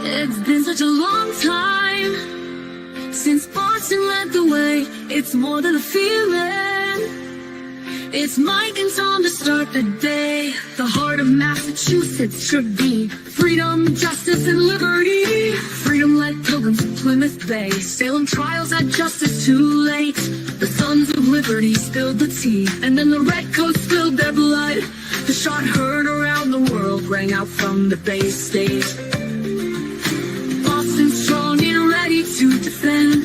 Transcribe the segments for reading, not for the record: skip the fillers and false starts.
It's been such a long time since Boston led the way. It's more than a feeling. It's Mike and Tom to start the day. The heart of Massachusetts should be freedom, justice, and liberty. Freedom led pilgrims to Plymouth Bay. Salem trials had justice too late. The sons of liberty spilled the tea, and then the redcoats spilled their blood. The shot heard around the world rang out from the Bay State. Boston strong and ready to defend.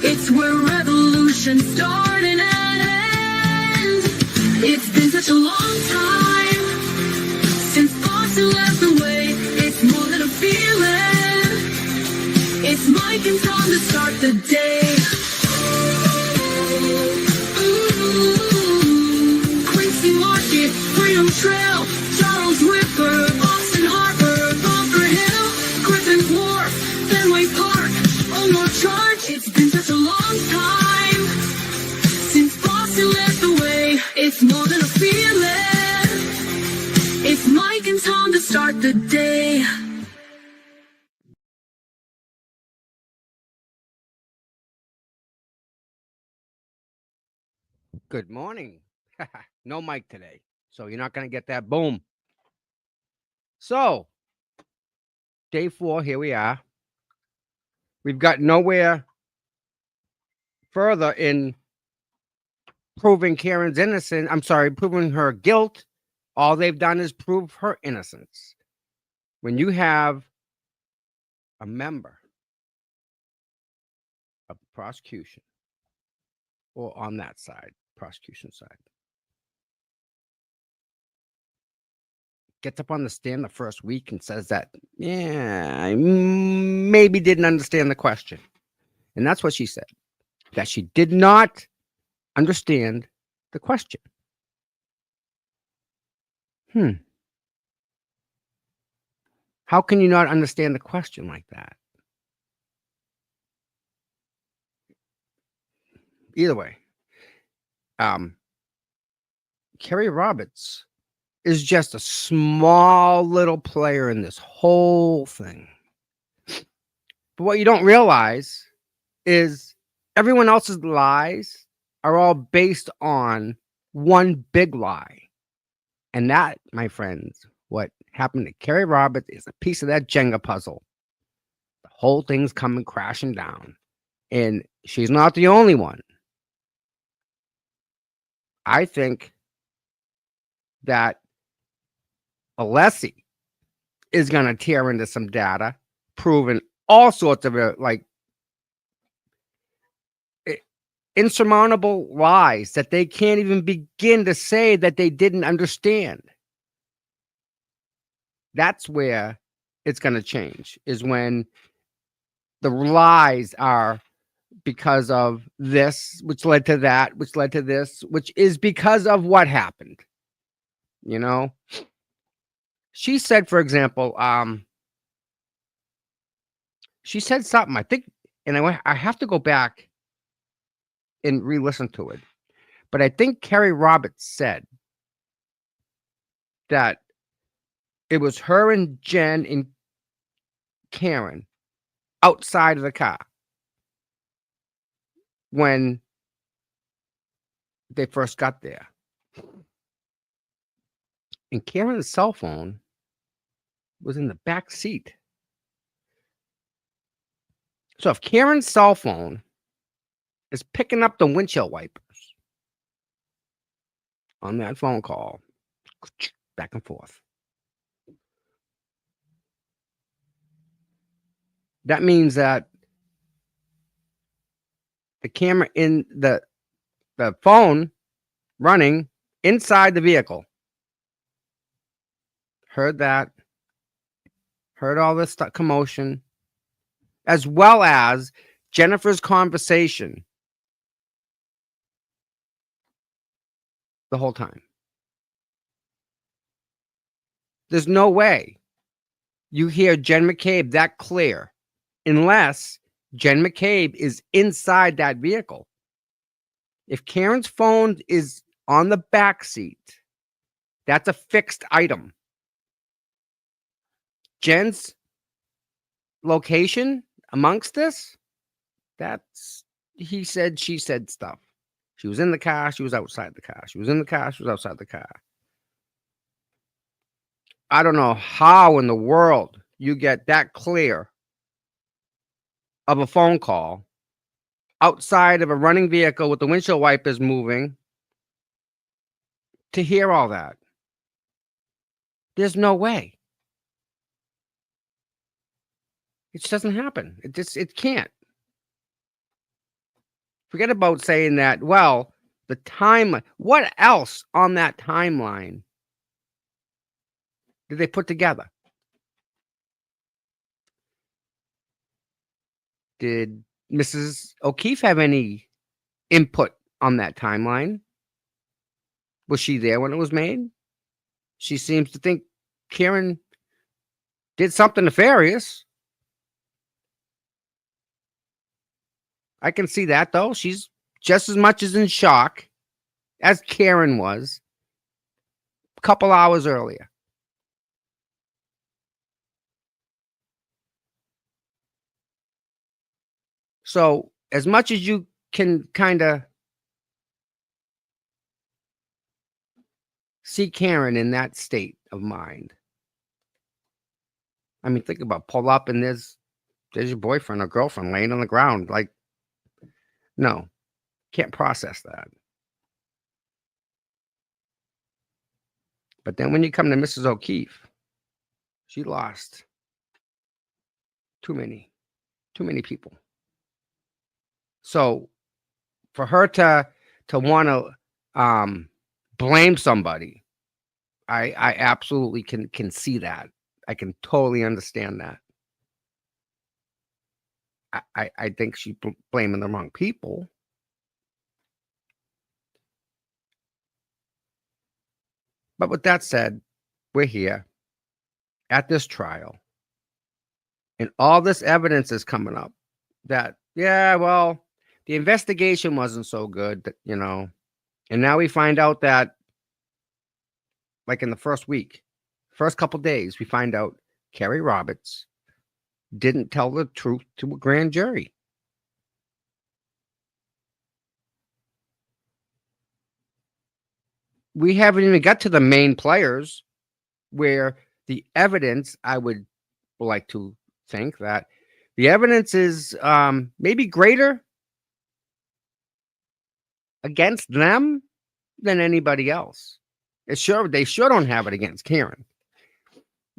It's where revolution started and ends. It's been such a long time since Boston led the way. It's more than a feeling. It's Mike and Tom to start the day. Quincy Market, Freedom Trail, Charles River, Boston Harbor, Bunker Hill, Griffin's Wharf, Fenway Park, Omar Charge. It's been such a long time since Boston led the way. It's more than a feeling. It's Mike and Tom to start the day. Good morning. No mic today, so you're not going to get that boom. So, day 4, here we are. We've got nowhere further in proving Karen's innocent. I'm sorry, proving her guilt. All they've done is prove her innocence. When you have a member of the prosecution, or on that side, prosecution side, gets up on the stand the first week and says that, yeah, I maybe didn't understand the question. And that's what she said, that she did not understand the question. How can you not understand the question like that? Either way, Kerry Roberts is just a small little player in this whole thing. But what you don't realize is everyone else's lies are all based on one big lie. And that, my friends, what happened to Kerry Roberts is a piece of that Jenga puzzle. The whole thing's coming crashing down. And she's not the only one. I think that Alessi is going to tear into some data, proving all sorts of insurmountable lies that they can't even begin to say that they didn't understand. That's where it's going to change, is when the lies are because of this, which led to that, which led to this, which is because of what happened. You know, she said, for example, she said something, I think, and I have to go back and re-listen to it. But I think Kerry Roberts said that it was her and Jen and Karen outside of the car when they first got there. And Karen's cell phone was in the back seat. So if Karen's cell phone is picking up the windshield wipers on that phone call, back and forth, that means that the camera in the phone running inside the vehicle heard that, heard all this commotion, as well as Jennifer's conversation the whole time. There's no way you hear Jen McCabe that clear unless Jen McCabe is inside that vehicle. If Karen's phone is on the back seat, that's a fixed item. Jen's location amongst this, that's he said, she said stuff. She was in the car, she was outside the car. She was in the car, she was outside the car. I don't know how in the world you get that clear of a phone call outside of a running vehicle with the windshield wipers moving to hear all that. There's no way. It just doesn't happen. It can't. Forget about saying that, well, the time, what else on that timeline did they put together? Did Mrs. O'Keefe have any input on that timeline? Was she there when it was made? She seems to think Karen did something nefarious. I can see that, though. She's just as much as in shock as Karen was a couple hours earlier. So, as much as you can kind of see Karen in that state of mind, I mean, think about pull up and there's your boyfriend or girlfriend laying on the ground. Like, no, can't process that. But then when you come to Mrs. O'Keefe, she lost too many people. So for her to want to blame somebody, I absolutely can see that. I can totally understand that. I think she's blaming the wrong people. But with that said, we're here at this trial, and all this evidence is coming up that, yeah, well, the investigation wasn't so good, and now we find out that, like in the first couple days, we find out Kerry Roberts didn't tell the truth to a grand jury. We haven't even got to the main players where the evidence, I would like to think that the evidence is maybe greater against them than anybody else. They sure don't have it against Karen.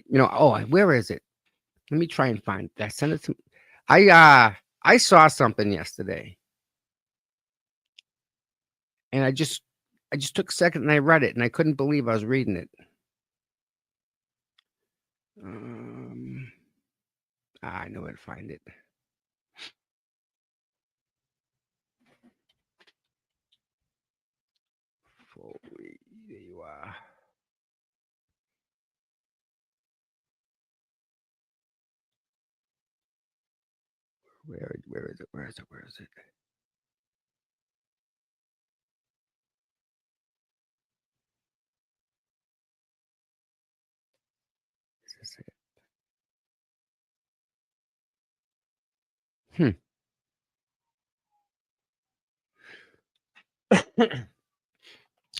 Where is it? Let me try and find that. Send it to me. I saw something yesterday, and I just took a second and I read it, and I couldn't believe I was reading it. I know where to find it. There you are. Where is it? Where is it? Where is it? Is this it?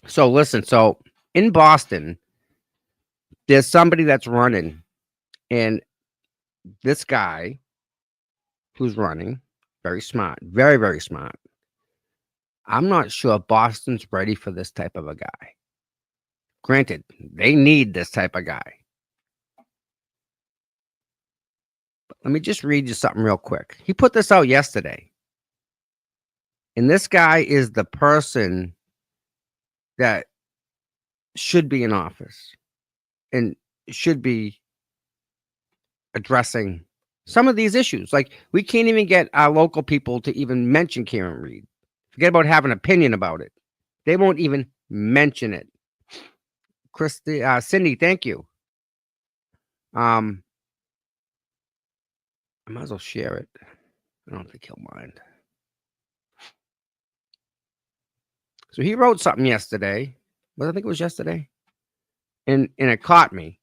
So listen, so in Boston, there's somebody that's running, and this guy who's running, very smart, very, very smart. I'm not sure Boston's ready for this type of a guy. Granted, they need this type of guy. But let me just read you something real quick. He put this out yesterday. And this guy is the person that should be in office and should be addressing some of these issues. Like, we can't even get our local people to even mention Karen Read. Forget about having an opinion about it. They won't even mention it. Cindy, thank you. I might as well share it. I don't think he'll mind. So he wrote something yesterday. Well, I think it was yesterday. And it caught me.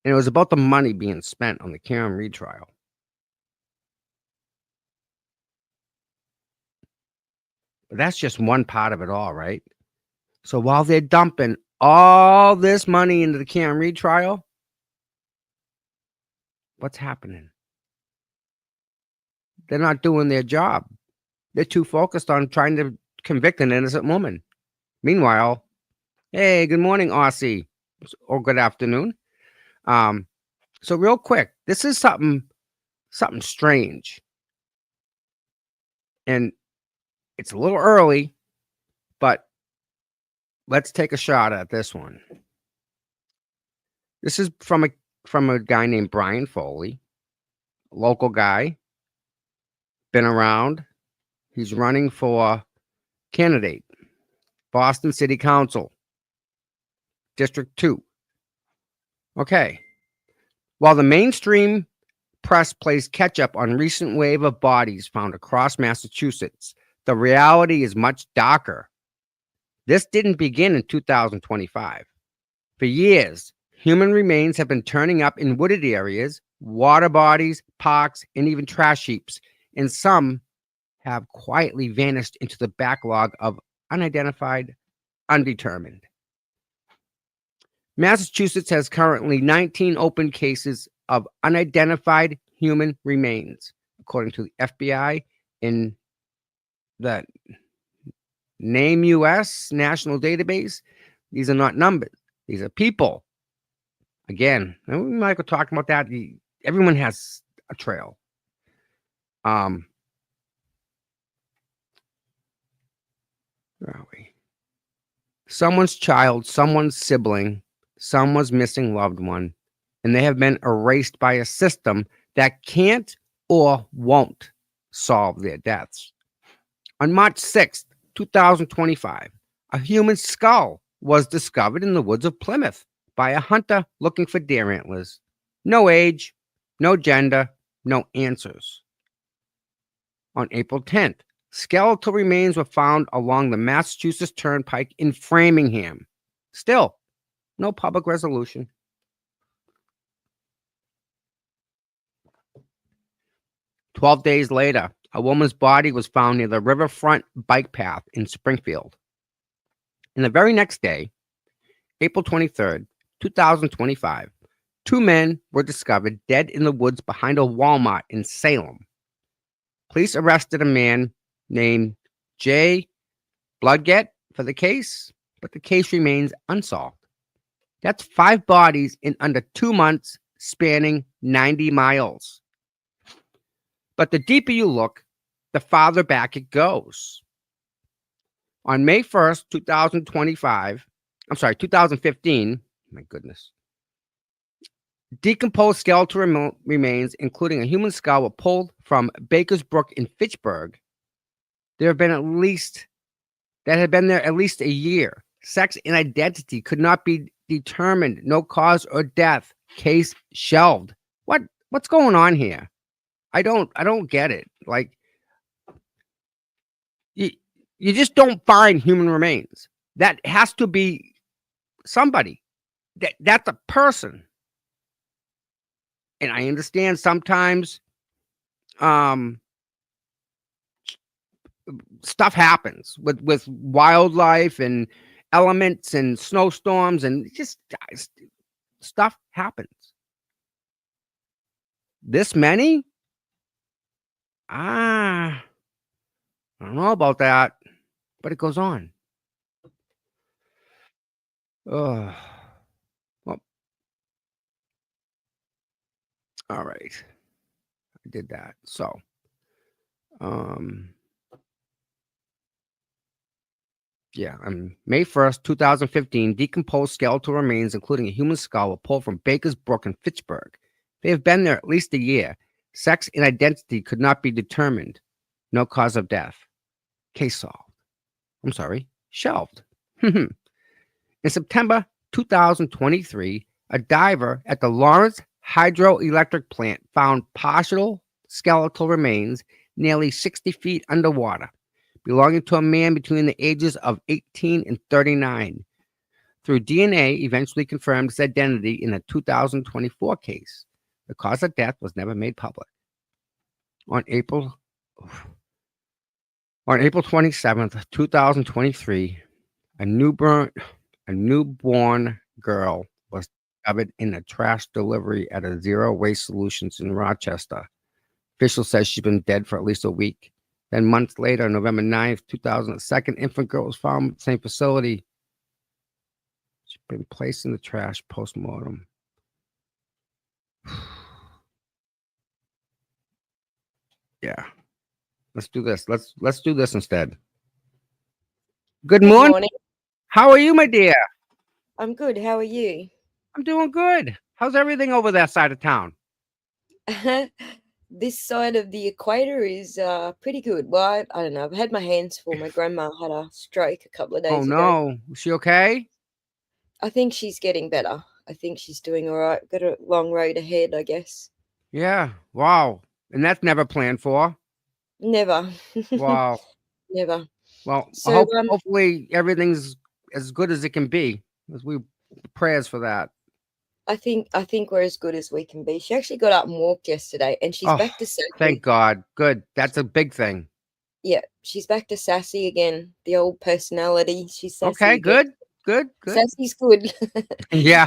And it was about the money being spent on the Karen Reed trial. But that's just one part of it all, right? So while they're dumping all this money into the Karen Reed trial, what's happening? They're not doing their job. They're too focused on trying to convict an innocent woman. Meanwhile, hey, good morning, Aussie, or good afternoon. So real quick, this is something strange, and it's a little early, but let's take a shot at this one. This is from a guy named Brian Foley, local guy, been around. He's running for candidate, Boston City Council, District 2. Okay. While the mainstream press plays catch up on recent wave of bodies found across Massachusetts, the reality is much darker. This didn't begin in 2025. For years, human remains have been turning up in wooded areas, water bodies, parks, and even trash heaps, and some have quietly vanished into the backlog of unidentified, undetermined. Massachusetts has currently 19 open cases of unidentified human remains, according to the FBI in the Name US National Database. These are not numbers. These are people. Again, and we might go talk about that. Everyone has a trail. Where are we? Someone's child, someone's sibling, someone's missing loved one, and they have been erased by a system that can't or won't solve their deaths. On March 6th, 2025, a human skull was discovered in the woods of Plymouth by a hunter looking for deer antlers. No age, no gender, no answers. On April 10th, skeletal remains were found along the Massachusetts Turnpike in Framingham. Still, no public resolution. "12 days later, a woman's body was found near the riverfront bike path in Springfield. And the very next day, April 23rd, 2025, 2 men were discovered dead in the woods behind a Walmart in Salem. Police arrested a man named Jay Blodgett for the case, but the case remains unsolved. That's 5 bodies in under 2 months, spanning 90 miles. But the deeper you look, the farther back it goes. On May 1st, 2015, my goodness, decomposed skeletal remains, including a human skull, were pulled from Baker's Brook in Fitchburg. There have been there at least a year. Sex and identity could not be determined. No cause or death. Case shelved. What's going on here? I don't get it. Like, you just don't find human remains. That has to be somebody. That's a person. And I understand sometimes stuff happens with wildlife and elements and snowstorms, and just stuff happens. This many? I don't know about that, but it goes on. Well, all right. I did that. So, on May 1st, 2015, decomposed skeletal remains, including a human skull, were pulled from Baker's Brook in Fitchburg. They have been there at least a year. Sex and identity could not be determined. No cause of death. Case solved. Shelved. In September 2023, a diver at the Lawrence Hydroelectric Plant found partial skeletal remains nearly 60 feet underwater, belonging to a man between the ages of 18 and 39. through DNA eventually confirmed his identity in a 2024 case. The cause of death was never made public. On April 27th, 2023, a newborn girl was discovered in a trash delivery at a Zero Waste Solutions in Rochester. Officials says she's been dead for at least a week. Then months later, November 9th, 2000, a second infant girl was found at the same facility. She's been placed in the trash post-mortem. Yeah. Let's do this. Let's do this instead. Good morning. How are you, my dear? I'm good. How are you? I'm doing good. How's everything over that side of town? This side of the equator is pretty good. Well, I don't know. I've had my hands full. My grandma had a stroke a couple of days ago. Oh, no. Is she okay? I think she's getting better. I think she's doing all right. Got a long road ahead, I guess. Yeah. Wow. And that's never planned for. Never. Wow. Never. Well, So, hopefully everything's as good as it can be. As we prayers for that. I think we're as good as we can be. She actually got up and walked yesterday, and she's back to sassy. Thank God. Good. That's a big thing. Yeah, she's back to sassy again. The old personality. She's sassy. Okay, again. good. Sassy's good. Yeah.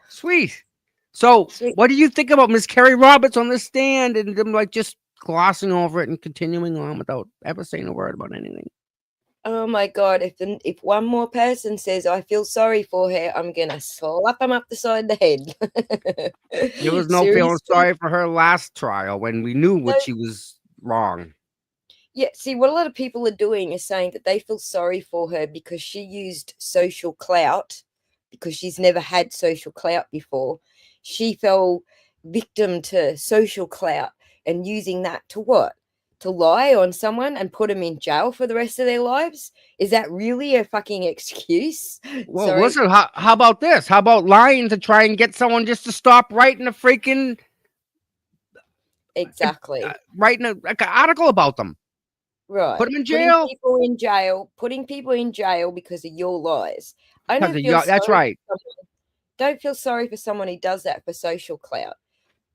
Sweet. So, what do you think about Miss Kerry Roberts on the stand and them like just glossing over it and continuing on without ever saying a word about anything? Oh my God, if one more person says I feel sorry for her, I'm gonna slap them up the side of the head. There was no feeling sorry for her last trial when we knew what she was wrong. Yeah, see, what a lot of people are doing is saying that they feel sorry for her because she used social clout, because she's never had social clout before. She fell victim to social clout and using that to what? To lie on someone and put them in jail for the rest of their lives? Is that really a fucking excuse? Well, listen, how about this? How about lying to try and get someone just to stop writing a freaking... Exactly. Writing an article about them. Right. Put them in jail. Putting people in jail because of your lies. That's right. Don't feel sorry for someone who does that for social clout,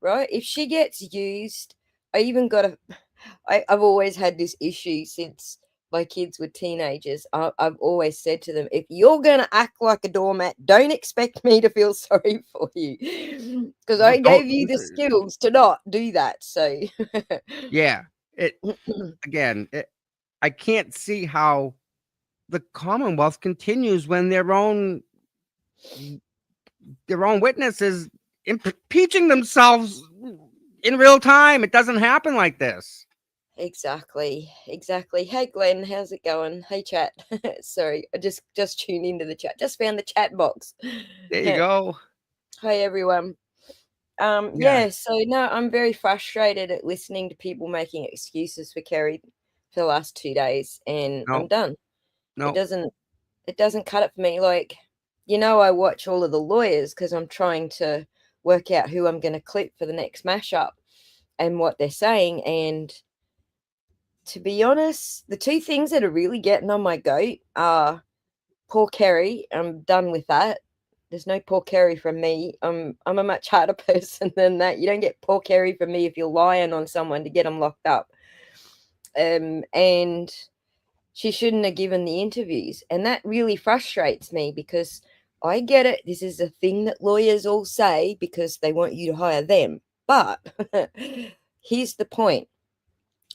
right? If she gets used, I've always had this issue since my kids were teenagers. I've always said to them, if you're going to act like a doormat, don't expect me to feel sorry for you because I gave you the skills to not do that. So, yeah, I can't see how the Commonwealth continues when their own witnesses impeaching themselves in real time. It doesn't happen like this. Exactly. Hey Glenn, how's it going? Hey chat. Sorry, I just tuned into the chat. Just found the chat box. There you go. Hi everyone. Yeah, so no, I'm very frustrated at listening to people making excuses for Kerry for the last 2 days, and I'm done. No, it doesn't cut it for me. Like, I watch all of the lawyers because I'm trying to work out who I'm going to clip for the next mashup and what they're saying. And to be honest, the two things that are really getting on my goat are poor Kerry. I'm done with that. There's no poor Kerry from me. I'm a much harder person than that. You don't get poor Kerry from me if you're lying on someone to get them locked up. And she shouldn't have given the interviews. And that really frustrates me because I get it. This is a thing that lawyers all say because they want you to hire them. But here's the point.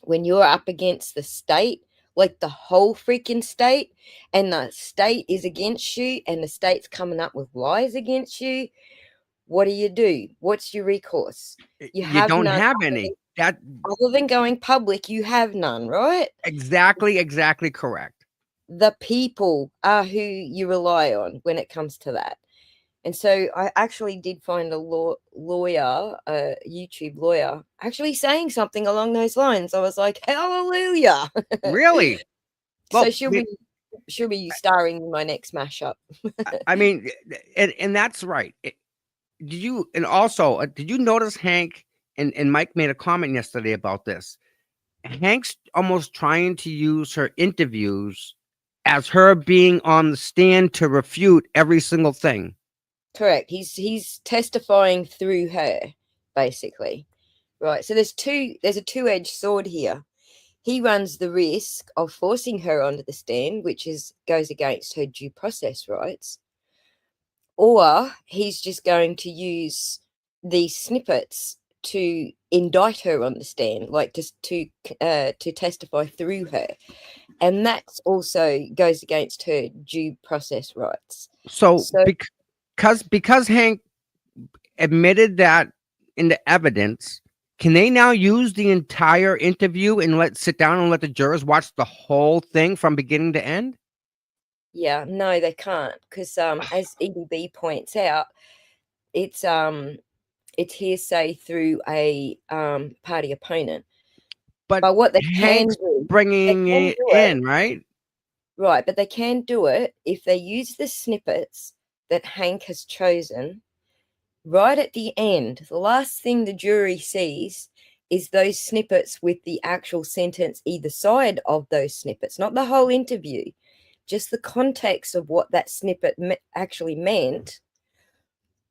When you're up against the state, like the whole freaking state, and the state is against you and the state's coming up with lies against you, what do? What's your recourse? You don't have any. Other than going public, you have none, right? Exactly correct. The people are who you rely on when it comes to that. And so I actually did find a lawyer, a YouTube lawyer, actually saying something along those lines. I was like, hallelujah. Really? So she'll be starring in my next mashup. I mean, and that's right. Did you notice Hank and Mike made a comment yesterday about this? Hank's almost trying to use her interviews as her being on the stand to refute every single thing. Correct. He's testifying through her, basically. Right. So there's a two-edged sword here. He runs the risk of forcing her onto the stand, which goes against her due process rights, or he's just going to use these snippets to indict her on the stand, like just to testify through her, and that also goes against her due process rights. So, So because Hank admitted that in the evidence, can they now use the entire interview and sit down and let the jurors watch the whole thing from beginning to end? yeah, no, they can't, because as EDB points out, it's hearsay through a party opponent. But But what they can Hank's do, bringing they can it do it, in, right? right? But they can do it if they use the snippets that Hank has chosen. Right at the end, the last thing the jury sees is those snippets with the actual sentence either side of those snippets, not the whole interview, just the context of what that snippet actually meant.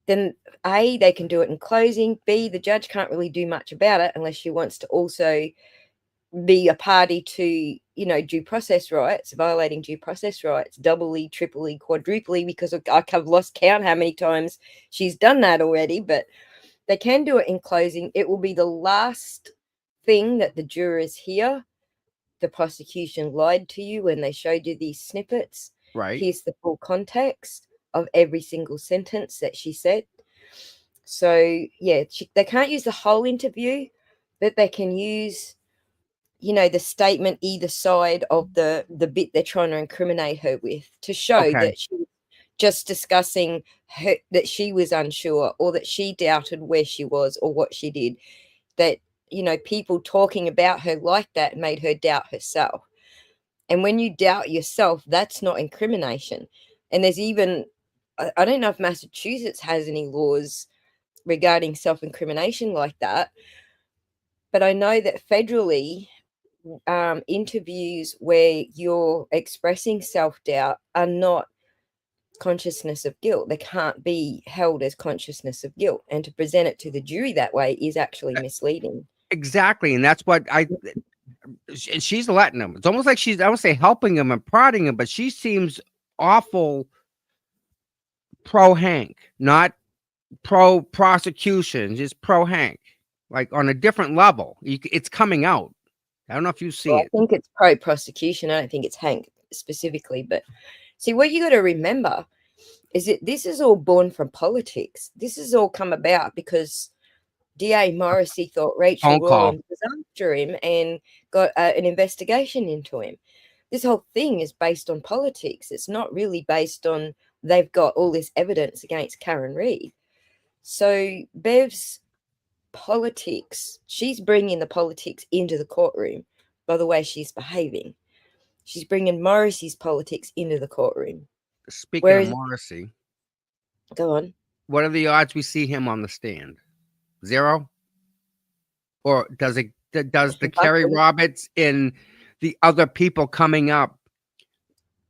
Then A, they can do it in closing. B, the judge can't really do much about it unless she wants to also be a party to, due process rights, violating due process rights, doubly, triply, quadruply, because I've lost count how many times she's done that already. But they can do it in closing. It will be the last thing that the jurors hear. The prosecution lied to you when they showed you these snippets. Right. Here's the full context of every single sentence that she said. So, yeah, they can't use the whole interview, but they can use, the statement either side of the bit they're trying to incriminate her with, to show Okay. that she was just discussing that she was unsure, or that she doubted where she was or what she did. That, people talking about her like that made her doubt herself. And when you doubt yourself, that's not incrimination. And there's even, I don't know if Massachusetts has any laws regarding self-incrimination like that, but I know that federally, interviews where you're expressing self-doubt are not consciousness of guilt. They can't be held as consciousness of guilt, and to present it to the jury that way is actually misleading. Exactly. And that's what she's letting him. It's almost like she's, I would say, helping him and prodding him, but she seems awful pro Hank, not pro prosecution, just pro Hank, like on a different level. It's coming out. I don't know if you see Well, it. I think it's pro prosecution. I don't think it's Hank specifically. But see, what you got to remember is that this is all born from politics. This has all come about because DA Morrissey thought Rachel Phone call. Rawlins was after him and got an investigation into him. This whole thing is based on politics. It's not really based on they've got all this evidence against Karen Read. So Bev's politics, she's bringing the politics into the courtroom by the way she's behaving. She's bringing Morrissey's politics into the courtroom. Speaking Whereas, of Morrissey, go on. what are the odds we see him on the stand? 0? Or does the Kerry Roberts and the other people coming up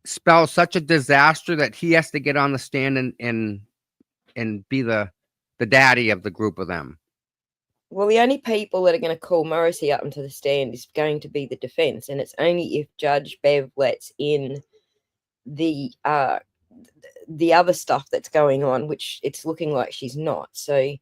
spell such a disaster that he has to get on the stand and be the daddy of the group of them? Well, the only people that are going to call Morrissey up into the stand is going to be the defense, and it's only if Judge Bev lets in the other stuff that's going on, which it's looking like she's not. So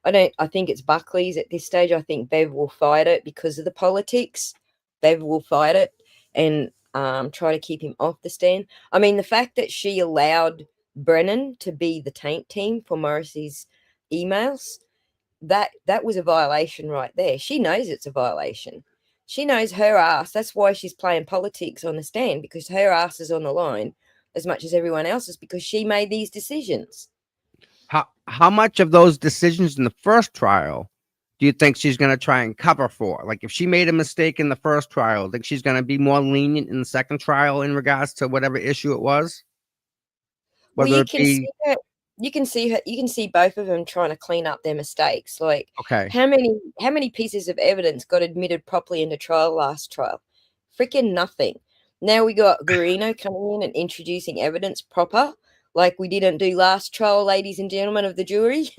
I think it's Buckley's at this stage. I think Bev will fight it because of the politics. Bev will fight it and try to keep him off the stand. I mean, the fact that she allowed Brennan to be the taint team for Morrissey's emails, that was a violation right there. She knows it's a violation. She knows her ass. That's why she's playing politics on the stand, because her ass is on the line as much as everyone else's, because she made these decisions. How much of those decisions in the first trial do you think she's going to try and cover for? Like, if she made a mistake in the first trial, think she's going to be more lenient in the second trial in regards to whatever issue it was? Well, Whether you it can be see her. You can see her. You can see both of them trying to clean up their mistakes. Like, okay, how many pieces of evidence got admitted properly into trial last trial? Freaking nothing. Now we got Guarino coming in and introducing evidence proper, like we didn't do last trial, ladies and gentlemen of the jury.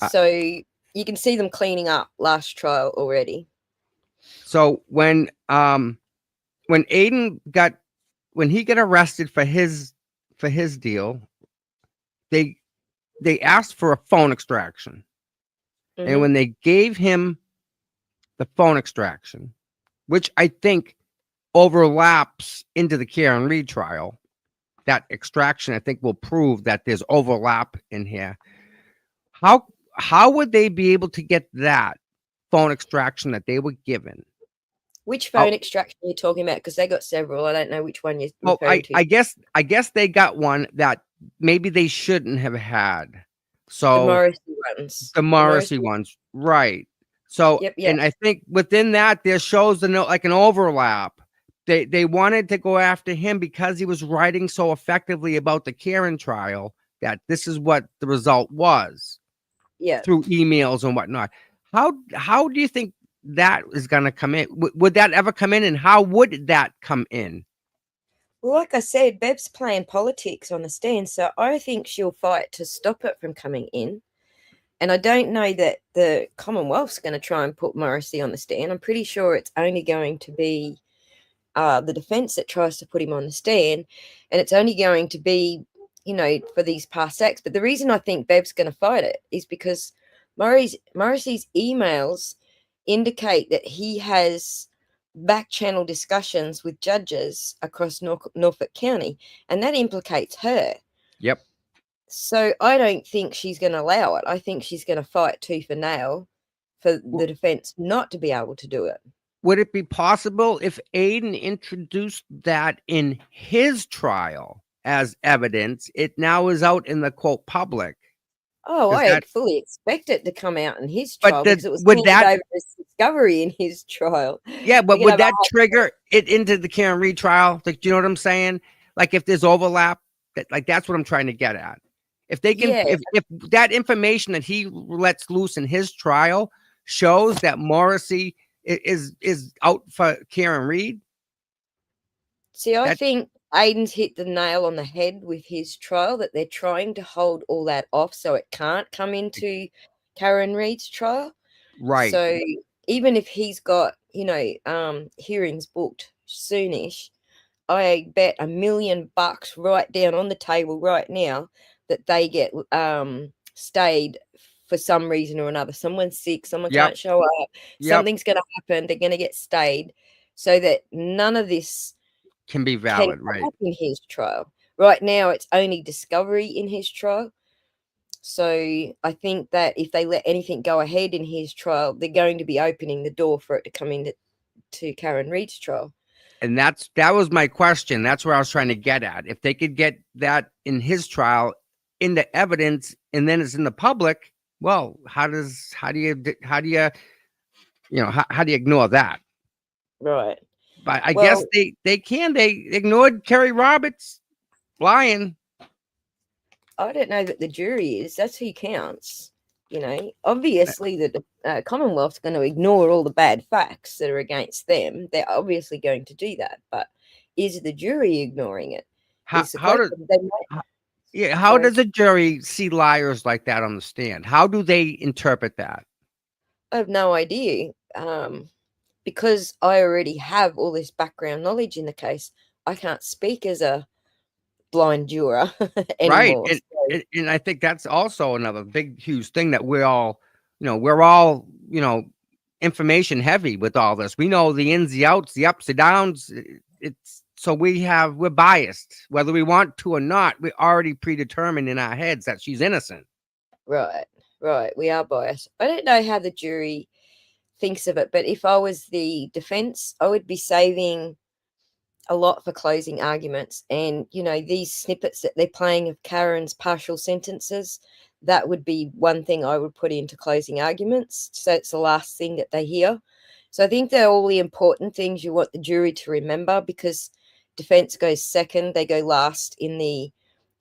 Uh, So you can see them cleaning up last trial already. So when Aiden got arrested for his deal, they asked for a phone extraction. And Mhm. when they gave him the phone extraction, which I think overlaps into the Karen Reed trial, that extraction I think will prove that there's overlap in here. How would they be able to get that phone extraction that they were given? Which Oh, phone extraction are you talking about? Because they got several. I don't know which one you're well, referring to. I guess they got one that maybe they shouldn't have had. The So Morrissey ones. the Morrissey ones, right? So, Yep, yep. and I think within that there shows like an overlap. They wanted to go after him because he was writing so effectively about the Karen trial that this is what the result was Yeah. through emails and whatnot. How do you think that is going to come in? Would that ever come in, and how would that come in? Well, like I said, Bev's playing politics on the stand, so I think she'll fight to stop it from coming in. And I don't know that the Commonwealth's going to try and put Morrissey on the stand. I'm pretty sure it's only going to be the defense that tries to put him on the stand, and it's only going to be, for these past acts. But the reason I think Bev's going to fight it is because Morrissey's emails indicate that he has back channel discussions with judges across Norfolk County, and that implicates her. Yep. So I don't think she's going to allow it. I think she's going to fight tooth and nail for the defense not to be able to do it. Would it be possible if Aiden introduced that in his trial as evidence, it now is out in the quote public? Oh, Does I that, fully expect it to come out in his but trial the, because it was would handed that, over as discovery in his trial. yeah, but We're gonna would have that trigger it into the Karen Reed trial? Like, do you know what I'm saying? Like, if there's overlap, that's what I'm trying to get at. If they can, Yeah, if that information that he lets loose in his trial shows that Morrissey is out for Karen Reed, see, I that think Aiden's hit the nail on the head with his trial that they're trying to hold all that off so it can't come into Karen Reed's trial. right. So even if he's got, hearings booked soonish, I bet $1 million right down on the table right now that they get stayed for some reason or another. Someone's sick, someone Yep. can't show up, Yep. something's going to happen. They're going to get stayed so that none of this Can be can valid, come right? up in his trial. Right now, it's only discovery in his trial. So I think that if they let anything go ahead in his trial, they're going to be opening the door for it to come into Karen Reed's trial. And that was my question. That's where I was trying to get at. If they could get that in his trial into evidence and then it's in the public, well, how do you ignore that? Right. But I guess they ignored Kerry Roberts lying. I don't know that the jury is. That's who counts. Obviously the Commonwealth's going to ignore all the bad facts that are against them. They're obviously going to do that. But is the jury ignoring it? How Is the does question. They might, yeah, how sorry. does a jury see liars like that on the stand? How do they interpret that? I have no idea. Because I already have all this background knowledge in the case, I can't speak as a blind juror Right. anymore. And I think that's also another big, huge thing that we're all, information heavy with all this. We know the ins, the outs, the ups, the downs. It's so we're biased, whether we want to or not. We're already predetermined in our heads that she's innocent. Right. We are biased. I don't know how the jury thinks of it, but if I was the defense, I would be saving a lot for closing arguments. And these snippets that they're playing of Karen's partial sentences, that would be one thing I would put into closing arguments, so it's the last thing that they hear. So I think they're all the important things you want the jury to remember, because defense goes second, they go last in the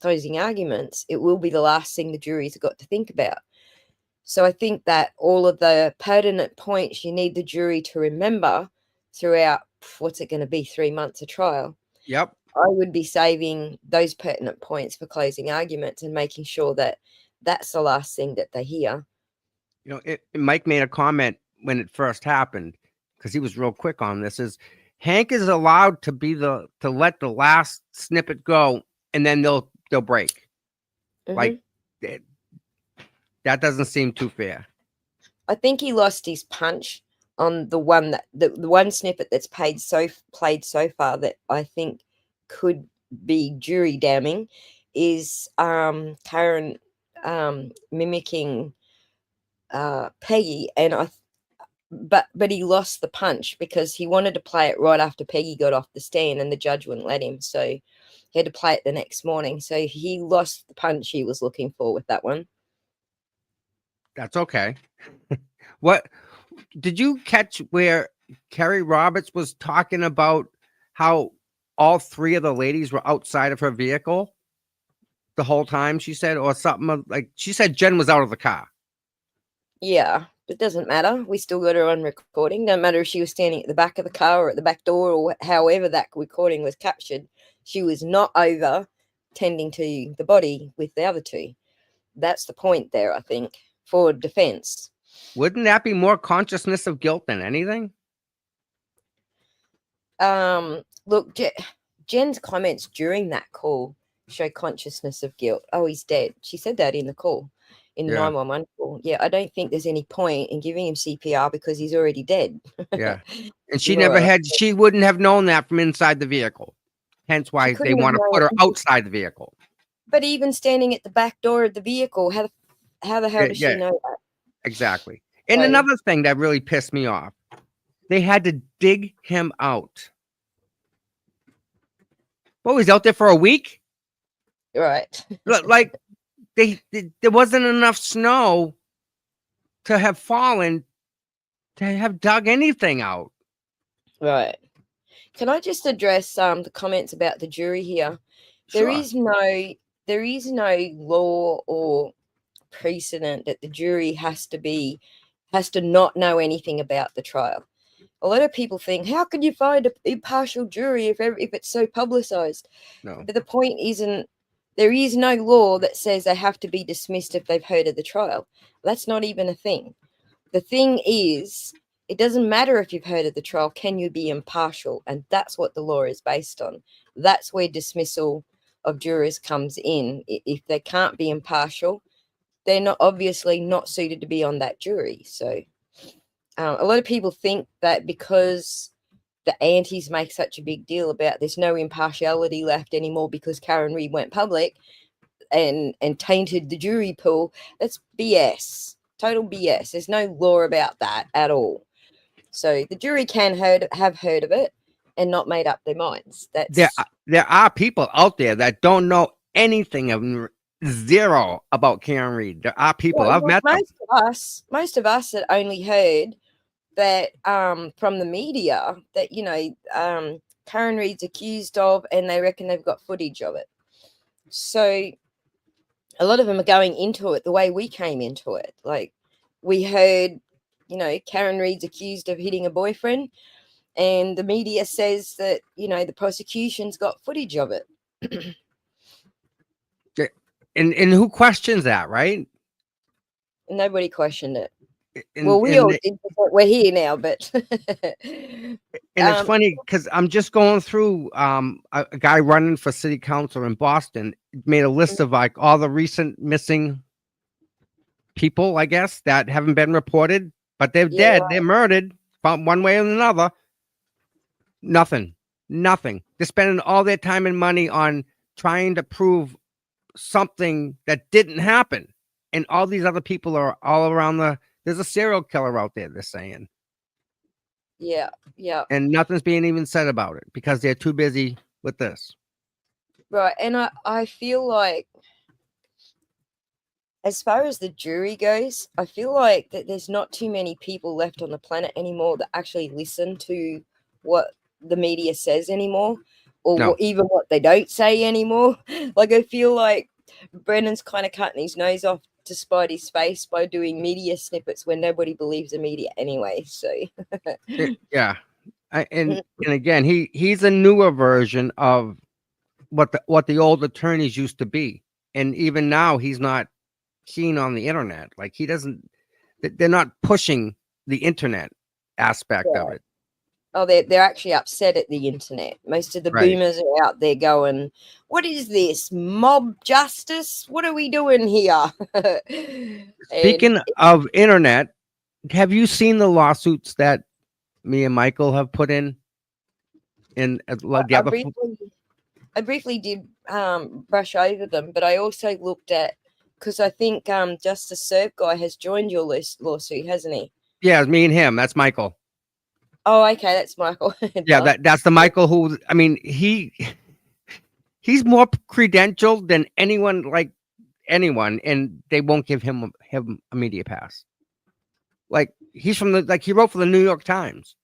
closing arguments. It will be the last thing the jury's got to think about. So I think that all of the pertinent points you need the jury to remember, throughout, what's it going to be, 3 months of trial, Yep. I would be saving those pertinent points for closing arguments and making sure that that's the last thing that they hear. You know, Mike made a comment when it first happened, because he was real quick on this, is Hank is allowed to be to let the last snippet go, and then they'll break. Like that doesn't seem too fair. I think he lost his punch on the one that the one snippet that's played so far that I think could be jury damning is Karen mimicking Peggy, and but he lost the punch because he wanted to play it right after Peggy got off the stand, and the judge wouldn't let him, so he had to play it the next morning. So he lost the punch he was looking for with that one. That's okay. What did you catch where Kerry Roberts was talking about how all three of the ladies were outside of her vehicle the whole time, she said, or something like she said Jen was out of the car. Yeah, it doesn't matter. We still got her on recording. No matter if she was standing at the back of the car or at the back door or however that recording was captured, she was not over tending to the body with the other two. That's the point there, I think, for defense. Wouldn't that be more consciousness of guilt than anything? Look, Jen's comments during that call show consciousness of guilt. Oh, he's dead. She said that in the call, in the 911 call. Yeah, I don't think there's any point in giving him CPR because he's already dead. Yeah. And she she wouldn't have known that from inside the vehicle. Hence why they want to put her outside the vehicle. But even standing at the back door of the vehicle, how the hell does she know that? Exactly. And another thing that really pissed me off, they had to dig him out. Well, he's out there for a week? Right. Like there wasn't enough snow to have fallen to have dug anything out. Right. Can I just address the comments about the jury here? Sure. There is no law or precedent that the jury has to not know anything about the trial. A lot of people think, how can you find an impartial jury if it's so publicized? No. But the point isn't, there is no law that says they have to be dismissed if they've heard of the trial. That's not even a thing. The thing is, it doesn't matter if you've heard of the trial, can you be impartial? And that's what the law is based on. That's where dismissal of jurors comes in. If they can't be impartial, they're not obviously not suited to be on that jury. So a lot of people think that because the antis make such a big deal about there's no impartiality left anymore because Karen Read went public and tainted the jury pool, that's BS. Total BS. There's no law about that at all. So the jury can have heard of it and not made up their minds. There are people out there that don't know anything of zero about Karen Read. There are people I've met. Most of us that only heard that from the media that Karen Read's accused of, and they reckon they've got footage of it. So a lot of them are going into it the way we came into it. Like we heard, Karen Read's accused of hitting a boyfriend, and the media says that the prosecution's got footage of it. And who questions that, right? Nobody questioned it. We all did. We're here now, but and it's funny because I'm just going through a guy running for city council in Boston made a list of like all the recent missing people, I guess, that haven't been reported, but they're dead, they're murdered one way or another. Nothing. They're spending all their time and money on trying to prove something that didn't happen, and all these other people are all around there's a serial killer out there, they're saying. Yeah. And nothing's being even said about it because they're too busy with this. Right. And I feel like, as far as the jury goes, I feel like that there's not too many people left on the planet anymore that actually listen to what the media says anymore, or even what they don't say anymore. Like, I feel like Brennan's kind of cutting his nose off to spite his face by doing media snippets when nobody believes the media anyway. So yeah, And again, he's a newer version of what the old attorneys used to be. And even now, he's not keen on the internet. Like he doesn't. They're not pushing the internet aspect of Right. it. Oh, they're actually upset at the internet. Most of the Right. boomers are out there going, "What is this mob justice? What are we doing here?" And Speaking of internet, have you seen the lawsuits that me and Michael have put in? Like the I other, briefly did brush over them, but I also looked at, because I think Justice Serve guy has joined your lawsuit, hasn't he? yeah, it's me and him. That's Michael. Oh, okay, that's Michael. Yeah, Duh. that's the Michael who. I mean, he's more credentialed than anyone, and they won't give him a media pass. Like he's from he wrote for the New York Times.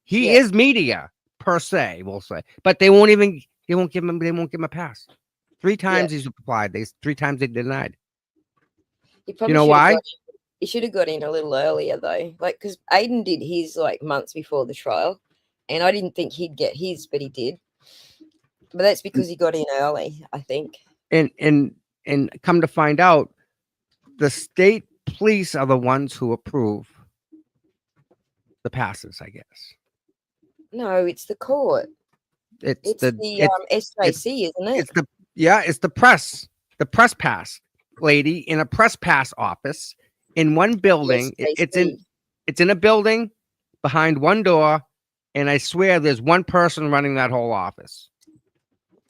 He Yeah. is media per se, we'll say, but they won't give him a pass. 3 times he's applied. 3 times they denied. He probably know why? He should have got in a little earlier though, like because Aiden did his like months before the trial, and I didn't think he'd get his, but he did. But that's because he got in early, I think. And come to find out, the state police are the ones who approve the passes, I guess. No, it's the court. It's the SJC, isn't it? It's the press pass lady in a press pass office in one building. It's in a building behind one door, and I swear there's one person running that whole office.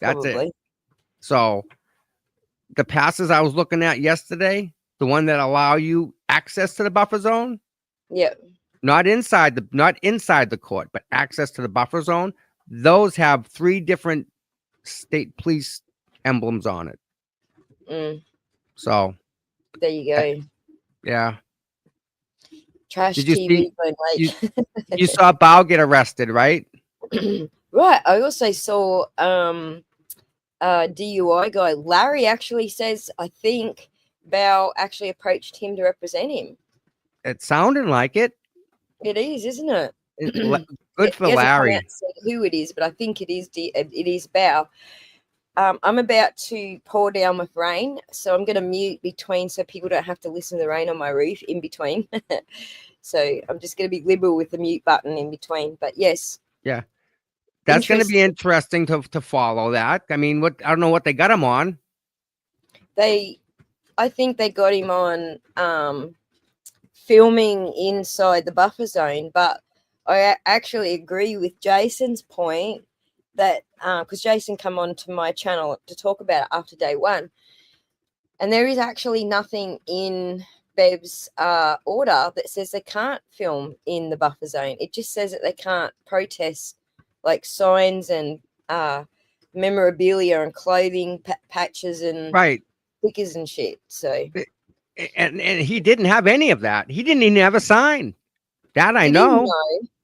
That's Probably. it. So the passes I was looking at yesterday, the one that allow you access to the buffer zone, Yeah. not inside the court, but access to the buffer zone, those have 3 different state police emblems on it. So There you go. yeah. Trash Did you TV. You saw Bao get arrested, right? Right. I also saw DUI guy Larry actually says I think Bao actually approached him to represent him. It sounded like it. It is, isn't it? Good for He hasn't come Larry. out and said who it is, but I think it is Bao. I'm about to pour down with rain, so I'm going to mute between so people don't have to listen to the rain on my roof in between. So I'm just going to be liberal with the mute button in between. But yes. Yeah. That's going to be interesting to follow that. I mean, I don't know what they got him on. I think they got him on filming inside the buffer zone, but I actually agree with Jason's point that because Jason come on to my channel to talk about it after day 1, and there is actually nothing in Bev's order that says they can't film in the buffer zone. It just says that they can't protest like signs and memorabilia and clothing patches and stickers and shit. So and he didn't have any of that. He didn't even have a sign. That I know.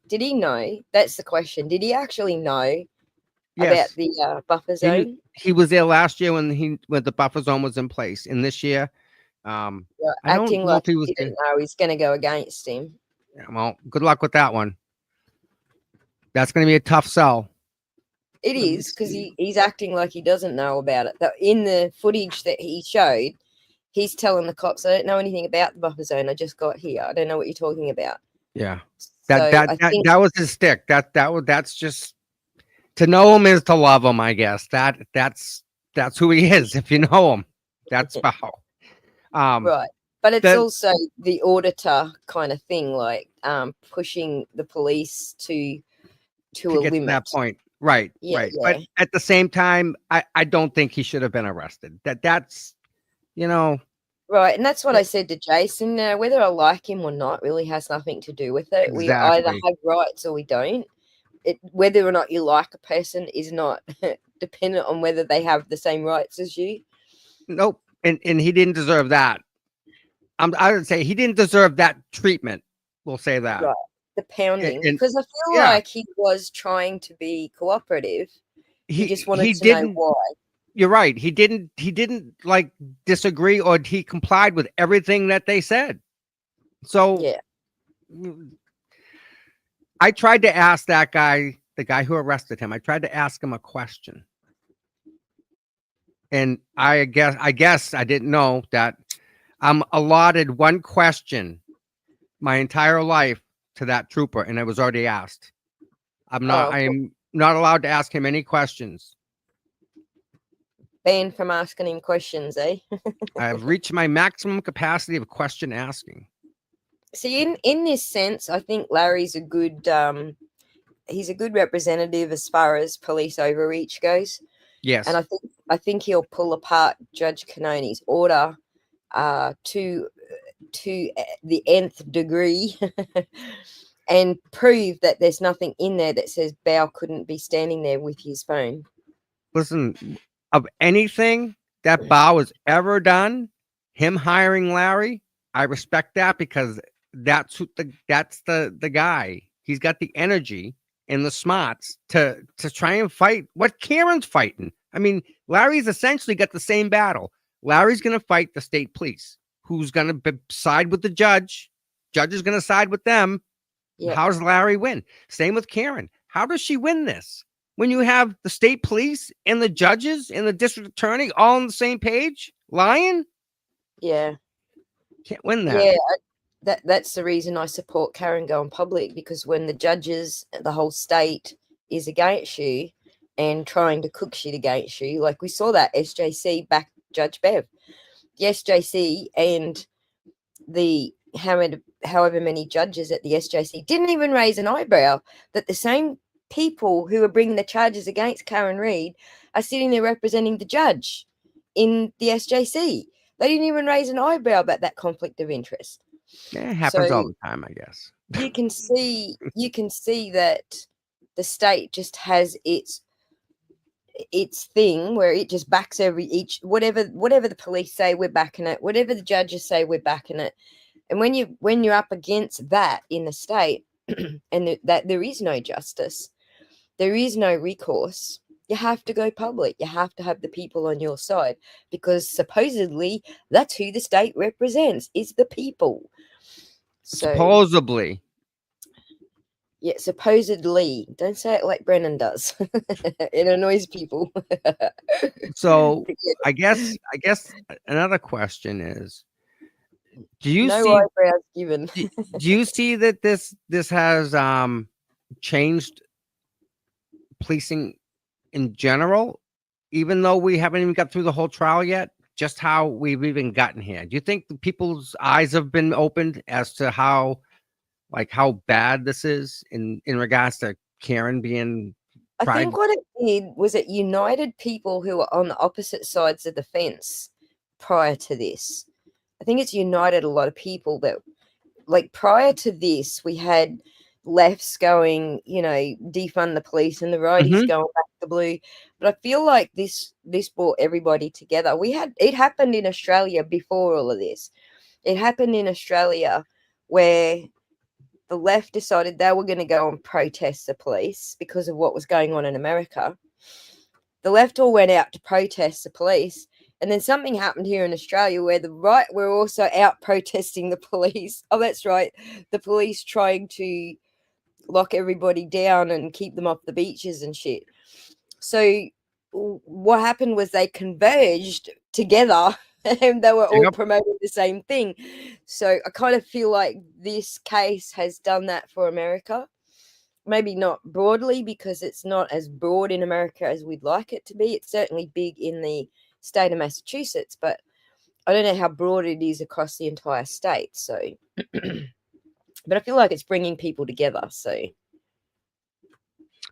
Did he know? That's the question. Did he actually know Yes. about the buffer zone? He was there last year when the buffer zone was in place. And this year, acting like he didn't know he's going to go against him. Yeah, well, good luck with that one. That's going to be a tough sell. It is, because he's acting like he doesn't know about it. In the footage that he showed, he's telling the cops, "I don't know anything about the buffer zone. I just got here. I don't know what you're talking about." Yeah, that was his stick. That's just, to know him is to love him, I guess. That's who he is. If you know him, that's Bao. Right. But it's also the auditor kind of thing, like pushing the police to a get limit. to that point. Right. Yeah. But at the same time, I don't think he should have been arrested. That's Right. And that's what I said to Jason. Whether I like him or not really has nothing to do with it. Exactly. We either have rights or we don't. Whether or not you like a person is not dependent on whether they have the same rights as you. Nope. And he didn't deserve that. I would say he didn't deserve that treatment. We'll say that. Right. The pounding. Because I feel like he was trying to be cooperative. He just wanted to know why. You're right. He didn't like disagree, or he complied with everything that they said. So I tried to ask that guy, the guy who arrested him, I tried to ask him a question. And I guess I didn't know that I'm allotted one question my entire life to that trooper, and it was already asked. Oh, I'm not allowed to ask him any questions. banned from asking him questions, eh? I've reached my maximum capacity of question asking. See, in this sense, I think Larry's a good he's a good representative as far as police overreach goes. Yes. And I think he'll pull apart Judge Cannoni's order to the nth degree and prove that there's nothing in there that says Bow couldn't be standing there with his phone. Listen, of anything that Bao has ever done, him hiring Larry, I respect that because that's the guy. He's got the energy and the smarts to try and fight what Karen's fighting. I mean, Larry's essentially got the same battle. Larry's going to fight the state police, who's going to side with the judge. Judge is going to side with them. Yep. How does Larry win? Same with Karen. How does she win this? When you have the state police and the judges and the district attorney all on the same page, lying? Yeah. Can't win that. Yeah, that's the reason I support Karen going public, because when the judges, the whole state is against you and trying to cook shit against you, like we saw that SJC back Judge Bev. The SJC and the however many judges at the SJC didn't even raise an eyebrow that the same people who are bringing the charges against Karen Read are sitting there representing the judge in the SJC. They didn't even raise an eyebrow about that conflict of interest. Yeah, it happens all the time, I guess. You can see that the state just has its thing where it just backs whatever the police say, we're backing it. Whatever the judges say, we're backing it. And when you're up against that in the state, and that there is no justice, there is no recourse, you have to go public. You have to have the people on your side, because supposedly that's who the state represents, is the people. So, supposedly. Yeah, supposedly. Don't say it like Brennan does. It annoys people. So I guess another question is, do you no see eyebrows given? do you see that this has changed policing in general, even though we haven't even got through the whole trial yet? Just how we've even gotten here. Do you think people's eyes have been opened as to how bad this is in regards to Karen being tried? I think what it did was it united people who were on the opposite sides of the fence prior to this. I think it's united a lot of people that, like, prior to this, we had lefts going, defund the police, and the righties going back to blue. But I feel like this brought everybody together. It happened in Australia before all of this. It happened in Australia where the left decided they were going to go and protest the police because of what was going on in America. The left all went out to protest the police. And then something happened here in Australia where the right were also out protesting the police. Oh, that's right. The police trying to lock everybody down and keep them off the beaches and shit. So what happened was they converged together and they were all promoting the same thing. So I kind of feel like this case has done that for America. Maybe not broadly, because it's not as broad in America as we'd like it to be. It's certainly big in the state of Massachusetts, but I don't know how broad it is across the entire state. So, but I feel like it's bringing people together.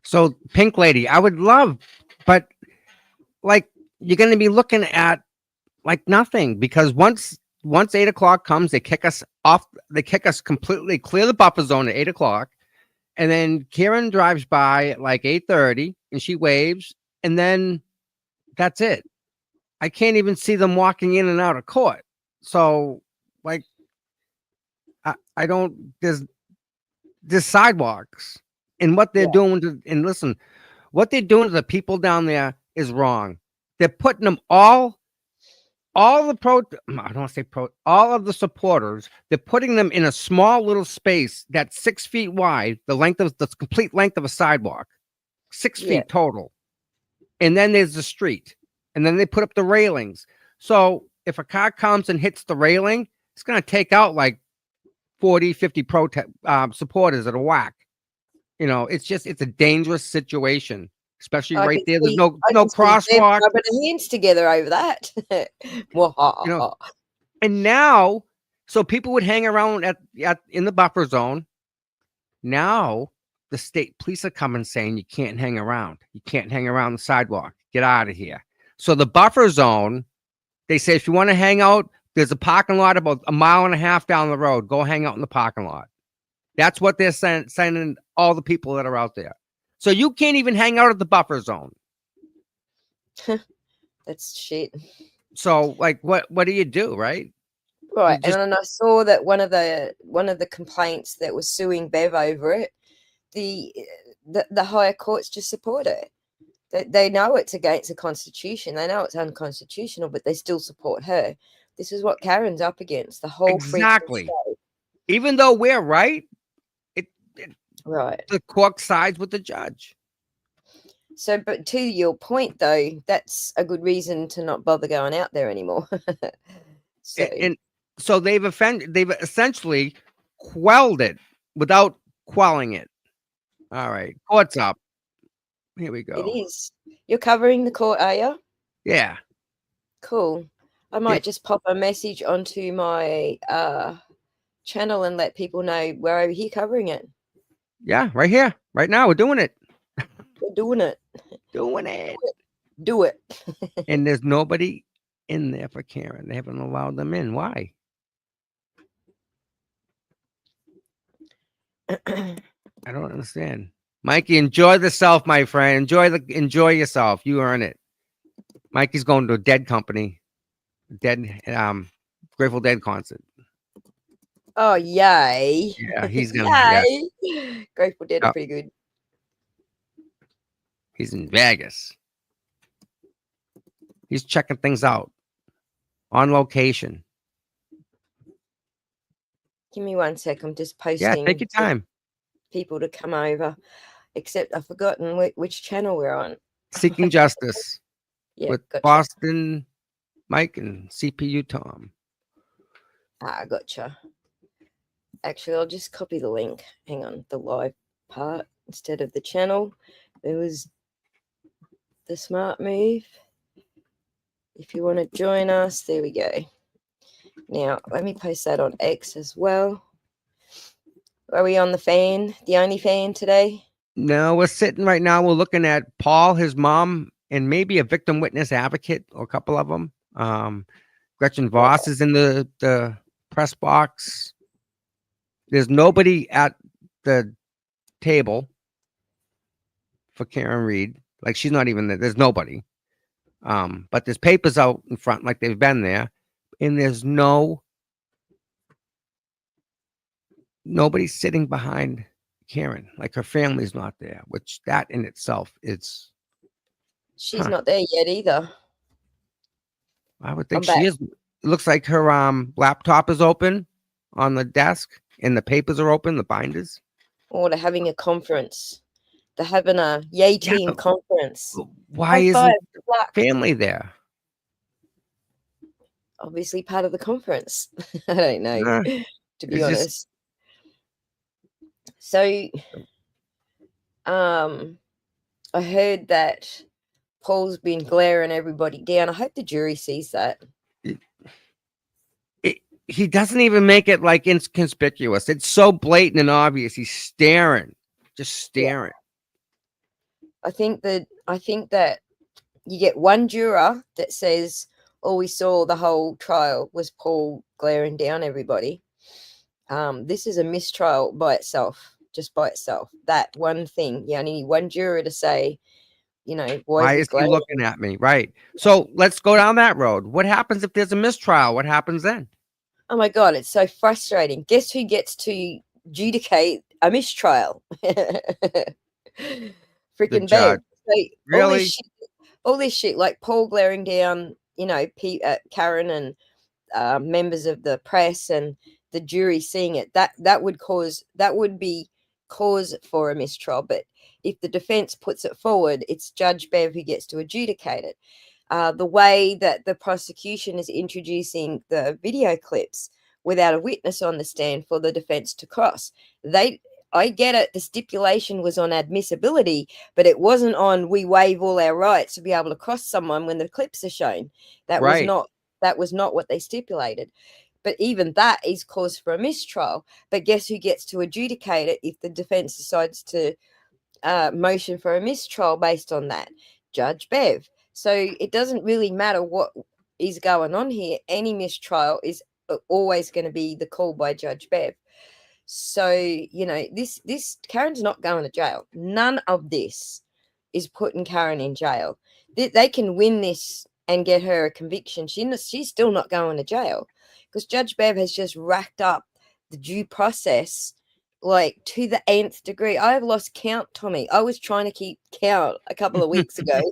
So Pink Lady, I would love, but like, you're going to be looking at like nothing, because once 8 o'clock comes, they kick us off. They kick us completely, clear the buffer zone at 8 o'clock. And then Karen drives by at like 8:30 and she waves, and then that's it. I can't even see them walking in and out of court. So, like, I don't. There's sidewalks, and what they're doing and listen, what they're doing to the people down there is wrong. They're putting them all all the I don't want to say all of the supporters, they're putting them in a small little space that's 6 feet wide, the complete length of a sidewalk, 6 Yeah. feet total. And then there's the street. And then they put up the railings. So if a car comes and hits the railing, it's going to take out like 40, 50 supporters at a whack. You know, it's a dangerous situation, especially I right can there. There's see, no I can see them crosswalk. rubbing their hands together over that. You know, and now, so people would hang around in the buffer zone. Now the state police are coming saying you can't hang around. You can't hang around the sidewalk. Get out of here. So the buffer zone, they say if you want to hang out, there's a parking lot about a mile and a half down the road. Go hang out in the parking lot. That's what they're sending all the people that are out there. So you can't even hang out at the buffer zone. That's shit. So like what do you do, right? Right. And then I saw that one of the complaints that was suing Bev over it, the higher courts just support it. They know it's against the Constitution. They know it's unconstitutional, but they still support her. This is what Karen's up against. The whole exactly. show. Even though we're right, right. The court sides with the judge. So, but to your point, though, that's a good reason to not bother going out there anymore. So they've essentially quelled it without quelling it. All right, court's up. Here we go. It is. You're covering the court, are you? Yeah. Cool. I might just pop a message onto my channel and let people know we're over here covering it. Yeah, right here, right now, we're doing it. We're doing it. Doing it. Do it. And there's nobody in there for Karen. They haven't allowed them in. Why? I don't understand. Mikey, enjoy the self, my friend. Enjoy yourself. You earn it. Mikey's going to a Dead company. Grateful Dead concert. Oh, yay. Yeah, he's gonna yay. Grateful Dead are pretty good. He's in Vegas. He's checking things out on location. Give me 1 sec. I'm just posting. Yeah, take your time. People to come over. Except I've forgotten which channel we're on. Seeking Justice. Yeah, with gotcha. Boston Mike and CPU Tom. Gotcha. Actually, I'll just copy the link. Hang on, the live part instead of the channel. It was the smart move. If you want to join us, there we go. Now, let me post that on X as well. Are we on the only fan today? No, we're sitting right now. We're looking at Paul, his mom, and maybe a victim witness advocate or a couple of them. Gretchen Voss is in the press box. There's nobody at the table for Karen Read. Like she's not even there. There's nobody. But there's papers out in front like they've been there. And there's nobody sitting behind Karen. Like her family's not there, which that in itself is. She's not there yet either. I would think she is. It looks like her laptop is open on the desk and the papers are open, the binders. Or they're having a conference. They're having a Yay Team conference. Why isn't family there? Obviously part of the conference. I don't know, to be honest. So, I heard that Paul's been glaring everybody down. I hope the jury sees that. He doesn't even make it like inconspicuous. It's so blatant and obvious. He's staring, just staring. Yeah. I think that you get one juror that says, all we saw the whole trial was Paul glaring down everybody. This is a mistrial by itself, just by itself. That one thing, you only need one juror to say, why is he looking at me? Right. So let's go down that road. What happens if there's a mistrial? What happens then? Oh my God, it's so frustrating. Guess who gets to adjudicate a mistrial? Freaking Bev. Really? All this shit, like Paul glaring down Karen and members of the press and the jury seeing it, that would be cause for a mistrial. But if the defense puts it forward, it's Judge Bev who gets to adjudicate it. The way that the prosecution is introducing the video clips without a witness on the stand for the defense to cross, I get it. The stipulation was on admissibility, but it wasn't on we waive all our rights to be able to cross someone when the clips are shown. That was not what they stipulated. But even that is cause for a mistrial. But guess who gets to adjudicate it if the defense decides to motion for a mistrial based on that? Judge Bev. So it doesn't really matter what is going on here. Any mistrial is always going to be the call by Judge Bev. So, this Karen's not going to jail. None of this is putting Karen in jail. They can win this and get her a conviction. She's still not going to jail because Judge Bev has just racked up the due process like to the nth degree. I've lost count, Tommy. I was trying to keep count a couple of weeks ago.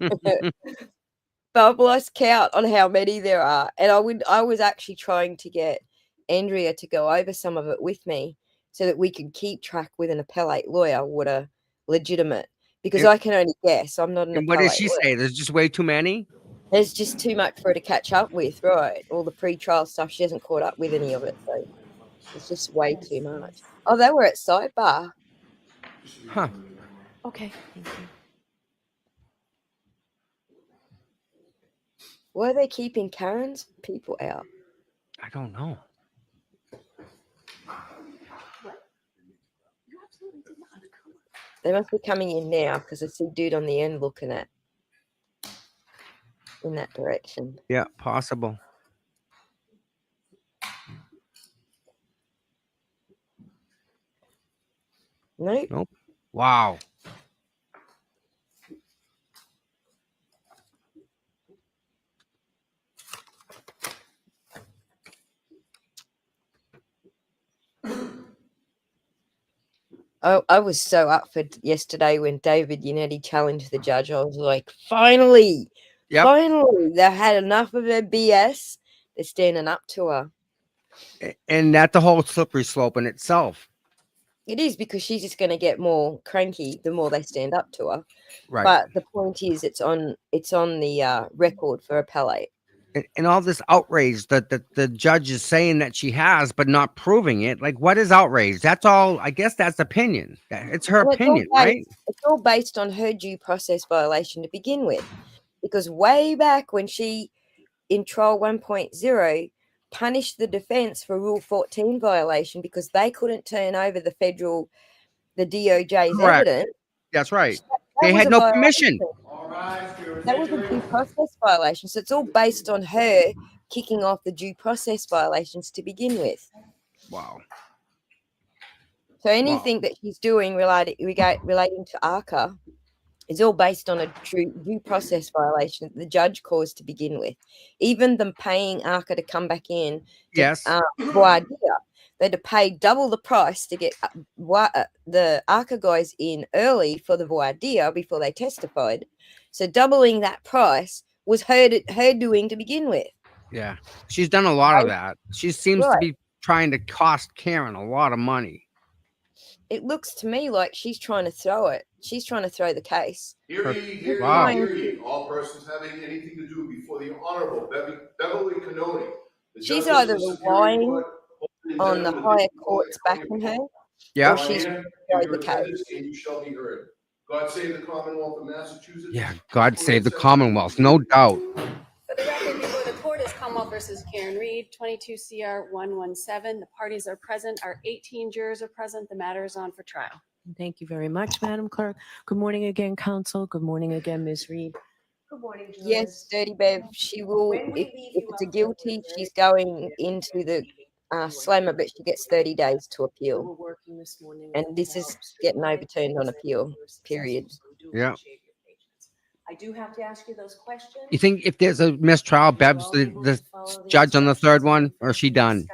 But I've lost count on how many there are. And I was actually trying to get Andrea to go over some of it with me so that we could keep track with an appellate lawyer what a legitimate, because I can only guess. I'm not an appellate. What did she lawyer. say? There's just way too many? There's just too much for her to catch up with, right? All the pre-trial stuff, she hasn't caught up with any of it. So it's just way too much. Oh, they were at sidebar. Huh. Okay, thank you. Why are they keeping Karen's people out? I don't know. They must be coming in now because I see dude on the end looking at in that direction. Yeah, possible. Nope. Wow. I was so up for yesterday when David Yannetti challenged the judge. I was like, finally, finally, they had enough of her BS. They're standing up to her. And that's the whole slippery slope in itself. It is, because she's just going to get more cranky the more they stand up to her. Right. But the point is, it's on the record for appellate. And all this outrage that the judge is saying that she has, but not proving it. Like, what is outrage? That's all. I guess that's opinion. It's her opinion, right? It's all based on her due process violation to begin with. Because way back when she, in trial 1.0, punished the defense for Rule 14 violation because they couldn't turn over the DOJ's evidence. That's right. They had no permission. That was a due process violation. So it's all based on her kicking off the due process violations to begin with. Wow. So anything that she's doing relating to ARCA is all based on a true due process violation that the judge caused to begin with. Even them paying ARCA to come back in. Voir dire. They had to pay double the price to get the ARCA guys in early for the voir dire before they testified. So doubling that price was her doing to begin with. Yeah. She's done a lot of that. She seems to be trying to cost Karen a lot of money. It looks to me like she's trying to throw it. She's trying to throw the case. Hear ye. All persons having anything to do before the Honorable Beverly Cannoni. She's either relying on the higher courts backing her, or she's trying to throw the case. And you shall be heard. God save the Commonwealth of Massachusetts. Yeah, God save the Commonwealth, no doubt. For the record, before the court is Commonwealth versus Karen Reed, 22 CR 117. The parties are present. Our 18 jurors are present. The matter is on for trial. Thank you very much, Madam Clerk. Good morning again, Counsel. Good morning again, Ms. Reed. Good morning, jurors. Yes, Dirty Bev. She will, if it's a guilty, she's going into the slammer, but she gets 30 days to appeal. And this is getting overturned on appeal, period. Yeah. I do have to ask you those questions. You think if there's a mistrial, Beb's the judge on the third one, or is she done?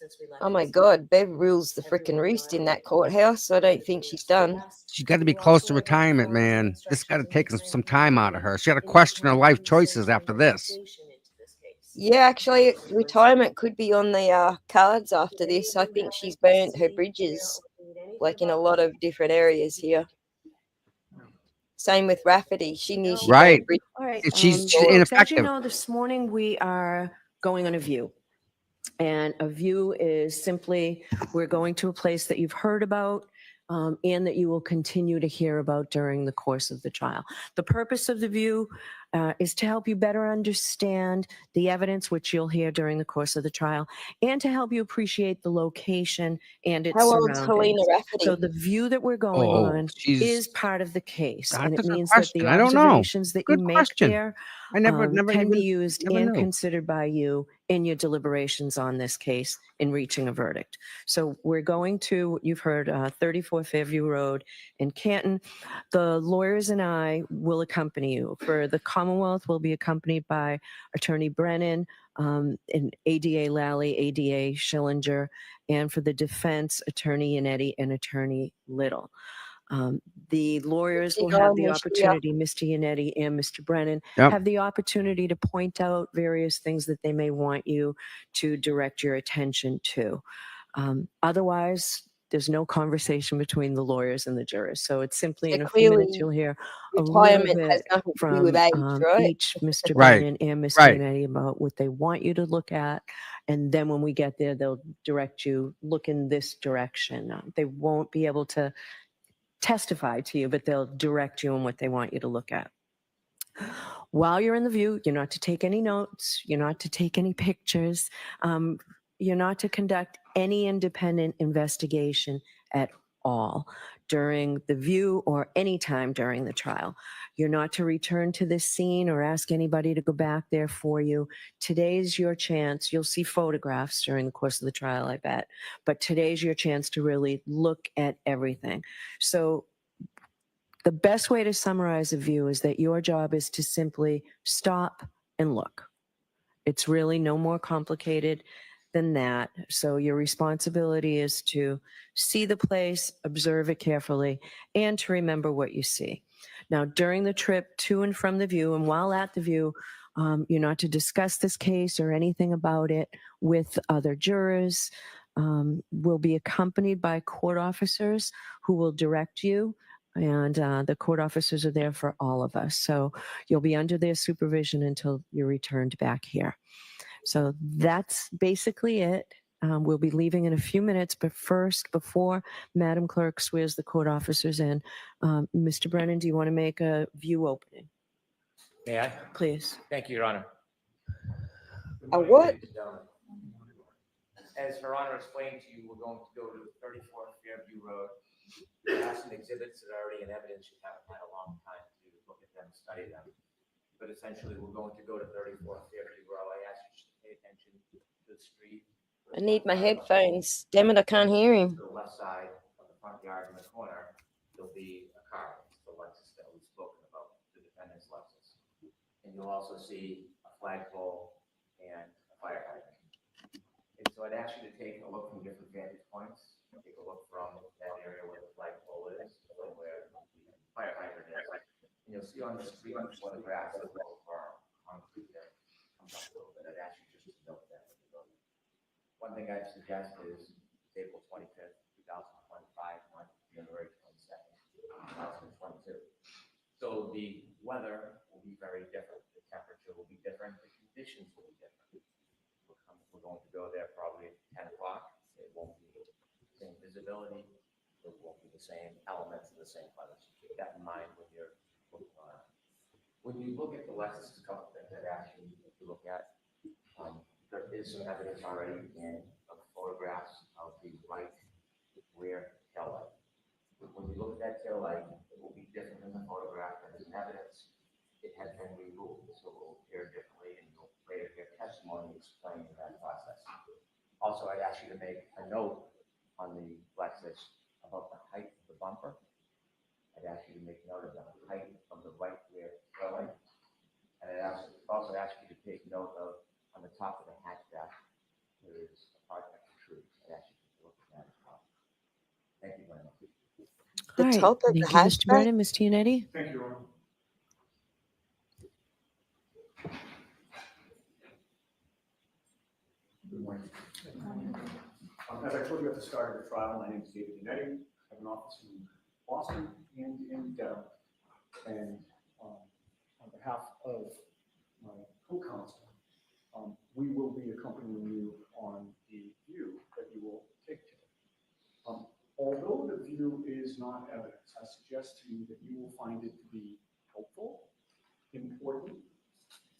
since we left. Oh my this God, Bev rules the Everyone frickin' roost in that nodded. courtrouse. I don't think she's done. She's got to be close to retirement, man. This got to take some time out of her. She got to question her life choices after this. Yeah, actually, retirement could be on the cards after this. I think she's burnt her bridges, like in a lot of different areas here. Same with Rafferty. She knew she Right. burnt bridges. All right. She's folks, as you ineffective. know, this morning we are going on a view. And a view is simply, we're going to a place that you've heard about and that you will continue to hear about during the course of the trial. The purpose of the view is to help you better understand the evidence, which you'll hear during the course of the trial, and to help you appreciate the location and its How old's surroundings. Helena Rafferty? So the view that we're going Oh, on she's. is part of the case. And it That's a means that the question. I don't know. observations that you Good make question. there I never can be even. used never and knew. considered by you in your deliberations on this case in reaching a verdict. So we're going to, you've heard 34 Fairview Road in Canton. The lawyers and I will accompany you. For the Commonwealth, we'll be accompanied by Attorney Brennan, and ADA Lally, ADA Schillinger, and for the defense, Attorney Yannetti and Attorney Little. The lawyers will have the opportunity, Mr. Yannetti and Mr. Brennan, Yep. have the opportunity to point out various things that they may want you to direct your attention to. Otherwise, there's no conversation between the lawyers and the jurors. So it's simply So in a few minutes, clearly, you'll hear a little retirement has bit nothing to do from with age, right? each Mr. Right, Brennan and Mr. right. Yannetti about what they want you to look at. And then when we get there, they'll direct you, look in this direction. They won't be able to testify to you, but they'll direct you on what they want you to look at. While you're in the view, you're not to take any notes, you're not to take any pictures, you're not to conduct any independent investigation at all during the view or any time during the trial. You're not to return to this scene or ask anybody to go back there for you. Today's your chance. You'll see photographs during the course of the trial, I bet, but today's your chance to really look at everything. So the best way to summarize a view is that your job is to simply stop and look. It's really no more complicated than that. So your responsibility is to see the place, observe it carefully, and to remember what you see. Now, during the trip to and from the view, and while at the view, you're not to discuss this case or anything about it with other jurors. We'll be accompanied by court officers who will direct you. And the court officers are there for all of us. So you'll be under their supervision until you're returned back here. So that's basically it. We'll be leaving in a few minutes, but first, before Madam Clerk swears the court officers in, Mr. Brennan, do you want to make a view opening? May I? Please. Thank you, Your Honor. A what? As Her Honor explained to you, we're going to go to 34 Fairview Road. We have some exhibits that are already in evidence. You haven't had a long time to look at them, study them. But essentially, we're going to go to 34 Fairview Road. I ask you to pay attention to the street. I need my headphones. Damn it, I can't hear him. To the left side of the front yard in the corner, there'll be a car. It's the Lexus that we've spoken about, the defendant's Lexus. And you'll also see a flagpole and a fire hydrant. And so I'd ask you to take a look from different vantage points. Take a look from that area where the flagpole is, from where the fire hydrant is. And you'll see on the street before the grass is a little firm concrete there. Comes up a little bit. I'd ask you just to note that. One thing I'd suggest is April 25th, 2025, not January 22nd, 2022. So the weather will be very different. The temperature will be different. The conditions will be different. We're going to go there probably at 10 o'clock. It won't be the same visibility. It won't be the same elements of the same weather. So keep that in mind when you're looking around. When you look at the Lexus, a couple things I'd ask you to look at. There is some evidence already in photographs of the right rear tail light. When you look at that tail light, it will be different than the photograph. There's evidence it has been removed, so it will appear differently, and you'll later hear testimony explaining that process. Also, I'd ask you to make a note on the Lexus about the height of the bumper. I'd ask you to make note of the height of the right rear tail light. And I'd also ask you to take note of, on the top of the hatchback, there is a part that protrudes. I'd ask you to look at that as well. Thank you very much. The All right, top of the thank you, Mr. hatchback? Brennan. Ms. Tianetti? Thank you, Your Honor. Good morning. As I told you at the start of the trial, my name is David Iannetti. I have an office in Boston and in Dedham. And on behalf of my co-counsel, we will be accompanying you on the view that you will take today. Although the view is not evidence, I suggest to you that you will find it to be helpful, important,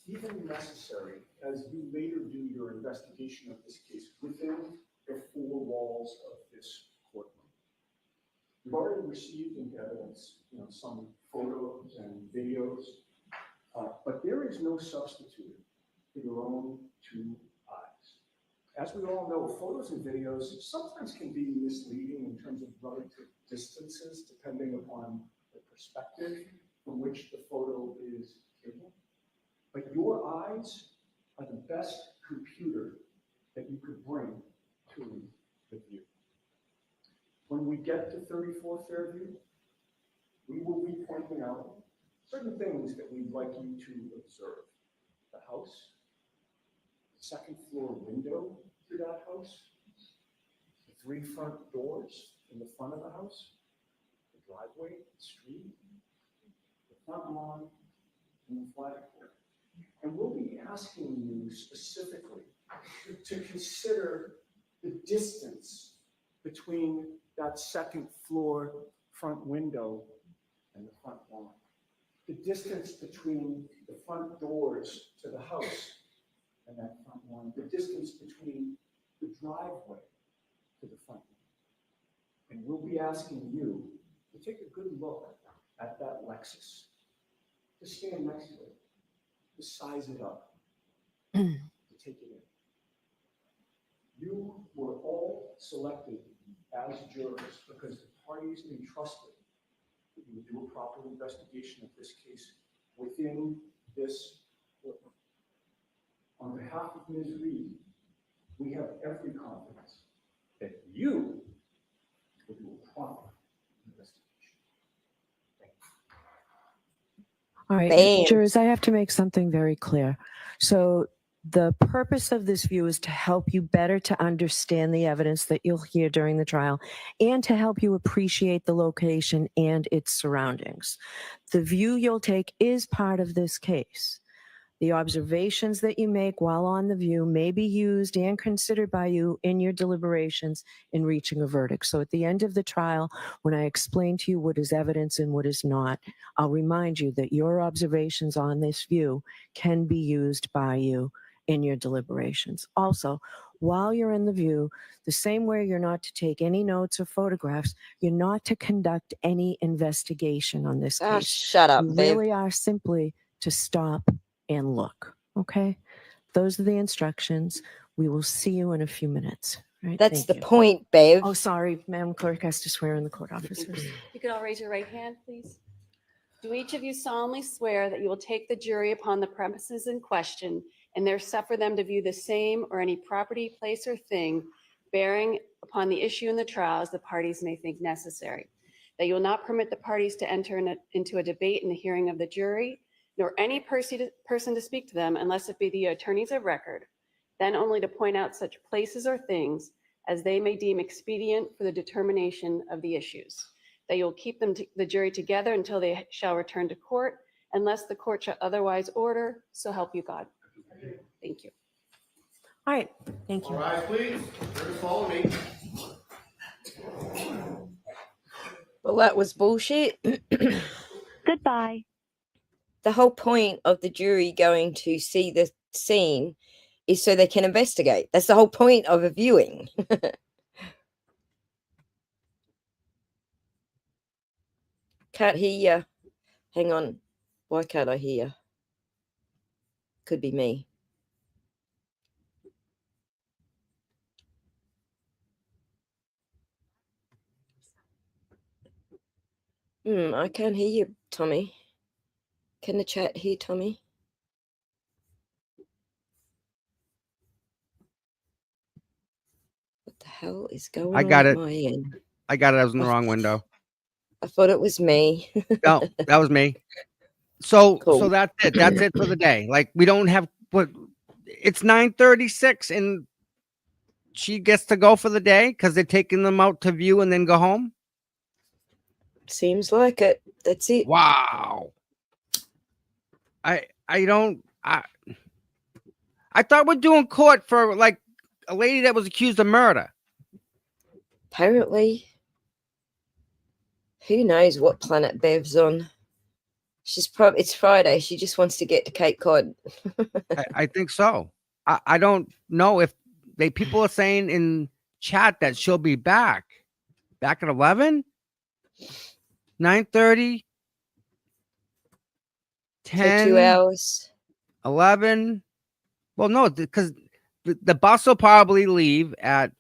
even necessary as you later do your investigation of this case within the four walls of this courtroom. We've already received into evidence, some photos and videos, but there is no substitute for your own two eyes. As we all know, photos and videos sometimes can be misleading in terms of relative distances, depending upon the perspective from which the photo is taken. But your eyes are the best computer that you could bring to the view. When we get to 34 Fairview, we will be pointing out certain things that we'd like you to observe. The house, the second floor window to that house, the three front doors in the front of the house, the driveway, the street, the front lawn, and the flagpole. And we'll be asking you specifically to consider the distance between that second floor front window and the front lawn. The distance between the front doors to the house and that front lawn. The distance between the driveway to the front lawn. And we'll be asking you to take a good look at that Lexus. To stand next to it. To size it up. To take it in. You were all selected as jurors because the parties entrusted that you would do a proper investigation of this case within this courtroom. On behalf of Ms. Reed, we have every confidence that you will do a proper investigation. Thank you. All right, Bam. jurors, I have to make something very clear. So the purpose of this view is to help you better to understand the evidence that you'll hear during the trial and to help you appreciate the location and its surroundings. The view you'll take is part of this case. The observations that you make while on the view may be used and considered by you in your deliberations in reaching a verdict. So at the end of the trial, when I explain to you what is evidence and what is not, I'll remind you that your observations on this view can be used by you in your deliberations. Also, while you're in the view, the same way you're not to take any notes or photographs, you're not to conduct any investigation on this Ah, case. shut up, You babe. really are simply to stop and look. Okay? Those are the instructions. We will see you in a few minutes. All right? That's Thank the you. point, babe. Oh, sorry. Madam Clerk has to swear in the court officers. You could all raise your right hand, please. Do each of you solemnly swear that you will take the jury upon the premises in question and there suffer them to view the same or any property, place, or thing bearing upon the issue in the trial as the parties may think necessary? That you will not permit the parties to enter into a debate in the hearing of the jury, nor any person to speak to them unless it be the attorneys of record, then only to point out such places or things as they may deem expedient for the determination of the issues. That you'll keep the jury together until they shall return to court, unless the court shall otherwise order, so help you God. Thank you. All right. Thank All you. right, please, jurors follow me. Well, that was bullshit. Goodbye. The whole point of the jury going to see the scene is so they can investigate. That's the whole point of a viewing. Can't hear you. Hang on. Why can't I hear you? Could be me. I can't hear you, Tommy. Can the chat hear Tommy? What the heck? hell is going I on got at it. my end? I got it. I was in the wrong window. I thought it was me. No, that was me. So Cool. that's it. That's it for the day. Like we don't have what it's 9:36 and she gets to go for the day because they're taking them out to view and then go home. Seems like it. That's it. Wow. I thought we're doing court for like a lady that was accused of murder. Apparently, who knows what planet Bev's on? She's probably, it's Friday. She just wants to get to Cape Cod. I think so. I don't know if people are saying in chat that she'll be back at 11, 9:30, For 10, 2 hours. 11. Well, no, because the bus will probably leave at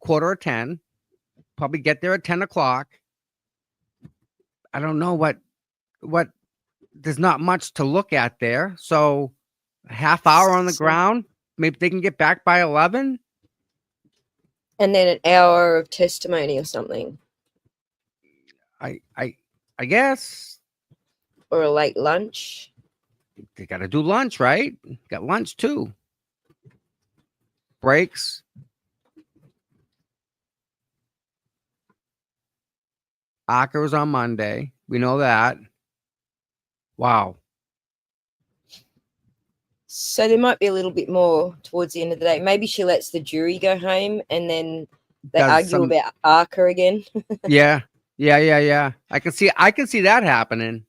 9:45. Probably get there at 10 o'clock. I don't know what there's not much to look at there. So a half hour on the ground. Maybe they can get back by 11. And then an hour of testimony or something. I guess Or a late lunch. they got to do lunch, right? Got lunch too. Breaks. Aka was on Monday. We know that. Wow. So there might be a little bit more towards the end of the day. Maybe she lets the jury go home and then they Does argue some- about Arca again. Yeah. I can see that happening.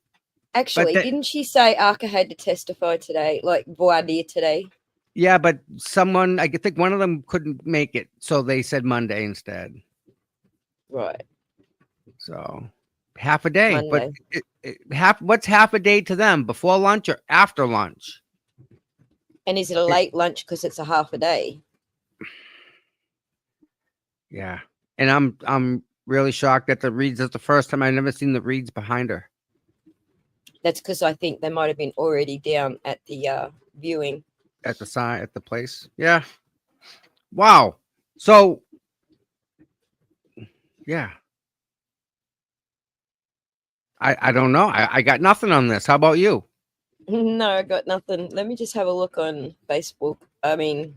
Actually, the- didn't she say Arca had to testify today, like voir dire today? Yeah, but someone, I think one of them couldn't make it, so they said Monday instead. Right. So half a day. Monday. But what's half a day to them? Before lunch or after lunch? And is it a late lunch because it's a half a day? Yeah. And I'm really shocked that the reads is the first time I've never seen the reads behind her. That's because I think they might have been already down at the viewing. At the sign at the place. Yeah. Wow. So yeah. I don't know. I got nothing on this. How about you? No, I got nothing. Let me just have a look on Facebook. I mean,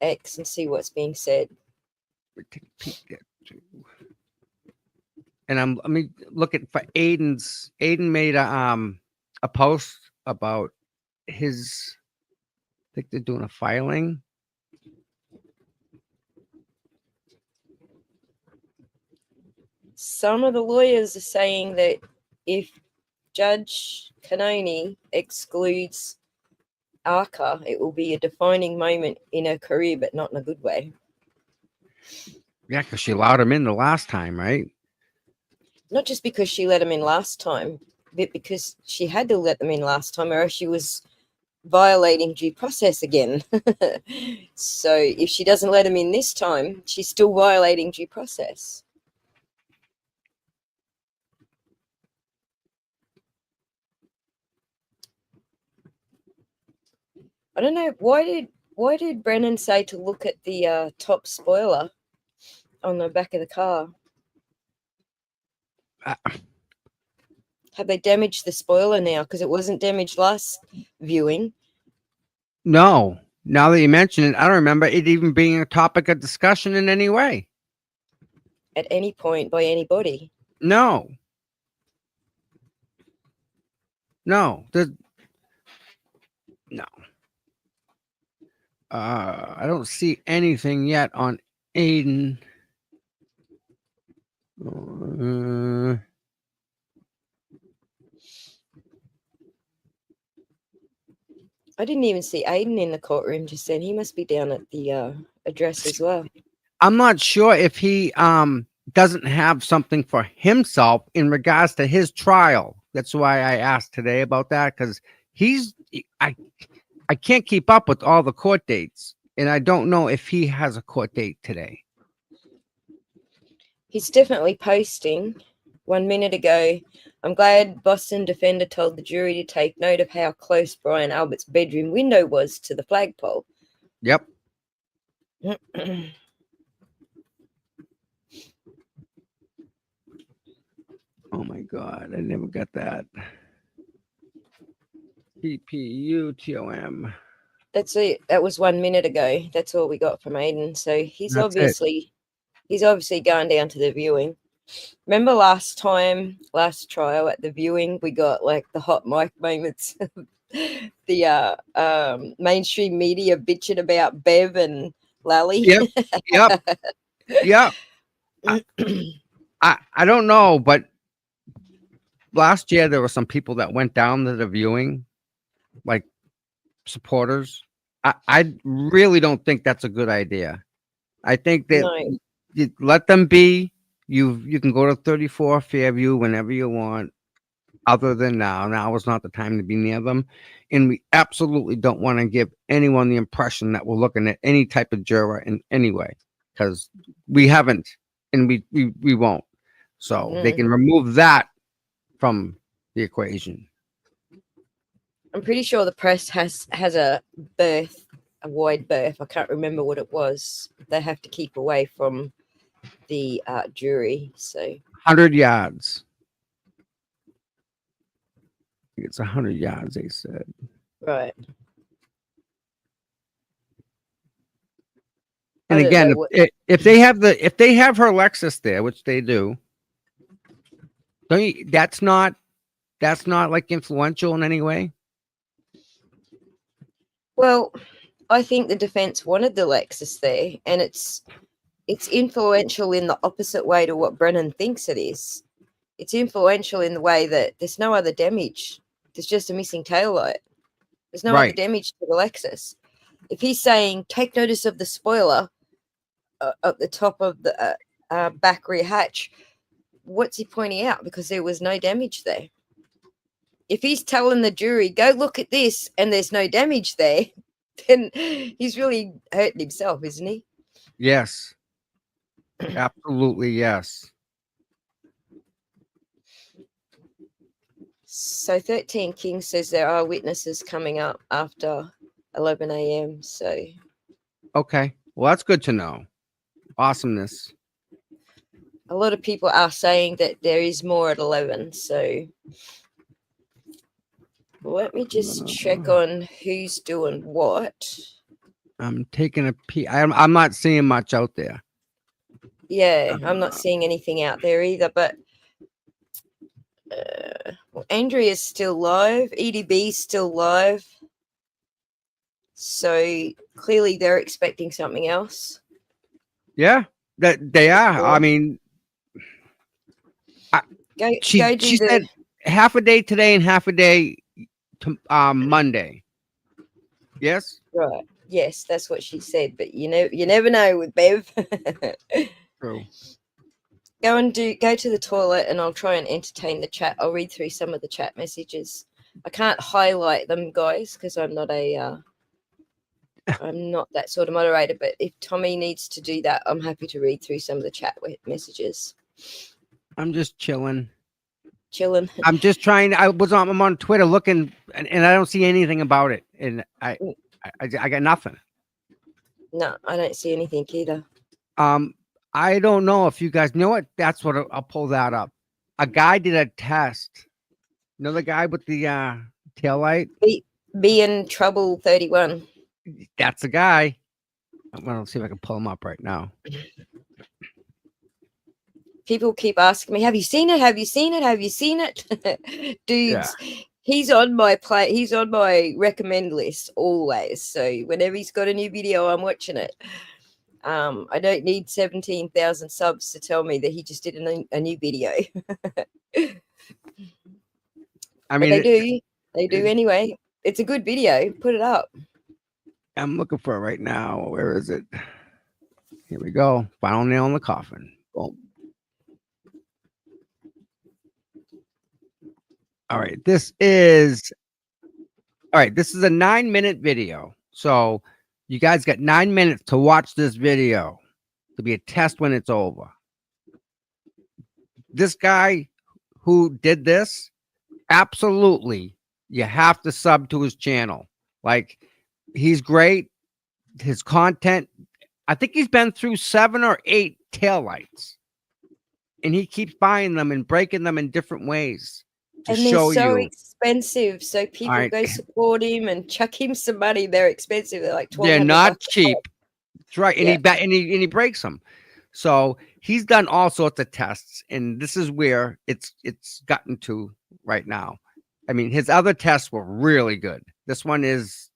X and see what's being said. Take a peek there, too. And let me look at for Aiden's. Aiden made a post about his. I think they're doing a filing. Some of the lawyers are saying that if Judge Canoni excludes Arca, it will be a defining moment in her career, but not in a good way. Yeah, because she allowed him in the last time, right? Not just because she let him in last time, but because she had to let them in last time, or else she was violating due process again. So if she doesn't let him in this time, she's still violating due process. I don't know, why did Brennan say to look at the top spoiler on the back of the car? Have they damaged the spoiler now? Because it wasn't damaged last viewing. No. Now that you mention it, I don't remember it even being a topic of discussion in any way. At any point by anybody. No. No. No. I don't see anything yet on Aiden. I didn't even see Aiden in the courtroom just then. He must be down at the address as well. I'm not sure if he doesn't have something for himself in regards to his trial. That's why I asked today about that, because I can't keep up with all the court dates, and I don't know if he has a court date today. He's definitely posting. 1 minute ago, I'm glad Boston defender told the jury to take note of how close Brian Albert's bedroom window was to the flagpole. Yep. God, I never got that. PPUTOM. That's it. That was 1 minute ago. That's all we got from Aiden. So he's That's it. obviously going down to the viewing. Remember last trial at the viewing, we got like the hot mic moments. The mainstream media bitching about Bev and Lally. Yep. Yep. Yep. I don't know, but last year there were some people that went down to the viewing, like supporters. I really don't think that's a good idea. I think that No. you let them be. You can go to 34 Fairview whenever you want. Other than now, now is not the time to be near them, and we absolutely don't want to give anyone the impression that we're looking at any type of juror in any way, because we haven't, and we won't. So they can remove that from the equation. I'm pretty sure the press has a wide berth. I can't remember what it was. They have to keep away from the jury. So 100 yards. I think it's 100 yards, they said. right. And I don't again, know what- if they have her Lexus there, which they do, that's not like influential in any way. Well, I think the defense wanted the Lexus there, and it's influential in the opposite way to what Brennan thinks it is. It's influential in the way that there's no other damage. There's just a missing taillight. There's no other Right. damage to the Lexus. If he's saying, take notice of the spoiler at the top of the back rear hatch, what's he pointing out? Because there was no damage there. If he's telling the jury, go look at this, and there's no damage there, then he's really hurting himself, isn't he? Yes. Absolutely, yes. So 13 Kings says there are witnesses coming up after 11 a.m. So Okay. Well, that's good to know. Awesomeness. a lot of people are saying that there is more at 11. So let me just check on who's doing what. I'm taking a peek. I'm not seeing much out there. Yeah, I'm not seeing anything out there either. But well, Andrea's still live. EDB's still live. So clearly they're expecting something else. Yeah, that they are. I mean, she Go do the. said half a day today and half a day to Monday. Yes. Right. Yes, that's what she said. But you never know with Bev. True. Go to the toilet, and I'll try and entertain the chat. I'll read through some of the chat messages. I can't highlight them, guys, because I'm not I'm not that sort of moderator. But if Tommy needs to do that, I'm happy to read through some of the chat messages. I'm just chilling. Chilling. I'm just trying. I'm on Twitter looking, and I don't see anything about it, and I got nothing. No, I don't see anything either. I don't know if you guys know what. That's what I'll pull that up. A guy did a test. You know the guy with the taillight? Be in trouble 31. That's the guy. I'm gonna see if I can pull him up right now. People keep asking me, have you seen it? Have you seen it? Have you seen it? Dudes, he's on my he's on my recommend list always. So whenever he's got a new video, I'm watching it. I don't need 17,000 subs to tell me that he just did a new video. I mean, they do anyway. It's a good video. Put it up. I'm looking for it right now. Where is it? Here we go. Final nail in the coffin. Boom. All right. This is a 9-minute video. So you guys got 9 minutes to watch this video. To be a test when it's over. This guy who did this, absolutely, you have to sub to his channel. Like, he's great. His content, I think he's been through 7 or 8 taillights. and he keeps buying them and breaking them in different ways to And they're show so you. expensive. So people Alright. go support him and chuck him some money. They're expensive. They're like They're $1,200 not a pop. cheap. That's right. And Yeah. he breaks them. So he's done all sorts of tests, and this is where it's gotten to right now. I mean, his other tests were really good. This one is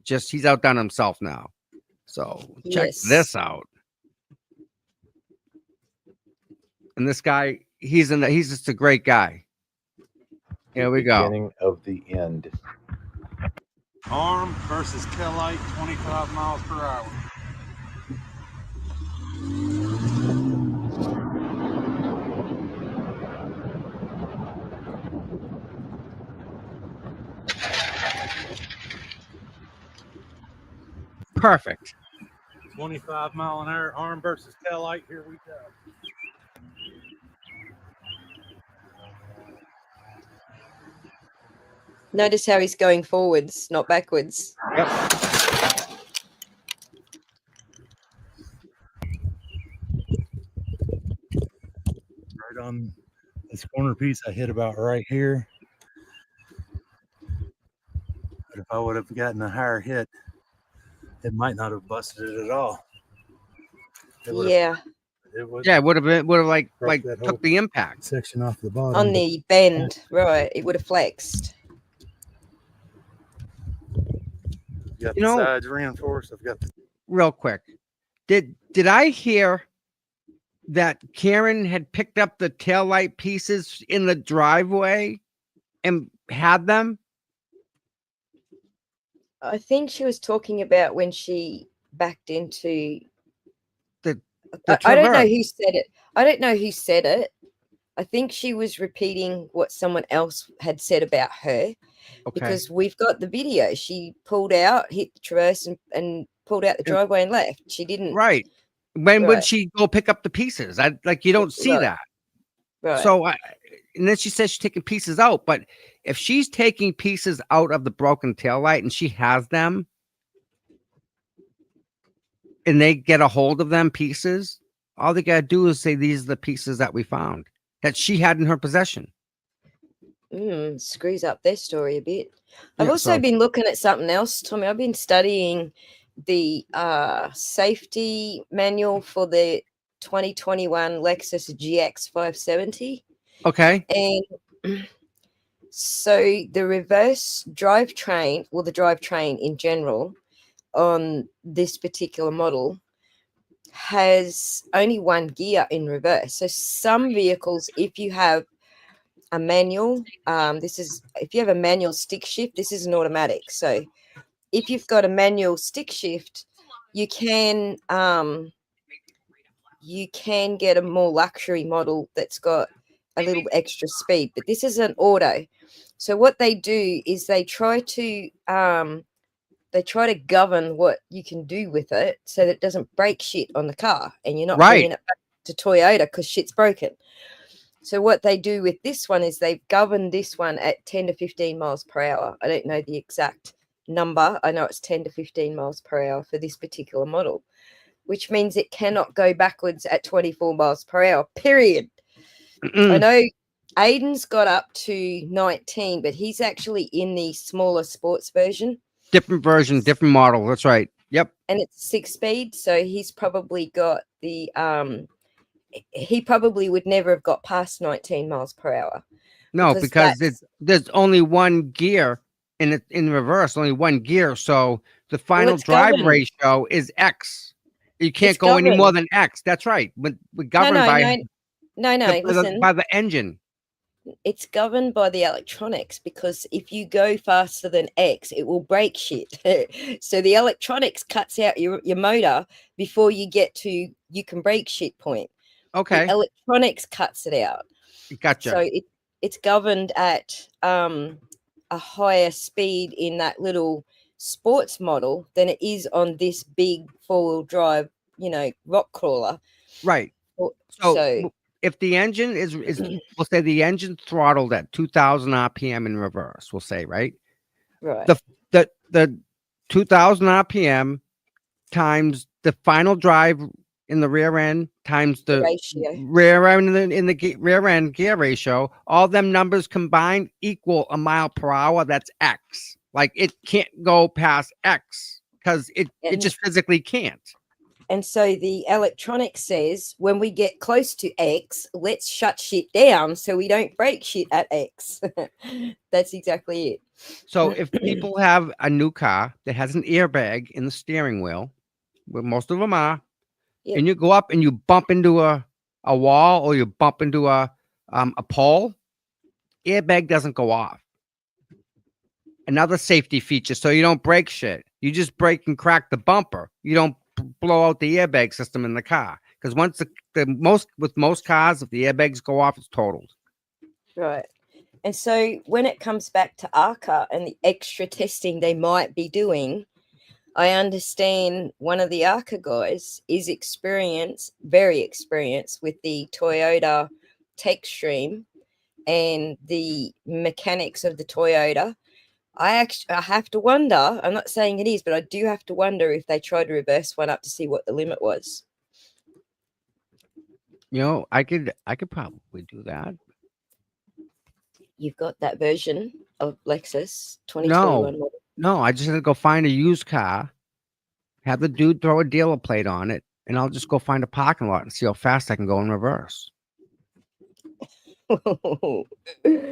just he's outdone himself now. So check Yes. this out. And this guy, he's just a great guy. Here we go. Beginning of the end. Arm versus taillight, 25 miles per hour. Perfect. 25 mile an hour, arm versus taillight. Here we go. Notice how he's going forwards, not backwards. Yep. Right on this corner piece, I hit about right here. But if I would have gotten a higher hit, it might not have busted it at all. It would've- Yeah, It would Yeah, it would have like Broke that whole- took the impact. section off the bottom. on but the bend, right? It would have flexed. I've got You the know- sides reinforced. I've got the Real quick. Did I hear that Karen had picked up the taillight pieces in the driveway and had them? I think she was talking about when she backed into. The I don't know Traverse. who said it. I don't know who said it. I think she was repeating what someone else had said about her Okay. because we've got the video. She pulled out, hit the traverse, and pulled out the driveway and left. She didn't. Right. When would Right. she go pick up the pieces? You don't see Right. that. Right. So and then she says she's taking pieces out, but if she's taking pieces out of the broken taillight and she has them and they get a hold of them pieces, all they gotta do is say these are the pieces that we found that she had in her possession. Screws up their story a bit. I've Yeah, also so- been looking at something else, Tommy. I've been studying the safety manual for the 2021 Lexus GX 570. Okay. And so the reverse drivetrain, well, the drivetrain in general on this particular model has only one gear in reverse. So some vehicles, if you have a manual, if you have a manual stick shift, this is an automatic. So if you've got a manual stick shift, you can get a more luxury model that's got a little extra speed, but this is an auto. So what they do is they try to govern what you can do with it so that it doesn't break shit on the car and you're not bringing it back to Toyota because shit's broken. So what they do with this one is they've governed this one at 10 to 15 miles per hour. I don't know the exact number. I know it's 10 to 15 miles per hour for this particular model, which means it cannot go backwards at 24 miles per hour, period. I know Aiden's got up to 19, but he's actually in the smaller sports version. Different version, different model. That's right. Yep. And it's 6-speed, so he's probably got the he probably would never have got past 19 miles per hour. No, because that's- there's only one gear in reverse, only one gear. So the final it's drive governed. ratio is X. You can't It's go any more governed. than X. That's right. We're governed by Listen, by the engine. it's governed by the electronics because if you go faster than X, it will break shit. So the electronics cuts out your motor before you get to you can break shit point. Okay. The electronics cuts it out. Gotcha. So it's governed at a higher speed in that little sports model than it is on this big 4-wheel drive, rock crawler. Right. So- So if the engine is we'll say the engine throttled at 2000 RPM in reverse, we'll say, right? Right. The 2000 RPM times the final drive in the rear end times The the ratio. rear end rear end gear ratio, all them numbers combined equal a mile per hour. That's X. Like it can't go past X because it And- just physically can't. And so the electronic says when we get close to X, let's shut shit down so we don't break shit at X. That's exactly it. So if people have a new car that has an airbag in the steering wheel, where most of them are, Yep. and you go up and you bump into a wall or you bump into a pole, airbag doesn't go off. Another safety feature, so you don't break shit. You just break and crack the bumper. You don't blow out the airbag system in the car, because once with most cars, if the airbags go off, it's totaled. Right. And so when it comes back to ARCA and the extra testing they might be doing, I understand one of the ARCA guys is very experienced with the Toyota TechStream and the mechanics of the Toyota. I have to wonder, I'm not saying it is, but I do have to wonder if they tried to reverse one up to see what the limit was. I could probably do that. You've got that version of Lexus 2021 model. No, I just had to go find a used car, have the dude throw a dealer plate on it, and I'll just go find a parking lot and see how fast I can go in reverse.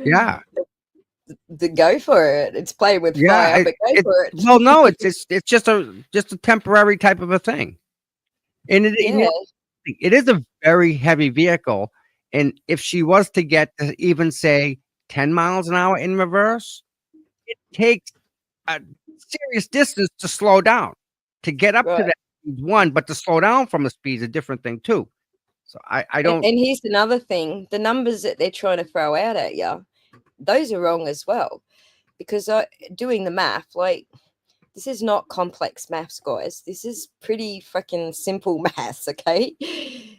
Yeah. Go for it. It's playing with Yeah, fire, but go for it. Well, no, it's just a temporary type of a thing, and it is a very heavy vehicle. And if she was to get to even say 10 miles an hour in reverse, it takes a serious distance to slow down to get up to Right. that speed one, but to slow down from the speed is a different thing too. So I don't. And here's another thing: the numbers that they're trying to throw out at you, those are wrong as well. Because doing the math, like, this is not complex maths, guys. This is pretty freaking simple maths, okay?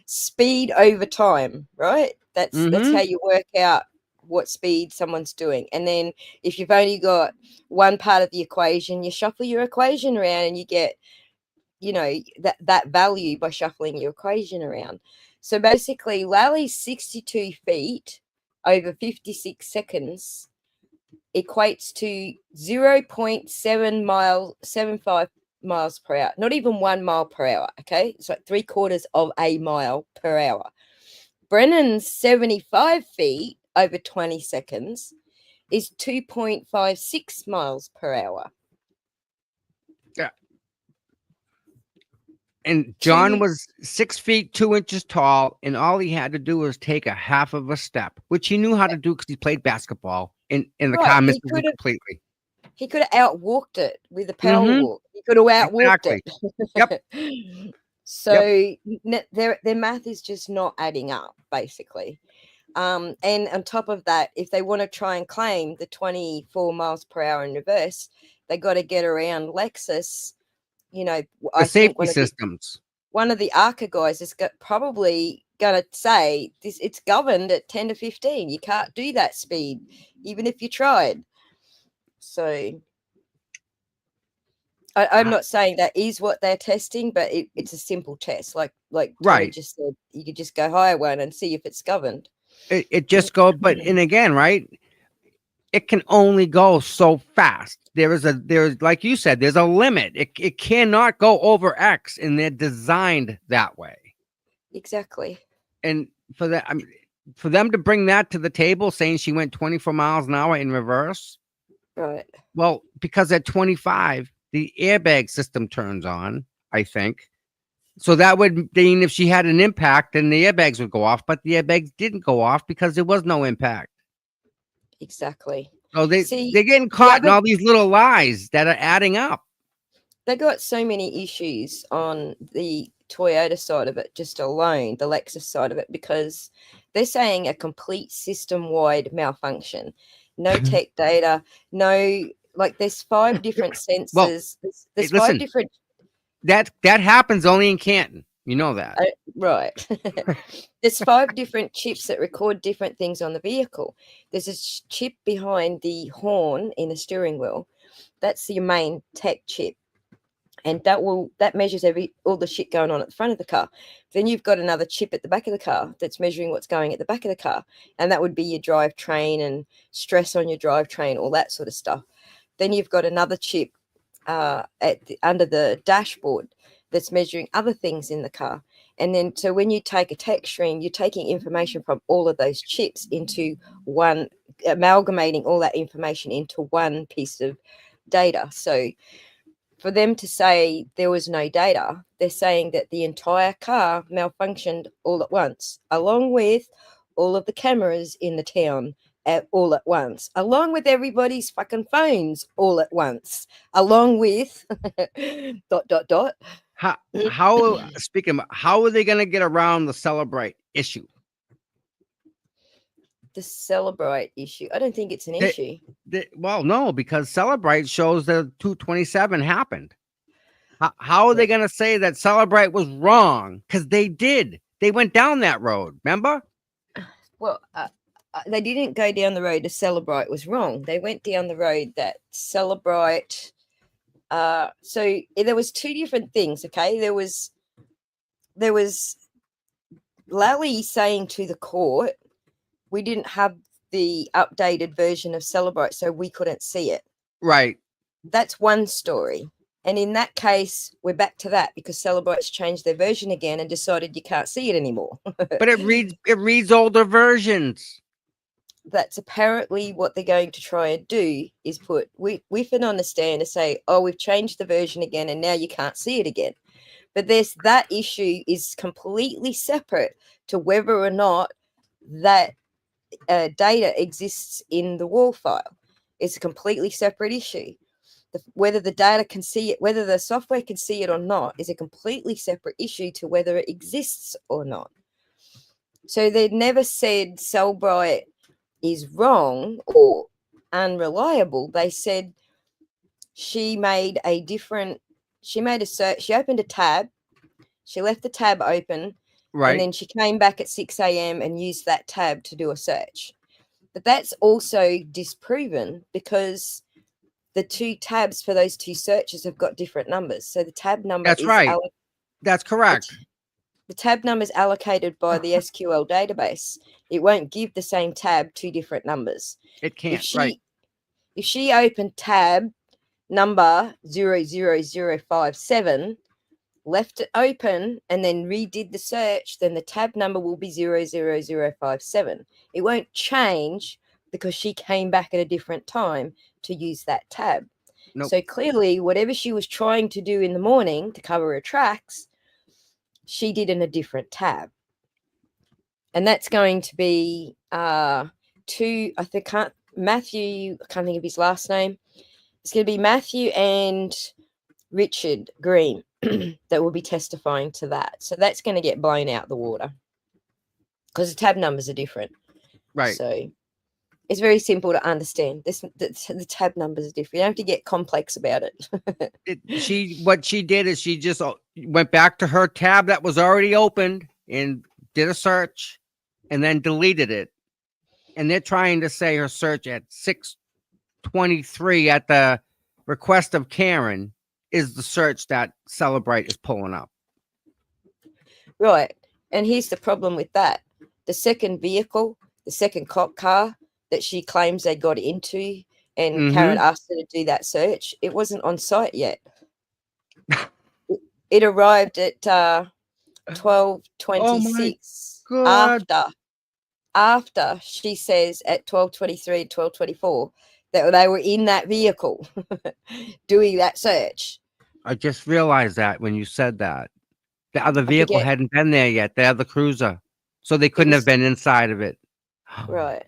Speed over time, right? That's how you work out what speed someone's doing. And then if you've only got one part of the equation, you shuffle your equation around and you get, that value by shuffling your equation around. So basically, Lally's 62 feet over 56 seconds equates to 0.75 miles per hour, not even 1 mile per hour. Okay, it's like 3/4 of a mile per hour. Brennan's 75 feet over 20 seconds is 2.56 miles per hour. And John was 6 feet 2 inches tall, and all he had to do was take a half of a step, which he knew how to do because he played basketball. In the Right, car he missed it could've- completely. He could have outwalked it with a power walk. He could have outwalked Exactly. it. So their math is just not adding up, basically. And on top of that, if they want to try and claim the 24 miles per hour in reverse, they got to get around Lexus. The I think safety systems. one of the ARCA guys is probably going to say this: it's governed at 10 to 15. You can't do that speed, even if you tried. So I'm not saying that is what they're testing, but it's a simple test. Like Tony Right. just said, you could just go higher one and see if it's governed. It just goes, and again, right? It can only go so fast. There's like you said, there's a limit. It cannot go over X, and they're designed that way. Exactly. And for that, for them to bring that to the table, saying she went 24 miles an hour in reverse. Right. Well, because at 25, the airbag system turns on, I think. So that would mean if she had an impact, then the airbags would go off, but the airbags didn't go off because there was no impact. Exactly. So they're See, getting caught in but- all these little lies that are adding up. They got so many issues on the Toyota side of it, just alone, the Lexus side of it, because they're saying a complete system-wide malfunction. No tech data, there's 5 different sensors. Well, there's listen. 5 different. That happens only in Canton. You know that. Right. There's 5 different chips that record different things on the vehicle. There's a chip behind the horn in the steering wheel. That's your main tech chip. and that measures all the shit going on at the front of the car. Then you've got another chip at the back of the car that's measuring what's going at the back of the car, and that would be your drivetrain and stress on your drivetrain, all that sort of stuff. Then you've got another chip under the dashboard that's measuring other things in the car. And then, so when you take a tech stream, you're taking information from all of those chips into one, amalgamating all that information into one piece of data. So for them to say there was no data, they're saying that the entire car malfunctioned all at once, along with all of the cameras in the town all at once, along with everybody's fucking phones all at once, along with ... How speaking of, how are they going to get around the Celebrite issue? The Celebrite issue. I don't think it's an issue. Well, no, because Celebrite shows that 227 happened. How are they going to say that Celebrite was wrong? Because they did. They went down that road. Remember? Well, they didn't go down the road to Celebrite was wrong. They went down the road that Celebrite. So there was two different things. Okay, there was Lally saying to the court, we didn't have the updated version of Celebrite, so we couldn't see it. Right. That's one story. And in that case, we're back to that because Celebrite's changed their version again and decided you can't see it anymore. But it reads older versions. That's apparently what they're going to try and do, is put Whiffen on the stand to say, oh, we've changed the version again and now you can't see it again. But that issue is completely separate to whether or not that data exists in the WAR file. It's a completely separate issue. Whether the data can see it, whether the software can see it or not, is a completely separate issue to whether it exists or not. So they never said Celebrite is wrong or unreliable. They said she made a search. She opened a tab. She left the tab open. Right. And then she came back at 6 a.m. and used that tab to do a search. But that's also disproven because the two tabs for those two searches have got different numbers. So the tab number That's right. That's correct. The tab number is allocated by the SQL database. It won't give the same tab two different numbers. It can't, If she opened tab number 00057, left it open, and then redid the search, then the tab number will be 00057. It won't change because she came back at a different time to use that tab. Nope. So clearly, whatever she was trying to do in the morning to cover her tracks, she did in a different tab. And that's going to be Matthew, I can't think of his last name. It's going to be Matthew and Richard Green that will be testifying to that. So that's going to get blown out the water because the tab numbers are different. Right. So it's very simple to understand. The tab numbers are different. You don't have to get complex about it. What she did is she just went back to her tab that was already opened and did a search and then deleted it. And they're trying to say her search at 6:23 at the request of Karen is the search that Celebrite is pulling up. Right. And here's the problem with that. The second vehicle, the second cop car that she claims they got into and Karen asked her to do that search, it wasn't on site yet. It arrived at 12:26 after she says at 12:23, 12:24 that they were in that vehicle doing that search. I just realized that when you said that. The other vehicle hadn't been there yet, the other cruiser. So they couldn't have been inside of it. Right.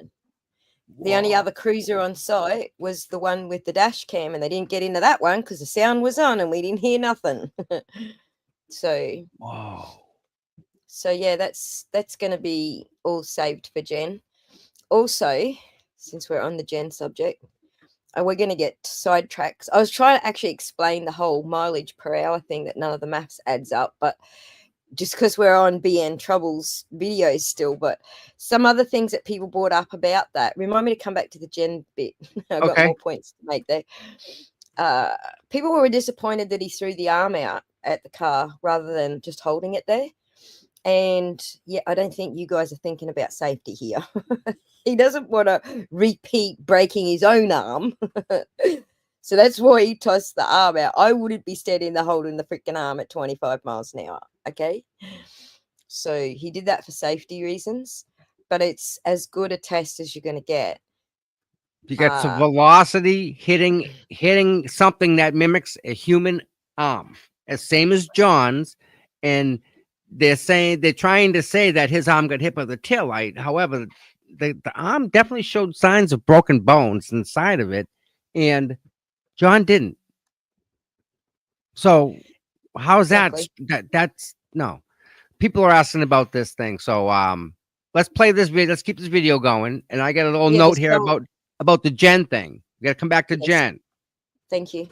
The only other cruiser on site was the one with the dash cam, and they didn't get into that one because the sound was on and we didn't hear nothing. So yeah, that's going to be all saved for Jen. Also, since we're on the Jen subject, we're going to get sidetracks. I was trying to actually explain the whole mileage per hour thing that none of the maths adds up, but just because we're on BN Troubles videos still, but some other things that people brought up about that. Remind me to come back to the Jen bit. I've got more points to make there. people were disappointed that he threw the arm out at the car rather than just holding it there. And yeah, I don't think you guys are thinking about safety here. He doesn't want to repeat breaking his own arm. So that's why he tossed the arm out. I wouldn't be standing there holding the freaking arm at 25 miles an hour. Okay. So he did that for safety reasons, but it's as good a test as you're going to get. You got some velocity hitting something that mimics a human arm, as same as John's, and they're trying to say that his arm got hit by the taillight. However, the arm definitely showed signs of broken bones inside of it, and John didn't. So how's Exactly. that's no. People are asking about this thing. So let's play this video. Let's keep this video going. And I got a little Yeah, note just here about the Jen thing. We gotta come back to Yes. Jen. Thank you.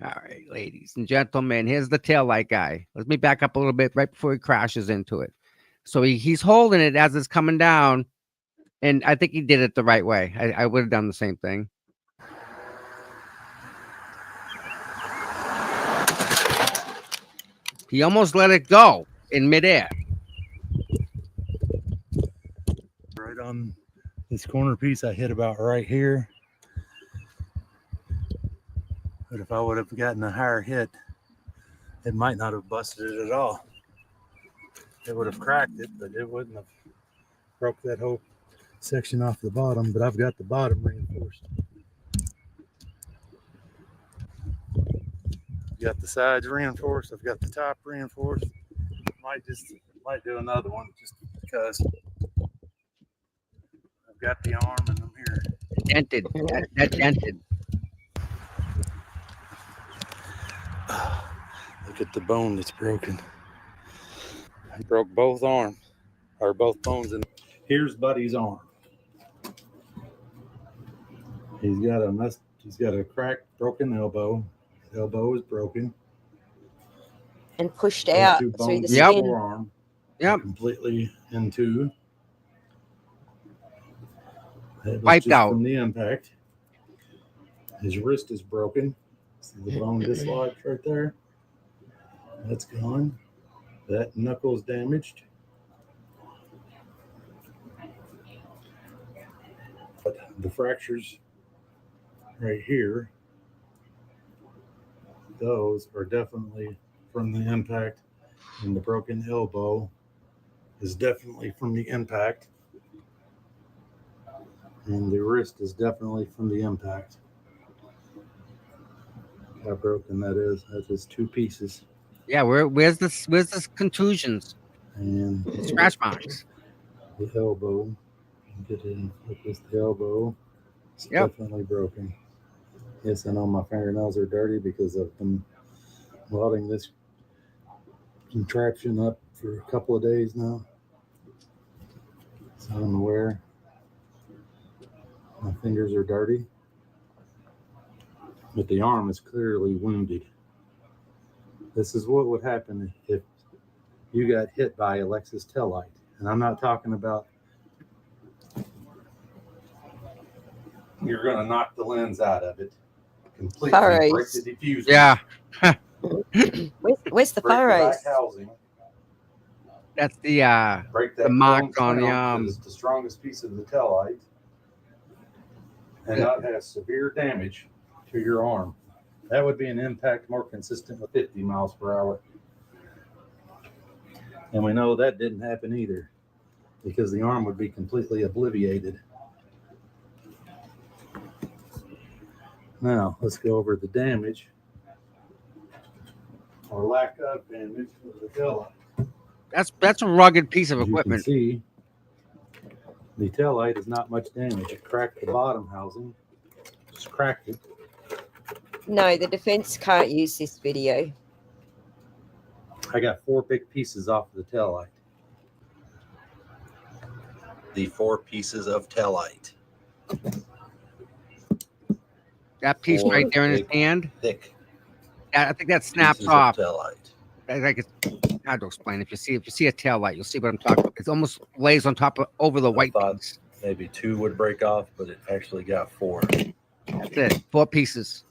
All right, ladies and gentlemen, here's the taillight guy. Let me back up a little bit right before he crashes into it. So he's holding it as it's coming down, and I think he did it the right way. I would have done the same thing. He almost let it go in midair. Right on this corner piece, I hit about right here. But if I would have gotten a higher hit, it might not have busted it at all. It would have cracked it, but it wouldn't have broke that whole section off the bottom. But I've got the bottom reinforced. I've got the sides reinforced. I've got the top reinforced. Might do another one just because I've got the arm and I'm here. Dented. That dented. Look at the bone that's broken. I broke both arms, or both bones. And here's Buddy's arm. He's got a cracked, broken elbow. His elbow is broken. And pushed Those out two through bones the in Yep. the skin. forearm are Yep. completely in two. It was Wiped just out. from the impact. His wrist is broken. See the bone dislodged right there? That's gone. That knuckle's damaged. But the fractures right here, those are definitely from the impact, and the broken elbow is definitely from the impact, and the wrist is definitely from the impact. How broken that is. That is two pieces. Yeah, where's this contusions? And Scratch marks. the elbow, get in focus, the elbow, it's Yep. definitely broken. Yes, I know my fingernails are dirty because I've been welding this contraption up for a couple of days now. So I'm aware my fingers are dirty, but the arm is clearly wounded. This is what would happen if you got hit by a Lexus taillight. And I'm not talking about you're going to knock the lens out of it completely, Furrows. break the diffuser, Yeah, Where's the break the furrows? back housing, that's the break that the mark chrome on the snout, that is the strongest piece of the taillight, and not have severe damage to your arm. That would be an impact more consistent with 50 miles per hour. And we know that didn't happen either, because the arm would be completely obliterated. Now, let's go over the damage or lack of damage of the taillight. that's a rugged piece of As you can equipment. see, the taillight is not much damage. It cracked the bottom housing, just cracked it. No, the defense can't use this video. I got 4 big pieces off of the taillight. The 4 pieces of taillight. That piece Four right there in his big hand, Thick I think that snaps pieces off. of taillight. Like it's hard to explain. If you see a tail light, you'll see what I'm talking about. It almost lays on top of over the white thought- piece. Maybe 2 would break off, but it actually got 4. That's it. 4 pieces.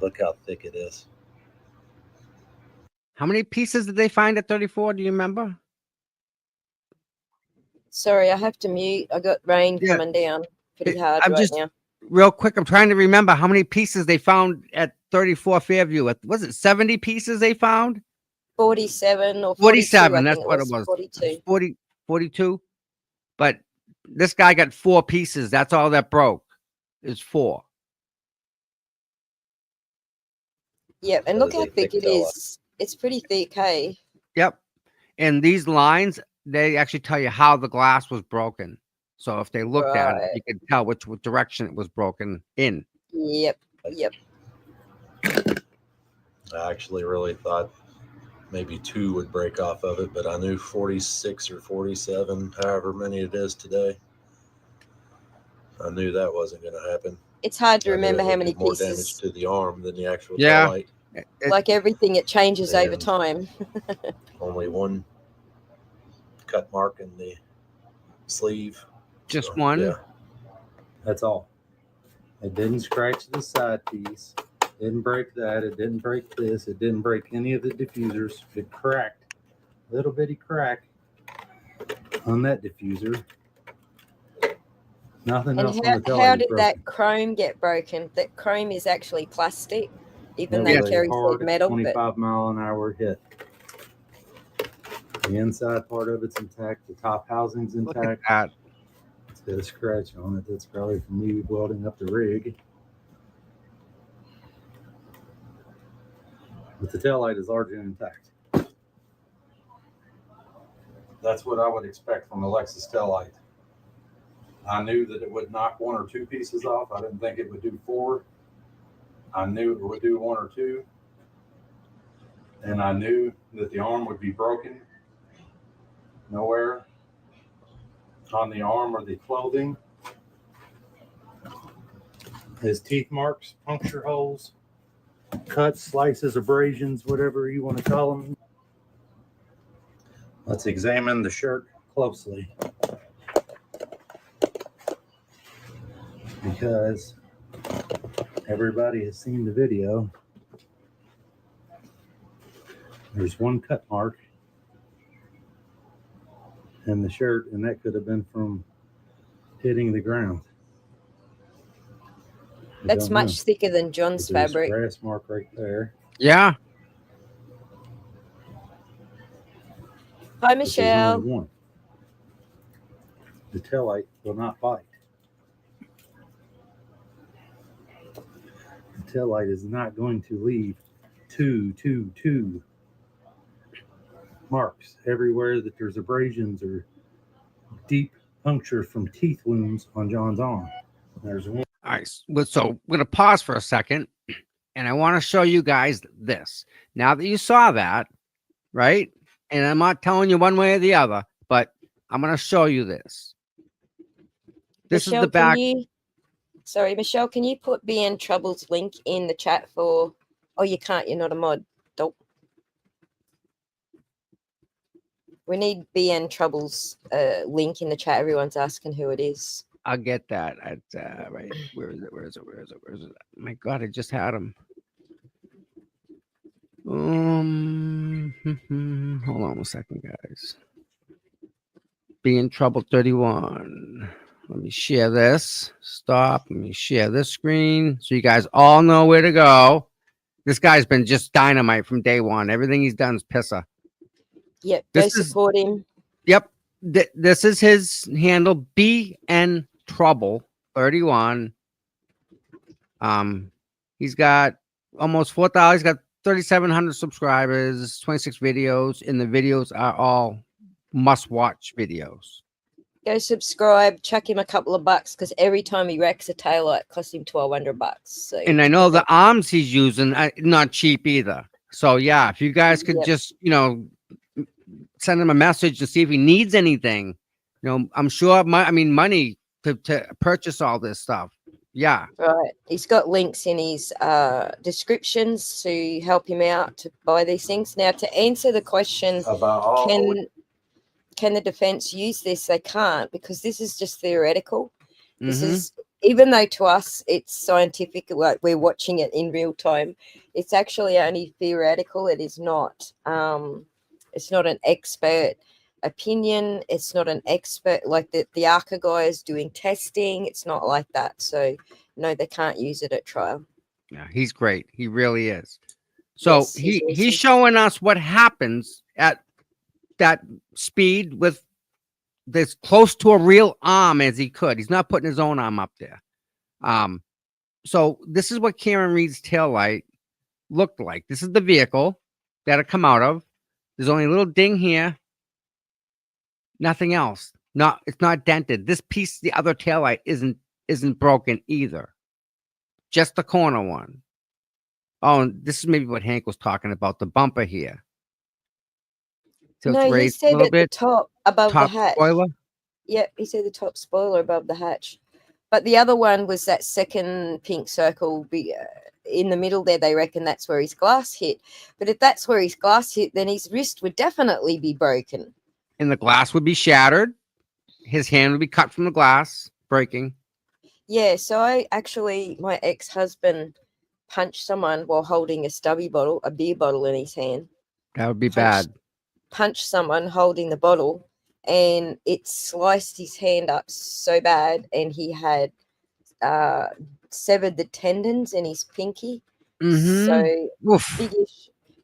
Look how thick it is. How many pieces did they find at 34? Do you remember? Sorry, I have to mute. I got rain Yeah. coming down pretty hard I'm right just now. real quick. I'm trying to remember how many pieces they found at 34 Fairview. Was it 70 pieces they found? 47 or 42, 47. I That's think what it was. 42. 40, 42. But this guy got 4 pieces. That's all that broke. Is 4. Yep, and That look is how a thick thick it is. It's pretty thick, hey? Yep. And these lines, they actually tell you how the glass was broken. So if they looked at it, Right. you could tell which direction it was broken in. Yep, yep. I actually really thought maybe 2 would break off of it, but I knew 46 or 47, however many it is today. I knew that wasn't going to happen. It's hard to I knew remember it how would many do more damage pieces. to the arm than the actual Yeah. taillight. Like everything, it changes over And- time. Only one cut mark in the sleeve. Just So, one? Yeah. That's all. It didn't scratch the side piece. Didn't break that. It didn't break this. It didn't break any of the diffusers. It cracked. Little bitty crack on that diffuser. Nothing else And on the taillight. how is did broken. that chrome get broken? That chrome is actually plastic, even That though was a Kerry hard said metal. But 25-mile-an-hour hit. The inside part of it's intact. The top housing's Look at intact. that. It's got a scratch on it. That's probably from me welding up the rig. But the taillight is largely intact. That's what I would expect from a Lexus taillight. I knew that it would knock 1 or 2 pieces off. I didn't think it would do 4. I knew it would do 1 or 2. And I knew that the arm would be broken. Nowhere on the arm or the clothing is teeth marks, puncture holes, cuts, slices, abrasions, whatever you want to call them. Let's examine the shirt closely, because everybody has seen the video. There's one cut mark in the shirt, and that could have been from hitting the ground. I that's don't much know. thicker than John's But there's a fabric. grass mark right there. Yeah. Hi, But there's Michelle. only one. The taillight will not bite. The taillight is not going to leave two marks everywhere that there's abrasions or deep puncture from teeth wounds on John's arm. There's one. All right. So we're going to pause for a second. And I want to show you guys this. Now that you saw that, right? And I'm not telling you one way or the other, but I'm going to show you this. This Michelle, is the back. Sorry, Michelle, can you put BN Trouble's link in the chat for? Oh, you can't. You're not a mod. Dope. We need BN Trouble's link in the chat. Everyone's asking who it is. I'll get that. Right. Where is it? Where is it? Where is it? Where is it? My God, I just had him. Hold on a second, guys. Be in trouble 31. Let me share this. Stop. Let me share this screen so you guys all know where to go. This guy's been just dynamite from day one. Everything he's done is pisser. Yep, go This is- support him. Yep. This is his handle, BN Trouble 31. He's got almost 4,000. He's got 3,700 subscribers, 26 videos, and the videos are all must-watch videos. Go subscribe. Chuck him a couple of bucks because every time he wrecks a taillight, costs him $1,200. So And I know the arms he's using are not cheap either. So yeah, if you guys could Yep. just, send him a message to see if he needs anything. I'm sure money to purchase all this stuff. Yeah. right, he's got links in his descriptions to help him out to buy these things. Now, to answer the question, About all. can the defense use this? They can't, because this is just theoretical. This Mhm. is even though to us it's scientific, like we're watching it in real time, it's actually only theoretical. It is not. It's not an expert opinion. It's not an expert like the ARCA guy is doing testing. It's not like that. So no, they can't use it at trial. Yeah, he's great. He really is. So Yes, he's he's awesome. showing us what happens at that speed with this close to a real arm as he could. He's not putting his own arm up there. So this is what Karen Reed's taillight looked like. This is the vehicle that it come out of. There's only a little ding here. Nothing else. It's not dented. This piece, the other taillight, isn't broken either. Just the corner one. Oh, and this is maybe what Hank was talking about, the bumper here. So it's No, he raised a said little at the bit. top above Top the hatch. spoiler. Yep, he said the top spoiler above the hatch. But the other one was that second pink circle in the middle there. They reckon that's where his glass hit. But if that's where his glass hit, then his wrist would definitely be broken. And the glass would be shattered. His hand would be cut from the glass, breaking. Yeah, so my ex-husband punched someone while holding a beer bottle in his hand. That would be bad. Punched someone holding the bottle, and it sliced his hand up so bad, and he had severed the tendons in his pinky. Mhm. So Oof.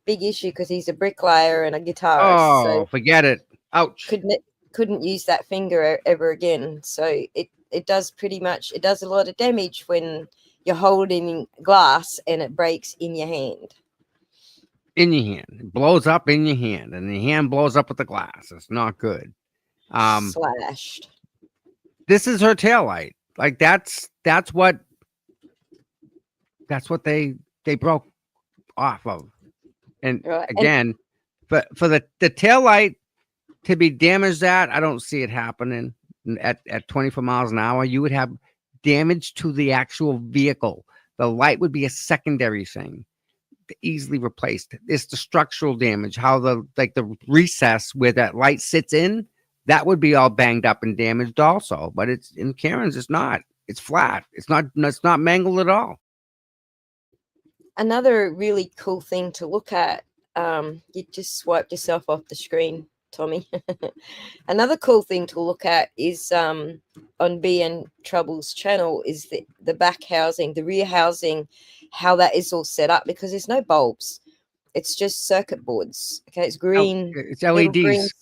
big issue because he's a bricklayer and a guitarist. Oh, So forget it. Ouch. couldn't use that finger ever again. So it does a lot of damage when you're holding glass and it breaks in your hand. In your hand. It blows up in your hand, and the hand blows up with the glass. It's not good. Slashed. This is her taillight. Like that's what they broke off of. And Right. again, for the taillight to be damaged that, I don't see it happening at 24 miles an hour. You would have damage to the actual vehicle. The light would be a secondary thing, easily replaced. It's the structural damage, how the recess where that light sits in, that would be all banged up and damaged also. But it's in Karen's, it's not. It's flat. It's not mangled at all. Another really cool thing to look at, you just swiped yourself off the screen, Tommy. Another cool thing to look at is on BN Trouble's channel is the back housing, the rear housing, how that is all set up, because there's no bulbs. It's just circuit boards. Okay, it's green. It's LEDs.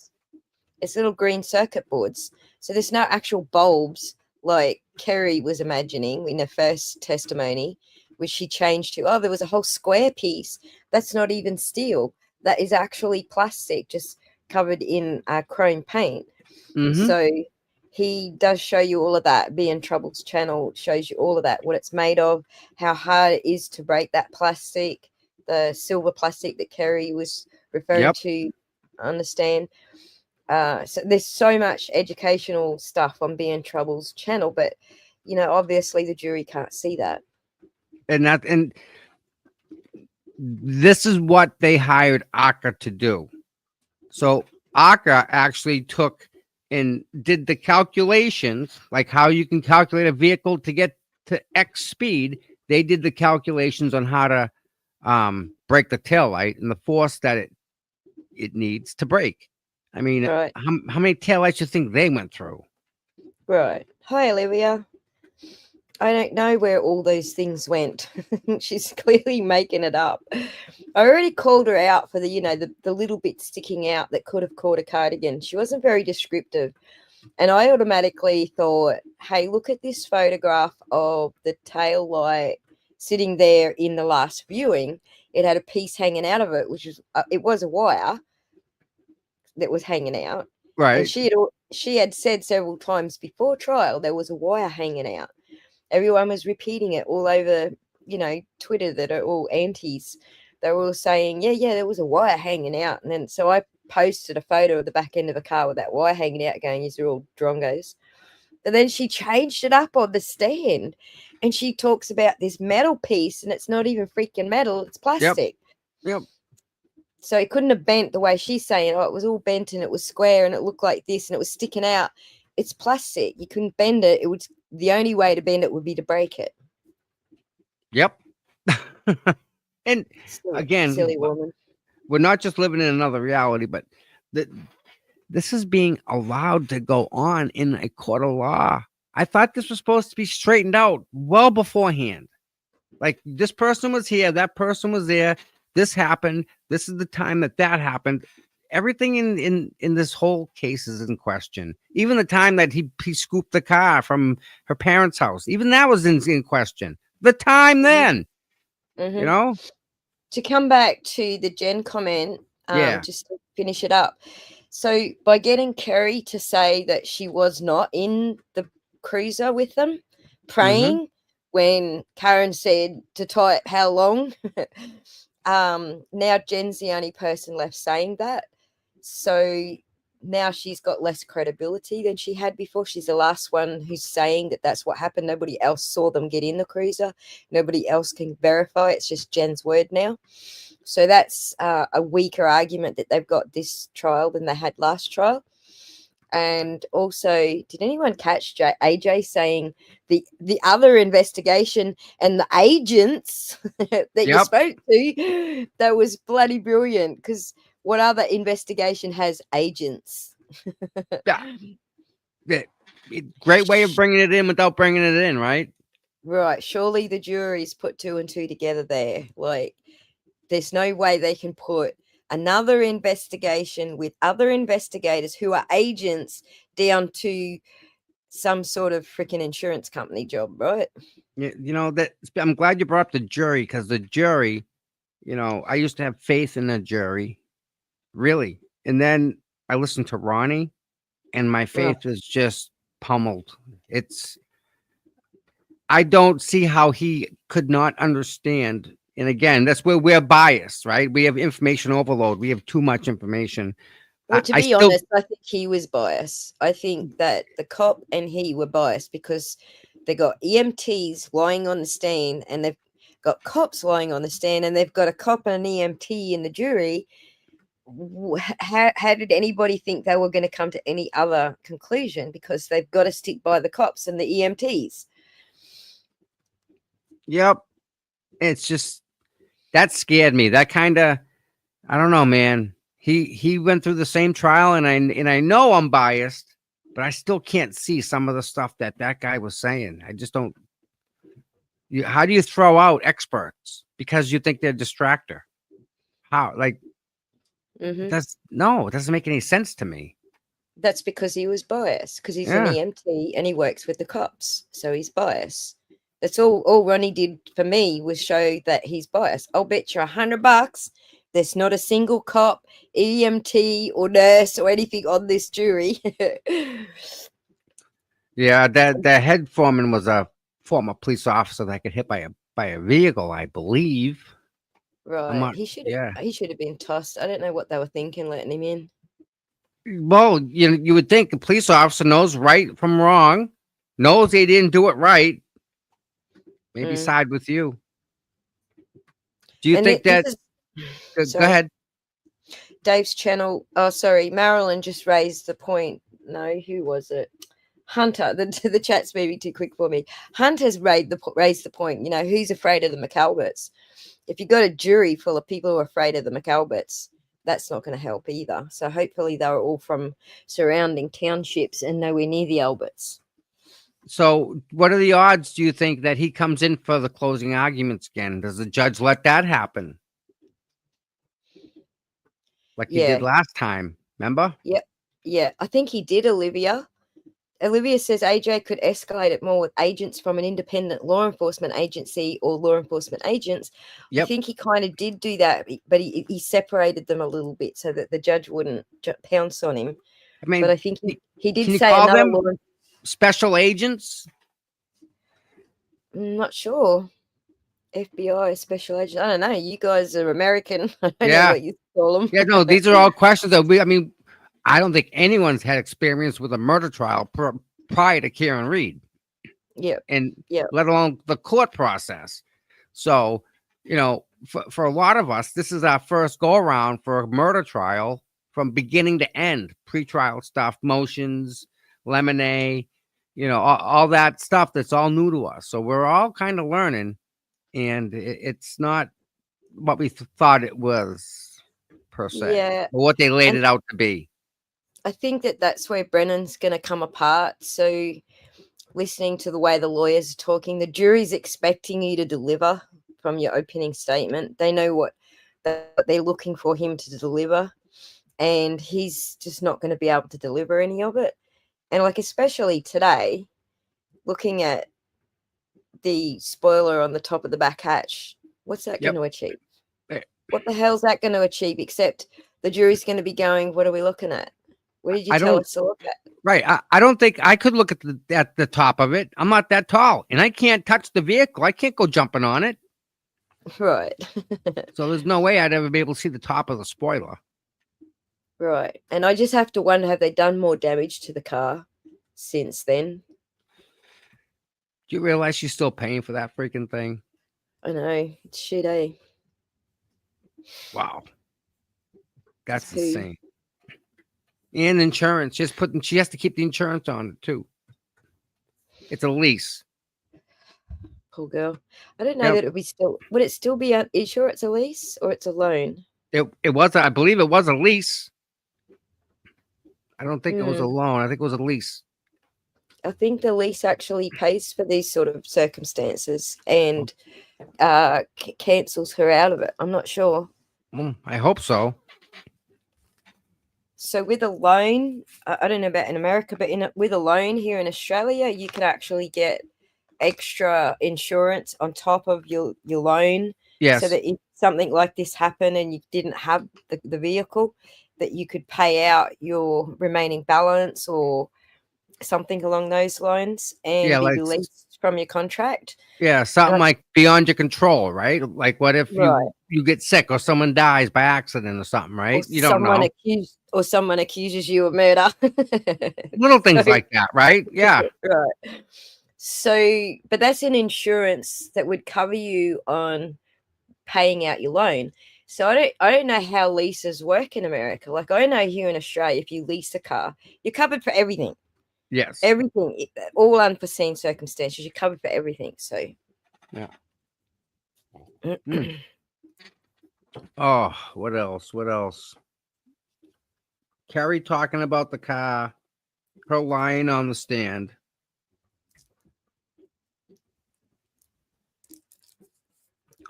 It's little green circuit boards. So there's no actual bulbs like Kerry was imagining in her first testimony, which she changed to, there was a whole square piece. That's not even steel. That is actually plastic, just covered in chrome paint. Mhm. So he does show you all of that. BN Trouble's channel shows you all of that, what it's made of, how hard it is to break that plastic, the silver plastic that Kerry was referring to, understand. So there's so much educational stuff on BN Trouble's channel, but obviously the jury can't see that. And this is what they hired ARCA to do. So ARCA actually took and did the calculations, like how you can calculate a vehicle to get to X speed. They did the calculations on how to break the taillight and the force that it needs to break. I mean, Right. how many taillights do you think they went through? Right. Hi, Olivia. I don't know where all those things went. She's clearly making it up. I already called her out for the little bit sticking out that could have caught a cardigan. She wasn't very descriptive. And I automatically thought, hey, look at this photograph of the tail light sitting there in the last viewing. It had a piece hanging out of it, which is it was a wire that was hanging out. Right. And she had said several times before trial there was a wire hanging out. Everyone was repeating it all over, Twitter that are all antis. They were all saying, yeah, there was a wire hanging out. And then so I posted a photo of the back end of a car with that wire hanging out going, these are all drongos. But then she changed it up on the stand and she talks about this metal piece and it's not even freaking metal, it's plastic. Yep. So it couldn't have bent the way she's saying, it was all bent and it was square and it looked like this and it was sticking out. It's plastic. You couldn't bend it. It would the only way to bend it would be to break it. Yep. And Silly, again, silly woman. we're not just living in another reality, but this is being allowed to go on in a court of law. I thought this was supposed to be straightened out well beforehand. Like, this person was here, that person was there, this happened, this is the time that happened. Everything in this whole case is in question. Even the time that he scooped the car from her parents' house, even that was in question. The time then, Mhm. you know? To come back to the Jen comment, Yeah. just to finish it up. So by getting Kerry to say that she was not in the cruiser with them, praying when Karen said to type how long, now Jen's the only person left saying that. So now she's got less credibility than she had before. She's the last one who's saying that that's what happened. Nobody else saw them get in the cruiser. Nobody else can verify. It's just Jen's word now. So that's a weaker argument that they've got this trial than they had last trial. And also, did anyone catch AJ saying the other investigation and the agents that you Yep. spoke to? That was bloody brilliant, because what other investigation has agents? Yeah. Great way of bringing it in without bringing it in, right? Right. Surely the jury's put 2 and 2 together there. Like, there's no way they can put another investigation with other investigators who are agents down to some sort of freaking insurance company job, right? You know, that I'm glad you brought up the jury, because the jury, you know, I used to have faith in the jury, really. And then I listened to Ronnie, and my faith was just pummeled. I don't see how he could not understand. And again, that's where we're biased, right? We have information overload. We have too much information. Well, to I be still- honest, I think he was biased. I think that the cop and he were biased because they got EMTs lying on the stand, and they've got cops lying on the stand, and they've got a cop and an EMT in the jury. How did anybody think they were going to come to any other conclusion? Because they've got to stick by the cops and the EMTs. Yep. It's just, that scared me. That kind of, I don't know, man. He went through the same trial, and I know I'm biased, but I still can't see some of the stuff that guy was saying. I just don't. How do you throw out experts because you think they're a distractor? How? Like, Mhm. it doesn't make any sense to me. That's because he was biased, because he's Yeah. an EMT and he works with the cops, so he's biased. That's all Ronnie did for me, was show that he's biased. I'll bet you $100 there's not a single cop, EMT or nurse or anything on this jury. Yeah, that the head foreman was a former police officer that got hit by a vehicle, I believe. Right. not- He should yeah. have been tossed. I don't know what they were thinking letting him in. Well, you would think a police officer knows right from wrong, knows they didn't do it right. Maybe Mm. side with you. Do you And think that? this Go sorry. ahead. Dave's channel. Oh, sorry. Marilyn just raised the point. No, who was it? Hunter. The chat's maybe too quick for me. Hunter's raised the point. You know, who's afraid of the McAlberts? If you've got a jury full of people who are afraid of the McAlberts, that's not going to help either. So hopefully they were all from surrounding townships and nowhere near the Alberts. So, what are the odds, do you think, that he comes in for the closing arguments again? Does the judge let that happen? Like he did Yeah. last time, remember? Yeah, I think he did, Olivia. Olivia says AJ could escalate it more with agents from an independent law enforcement agency or law enforcement agents. I Yep. think he kind of did do that, but he separated them a little bit so that the judge wouldn't pounce on him. I mean, But I think he did can you say call another them law. special agents? I'm not sure. FBI special agent. I don't know. You guys are American. I don't know Yeah. what you call them. Yeah, no, these are all questions that I don't think anyone's had experience with a murder trial prior to Karen Reed. Yeah. And Yeah. let alone the court process. So, for a lot of us, this is our first go around for a murder trial from beginning to end, pretrial stuff, motions, lemonade, all that stuff that's all new to us. So we're all kind of learning, and it's not what we thought it was per se, Yeah, or what they laid and it out to be. I think that that's where Brennan's going to come apart. So, listening to the way the lawyers are talking, the jury's expecting you to deliver from your opening statement. They know what they're looking for him to deliver, and he's just not going to be able to deliver any of it. And like, especially today, looking at the spoiler on the top of the back hatch, what's that Yep. going to achieve? Eh. What the hell's that going to achieve? Except the jury's going to be going, what are we looking at? What did you I tell don't- us to look at? Right. I don't think I could look at the top of it. I'm not that tall, and I can't touch the vehicle. I can't go jumping on it. Right. So there's no way I'd ever be able to see the top of the spoiler. Right. And I just have to wonder, have they done more damage to the car since then? Do you realize she's still paying for that freaking thing? I know. It's shit, eh? Wow. That's It's too- insane. And insurance. She has to keep the insurance on it too. It's a lease. Poor girl. I don't know Yep. that would it still be, are you sure it's a lease or it's a loan? It was, I believe it was a lease. I don't think it was a loan. I think it was a lease. I think the lease actually pays for these sort of circumstances and cancels her out of it. I'm not sure. I hope so. So with a loan, I don't know about in America, but with a loan here in Australia, you can actually get extra insurance on top of your loan. Yes. So that if something like this happened and you didn't have the vehicle, that you could pay out your remaining balance or something along those lines and Yeah, be like- released from your contract. Yeah, something like beyond your control, right? Like what if Right. you get sick or someone dies by accident or something, right? Or You don't know. someone accuses you of murder. Little things So- like that, right? Yeah. Right. So, but that's an insurance that would cover you on paying out your loan. So I don't know how leases work in America. Like I know here in Australia, if you lease a car, you're covered for everything. Yes. Everything, all unforeseen circumstances, you're covered for everything. So Yeah. Oh, what else? What else? Carrie talking about the car, her lying on the stand.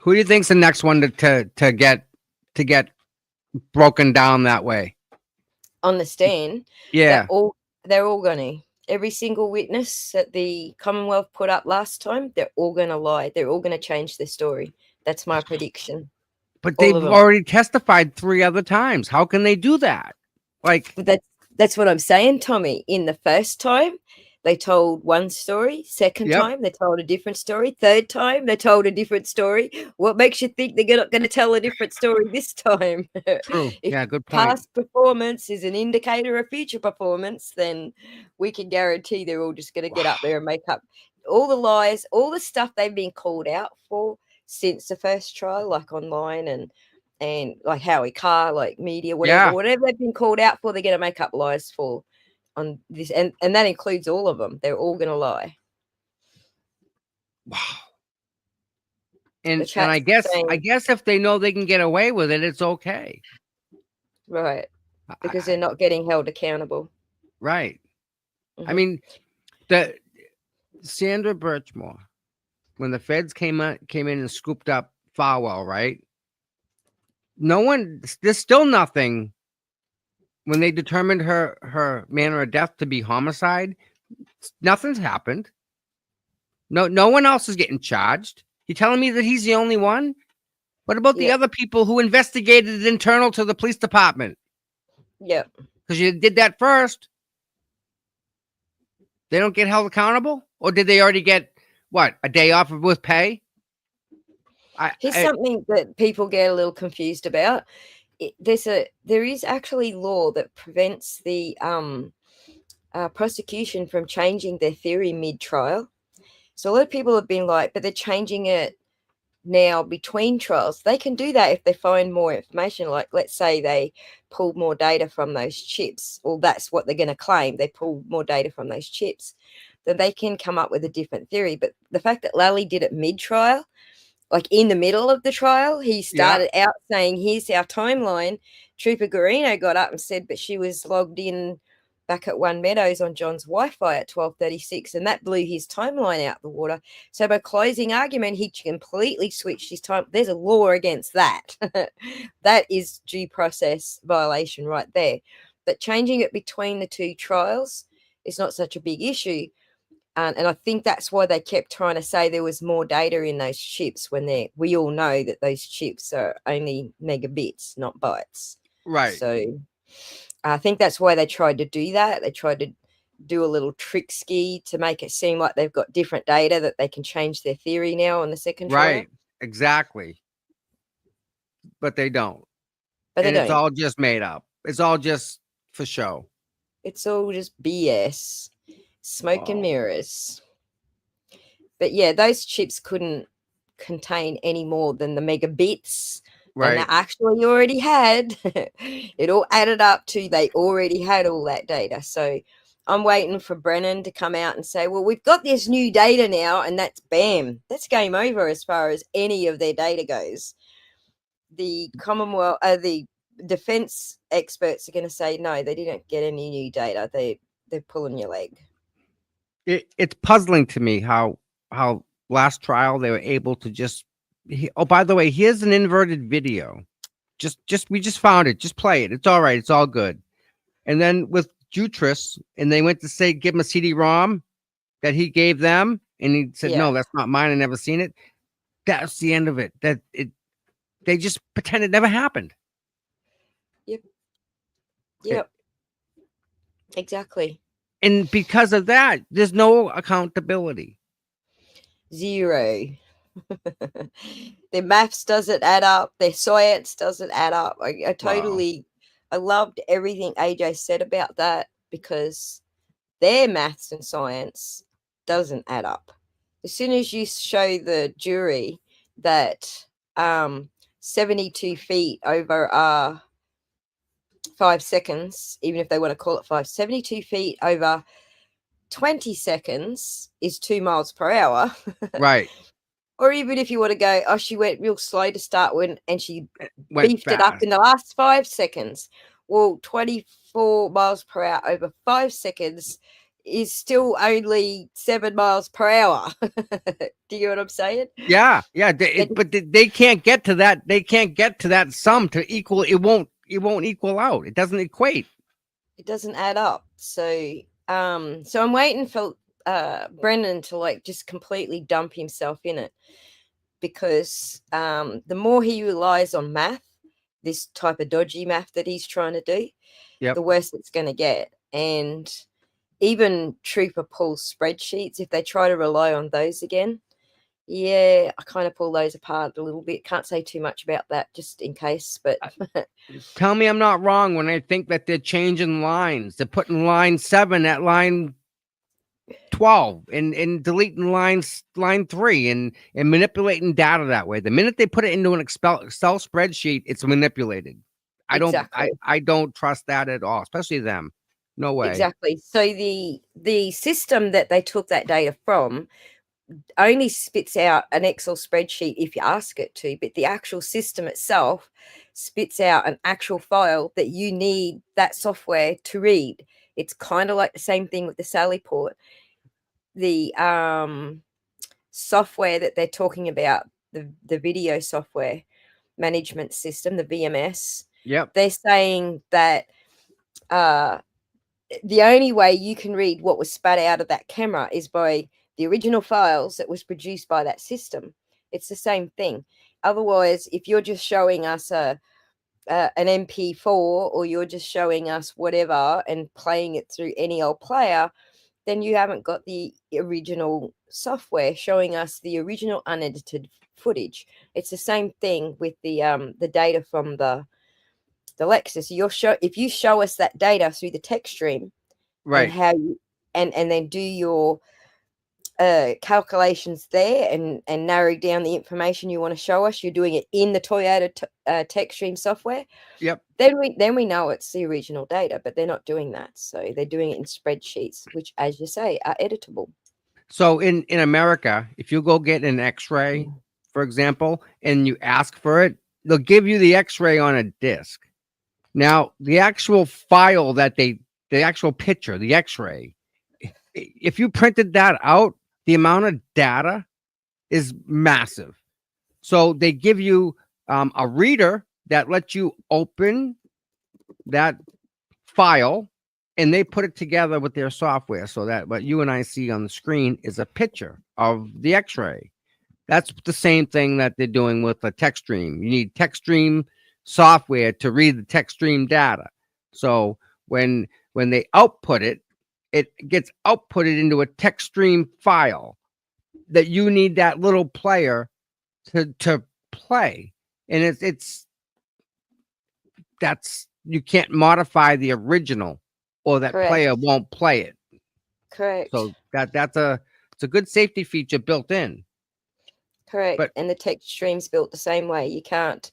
Who do you think's the next one to get broken down that way? on the stand, Yeah. they're all going to. Every single witness that the Commonwealth put up last time, they're all going to lie. They're all going to change their story. That's my prediction. But all they've of 'em. already testified 3 other times. How can they do that? Like, But that's what I'm saying, Tommy. In the first time, they told one story. Second Yep. time, they told a different story. Third time, they told a different story. What makes you think they're not going to tell a different story this time? true. If Yeah, good point. past performance is an indicator of future performance, then we can guarantee they're all just going to get up there and make up all the lies, all the stuff they've been called out for since the first trial, like online and like Howie Carr, like media, Yeah. whatever they've been called out for, they're going to make up lies for on this, and that includes all of them. They're all going to lie. Wow. The And I chat's guess saying- if they know they can get away with it, it's okay. Right, because I- they're not getting held accountable. right. I Mhm. mean, the Sandra Birchmore, when the feds came in and scooped up Farwell, right? There's still nothing. When they determined her manner of death to be homicide, nothing's happened. No one else is getting charged. You telling me that he's the only one? What about the Yeah. other people who investigated it internal to the police department? Yeah, Because you did that first. They don't get held accountable? Or did they already get, what, a day off with pay? here's something that people get a little confused about. There is actually law that prevents the prosecution from changing their theory mid-trial. So a lot of people have been like, but they're changing it now between trials. They can do that if they find more information. Like, let's say they pulled more data from those chips, or that's what they're going to claim. They pulled more data from those chips. then they can come up with a different theory. But the fact that Lally did it mid-trial, like in the middle of the trial, he started out saying, here's our timeline. Trooper Guarino got up and said, but she was logged in back at One Meadows on John's Wi-Fi at 12:36, and that blew his timeline out the water. So by closing argument, he completely switched his time. There's a law against that. That is due process violation right there. But changing it between the two trials is not such a big issue. And I think that's why they kept trying to say there was more data in those chips when we all know that those chips are only megabits, not bytes. Right. So I think that's why they tried to do that. They tried to do a little trick ski to make it seem like they've got different data, that they can change their theory now on the second trial. Right. Exactly. But they don't. But they And it's don't. all just made up. It's all just for show. It's all just BS, smoke and Oh. mirrors. But yeah, those chips couldn't contain any more than the megabits. Right. And they actually already had. It all added up to they already had all that data. So I'm waiting for Brennan to come out and say, well, we've got this new data now, and that's bam. That's game over as far as any of their data goes. The Commonwealth, the defense experts are going to say, no, they didn't get any new data. They're pulling your leg. It's puzzling to me how last trial they were able to just. Oh, by the way, here's an inverted video. We just found it. Just play it. It's all right. It's all good. And then with Jutris, and they went to say give him a CD-ROM that he gave them, and he said, Yeah. no, that's not mine. I never seen it. That's the end of it. They just pretend it never happened. Yep. Exactly. And because of that, there's no accountability. Zero. Their maths doesn't add up. Their science doesn't add up. I loved everything AJ said about that, because their maths and science doesn't add up. As soon as you show the jury that 72 feet over 5 seconds, even if they want to call it 72 feet over 20 seconds is 2 miles per hour. Right. Or even if you want to go, oh, she went real slow to start with and she Went beefed it up fast. in the last 5 seconds. Well, 24 miles per hour over 5 seconds is still only 7 miles per hour. Do you know what I'm saying? Yeah. But they can't get to that. They can't get to that sum to equal. It won't equal out. It doesn't equate. It doesn't add up. So I'm waiting for Brendan to just completely dump himself in it, because the more he relies on math, this type of dodgy math that he's trying to do, the worse it's going to get. And even Trooper pulls spreadsheets. If they try to rely on those again, I kind of pull those apart a little bit. Can't say too much about that just in case, but Tell me I'm not wrong when I think that they're changing lines. They're putting line 7 at line 12 and deleting line 3 and manipulating data that way. The minute they put it into an Excel spreadsheet, it's manipulated. Exactly. I don't trust that at all, especially them. No way. Exactly. So the system that they took that data from only spits out an Excel spreadsheet if you ask it to, but the actual system itself spits out an actual file that you need that software to read. It's kind of like the same thing with the Sallyport. The software that they're talking about, the video software management system, the VMS. Yep. They're saying that the only way you can read what was spat out of that camera is by the original files that was produced by that system. It's the same thing. Otherwise, if you're just showing us an MP4 or you're just showing us whatever and playing it through any old player, then you haven't got the original software showing us the original unedited footage. It's the same thing with the data from the Lexus. If you show us that data through the text stream, Right. and how you and then do your calculations there and narrow down the information you want to show us. You're doing it in the Toyota TechStream software. Yep. Then we know it's the original data, but they're not doing that. So they're doing it in spreadsheets, which, as you say, are editable. So in America, if you go get an X-ray, for example, and you ask for it, they'll give you the X-ray on a disc. Now, the actual file the actual picture, the X-ray, if you printed that out, the amount of data is massive. So they give you a reader that lets you open that file, and they put it together with their software so that what you and I see on the screen is a picture of the X-ray. That's the same thing that they're doing with the TechStream. You need TechStream software to read the TechStream data. So when they output it, it gets outputted into a TechStream file that you need that little player to play. And you can't modify the original, or that Correct. player won't play it. Correct. So it's a good safety feature built in. Correct. But- And the TechStream's built the same way. You can't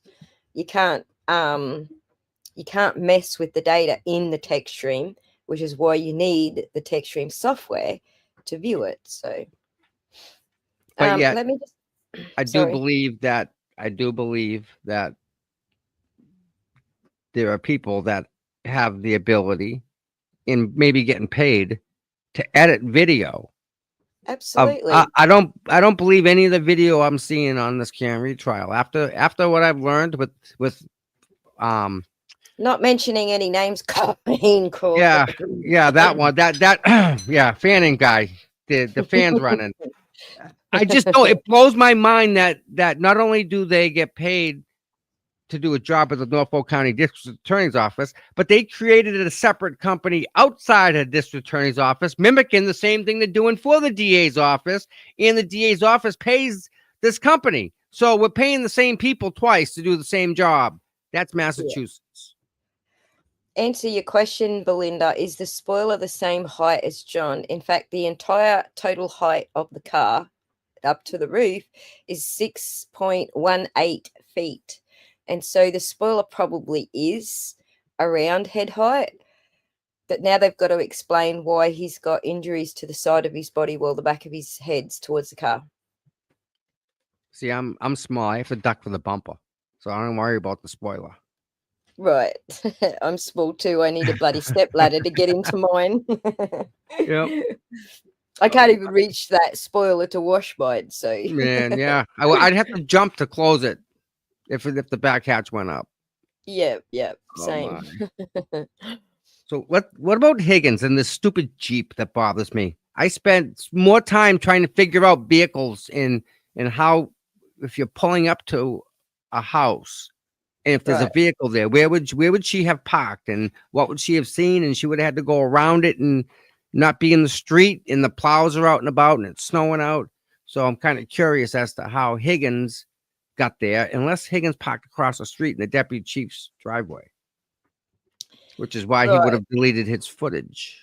mess with the data in the TechStream, which is why you need the TechStream software to view it. So, But yet, let me just. I do Sorry. believe that there are people that have the ability, and maybe getting paid, to edit video. Absolutely. I don't believe any of the video I'm seeing on this Camry trial. After what I've learned with Not mentioning any names, Colleen Crawford. yeah, that one, that yeah, fanning guy, the fans running. I just know it blows my mind that not only do they get paid to do a job at the Norfolk County District Attorney's Office, but they created a separate company outside of the District Attorney's Office, mimicking the same thing they're doing for the DA's office, and the DA's office pays this company. So we're paying the same people twice to do the same job. That's Massachusetts. Answer your question, Belinda. Is the spoiler the same height as John? In fact, the entire total height of the car up to the roof is 6.18 feet. And so the spoiler probably is around head height. But now they've got to explain why he's got injuries to the side of his body while the back of his head's towards the car. See, I'm small. I have to duck for the bumper, so I don't worry about the spoiler. Right. I'm small too. I need a bloody step ladder to get into mine. Yep. I can't even reach that spoiler to wash mine. So Man, yeah, I'd have to jump to close it if the back hatch went up. yeah, Oh, same. So what about Higgins and this stupid Jeep that bothers me? I spent more time trying to figure out vehicles and how, if you're pulling up to a house and if there's a Right. vehicle there, where would she have parked and what would she have seen? And she would have had to go around it and not be in the street, and the plows are out and about and it's snowing out. So I'm kind of curious as to how Higgins got there, unless Higgins parked across the street in the deputy chief's driveway, which is why he would Right. have deleted his footage.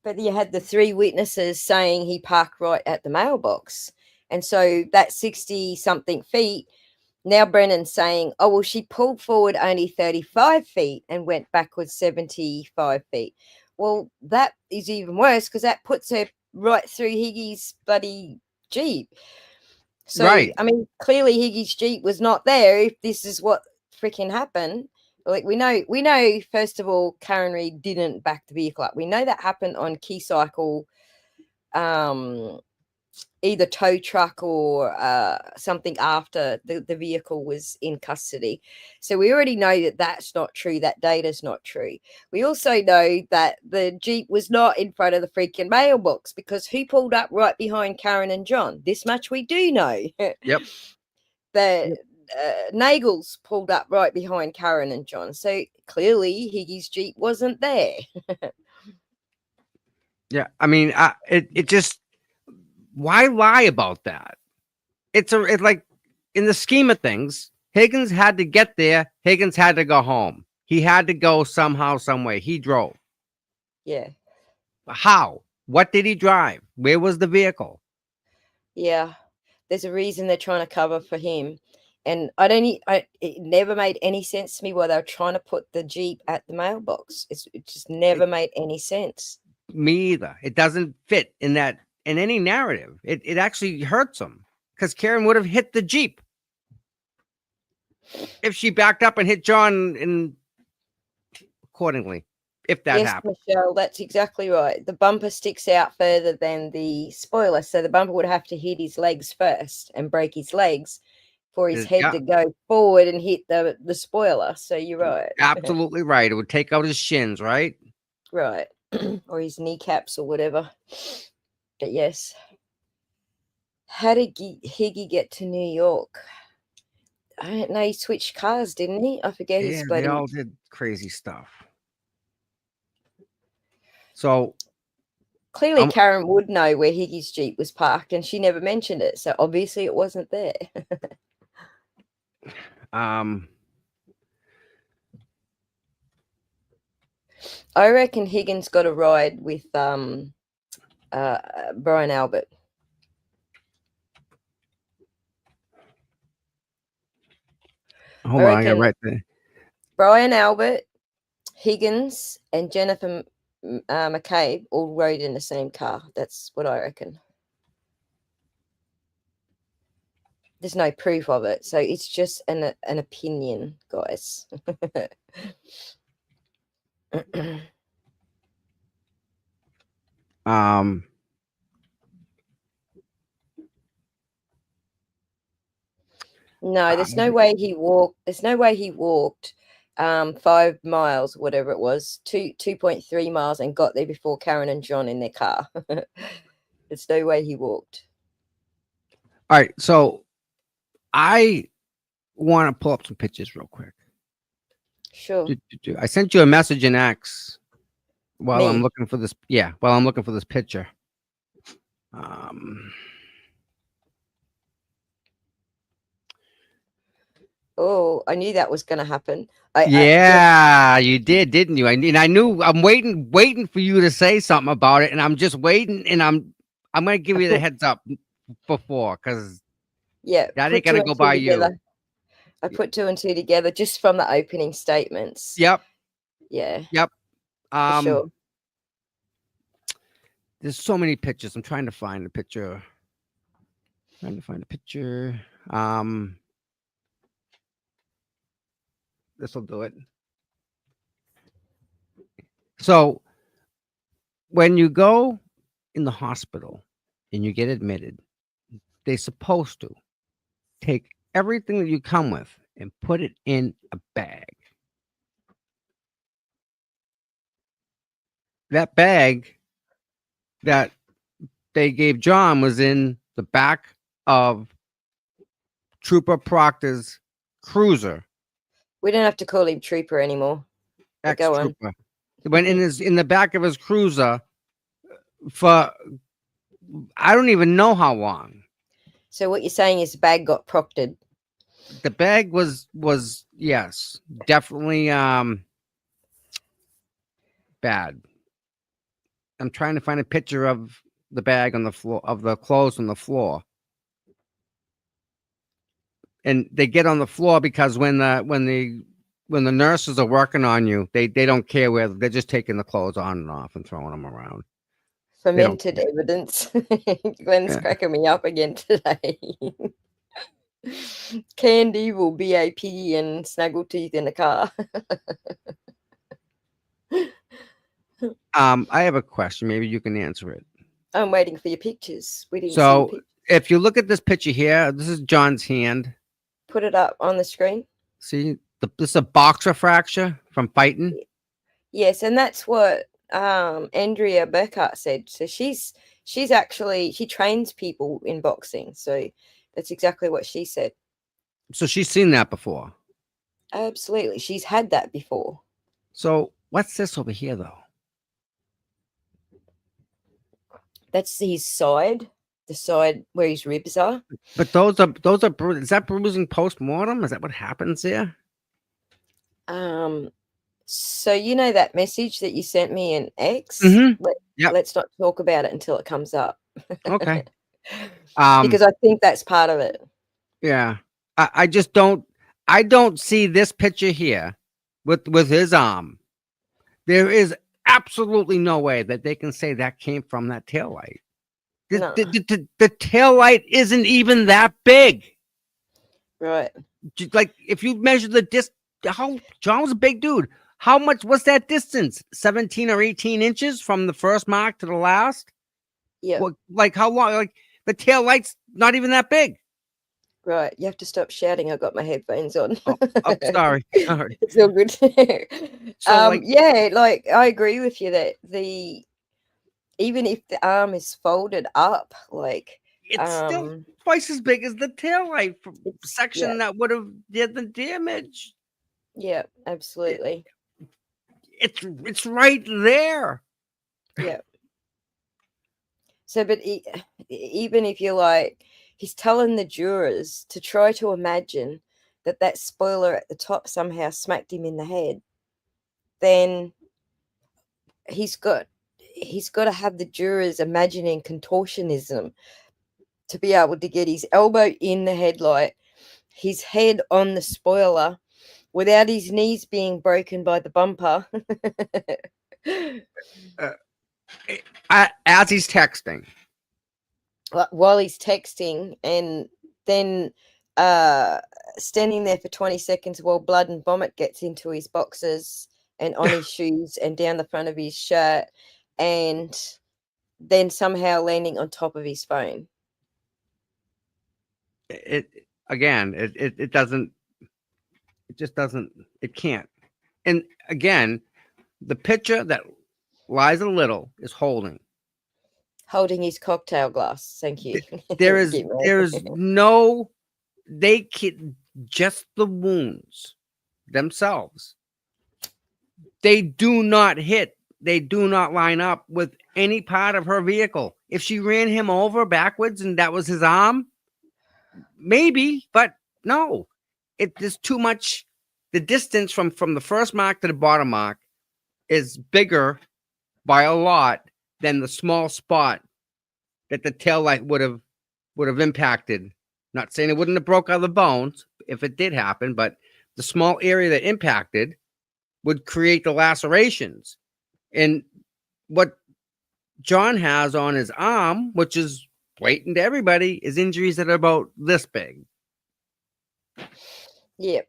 But you had the three witnesses saying he parked right at the mailbox. And so that 60 something feet, now Brennan's saying, oh, well, she pulled forward only 35 feet and went backwards 75 feet. Well, that is even worse because that puts her right through Higgy's bloody Jeep. So, Right. I mean, clearly Higgy's Jeep was not there if this is what freaking happened. Like we know, first of all, Karen Reid didn't back the vehicle up. We know that happened on Key Cycle, either tow truck or something after the vehicle was in custody. So we already know that that's not true. That data's not true. We also know that the Jeep was not in front of the freaking mailbox because who pulled up right behind Karen and John? This much we do know. Yep. The Nagels pulled up right behind Karen and John. So clearly Higgy's Jeep wasn't there. Yeah, I mean, it just, why lie about that? It's like, in the scheme of things, Higgins had to get there. Higgins had to go home. He had to go somehow, some way. He drove. Yeah. How? What did he drive? Where was the vehicle? Yeah, there's a reason they're trying to cover for him. And it never made any sense to me why they were trying to put the Jeep at the mailbox. It just never made any sense. Me either. It doesn't fit in any narrative. It actually hurts them because Karen would have hit the Jeep if she backed up and hit John in accordingly. If that Yes, happened. Michelle, that's exactly right. The bumper sticks out further than the spoiler, so the bumper would have to hit his legs first and break his legs for his head Yeah. to go forward and hit the spoiler. So you're right. Absolutely right. It would take out his shins, right? Right. Or his kneecaps or whatever. But yes. How did Higgy get to New York? I don't know. He switched cars, didn't he? I forget his Yeah, they bloody. all did crazy stuff. So Clearly, Karen would know where Higgy's Jeep was parked, and she never mentioned it. So obviously, it wasn't there. I reckon Higgins got a ride with Brian Albert. hold on, I got right there. Brian Albert, Higgins, and Jennifer McCabe all rode in the same car. That's what I reckon. There's no proof of it, so it's just an opinion, guys. No, there's no way he walked. There's no way he walked 5 miles, whatever it was, 2.3 miles, and got there before Karen and John in their car. There's no way he walked. All right, so I want to pull up some pictures real quick. Sure. I sent you a message in X while Me? I'm looking for this. Yeah, while I'm looking for this picture. Oh, I knew that was going to happen. You did, didn't you? I knew. I'm waiting for you to say something about it, and I'm just waiting. And I'm gonna give you the heads up before, because yeah, that ain't gonna go by you. I put 2 and 2 together just from the opening statements. Yep. Yeah. Yep. For sure. There's so many pictures. I'm trying to find a picture. This will do it. So when you go in the hospital and you get admitted, they're supposed to take everything that you come with and put it in a bag. That bag that they gave John was in the back of Trooper Proctor's cruiser. We don't have to call him Trooper anymore. Go on. Ex-trooper. Went in the back of his cruiser for I don't even know how long. So what you're saying is the bag got proctored. The bag was yes, definitely bad. I'm trying to find a picture of the bag on the floor, of the clothes on the floor. And they get on the floor because when the nurses are working on you, they don't care where they're just taking the clothes on and off and throwing them around. Fermented evidence. Glenn's cracking me up again today. Canned Evil, BAP, and Snaggletooth in the car. I have a question. Maybe you can answer it. I'm waiting for your pictures. We didn't see So your if you look at this picture here, this is John's hand. Put it up on the screen. See, this is a boxer fracture from fighting. Yes, and that's what Andrea Burkhart said. So she's actually, she trains people in boxing. So that's exactly what she said. So she's seen that before. Absolutely. She's had that before. So what's this over here, though? That's his side, the side where his ribs are. But those are is that bruising post-mortem? Is that what happens there? So you know that message that you sent me in X? Mm-hmm. Let's not talk about it until it comes up. Okay. because I think that's part of it. Yeah. I just don't see this picture here with his arm. There is absolutely no way that they can say that came from that tail light. No. The tail light isn't even that big. Right. Like if you measure the how John was a big dude. How much was that distance? 17 or 18 inches from the first mark to the last? Yeah. What, like how long? Like the tail light's not even that big. Right. You have to stop shouting. I got my headphones on. Oh, sorry. Sorry. It's all good. So, like- yeah, like I agree with you that even if the arm is folded up, like It's still twice as big as the tail light section that would have did the damage. yeah, absolutely. It's right there. Yeah. So, but even if you're like, he's telling the jurors to try to imagine that spoiler at the top somehow smacked him in the head, then he's got to have the jurors imagining contortionism to be able to get his elbow in the headlight, his head on the spoiler, without his knees being broken by the bumper. As he's texting. While he's texting, and then standing there for 20 seconds while blood and vomit gets into his boxers and on his shoes and down the front of his shirt, and then somehow landing on top of his phone. It just doesn't, it can't. And again, the picture that Liza Little is holding his cocktail glass. Thank you. There is no, they can, just the wounds themselves. They do not hit. They do not line up with any part of her vehicle. If she ran him over backwards and that was his arm, maybe, but no, there's too much. The distance from the first mark to the bottom mark is bigger by a lot than the small spot that the tail light would have impacted. Not saying it wouldn't have broke all the bones if it did happen, but the small area that impacted would create the lacerations. And what John has on his arm, which is blatant to everybody, is injuries that are about this big. Yep.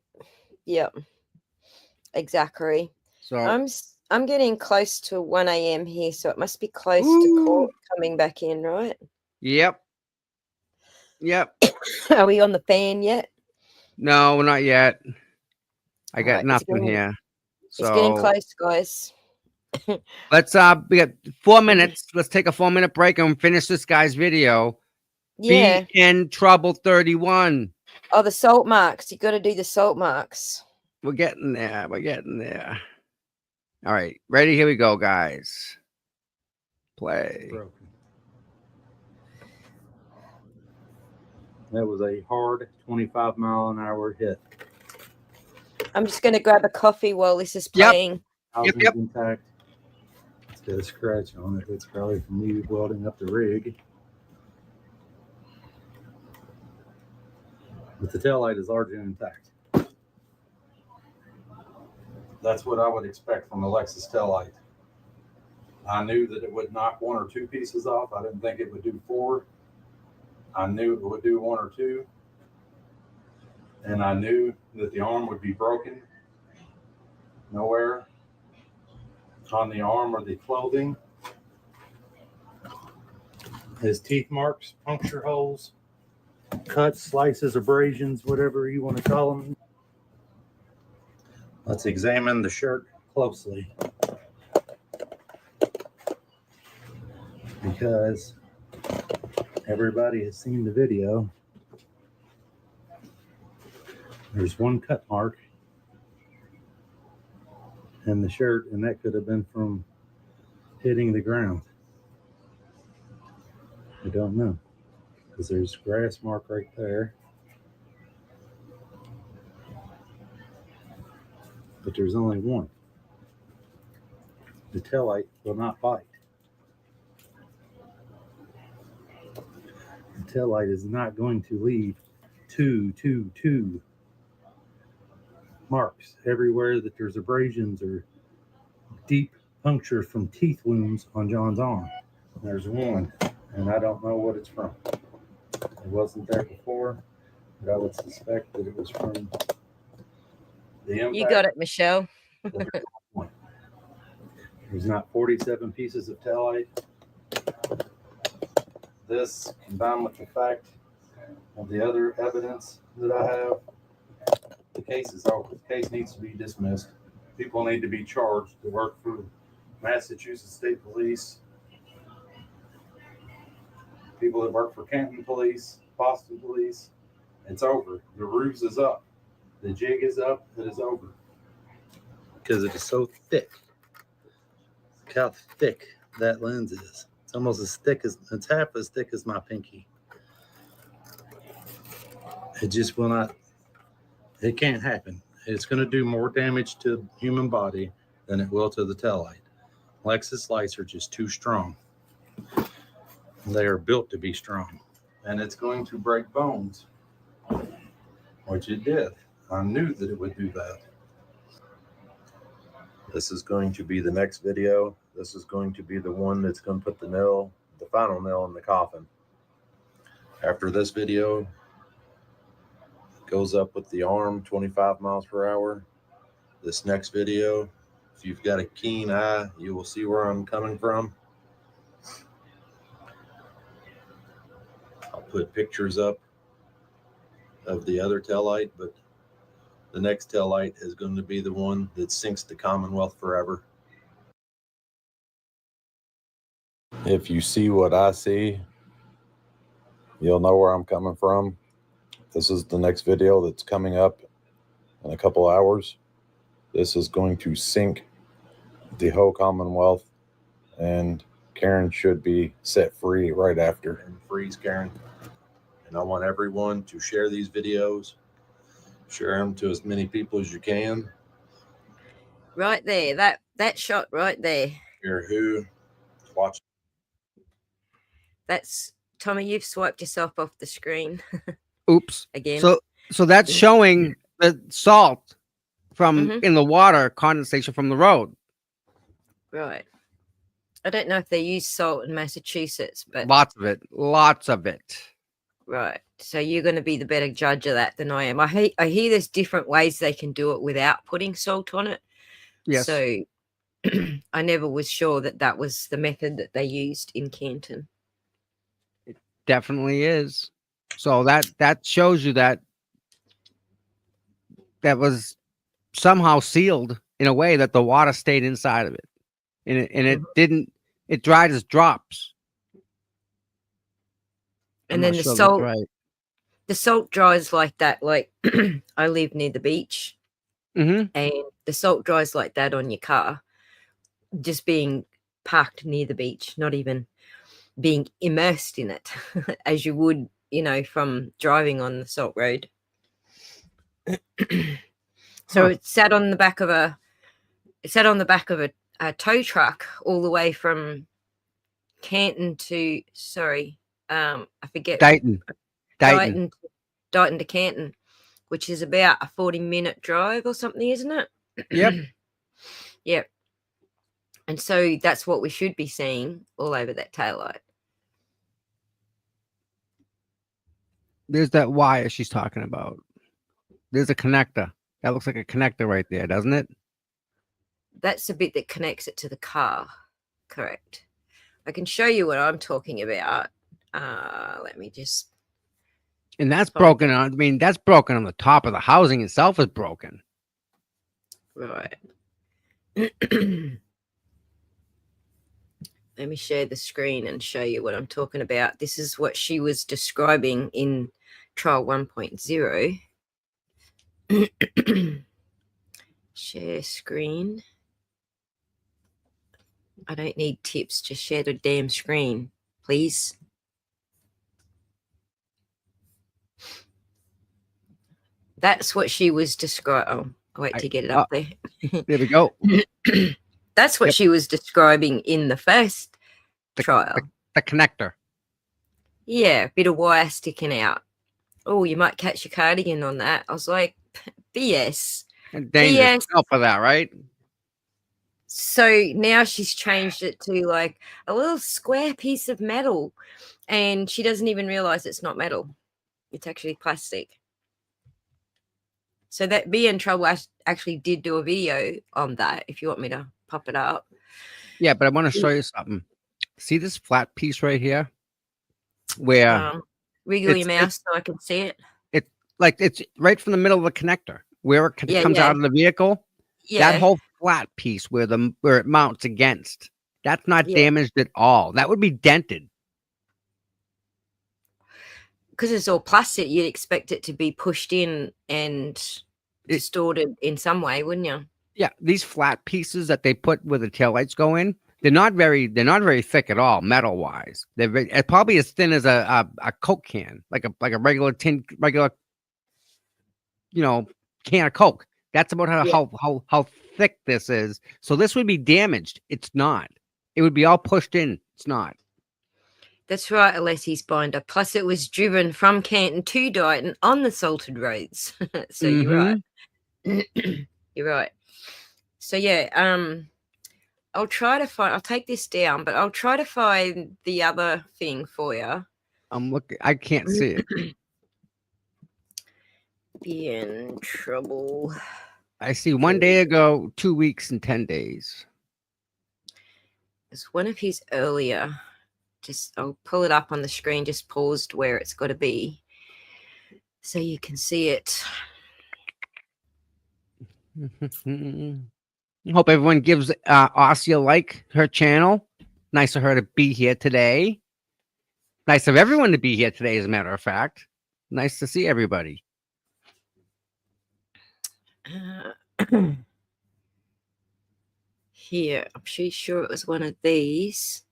Exactly. So I'm getting close to 1 a.m. here, so it must be close to court coming back in, right? Yep. Are we on the fan yet? No, not yet. I got Alright, nothing here. So it's getting close, guys. let's we got 4 minutes. Let's take a 4-minute break and finish this guy's video. Yeah. Be in trouble 31. Oh, the salt marks. You got to do the salt marks. We're getting there. All right, ready? Here we go, guys. Play. Broken. That was a hard 25-mile-an-hour hit. I'm just going to grab a coffee while this is playing. Housing's intact. It's got a scratch on it. It's probably from me welding up the rig. But the taillight is largely intact. That's what I would expect from a Lexus taillight. I knew that it would knock 1 or 2 pieces off. I didn't think it would do 4. I knew it would do 1 or 2. And I knew that the arm would be broken. Nowhere on the arm or the clothing is teeth marks, puncture holes, cuts, slices, abrasions, whatever you want to call them. Let's examine the shirt closely, because everybody has seen the video. There's one cut mark in the shirt, and that could have been from hitting the ground. I don't know, because there's a grass mark right there. But there's only one. The taillight will not bite. The tail light is not going to leave two marks everywhere that there's abrasions or deep punctures from teeth wounds on John's arm. There's one, and I don't know what it's from. It wasn't there before, but I would suspect that it was from the impact. You got it, Michelle. There's not 47 pieces of taillight. This, combined with the fact of the other evidence that I have, the case is over. The case needs to be dismissed. People need to be charged to work for Massachusetts State Police, people that work for Canton Police, Boston Police. It's over. The ruse is up. The jig is up. It is over. Because it is so thick. Look how thick that lens is. It's almost as thick as, it's half as thick as my pinky. It just will not, it can't happen. It's going to do more damage to the human body than it will to the taillight. Lexus lights are just too strong. They are built to be strong. And it's going to break bones, which it did. I knew that it would do that. This is going to be the next video. This is going to be the one that's going to put the nail, the final nail in the coffin. After this video goes up with the arm 25 miles per hour, this next video, if you've got a keen eye, you will see where I'm coming from. I'll put pictures up of the other taillight, but the next taillight is going to be the one that sinks the Commonwealth forever. If you see what I see, you'll know where I'm coming from. This is the next video that's coming up in a couple hours. This is going to sink the whole Commonwealth, and Karen should be set free right after. And freeze Karen. And I want everyone to share these videos. Share them to as many people as you can. Right there, that shot right there. Share who? Watch. That's Tommy. You've swiped yourself off the screen Oops. again. So that's showing the salt from in the water, condensation from the road. Right. I don't know if they use salt in Massachusetts, but Lots of it. Lots of it. right. So you're going to be the better judge of that than I am. I hear there's different ways they can do it without putting salt on it. Yes. So I never was sure that that was the method that they used in Canton. Definitely is. So that shows you that that was somehow sealed in a way that the water stayed inside of it. And it didn't, it dried as drops. And I'm then not the sure that's salt, right. the salt dries like that. Like I live near the beach, Mm-hmm. and the salt dries like that on your car, just being parked near the beach, not even being immersed in it as you would, you know, from driving on the salt road. So it sat on the back of a tow truck all the way from Canton to, I forget. Dighton Dighton to Canton, which is about a 40-minute drive or something, isn't it? Yep. Yep. And so that's what we should be seeing all over that taillight. There's that wire she's talking about. There's a connector. That looks like a connector right there, doesn't it? That's the bit that connects it to the car. Correct. I can show you what I'm talking about. Let me just. And that's broken on. I mean, that's broken on the top of the housing itself is broken. Right. Let me share the screen and show you what I'm talking about. This is what she was describing in trial 1.0. Share screen. I don't need tips. Just share the damn screen, please. That's what she was describing. Oh, I'll wait to get it up there. There we go. That's what she was describing in the first trial. The connector. Yeah, a bit of wire sticking out. Oh, you might catch your cardigan on that. I was like, BS. And dangerous Yes. smell for that, right? So now she's changed it to like a little square piece of metal, and she doesn't even realize it's not metal. It's actually plastic. So that Be in Trouble actually did do a video on that, if you want me to pop it up. Yeah, but I want to show you something. See this flat piece right here? Where Wiggle your it's- mouse so I can see it. like it's right from the middle of the connector where it Yeah, comes yeah. out of the vehicle. Yeah. That whole flat piece where it mounts against, that's not Yeah. damaged at all. That would be dented. Because it's all plastic, you'd expect it to be pushed in and distorted in some way, wouldn't you? Yeah, these flat pieces that they put where the taillights go in, they're not very thick at all, metal wise. They're probably as thin as a Coke can, like a regular can of Coke. That's about how thick this is. So this would be damaged. It's not. It would be all pushed in. It's not. That's right, Alessi's binder. Plus, it was driven from Canton to Dighton on the salted roads. So you're right. You're right. So yeah, I'll take this down, but I'll try to find the other thing for you. I'm looking. I can't see it. Be in trouble. I see 1 day ago, 2 weeks and 10 days. It's one of his earlier. I'll pull it up on the screen, just paused where it's got to be so you can see it. Hope everyone gives Aussie a like, her channel. Nice of her to be here today. Nice of everyone to be here today, as a matter of fact. Nice to see everybody. Here, I'm pretty sure it was one of these.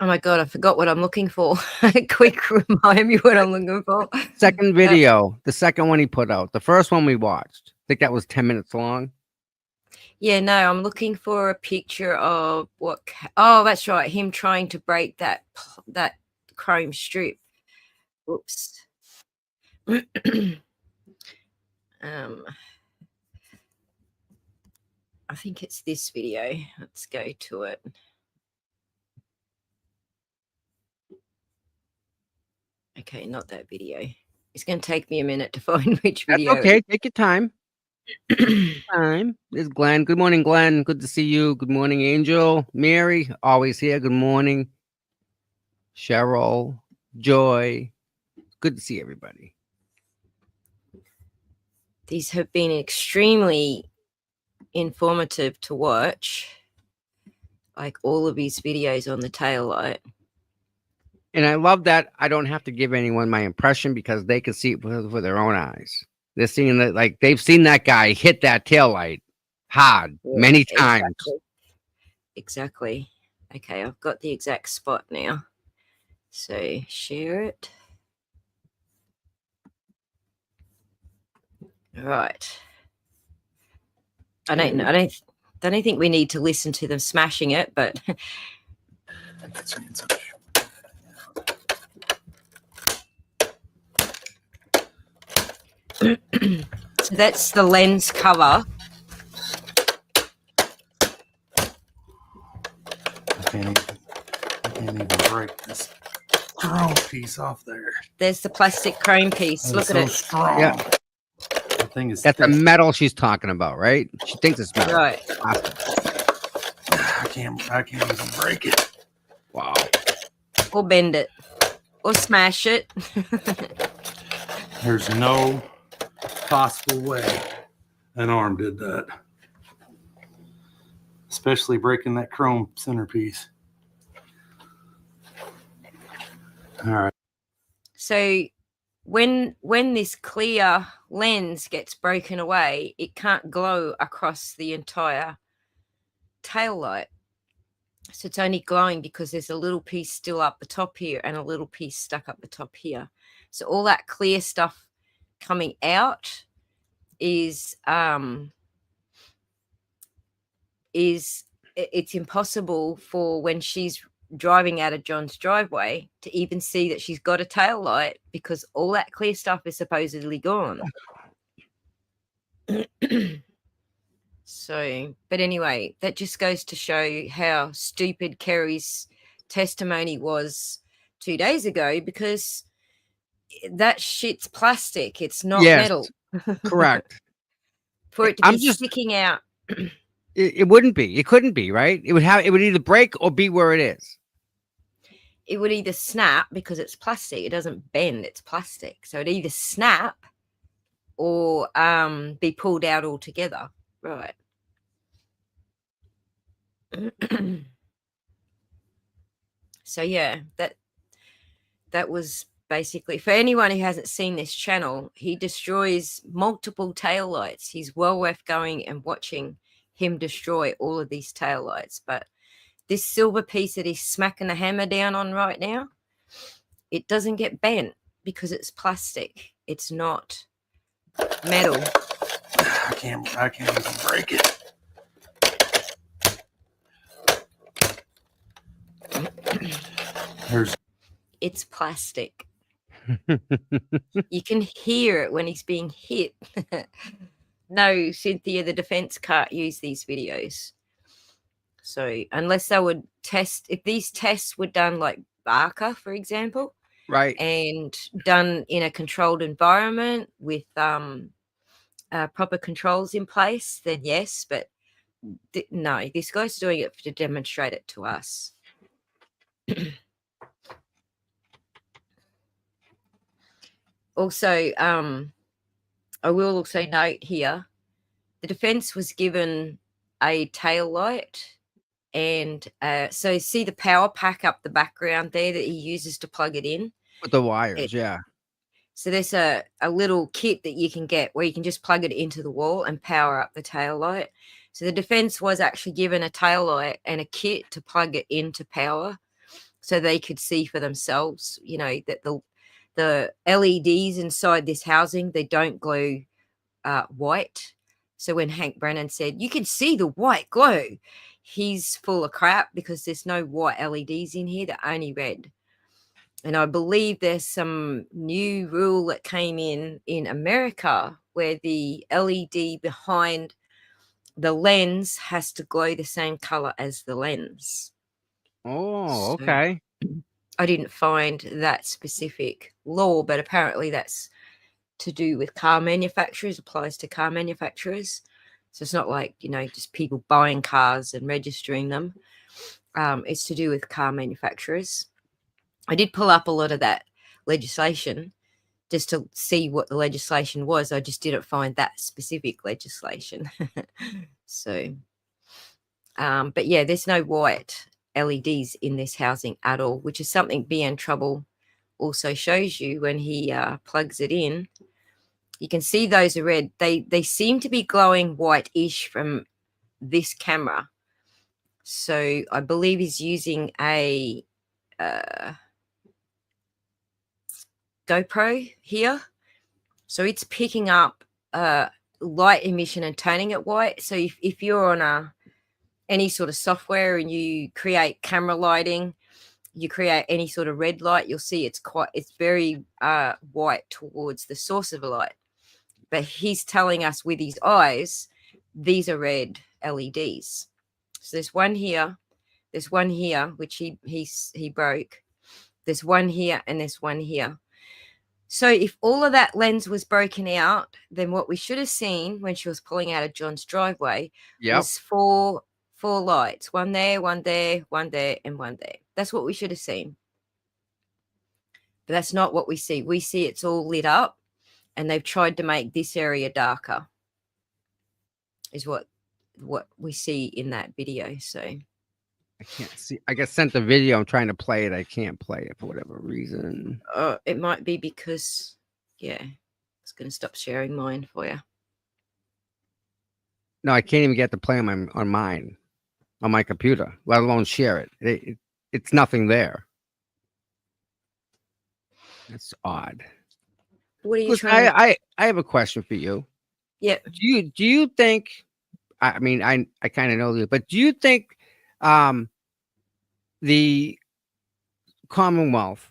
Oh my God, I forgot what I'm looking for. Quick, remind me what I'm looking for. Second video, the second one he put out. The first one we watched. I think that was 10 minutes long. Yeah, no, I'm looking for a picture of what. Oh, that's right. Him trying to break that chrome strip. Whoops. I think it's this video. Let's go to it. Okay, not that video. It's going to take me a minute to find which That's video. okay. Take your time. Time. There's Glenn. Good morning, Glenn. Good to see you. Good morning, Angel. Mary, always here. Good morning. Cheryl, Joy. Good to see everybody. These have been extremely informative to watch, like all of his videos on the taillight. And I love that I don't have to give anyone my impression because they can see it with their own eyes. They're seeing that, like they've seen that guy hit that taillight hard many times. Exactly. Okay, I've got the exact spot now. So share it. Right. I don't think we need to listen to them smashing it, but so that's the lens cover. I can't even break this chrome piece off there. There's the plastic chrome piece. Look at it. Strong. Yeah. The thing is That's the thick. metal she's talking about, right? She thinks it's metal. Right. I can't even break it. Wow. Or bend it. Or smash it. There's no possible way an arm did that. Especially breaking that chrome centerpiece. All right. So when this clear lens gets broken away, it can't glow across the entire tail light. So it's only glowing because there's a little piece still up the top here and a little piece stuck up the top here. So all that clear stuff coming out is it's impossible for when she's driving out of John's driveway to even see that she's got a tail light, because all that clear stuff is supposedly gone. So, but anyway, that just goes to show how stupid Kerry's testimony was 2 days ago, because that shit's plastic. It's not Yes, metal. correct. For it to I'm be just- sticking out. It wouldn't be. It couldn't be, right? It would either break or be where it is. It would either snap because it's plastic. It doesn't bend. It's plastic. So it either snap or be pulled out altogether. Right. So yeah, that was basically, for anyone who hasn't seen this channel, he destroys multiple taillights. He's well worth going and watching him destroy all of these taillights. But this silver piece that he's smacking the hammer down on right now, it doesn't get bent because it's plastic. It's not metal. I can't even break it. It's plastic. You can hear it when he's being hit. No, Cynthia, the defense can't use these videos. So unless they would test, if these tests were done like Barker, for example, Right. and done in a controlled environment with proper controls in place, then yes. But no, this guy's doing it to demonstrate it to us. Also, I will also note here, the defense was given a tail light, and so see the power pack up the background there that he uses to plug it in. With the wires, yeah. So there's a little kit that you can get where you can just plug it into the wall and power up the tail light. So the defense was actually given a tail light and a kit to plug it into power, so they could see for themselves, you know, that the LEDs inside this housing, they don't glow white. So when Hank Brennan said, you can see the white glow, he's full of crap, because there's no white LEDs in here, they're only red. And I believe there's some new rule that came in America where the LED behind the lens has to glow the same color as the lens. Oh, So- okay. I didn't find that specific law, but apparently that's to do with car manufacturers, applies to car manufacturers. So it's not like, you know, just people buying cars and registering them. It's to do with car manufacturers. I did pull up a lot of that legislation just to see what the legislation was. I just didn't find that specific legislation. So, but yeah, there's no white LEDs in this housing at all, which is something BN Trouble also shows you when he plugs it in. You can see those are red. They seem to be glowing white-ish from this camera. So I believe he's using a GoPro here. So it's picking up light emission and turning it white. So if you're on any sort of software and you create camera lighting, you create any sort of red light, you'll see it's very white towards the source of the light. But he's telling us with his eyes, these are red LEDs. So there's one here, which he broke. There's one here and there's one here. So if all of that lens was broken out, then what we should have seen when she was pulling out of John's driveway was four lights, one there, one there, one there, and one there. That's what we should have seen. But that's not what we see. We see it's all lit up, and they've tried to make this area darker, is what we see in that video. So I can't see. I got sent the video. I'm trying to play it. I can't play it for whatever reason. it might be because, yeah, it's going to stop sharing mine for you. No, I can't even get to play on my computer, let alone share it. It's nothing there. That's odd. What are you Listen, trying to... I have a question for you. Yeah. Do you think? I mean, I kind of know this, but do you think the Commonwealth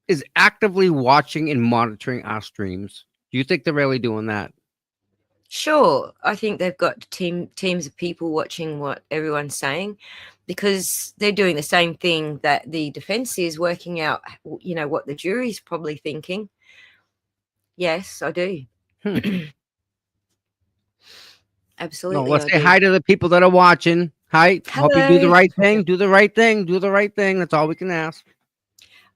is actively watching and monitoring our streams? Do you think they're really doing that? Sure, I think they've got teams of people watching what everyone's saying, because they're doing the same thing that the defense is, working out, what the jury's probably thinking. Yes, I do. Absolutely. No, let's I say do. hi to the people that are watching. Hi, hope you do the Hello. right thing. Do the right thing. Do the right thing. That's all we can ask.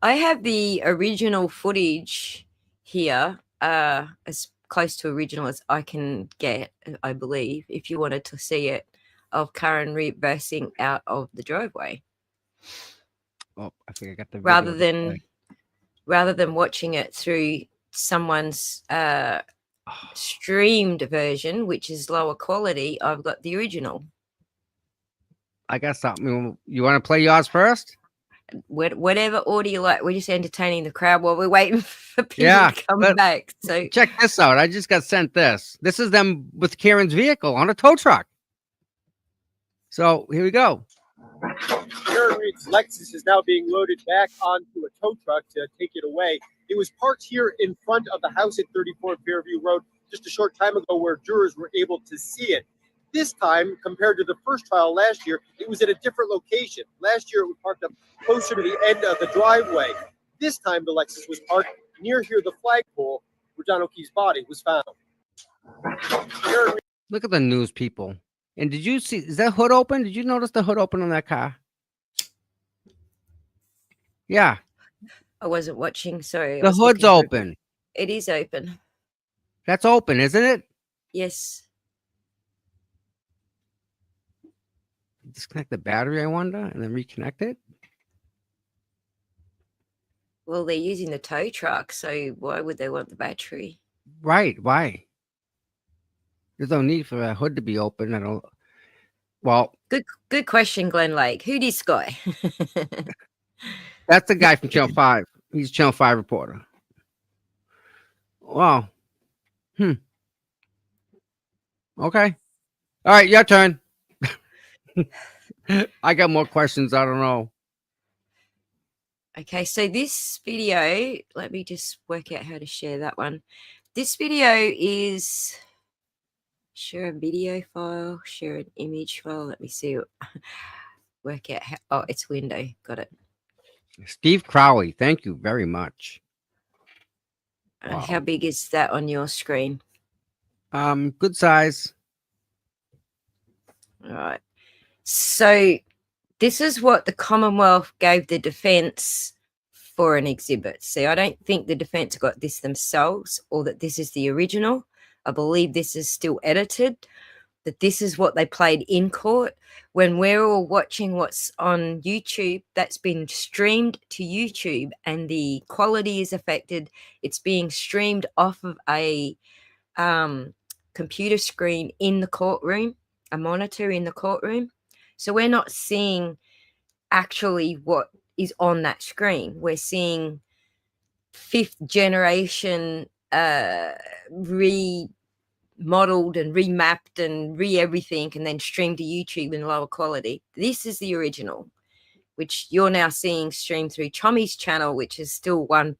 I have the original footage here, as close to original as I can get, I believe, if you wanted to see it, of Karen reversing out of the driveway. Oh, I think I got the video rather to than play. rather than watching it through someone's streamed version, which is lower quality. I've got the original. I got something. You want to play yours first? Whatever order you like. We're just entertaining the crowd while we're waiting for people Yeah, to come but- back. So Check this out. I just got sent this. This is them with Karen's vehicle on a tow truck. So here we go. Karen Reed's Lexus is now being loaded back onto a tow truck to take it away. It was parked here in front of the house at 34 Fairview Road just a short time ago, where jurors were able to see it. This time, compared to the first trial last year, it was at a different location. Last year, it was parked up closer to the end of the driveway. This time, the Lexus was parked near here, the flagpole where John O'Keefe's body was found. Karen Look at the news people. And did you see, is that hood open? Did you notice the hood open on that car? Yeah, I wasn't watching. Sorry. I the was hood's looking for- open. It is open. That's open, isn't it? Yes. Disconnect the battery, I wonder, and then reconnect it. Well, they're using the tow truck, so why would they want the battery? Right. Why? There's no need for a hood to be open. I don't. Well, Good question, Glenn Lake. Who this guy? that's the guy from Channel 5. He's a Channel 5 reporter. Wow. Okay. All right, your turn. I got more questions. I don't know. Okay, so this video, let me just work out how to share that one. This video is share a video file, share an image file. Let me see. Work out how. Oh, it's window. Got it. Steve Crowley, thank you very much. Wow. How big is that on your screen? Good size. All right. So this is what the Commonwealth gave the defense for an exhibit. See, I don't think the defense got this themselves, or that this is the original. I believe this is still edited, that this is what they played in court. When we're all watching what's on YouTube, that's been streamed to YouTube and the quality is affected. It's being streamed off of a computer screen in the courtroom, a monitor in the courtroom. So we're not seeing actually what is on that screen. We're seeing fifth generation remodeled and remapped and everything, and then streamed to YouTube in lower quality. This is the original, which you're now seeing streamed through Tommy's channel, which is still one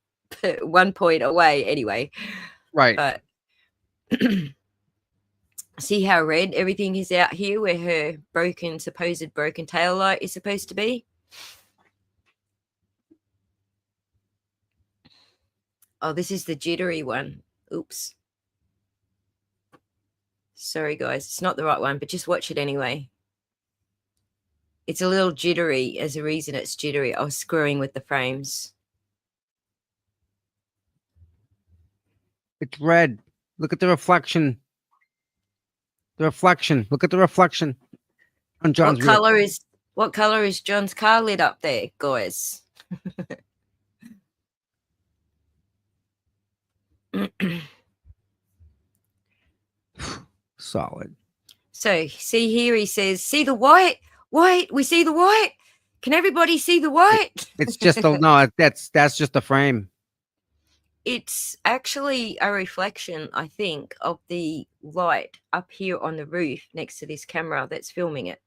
point away anyway. Right. But see how red everything is out here, where her supposed broken tail light is supposed to be? Oh, this is the jittery one. Oops. Sorry, guys. It's not the right one, but just watch it anyway. It's a little jittery. As a reason it's jittery, I was screwing with the frames. It's red. Look at the reflection. The reflection. Look at the reflection on John's vehicle. What color is John's car lit up there, guys? Solid. So see here, he says, see the white? White, we see the white. Can everybody see the white? It's just a no, that's just a frame. It's actually a reflection, I think, of the light up here on the roof next to this camera that's filming it.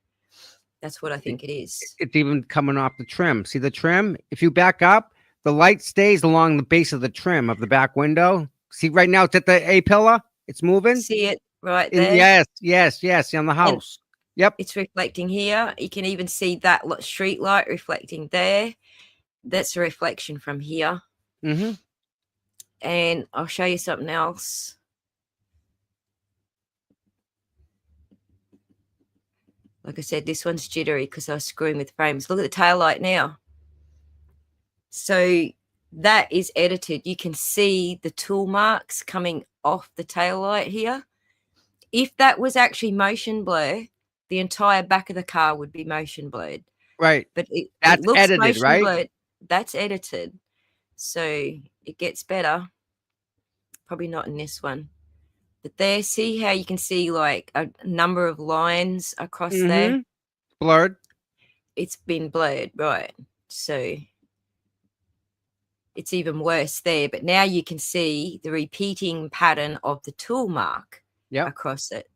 That's what I think it is. It's even coming off the trim. See the trim? If you back up, the light stays along the base of the trim of the back window. See, right now it's at the A pillar. It's moving. See it right And there? yes, on the house. Yep. It's reflecting here. You can even see that street light reflecting there. That's a reflection from here. Mm-hmm. And I'll show you something else. Like I said, this one's jittery because I was screwing with frames. Look at the tail light now. So that is edited. You can see the tool marks coming off the tail light here. If that was actually motion blur, the entire back of the car would be motion blurred. Right. But it That's edited, motion right? blurred. That's edited. So it gets better. Probably not in this one. But there, see how you can see like a number of lines across there? Blurred. It's been blurred, right? So it's even worse there. But now you can see the repeating pattern of the tool mark across it.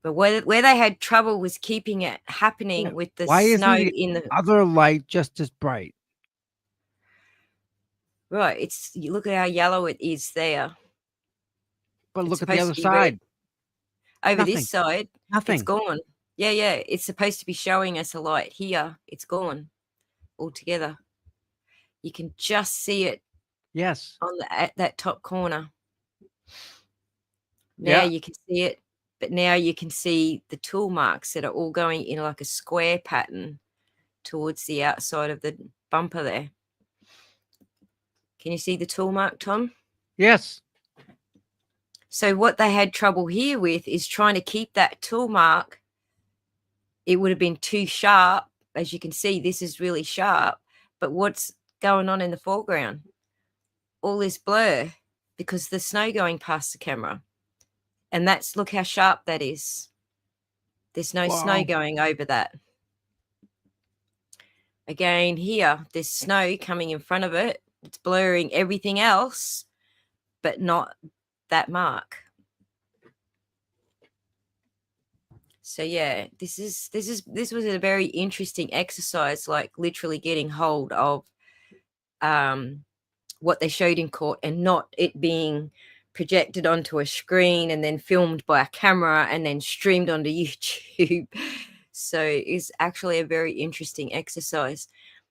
But where they had trouble was keeping it happening with the Why snow isn't in the other light just as bright? right. You look at how yellow it is there. But It's look at the supposed other to be red. side. Over Nothing. this side, Nothing. it's gone. Yeah. It's supposed to be showing us a light here. It's gone altogether. You can just see it Yes. on at that top corner. Now you can see it, but now you can see the tool marks that are all going in like a square pattern towards the outside of the bumper there. Can you see the tool mark, Tom? Yes. So what they had trouble here with is trying to keep that tool mark. It would have been too sharp. As you can see, this is really sharp. But what's going on in the foreground? All this blur because the snow going past the camera. And look how sharp that is. There's no snow going over that. Again, here, there's snow coming in front of it. It's blurring everything else, but not that mark. So yeah, this was a very interesting exercise, like literally getting hold of what they showed in court and not it being projected onto a screen and then filmed by a camera and then streamed onto YouTube. So it's actually a very interesting exercise.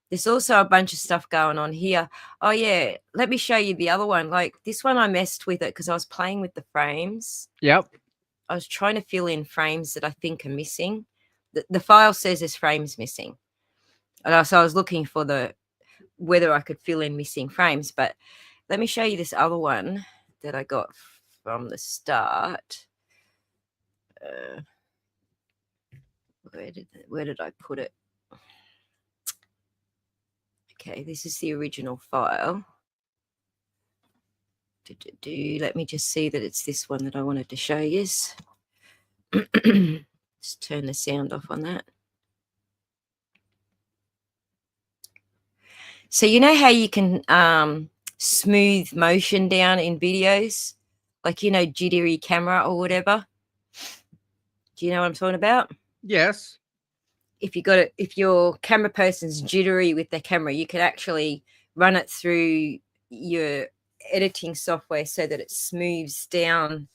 There's also a bunch of stuff going on here. Oh yeah, let me show you the other one. Like this one, I messed with it because I was playing with the frames. Yep. I was trying to fill in frames that I think are missing. The file says there's frames missing. And so I was looking for whether I could fill in missing frames. But let me show you this other one that I got from the start. Where did I put it? Okay, this is the original file. Let me just see that it's this one that I wanted to show you. Just turn the sound off on that. So you know how you can smooth motion down in videos? Like, jittery camera or whatever? Do you know what I'm talking about? Yes. If your camera person's jittery with their camera, you can actually run it through your editing software so that it smooths down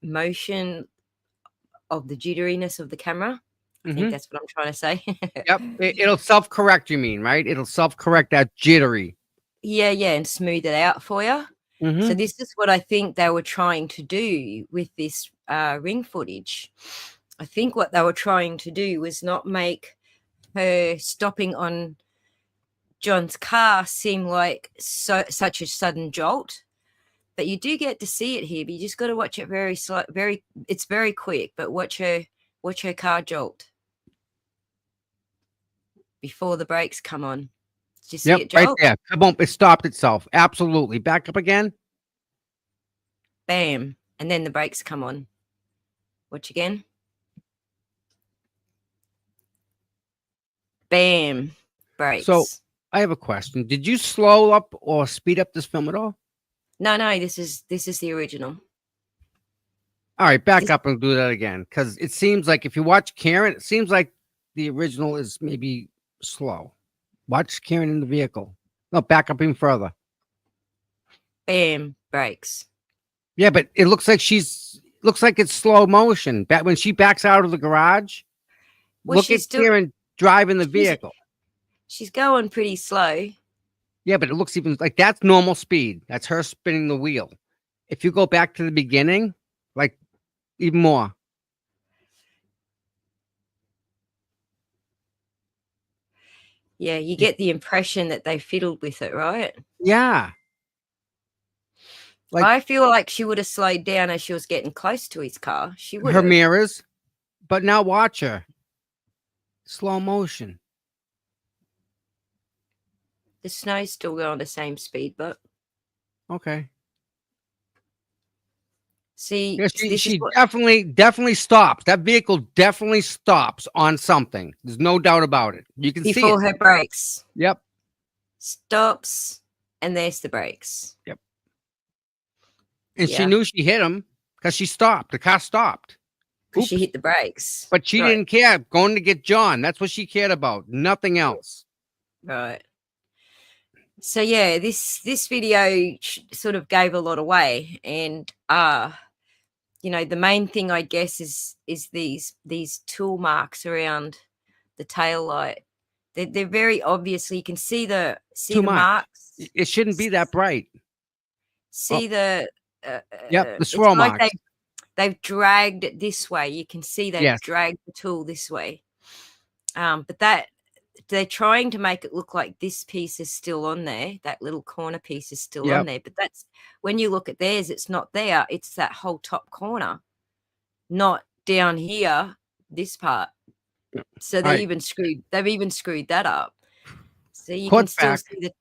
motion of the jitteriness of the camera. I think that's what I'm trying to say. Yep. It'll self-correct, you mean, right? It'll self-correct that jittery. Yeah, and smooth it out for you. So this is what I think they were trying to do with this ring footage. I think what they were trying to do was not make her stopping on John's car seem like such a sudden jolt. But you do get to see it here, but you just got to watch it it's very quick, but watch her car jolt before the brakes come on. Did you see it jolt? Right there. It stopped itself. Absolutely. Back up again. Bam. And then the brakes come on. Watch again. Bam. Brakes. So I have a question. Did you slow up or speed up this film at all? No, this is the original. All right, back up and do that again. Because it seems like if you watch Karen, it seems like the original is maybe slow. Watch Karen in the vehicle. No, back up even further. Bam, brakes. Yeah, but it looks like it's slow motion. Back when she backs out of the garage, Well, look at she's still- Karen driving the she's- vehicle. She's going pretty slow. Yeah, but it looks even like that's normal speed. That's her spinning the wheel. If you go back to the beginning, like even more. Yeah, you get the impression that they fiddled with it, right? Yeah. Like I feel like she would have slowed down as she was getting close to his car. She would her have. mirrors. But now watch her. Slow motion. The snow's still going the same speed, but Okay. see, Yeah, she this is what- definitely stops. That vehicle definitely stops on something. There's no doubt about it. You can see before it. her brakes Yep. stops, and there's the brakes. And she Yeah. knew she hit him because she stopped. The car stopped. 'Cause she hit the brakes. But she Right. didn't care. Going to get John. That's what she cared about. Nothing else. Right. So yeah, this video sort of gave a lot away, and the main thing I guess is these tool marks around the tail light. They're very obviously, you can see the Too much. marks. It shouldn't be that bright. See the Yep, the it's swirl like marks. they've dragged it this way. You can see they've Yes. dragged the tool this way. But that they're trying to make it look like this piece is still on there. That little corner piece is still Yep. on there. But that's when you look at theirs, it's not there. It's that whole top corner, not down here, this part. So Right. they've even screwed that up. So you Put can still back. see the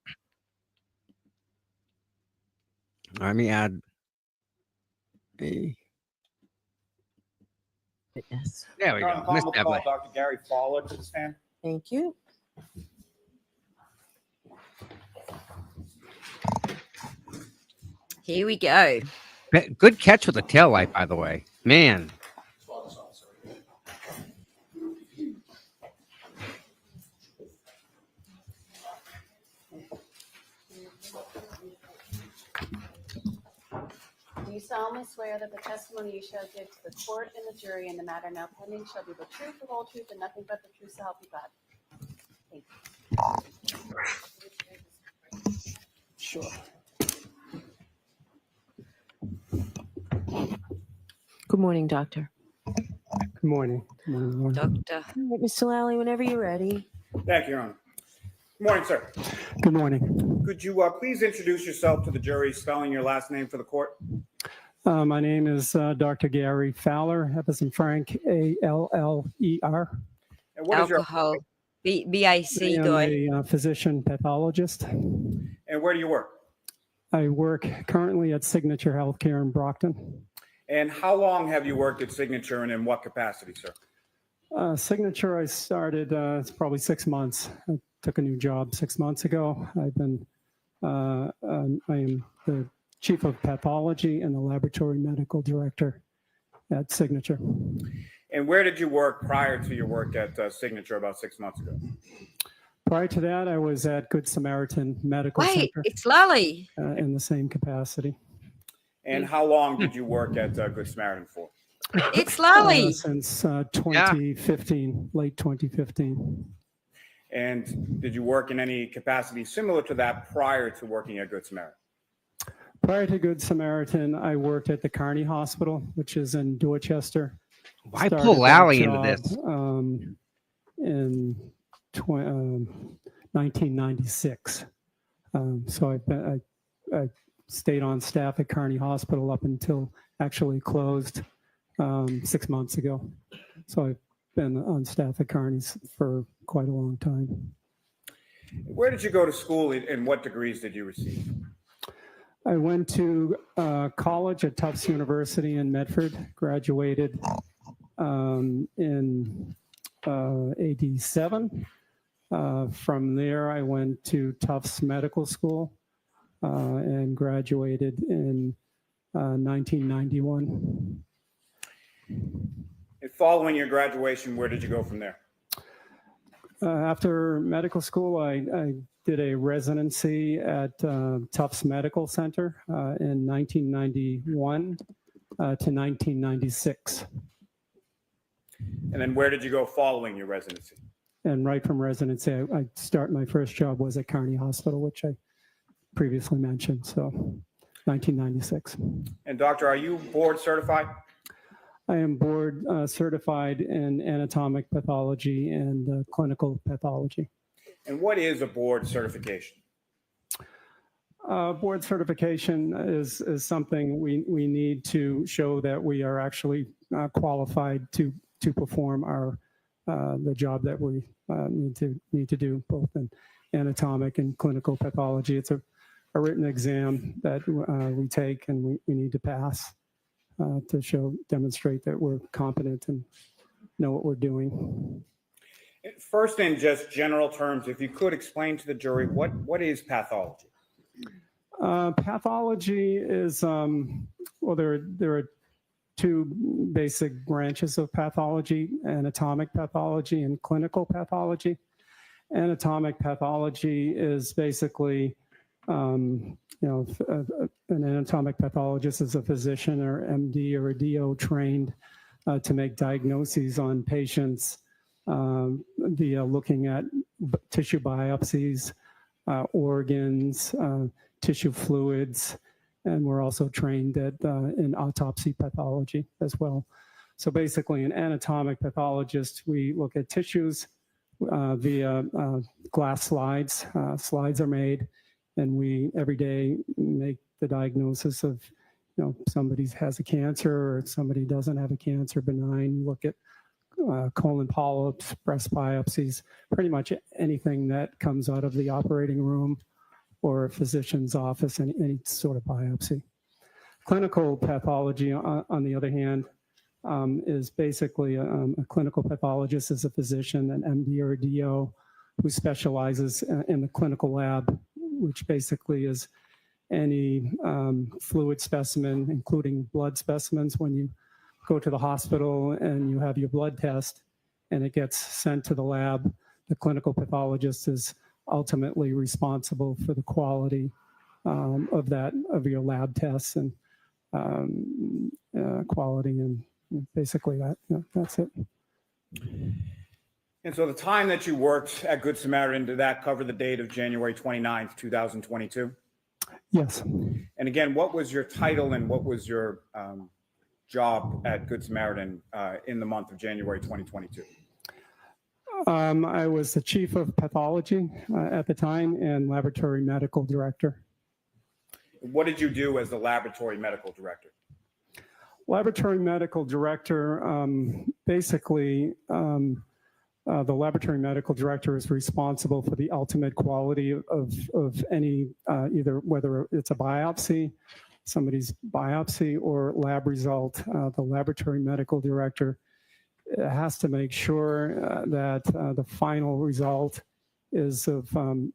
Let me add. Yes. There we Ron go. Palmer Miss will Devlin. call Dr. Gary Fowler to the stand. Thank you. here we go. Good catch with the tail light, by the way. Man. Do you solemnly swear that the testimony you shall give to the court and the jury in the matter now pending shall be the truth, the whole truth, and nothing but the truth, so help you God? Thank you. Sure. Good morning, Doctor. Good morning. Doctor. All right, Mr. Lally, whenever you're ready. Thank you, Your Honor. Good morning, sir. Good morning. Could you please introduce yourself to the jury, spelling your last name for the court? My name is Dr. Gary Fowler, F as in Frank, A-L-L-E-R. And what is your Alcohol. BAC I am guy. a physician pathologist. and where do you work? I work currently at Signature Healthcare in Brockton. And how long have you worked at Signature and in what capacity, sir? Signature, I started, it's probably 6 months. I took a new job 6 months ago. I am the chief of pathology and the laboratory medical director at Signature. And where did you work prior to your work at Signature about 6 months ago? Prior to that, I was at Good Samaritan Medical Wait, Center it's Lally. in the same capacity. And how long did you work at Good Samaritan for? It's Lally. Since 2015, late 2015. And did you work in any capacity similar to that prior to working at Good Samaritan? Prior to Good Samaritan, I worked at the Kearney Hospital, which is in Dorchester. Why Started pull that Lally into job, this? In 1996. So I stayed on staff at Kearney Hospital up until actually closed 6 months ago. So I've been on staff at Kearney's for quite a long time. Where did you go to school and what degrees did you receive? I went to college at Tufts University in Medford, graduated in '87. From there, I went to Tufts Medical School and graduated in 1991. And following your graduation, where did you go from there? After medical school, I did a residency at Tufts Medical Center in 1991 to 1996. And then where did you go following your residency? And right from residency, my first job was at Kearney Hospital, which I previously mentioned, so 1996. And doctor, are you board certified? I am board certified in anatomic pathology and clinical pathology. And what is a board certification? Board certification is something we need to show that we are actually qualified to perform the job that we need to do, both in anatomic and clinical pathology. It's a written exam that we take and we need to pass to demonstrate that we're competent and know what we're doing. First, in just general terms, if you could explain to the jury, what is pathology? Pathology is, well, there are two basic branches of pathology: anatomic pathology and clinical pathology. Anatomic pathology is basically, an anatomic pathologist is a physician or MD or a DO trained to make diagnoses on patients via looking at tissue biopsies, organs, tissue fluids, and we're also trained in autopsy pathology as well. So basically, an anatomic pathologist, we look at tissues via glass slides. Slides are made, and we every day make the diagnosis of, somebody has a cancer or somebody doesn't have a cancer, benign. Look at colon polyps, breast biopsies, pretty much anything that comes out of the operating room or a physician's office, any sort of biopsy. Clinical pathology, on the other hand, is basically a clinical pathologist is a physician, an MD or a DO, who specializes in the clinical lab, which basically is any fluid specimen, including blood specimens. When you go to the hospital and you have your blood test and it gets sent to the lab, the clinical pathologist is ultimately responsible for the quality of your lab tests and quality, and basically that's it. And so the time that you worked at Good Samaritan, did that cover the date of January 29th, 2022? Yes. And again, what was your title and what was your job at Good Samaritan in the month of January 2022? I was the chief of pathology at the time and laboratory medical director. What did you do as the laboratory medical director? Laboratory medical director, basically, the laboratory medical director is responsible for the ultimate quality of any, either whether it's a biopsy, somebody's biopsy, or lab result. The laboratory medical director has to make sure that the final result is of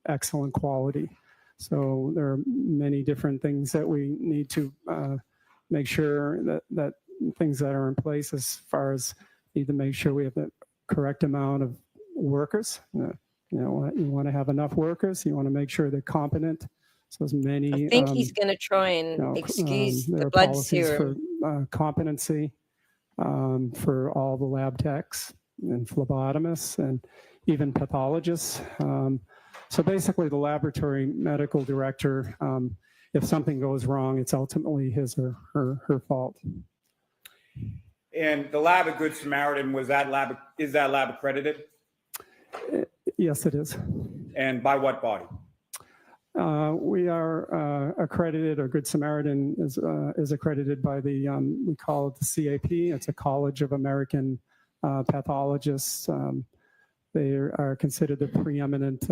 excellent quality. So there are many different things that we need to make sure that things that are in place, as far as need to make sure we have the correct amount of workers. You want to have enough workers. You want to make sure they're competent. So as many. I think he's going to try and excuse there the are blood policies serum. for competency for all the lab techs and phlebotomists and even pathologists. So basically, the laboratory medical director, if something goes wrong, it's ultimately his or her fault. And the lab at Good Samaritan, is that lab accredited? Yes, it is. And by what body? We are accredited, or Good Samaritan is accredited by the, we call it the CAP. It's a College of American Pathologists. They are considered the preeminent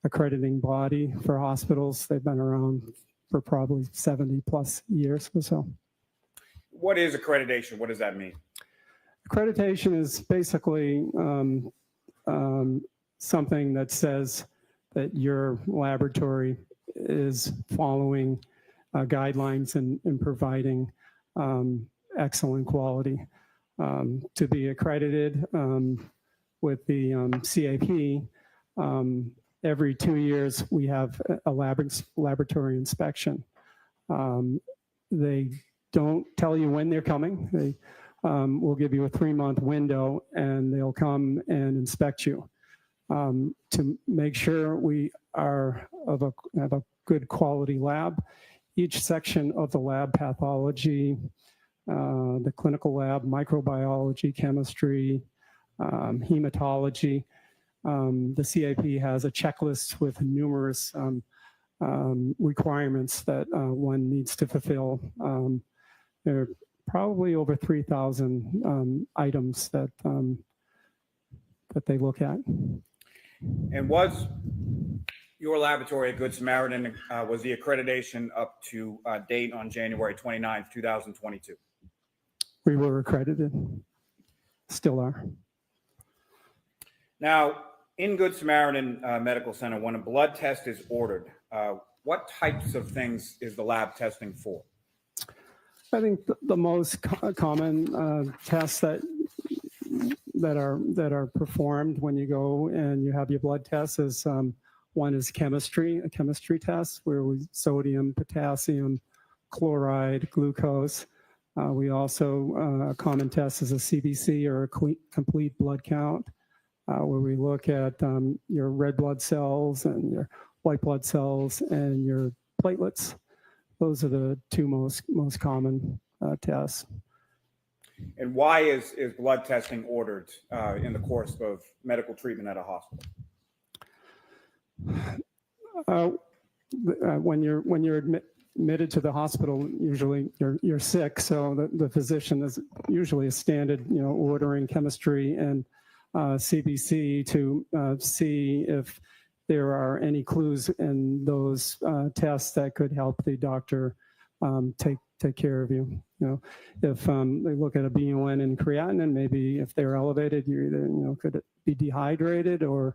accrediting body for hospitals. They've been around for probably 70 plus years or so. What is accreditation? What does that mean? Accreditation is basically something that says that your laboratory is following guidelines and providing excellent quality. to be accredited with the CAP. Every 2 years, we have a laboratory inspection. They don't tell you when they're coming. They will give you a 3-month window, and they'll come and inspect you to make sure we have a good quality lab. Each section of the lab, pathology, the clinical lab, microbiology, chemistry, hematology. The CAP has a checklist with numerous requirements that one needs to fulfill. There are probably over 3,000 items that they look at. And was your laboratory at Good Samaritan, was the accreditation up to date on January 29th, 2022? We were accredited, still are. Now, in Good Samaritan Medical Center, when a blood test is ordered, what types of things is the lab testing for? I think the most common tests that are performed when you go and you have your blood test is one is chemistry, a chemistry test where we sodium, potassium, chloride, glucose. We also a common test is a CBC or a complete blood count, where we look at your red blood cells and your white blood cells and your platelets. Those are the two most common tests. And why is blood testing ordered in the course of medical treatment at a hospital? When you're admitted to the hospital, usually you're sick, so the physician is usually a standard, ordering chemistry and CBC to see if there are any clues in those tests that could help the doctor take care of you. If they look at a BUN and creatinine, maybe if they're elevated, you either could be dehydrated or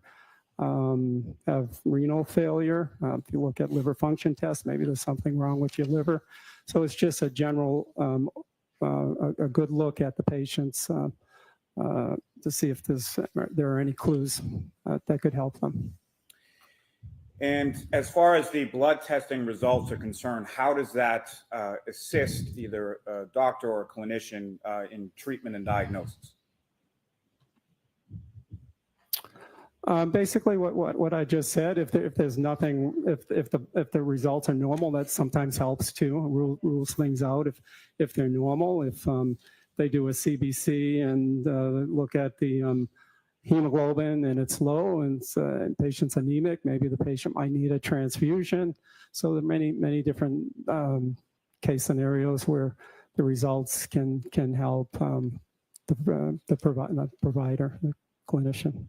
have renal failure. If you look at liver function tests, maybe there's something wrong with your liver. So it's just a general, a good look at the patients to see if there are any clues that could help them. And as far as the blood testing results are concerned, how does that assist either a doctor or a clinician in treatment and diagnosis? Basically, what I just said. If there's nothing, if the results are normal, that sometimes helps too. Rules things out if they're normal. If they do a CBC and look at the hemoglobin and it's low and patient's anemic, maybe the patient might need a transfusion. So there are many different case scenarios where the results can help the provider, the clinician.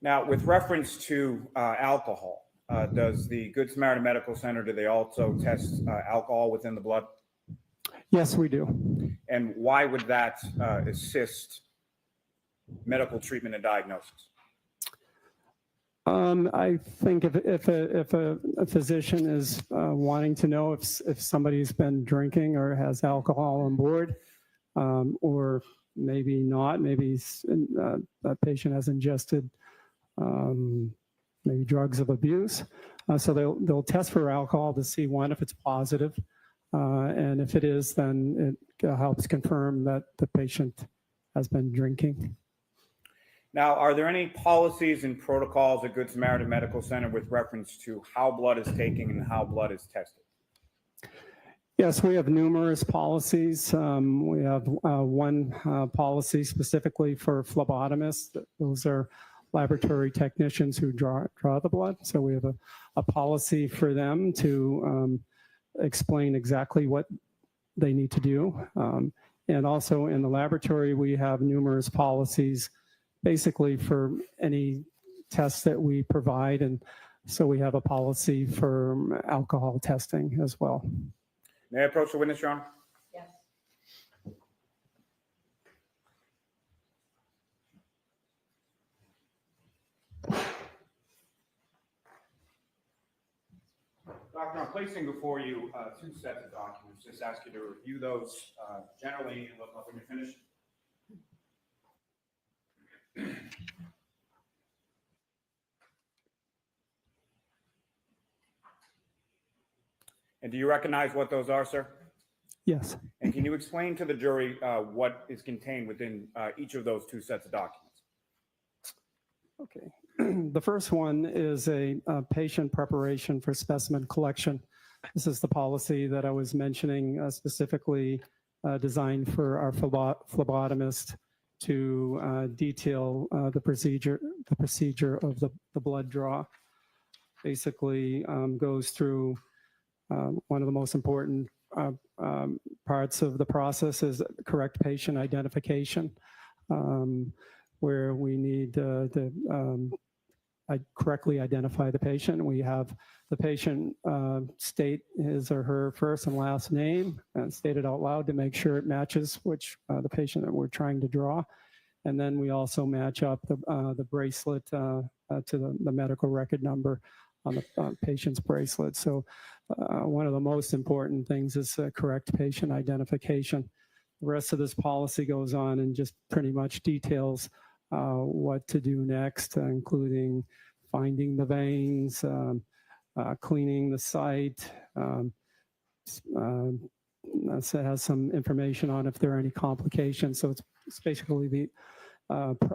Now, with reference to alcohol, does the Good Samaritan Medical Center, do they also test alcohol within the blood? Yes, we do. And why would that assist medical treatment and diagnosis? I think if a physician is wanting to know if somebody's been drinking or has alcohol on board, or maybe not, maybe that patient has ingested maybe drugs of abuse. So they'll test for alcohol to see, one, if it's positive. And if it is, then it helps confirm that the patient has been drinking. Now, are there any policies and protocols at Good Samaritan Medical Center with reference to how blood is taken and how blood is tested? Yes, we have numerous policies. We have one policy specifically for phlebotomists. Those are laboratory technicians who draw the blood. So we have a policy for them to explain exactly what they need to do. And also in the laboratory, we have numerous policies basically for any tests that we provide. And so we have a policy for alcohol testing as well. May I approach the witness, Your Honor? Yes. Doctor, I'm placing before you two sets of documents. Just ask you to review those generally and look up when you're finished. And do you recognize what those are, sir? Yes. And can you explain to the jury what is contained within each of those two sets of documents? Okay. The first one is a patient preparation for specimen collection. This is the policy that I was mentioning, specifically designed for our phlebotomist to detail the procedure of the blood draw. Basically goes through one of the most important parts of the process is correct patient identification, where we need to correctly identify the patient. We have the patient state his or her first and last name and state it out loud to make sure it matches which the patient that we're trying to draw. And then we also match up the bracelet to the medical record number on the patient's bracelet. So one of the most important things is correct patient identification. The rest of this policy goes on and just pretty much details what to do next, including finding the veins, cleaning the site. It has some information on if there are any complications. So it's basically the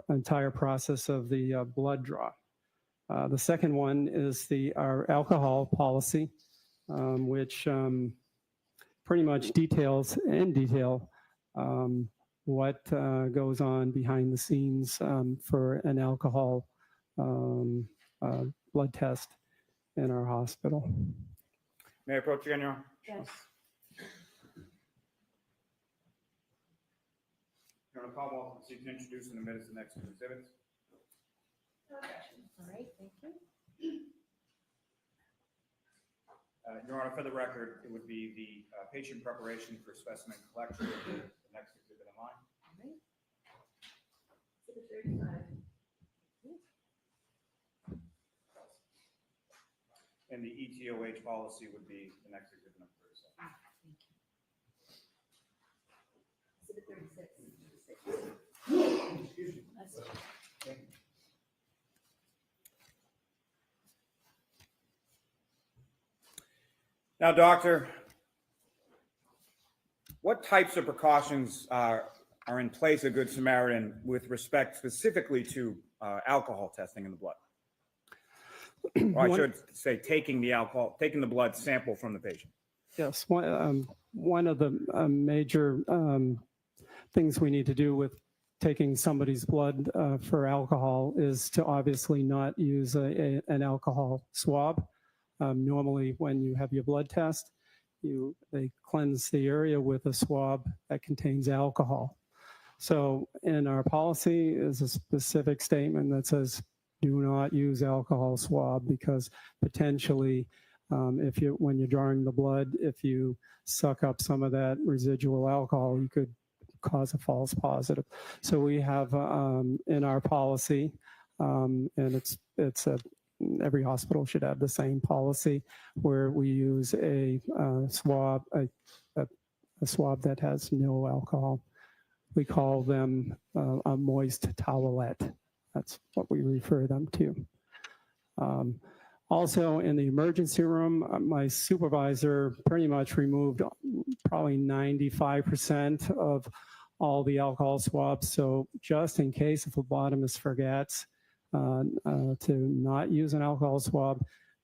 entire process of the blood draw. The second one is our alcohol policy, which pretty much details in detail what goes on behind the scenes for an alcohol blood test in our hospital. May I approach again, Your Honor? Yes. Your Honor, Paul Walton, so you can introduce in the minutes the next two exhibits. All right, thank you. Your Honor, for the record, it would be the patient preparation for specimen collection, the next exhibit in line. All right. Exhibit 35. And the ETOH policy would be the next exhibit number 37. Exhibit 36. Excuse me. Thank you. Now, doctor, what types of precautions are in place at Good Samaritan with respect specifically to alcohol testing in the blood? Or I should say taking the blood sample from the patient. Yes, one of the major things we need to do with taking somebody's blood for alcohol is to obviously not use an alcohol swab. Normally, when you have your blood test, they cleanse the area with a swab that contains alcohol. So in our policy is a specific statement that says, do not use alcohol swab because potentially when you're drawing the blood, if you suck up some of that residual alcohol, you could cause a false positive. So we have in our policy, and every hospital should have the same policy where we use a swab, a swab that has no alcohol. We call them a moist towelette. That's what we refer them to. Also in the emergency room, my supervisor pretty much removed probably 95% of all the alcohol swabs. So just in case a phlebotomist forgets to not use an alcohol swab,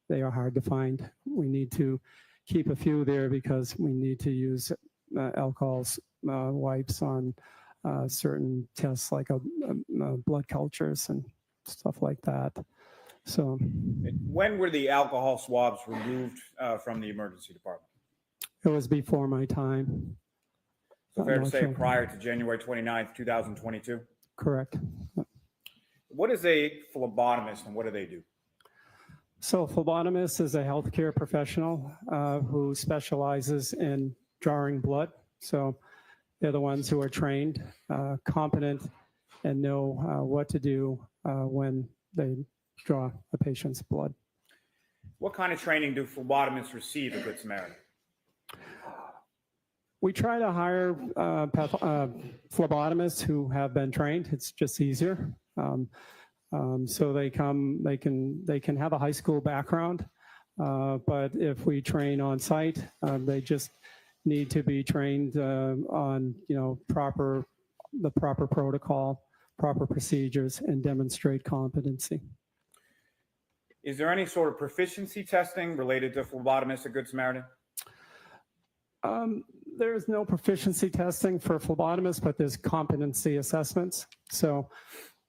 they are hard to find. We need to keep a few there because we need to use alcohol wipes on certain tests like blood cultures and stuff like that. So when were the alcohol swabs removed from the emergency department? It was before my time. So fair to say prior to January 29th, 2022? Correct. What is a phlebotomist and what do they do? So a phlebotomist is a healthcare professional who specializes in drawing blood. So they're the ones who are trained, competent, and know what to do when they draw a patient's blood. What kind of training do phlebotomists receive at Good Samaritan? We try to hire phlebotomists who have been trained. It's just easier. So they can have a high school background. But if we train on site, they just need to be trained on, the proper protocol, proper procedures, and demonstrate competency. Is there any sort of proficiency testing related to phlebotomists at Good Samaritan? There's no proficiency testing for phlebotomists, but there's competency assessments. So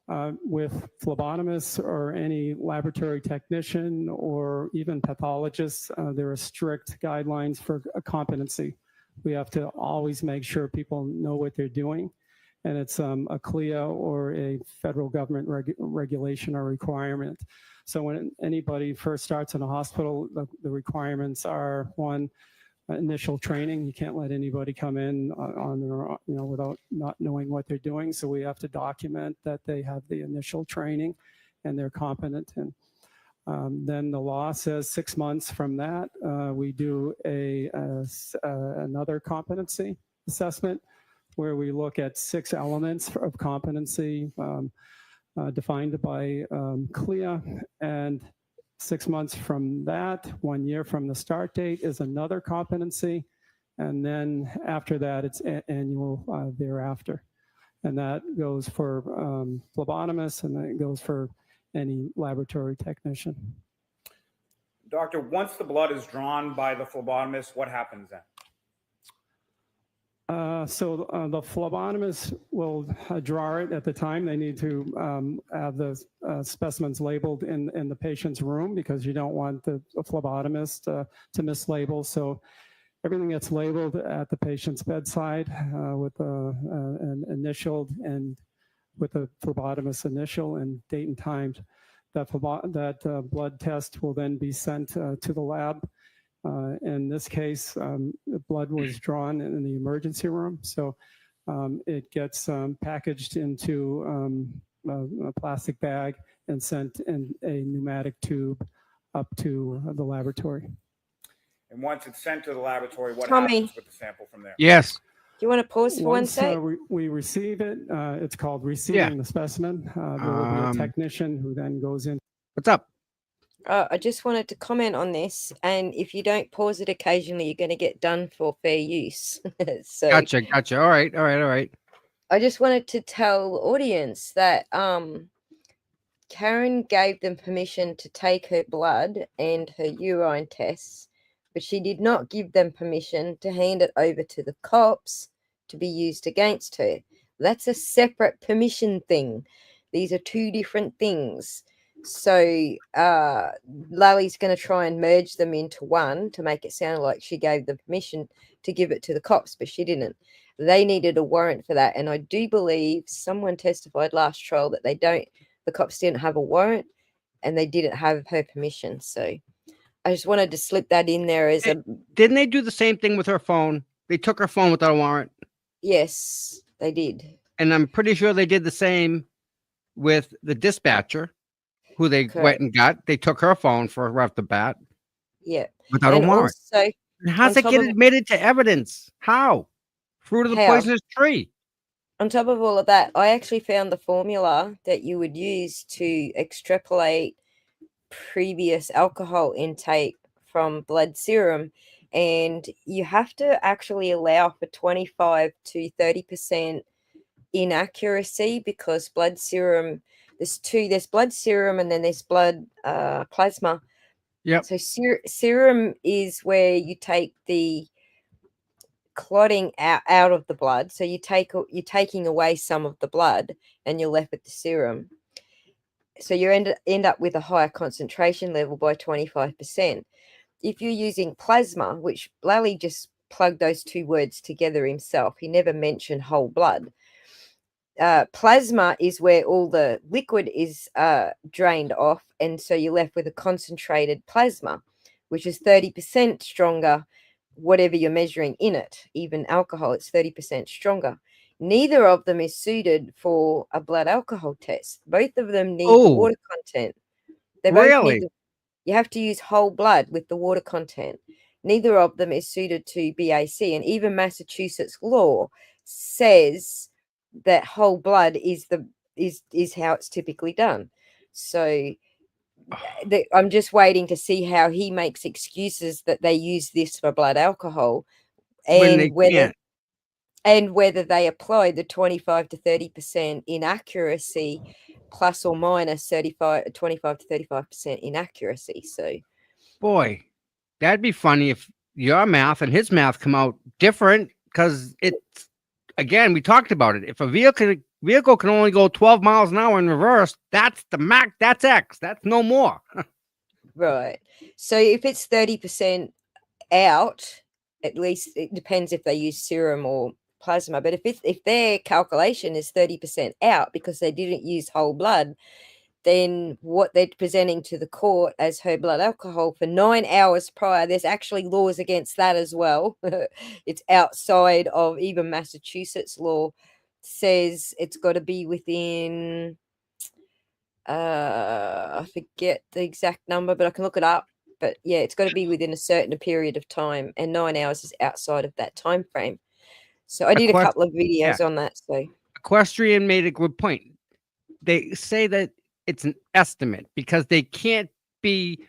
with phlebotomists or any laboratory technician or even pathologists, there are strict guidelines for competency. We have to always make sure people know what they're doing. And it's a CLIA or a federal government regulation or requirement. So when anybody first starts in a hospital, the requirements are, one, initial training. You can't let anybody come in on their, without not knowing what they're doing. So we have to document that they have the initial training and they're competent. And then the law says 6 months from that, we do another competency assessment where we look at 6 elements of competency defined by CLIA. And 6 months from that, 1 year from the start date, is another competency. And then after that, it's annual thereafter. And that goes for phlebotomists, and that goes for any laboratory technician. Doctor, once the blood is drawn by the phlebotomist, what happens then? So the phlebotomist will draw it at the time. They need to have the specimens labeled in the patient's room, because you don't want the phlebotomist to mislabel. So everything gets labeled at the patient's bedside with an initialed and with the phlebotomist's initial and date and time. That blood test will then be sent to the lab. In this case, the blood was drawn in the emergency room. So it gets packaged into a plastic bag and sent in a pneumatic tube up to the laboratory. And once it's sent to the laboratory, what Tommy. happens with the sample from there? Yes. Do you want to pause for one Once sec? we receive it, it's called receiving the specimen. There will be a technician who then goes in. What's up? I just wanted to comment on this, and if you don't pause it occasionally, you're going to get done for fair use. So Gotcha. All right. I just wanted to tell the audience that Karen gave them permission to take her blood and her urine tests, but she did not give them permission to hand it over to the cops to be used against her. That's a separate permission thing. These are 2 different things. So Lally's going to try and merge them into one to make it sound like she gave them permission to give it to the cops, but she didn't. They needed a warrant for that. And I do believe someone testified last trial that the cops didn't have a warrant and they didn't have her permission. So I just wanted to slip that in there as Didn't they do the same thing with her phone? They took her phone without a warrant. Yes, they did. And I'm pretty sure they did the same with the dispatcher, who they went and got. They took her phone for right off the bat. Yeah. Without a warrant. Also, how's it get admitted to evidence? How? Fruit of the poisonous tree. On top of all of that, I actually found the formula that you would use to extrapolate previous alcohol intake from blood serum, and you have to actually allow for 25 to 30% inaccuracy, because blood serum, there's blood serum and then there's blood plasma. Yeah. So serum is where you take the clotting out of the blood. So you're taking away some of the blood and you're left with the serum. So you end up with a higher concentration level by 25%. If you're using plasma, which Lally just plugged those 2 words together himself, he never mentioned whole blood. Plasma is where all the liquid is drained off, and so you're left with a concentrated plasma, which is 30% stronger, whatever you're measuring in it. Even alcohol, it's 30% stronger. Neither of them is suited for a blood alcohol test. Both of them need the water content. They both need you have to use whole blood with the water content. Neither of them is suited to BAC, and even Massachusetts law says that whole blood is how it's typically done. So I'm just waiting to see how he makes excuses that they use this for blood alcohol, When they and whether can't. they apply the 25 to 30% inaccuracy plus or minus 25 to 35% inaccuracy. So Boy, that'd be funny if your math and his math come out different, because it's, again, we talked about it. If a vehicle can only go 12 miles an hour in reverse, that's the max, that's X, that's no more. right. So if it's 30% out, at least it depends if they use serum or plasma. But if their calculation is 30% out because they didn't use whole blood, then what they're presenting to the court as her blood alcohol for 9 hours prior, there's actually laws against that as well. It's outside of even Massachusetts law, says it's got to be within, I forget the exact number, but I can look it up. But yeah, it's got to be within a certain period of time, and 9 hours is outside of that time frame. So I did a couple of videos on that. So Equestrian made a good point. They say that it's an estimate because they can't be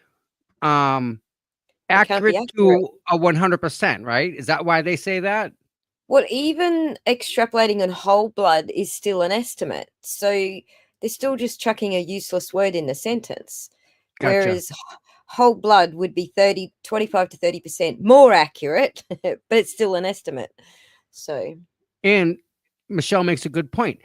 accurate to a 100%, right? Is that why they say that? Well, even extrapolating on whole blood is still an estimate. So they're still just chucking a useless word in the sentence. Gotcha. Whereas whole blood would be 25 to 30% more accurate, but it's still an estimate. So, and Michelle makes a good point.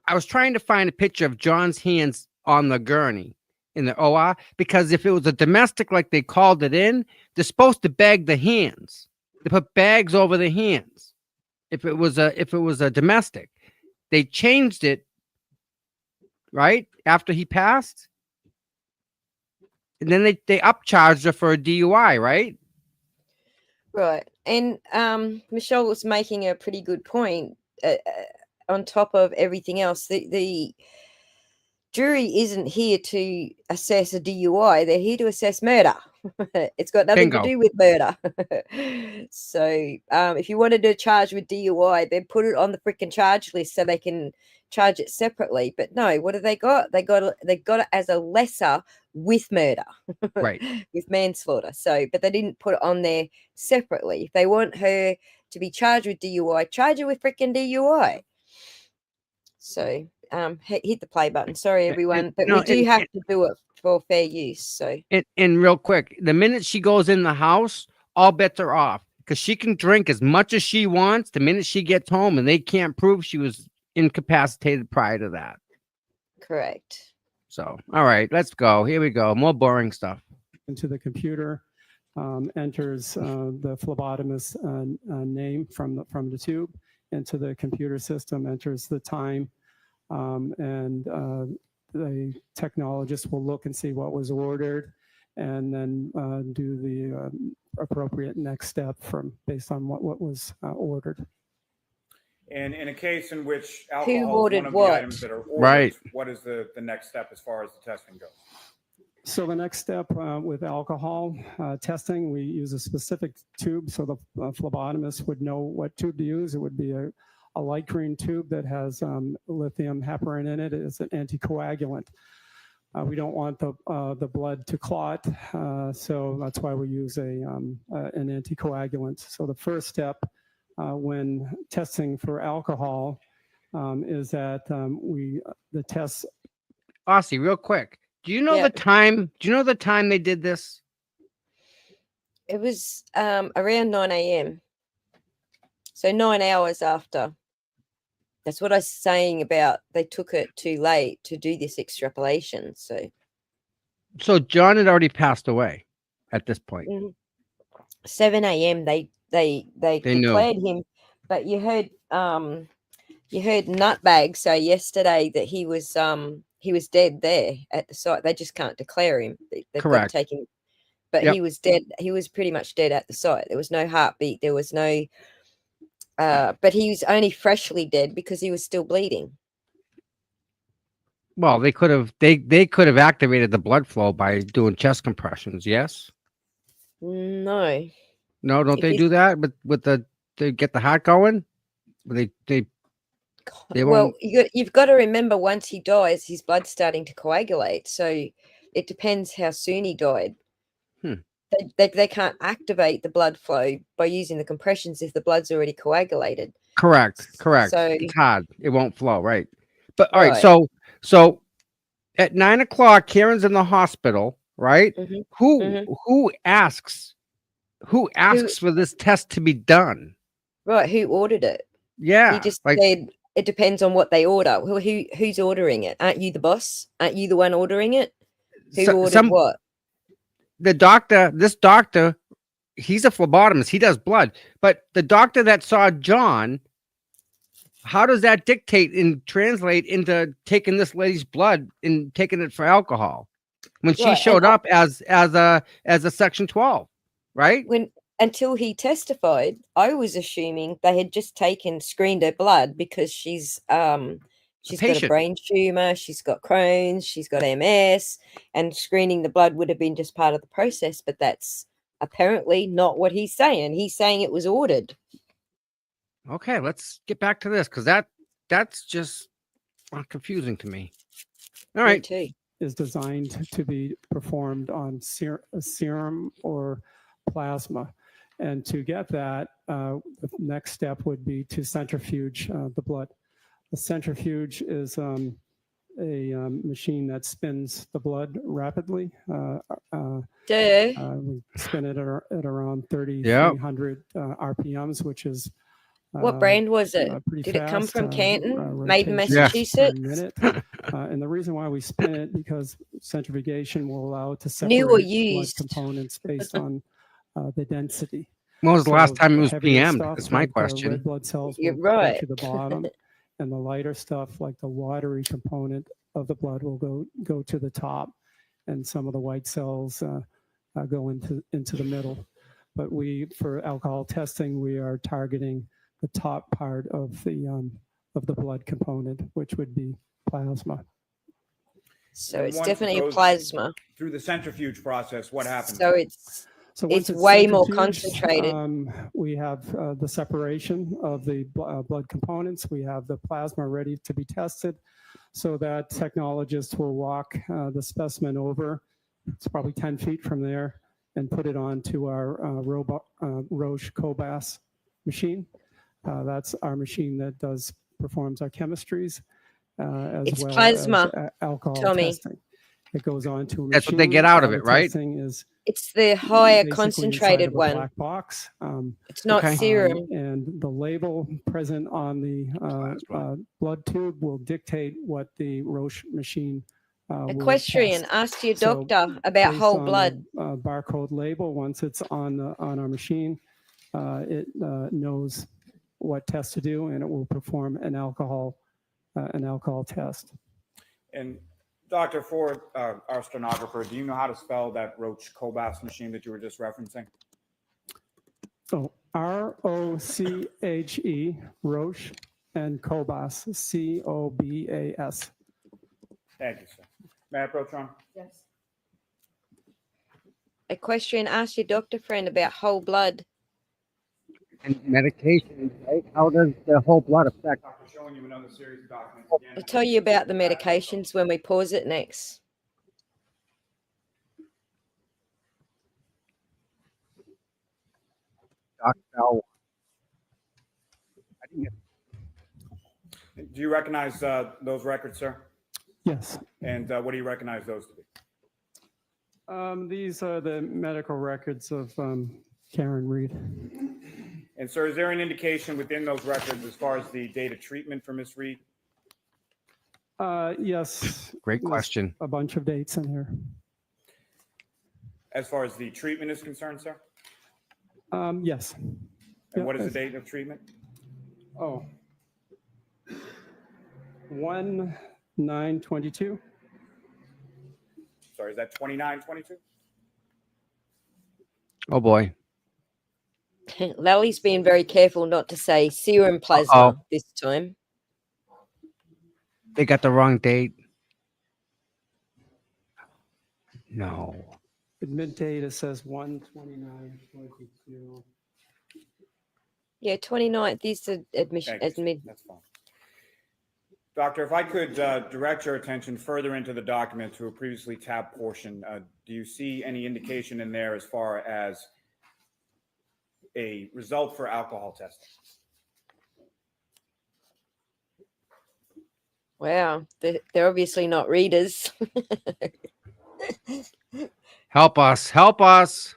I was trying to find a picture of John's hands on the gurney in the OR, because if it was a domestic, like they called it in, they're supposed to bag the hands. They put bags over the hands. If it was a domestic, they changed it right after he passed, and then they upcharged her for a DUI, right? Right. And Michelle was making a pretty good point. On top of everything else, the jury isn't here to assess a DUI. They're here to assess murder. It's got nothing Bingo. to do with murder. So if you wanted to charge with DUI, then put it on the freaking charge list so they can charge it separately. But no, what have they got? They got it as a lesser with murder, right? With manslaughter. So, but they didn't put it on there separately. If they want her to be charged with DUI, charge her with freaking DUI. So hit the play button. Sorry, everyone, but we do have to do it for fair use. So and real quick, the minute she goes in the house, all bets are off, because she can drink as much as she wants the minute she gets home, and they can't prove she was incapacitated prior to that. Correct. So, all right, let's go. Here we go. More boring stuff. Into the computer, enters the phlebotomist's name from the tube into the computer system, enters the time, and the technologist will look and see what was ordered, and then do the appropriate next step based on what was ordered. And in a case in which alcohol is one of the items that are ordered, right, what is the next step as far as the testing goes? So the next step with alcohol testing, we use a specific tube, so the phlebotomist would know what tube to use. It would be a light green tube that has lithium heparin in it. It's an anticoagulant. We don't want the blood to clot, so that's why we use an anticoagulant. So the first step when testing for alcohol is that the tests. Aussie, real quick. Do you know the time? Do you know the time they did this? It was around 9 a.m. So 9 hours after. That's what I was saying about they took it too late to do this extrapolation. So John had already passed away at this point. 7 a.m. They declared him, but you heard Nutbag say yesterday that he was dead there at the site. They just can't declare him. They've got to take him, but he was dead. He was pretty much dead at the site. There was no heartbeat. There was no. But he was only freshly dead because he was still bleeding. Well, they could have activated the blood flow by doing chest compressions. Yes. No. No, don't they do that? But they get the heart going. They They Well, won't. you've got to remember once he dies, his blood's starting to coagulate. So it depends how soon he died. Hmm. They can't activate the blood flow by using the compressions if the blood's already coagulated. Correct. So It's hard. It won't flow, right? But all right, Right. so at 9 o'clock, Karen's in the hospital, right? Mhm, Who mhm. who asks for this test to be done? Right, who ordered it? He Yeah, just like said it depends on what they order. Who's ordering it? Aren't you the boss? Aren't you the one ordering it? Who ordered what? this doctor, he's a phlebotomist. He does blood, but the doctor that saw John, how does that dictate and translate into taking this lady's blood and taking it for alcohol when she Right, showed up as a section 12, right? Until he testified, I was assuming they had just screened her blood because she's got a patient. brain tumor, she's got Crohn's, she's got MS, and screening the blood would have been just part of the process. But that's apparently not what he's saying. He's saying it was ordered. Okay, let's get back to this because that's just confusing to me. All right. Me too. Is designed to be performed on serum or plasma. And to get that, the next step would be to centrifuge the blood. The centrifuge is a machine that spins the blood rapidly. We spin it at around 3,300 RPMs, which is what brand was it? pretty Did it come fast, from Canton? Made in rotations Massachusetts? per minute. And the reason why we spin it, because centrifugation will allow it to separate New or blood used? components based on the density. When was the last time it was heavier PM'd? stuff That's my like the question. Red blood cells You're will go right. to the bottom, and the lighter stuff like the watery component of the blood will go to the top, and some of the white cells go into the middle. But for alcohol testing, we are targeting the top part of the blood component, which would be plasma. So it's Once it definitely a goes plasma. Through the centrifuge process, what happens? So it's once way more centrifuged, concentrated. We have the separation of the blood components. We have the plasma ready to be tested, so that technologist will walk the specimen over. It's probably 10 feet from there, and put it onto our Roche Cobas machine. That's our machine that performs our chemistries as It's well plasma, as alcohol Tommy. testing. It goes on to a That's what machine. they get out of All it, the right? testing is It's the higher basically concentrated inside of a one. black box. It's not Okay. serum. And the label present on the blood tube will dictate what the Roche machine will Equestrian, test. ask your So doctor about based whole on blood. the, barcode label, once it's on our machine, it knows what test to do, and it will perform an alcohol test. And Dr. Ford, our stenographer, do you know how to spell that Roche Cobas machine that you were just referencing? So ROCHE, Roche, and Cobas, COBAS. Thank you, sir. May I approach on? Yes. Equestrian, ask your doctor friend about whole blood. And medication, right? How does the whole blood affect? Doctor, showing you another series of documents again. I'll tell you about the medications when we pause it next. Dr. Bell? I didn't get Do you recognize those records, sir? Yes. And what do you recognize those to be? These are the medical records of Karen Reed. And sir, is there an indication within those records as far as the date of treatment for Ms. Reed? Yes. Great there's question. A bunch of dates in here. As far as the treatment is concerned, sir? Yes. And what is the date of treatment? Oh. 1/9/22. Sorry, is that 29/22? Oh boy. Lally's being very careful not to say serum plasma Uh-oh. this time. They got the wrong date. No. Admit date, it says 1/29/22. Yeah, 29th is the admission. Thank you, sir. Admit. That's fine. Doctor, if I could direct your attention further into the document to a previously tabbed portion, do you see any indication in there as far as a result for alcohol testing? Wow, they're obviously not readers. Help us. Help us.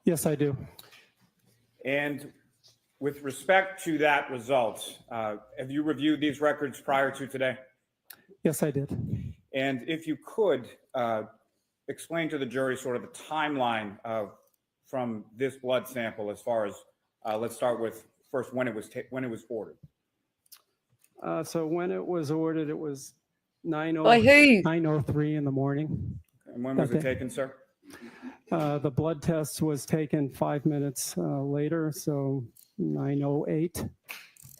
Yes, I do. And with respect to that result, have you reviewed these records prior to today? Yes, I did. And if you could explain to the jury sort of the timeline from this blood sample as far as, let's start with first when it was ordered. So when it was ordered, it was By who? 9:03 in the morning. And when was that it day. taken, sir? The blood test was taken 5 minutes later, so 9:08.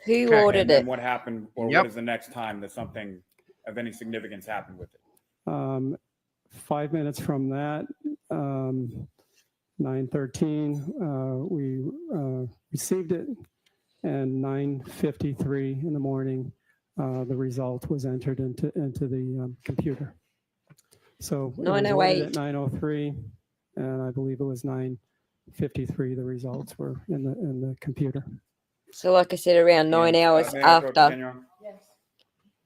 Who Okay. ordered And then it? what happened, or Yep. what is the next time that something of any significance happened with it? 5 minutes from that, 9:13, we received it, and 9:53 in the morning, the result was entered into the computer. So it was ordered 9:08. at 9:03, and I believe it was 9:53. The results were in the computer. So, like I said, around 9 hours after.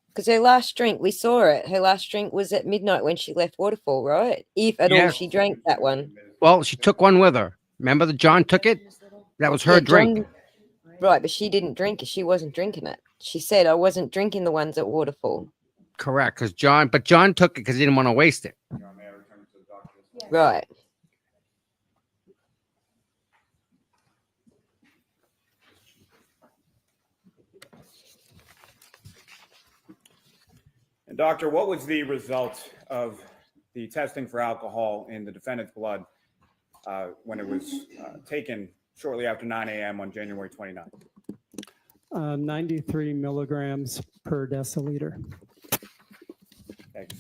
Because her last drink, we saw it. Her last drink was at midnight when she left Waterfall, right? If at all Yes. she drank that one. Well, she took one with her. Remember that John took it? That was her Yeah, drink. John- right, but she didn't drink it. She wasn't drinking it. She said, I wasn't drinking the ones at Waterfall. Correct. Because John took it because he didn't want to waste it. Right. And doctor, what was the result of the testing for alcohol in the defendant's blood when it was taken shortly after 9 a.m. on January 29th? 93 milligrams per deciliter. Thanks.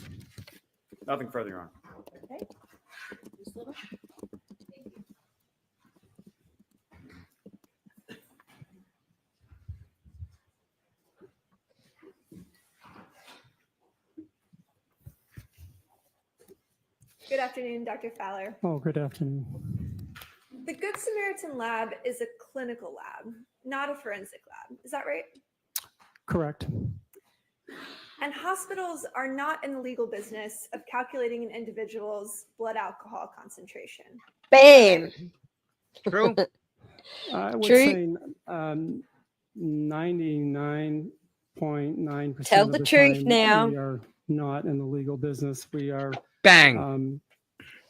Nothing further, Your Honor. Okay. Good afternoon, Dr. Fowler. Oh, good afternoon. The Good Samaritan lab is a clinical lab, not a forensic lab. Is that right? Correct. And hospitals are not in the legal business of calculating an individual's blood alcohol concentration. Bam. True. I would True. say 99.9% Tell of the the truth time now. we are not in the legal business. We are Bang.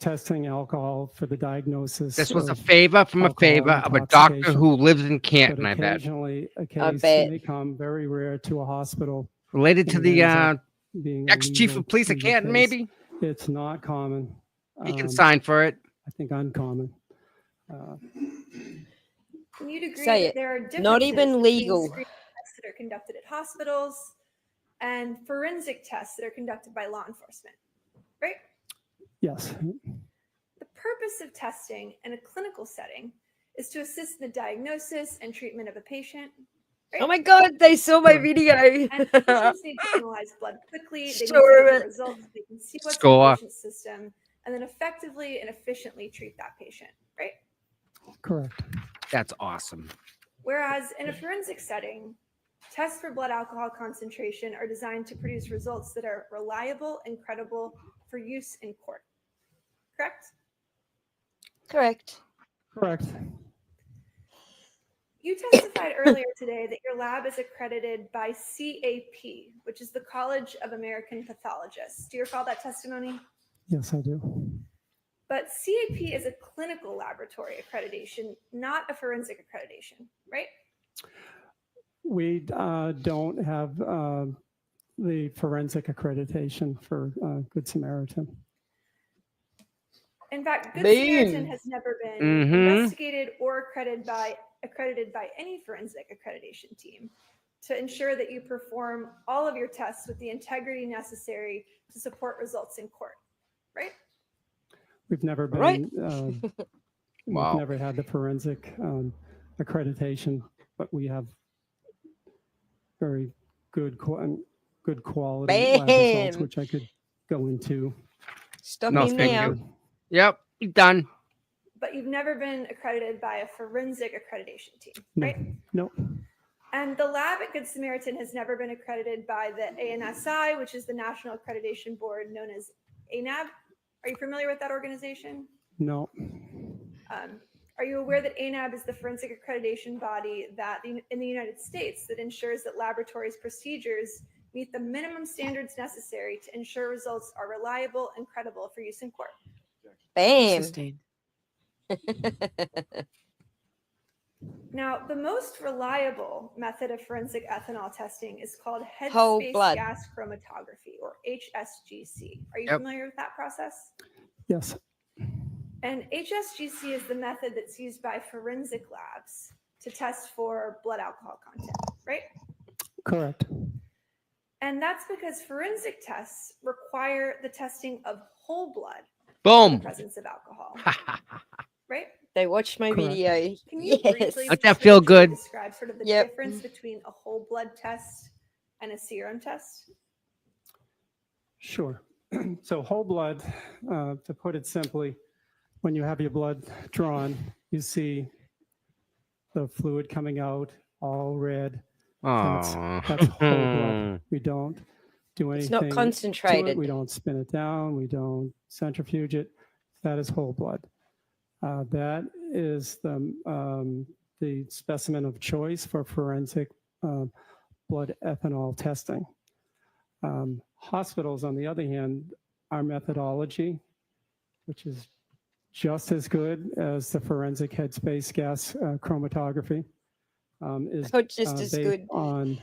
testing alcohol for the diagnosis. This was a of favor from a alcohol favor of a doctor intoxication. who lives in But Canton, I bet. occasionally, a I case bet. may come, very rare, to a hospital. Related to and the it ends up being a ex-chief legal- of police of legal Canton, case. maybe? It's not common. He can Um, sign for it. I think uncommon. And you'd agree Say that it. there are differences Not even between legal. screening tests that are conducted at hospitals and forensic tests that are conducted by law enforcement, right? Yes. The purpose of testing in a clinical setting is to assist in the diagnosis and treatment of a patient. Right? Oh my God, they saw my video. And physicians need to analyze blood quickly. They need to Sure. get the results. They can see what's in Score. the patient's system and then effectively and efficiently treat that patient, right? Correct. That's awesome. Whereas in a forensic setting, tests for blood alcohol concentration are designed to produce results that are reliable and credible for use in court. Correct? Correct. Correct. You testified earlier today that your lab is accredited by CAP, which is the College of American Pathologists. Do you recall that testimony? Yes, I do. But CAP is a clinical laboratory accreditation, not a forensic accreditation, right? We don't have the forensic accreditation for Good Samaritan. In fact, Good Boom. Samaritan has never been Mhm. investigated or accredited by any forensic accreditation team to ensure that you perform all of your tests with the integrity necessary to support results in court, right? We've never been Right. Wow. We've never had the forensic accreditation, but we have very good quality lab results, Bam! which I could go into. Stop No, him thank now. you. Yep, done. But you've never been accredited by a forensic accreditation team, No, right? no, And the lab at Good Samaritan has never been accredited by the ANSI, which is the National Accreditation Board known as ANAB. Are you familiar with that organization? no. Are you aware that ANAB is the forensic accreditation body that in the United States that ensures that laboratories' procedures meet the minimum standards necessary to ensure results are reliable and credible for use in court? Bam! Sustained. Now, the most reliable method of forensic ethanol testing is called Whole headspace blood. gas chromatography, or HSGC. Are you Yep. familiar with that process? Yes, And HSGC is the method that's used by forensic labs to test for blood alcohol content, right? correct. And that's because forensic tests require the testing of whole blood for the Boom. presence of alcohol, right? They watched my Correct. video. Can you Yes. briefly Let that feel briefly good. describe sort of the Yep. difference between a whole blood test and a serum test? Sure. So whole blood, to put it simply, when you have your blood drawn, you see the fluid coming out all red. That's Oh. whole blood. We don't do It's anything not to it. concentrated. We don't spin it down. We don't centrifuge it. That is whole blood. That is the specimen of choice for forensic blood ethanol testing. Hospitals, on the other hand, our methodology, which is just as good as the forensic headspace gas chromatography, is Oh, just as based good. on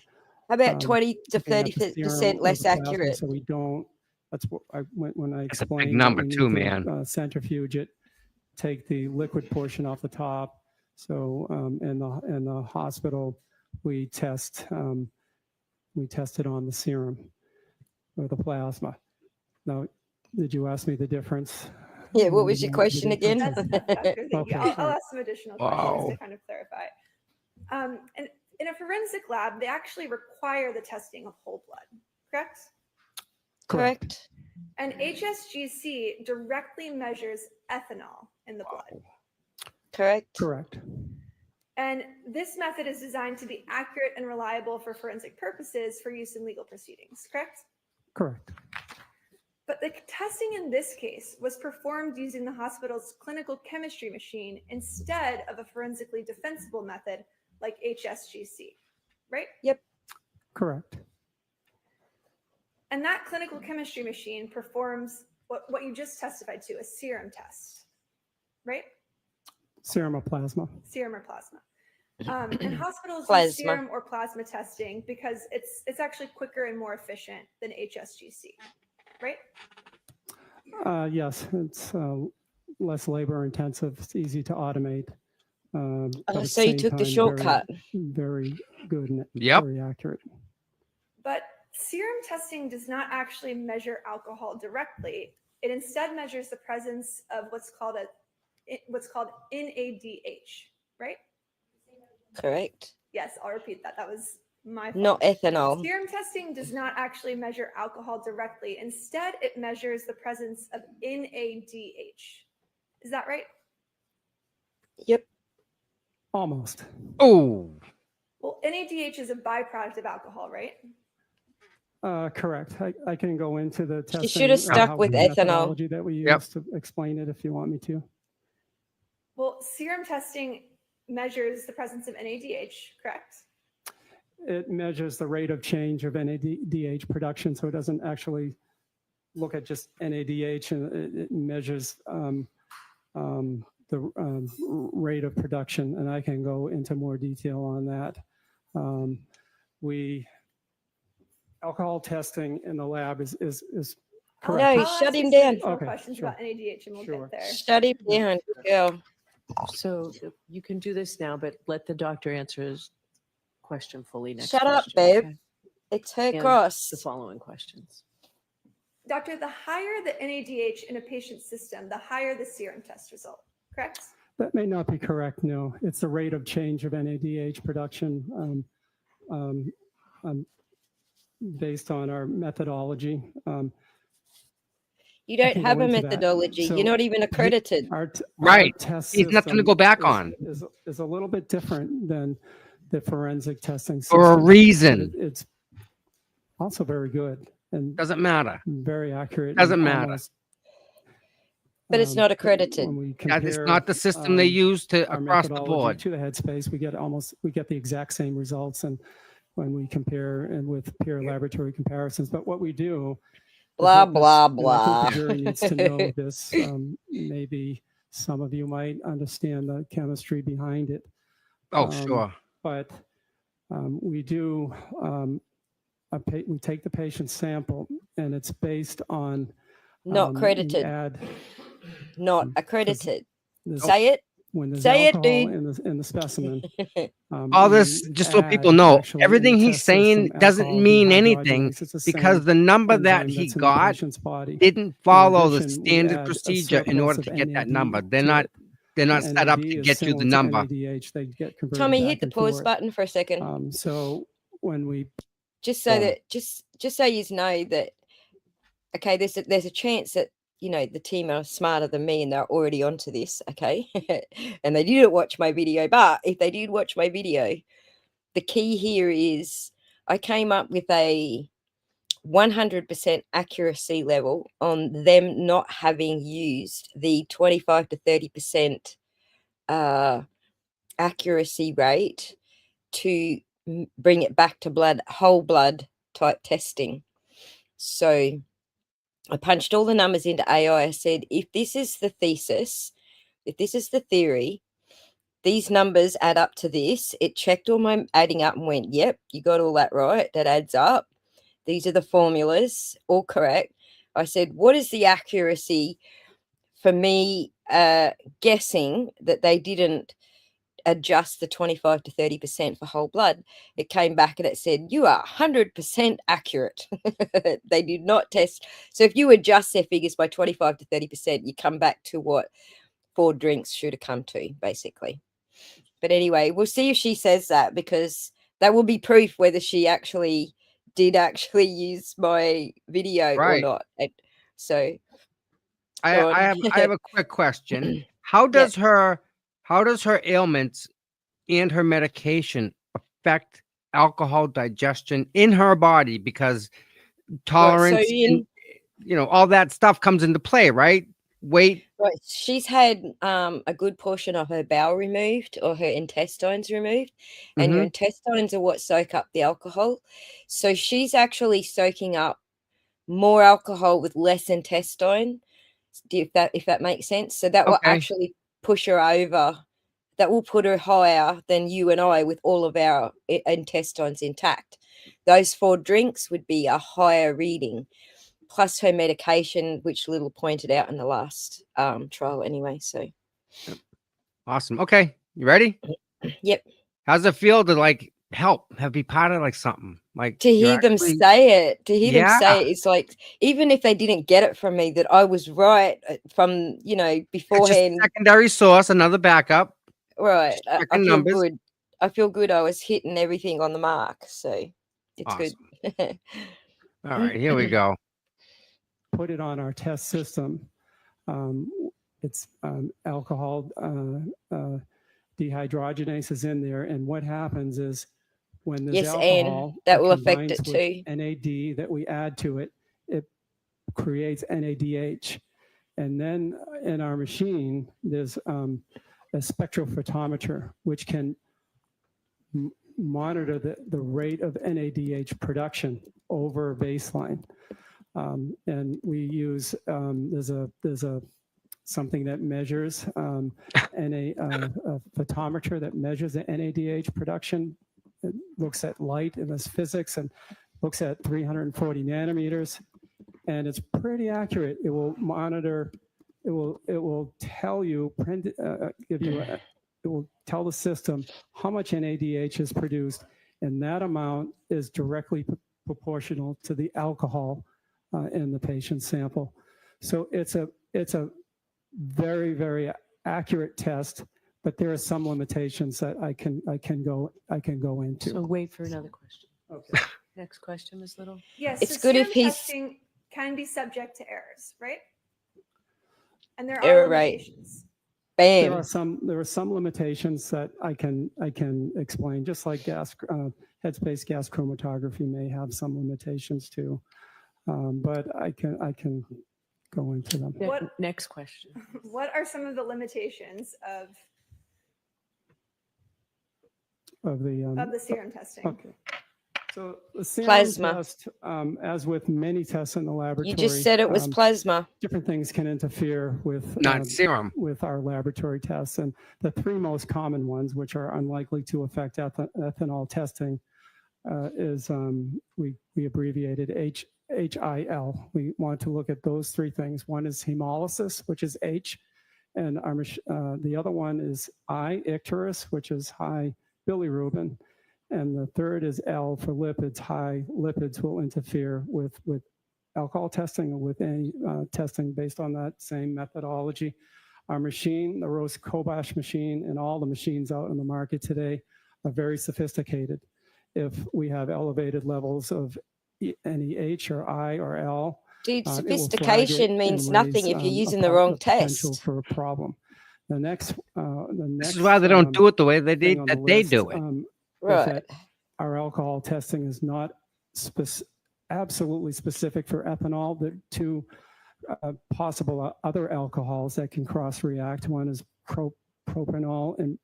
How about 20 to looking at the 30% serum or less the plasma. accurate? So we don't. That's what I when I That's a big explained. that number we too, need to, man. centrifuge it, take the liquid portion off the top. So in the hospital, we test it on the serum or the plasma. Now, did you ask me the difference? Yeah, what was your The question again? difference? That's good. Thank you. Okay, I'll sure. ask some additional questions Wow. to kind of clarify. And in a forensic lab, they actually require the testing of whole blood, correct? Correct. And HSGC directly measures ethanol in the blood. Correct. Correct. And this method is designed to be accurate and reliable for forensic purposes for use in legal proceedings, correct? Correct. But the testing in this case was performed using the hospital's clinical chemistry machine instead of a forensically defensible method like HSGC, right? Correct. And that clinical chemistry machine performs what you just testified to, a serum test, right? Serum or plasma. Serum or plasma. And hospitals Plasma. use serum or plasma testing because it's actually quicker and more efficient than HSGC, right? Yes, it's less labor intensive. It's easy to automate. But at the So you same took the time, shortcut. Very good and Yep. very accurate. But serum testing does not actually measure alcohol directly. It instead measures the presence of what's called NADH, right? Correct. Yes, I'll repeat that. That was my fault. Not ethanol. Serum testing does not actually measure alcohol directly. Instead, it measures the presence of NADH. Is that right? Yep. Almost. Oh. Well, NADH is a byproduct of alcohol, right? Correct. I can go into the testing. should have stuck how- with the ethanol. methodology that we use Yep. to explain it if you want me to. Well, serum testing measures the presence of NADH, correct? It measures the rate of change of NADH production, so it doesn't actually look at just NADH, and it measures the rate of production, and I can go into more detail on that. Alcohol testing in the lab is correct. No, I'll shut ask you him some down. additional Okay, questions sure. about NADH and we'll Sure. get there. Shut him down, girl. So you can do this now, but let the doctor answer his question fully next Shut up, question, babe. okay? It's her And cross. the following questions. Doctor, the higher the NADH in a patient's system, the higher the serum test result, correct? That may not be correct, no. It's the rate of change of NADH production based on our methodology. You I don't can have go a into that. methodology. So You're not even accredited. Our Right. test He's nothing to system go back on. is a little bit different than the forensic testing system. For a but reason. it's also very good and Doesn't matter. very accurate. Doesn't and matter. almost, But it's not but accredited. When we That compare, is not the system they use to our across the methodology board. to the Headspace, we get the exact same results, and when we compare and with peer laboratory comparisons. But what we do, Blah, the blah, purpose, and I think blah. the jury needs to know this. Maybe some of you might understand the chemistry behind it. Oh, sure. But we do, we take the patient's sample, and it's based on Not we credited. add Not accredited. there's- Say it. when there's Say it, alcohol dude. in the specimen. All this, we just so people add know, actually in everything the he's test saying system doesn't alcohol mean anything dehydrogenase. It's the because same the number that enzyme he that's in the got patient's body. didn't follow the addition, we standard add a procedure in order surplus to of get that NAD number. They're to not it. set up NAD to is get you the similar to number. NADH. They get converted Tommy, back hit the and pause forth. button for a second. So when we Just so Go on. that just so you know that okay, there's a chance that the team are smarter than me and they're already onto this, okay? And they didn't watch my video, but if they did watch my video, the key here is I came up with a 100% accuracy level on them not having used the 25 to 30% accuracy rate to bring it back to whole blood type testing. So I punched all the numbers into AI. I said, if this is the thesis, if this is the theory, these numbers add up to this. It checked all my adding up and went, yep, you got all that right. That adds up. These are the formulas, all correct. I said, what is the accuracy for me guessing that they didn't adjust the 25 to 30% for whole blood? It came back and it said, you are 100% accurate. They did not test. So if you adjust their figures by 25 to 30%, you come back to what 4 drinks should have come to, basically. But anyway, we'll see if she says that, because that will be proof whether she actually did use my video or Right. not. So I have a quick question. How does her ailments and her medication affect alcohol digestion in her body? Because tolerance, all that stuff comes into play, right? Weight. Right. She's had a good portion of her bowel removed, or her intestines removed, and your intestines are what soak up the alcohol. So she's actually soaking up more alcohol with less intestine. If that makes sense. So that will actually push her over. That will put her higher than you and I with all of our intestines intact. Those 4 drinks would be a higher reading, plus her medication, which Little pointed out in the last trial anyway. So awesome. Okay, you ready? Yep. How's it feel to help, be part of something to hear them say it? To hear them say it, it's like, even if they didn't get it from me, that I was right from beforehand. It's just secondary source, another backup. Right. I feel numbers. good. I feel good. I was hitting everything on the mark, so it's good. All right, here we go. put it on our test system. It's alcohol dehydrogenase is in there, and what happens is when there's alcohol, and that will affect it combines too. with NAD that we add to it, it creates NADH, and then in our machine there's a spectrophotometer which can monitor the rate of NADH production over baseline. And we use there's a something that measures a photometer that measures the NADH production. It looks at light in this physics and looks at 340 nanometers, and it's pretty accurate. It will monitor. It will tell you, it will tell the system how much NADH is produced, and that amount is directly proportional to the alcohol in the patient's sample. So it's a very, very accurate test, but there are some limitations that I can go into. So wait for another question. Okay. Next question, Ms. Little. Yes, It's so good if serum he's- testing can be subject to errors, right? And there Error are rate. limitations. There Bam. are some limitations that I can explain, just like headspace gas chromatography may have some limitations too, but I can go into them. What- Next question. What are some of the limitations of the serum testing? Okay. So the serum Plasma. test, as with many tests in the laboratory, You just said it was plasma. different things can interfere with Not serum. with our laboratory tests, and the three most common ones, which are unlikely to affect ethanol testing, is we abbreviated HIL. We want to look at those three things. One is hemolysis, which is H, and the other one is icterus, which is high bilirubin. And the third is L for lipids. High lipids will interfere with alcohol testing or with any testing based on that same methodology. Our machine, the Rose-Kobash machine, and all the machines out in the market today are very sophisticated. If we have elevated levels of any H or I or L, Dude, it will flag sophistication it means and nothing raise, if you're a using the wrong potential test. for a problem. The next, This is why they don't do it the way they thing on the that they list, do it. is Right. that our alcohol testing is not absolutely specific for ethanol. There are two possible other alcohols that can cross-react. One is propanol and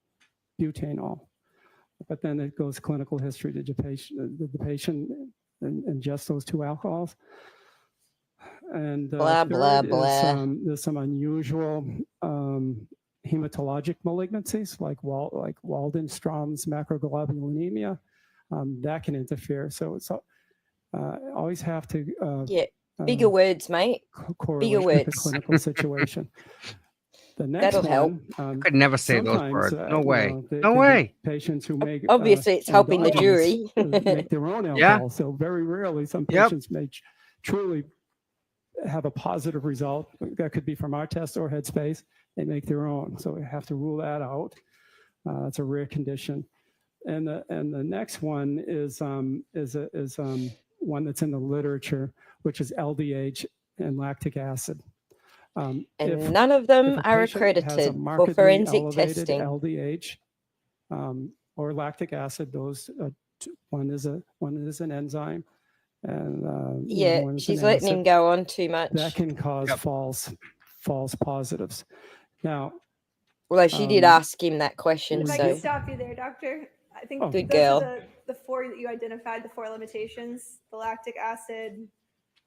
butanol. But then it goes clinical history. Did the patient ingest those two alcohols? And Blah, blah, third is, blah. there's some unusual hematologic malignancies like Waldenstrom's macroglobulinemia that can interfere. So it's always have to Yeah. Bigger words, mate. correlate Bigger with the words. clinical situation. The next That'll help. one, I could never say those sometimes, words. No you way. know, there No can be way. Patients who make Obviously, it's helping the endogenous, jury. make their own alcohol. Yeah. So very rarely, some Yep. patients may truly have a positive result. That could be from our test or Headspace. They make their own, so we have to rule that out. It's a rare condition. And the next one is one that's in the literature, which is LDH and lactic acid. And If- none of if them a are patient has a accredited for markedly forensic elevated testing. LDH or lactic acid, those one is an enzyme, and Yeah, one is she's an letting him acid. go on too much. That can cause Yep. false positives. Now, Although she did um, ask him that question, If I so can stop you there, Doctor. I think Oh. Good those girl. are the four that you identified, the four limitations: the lactic acid.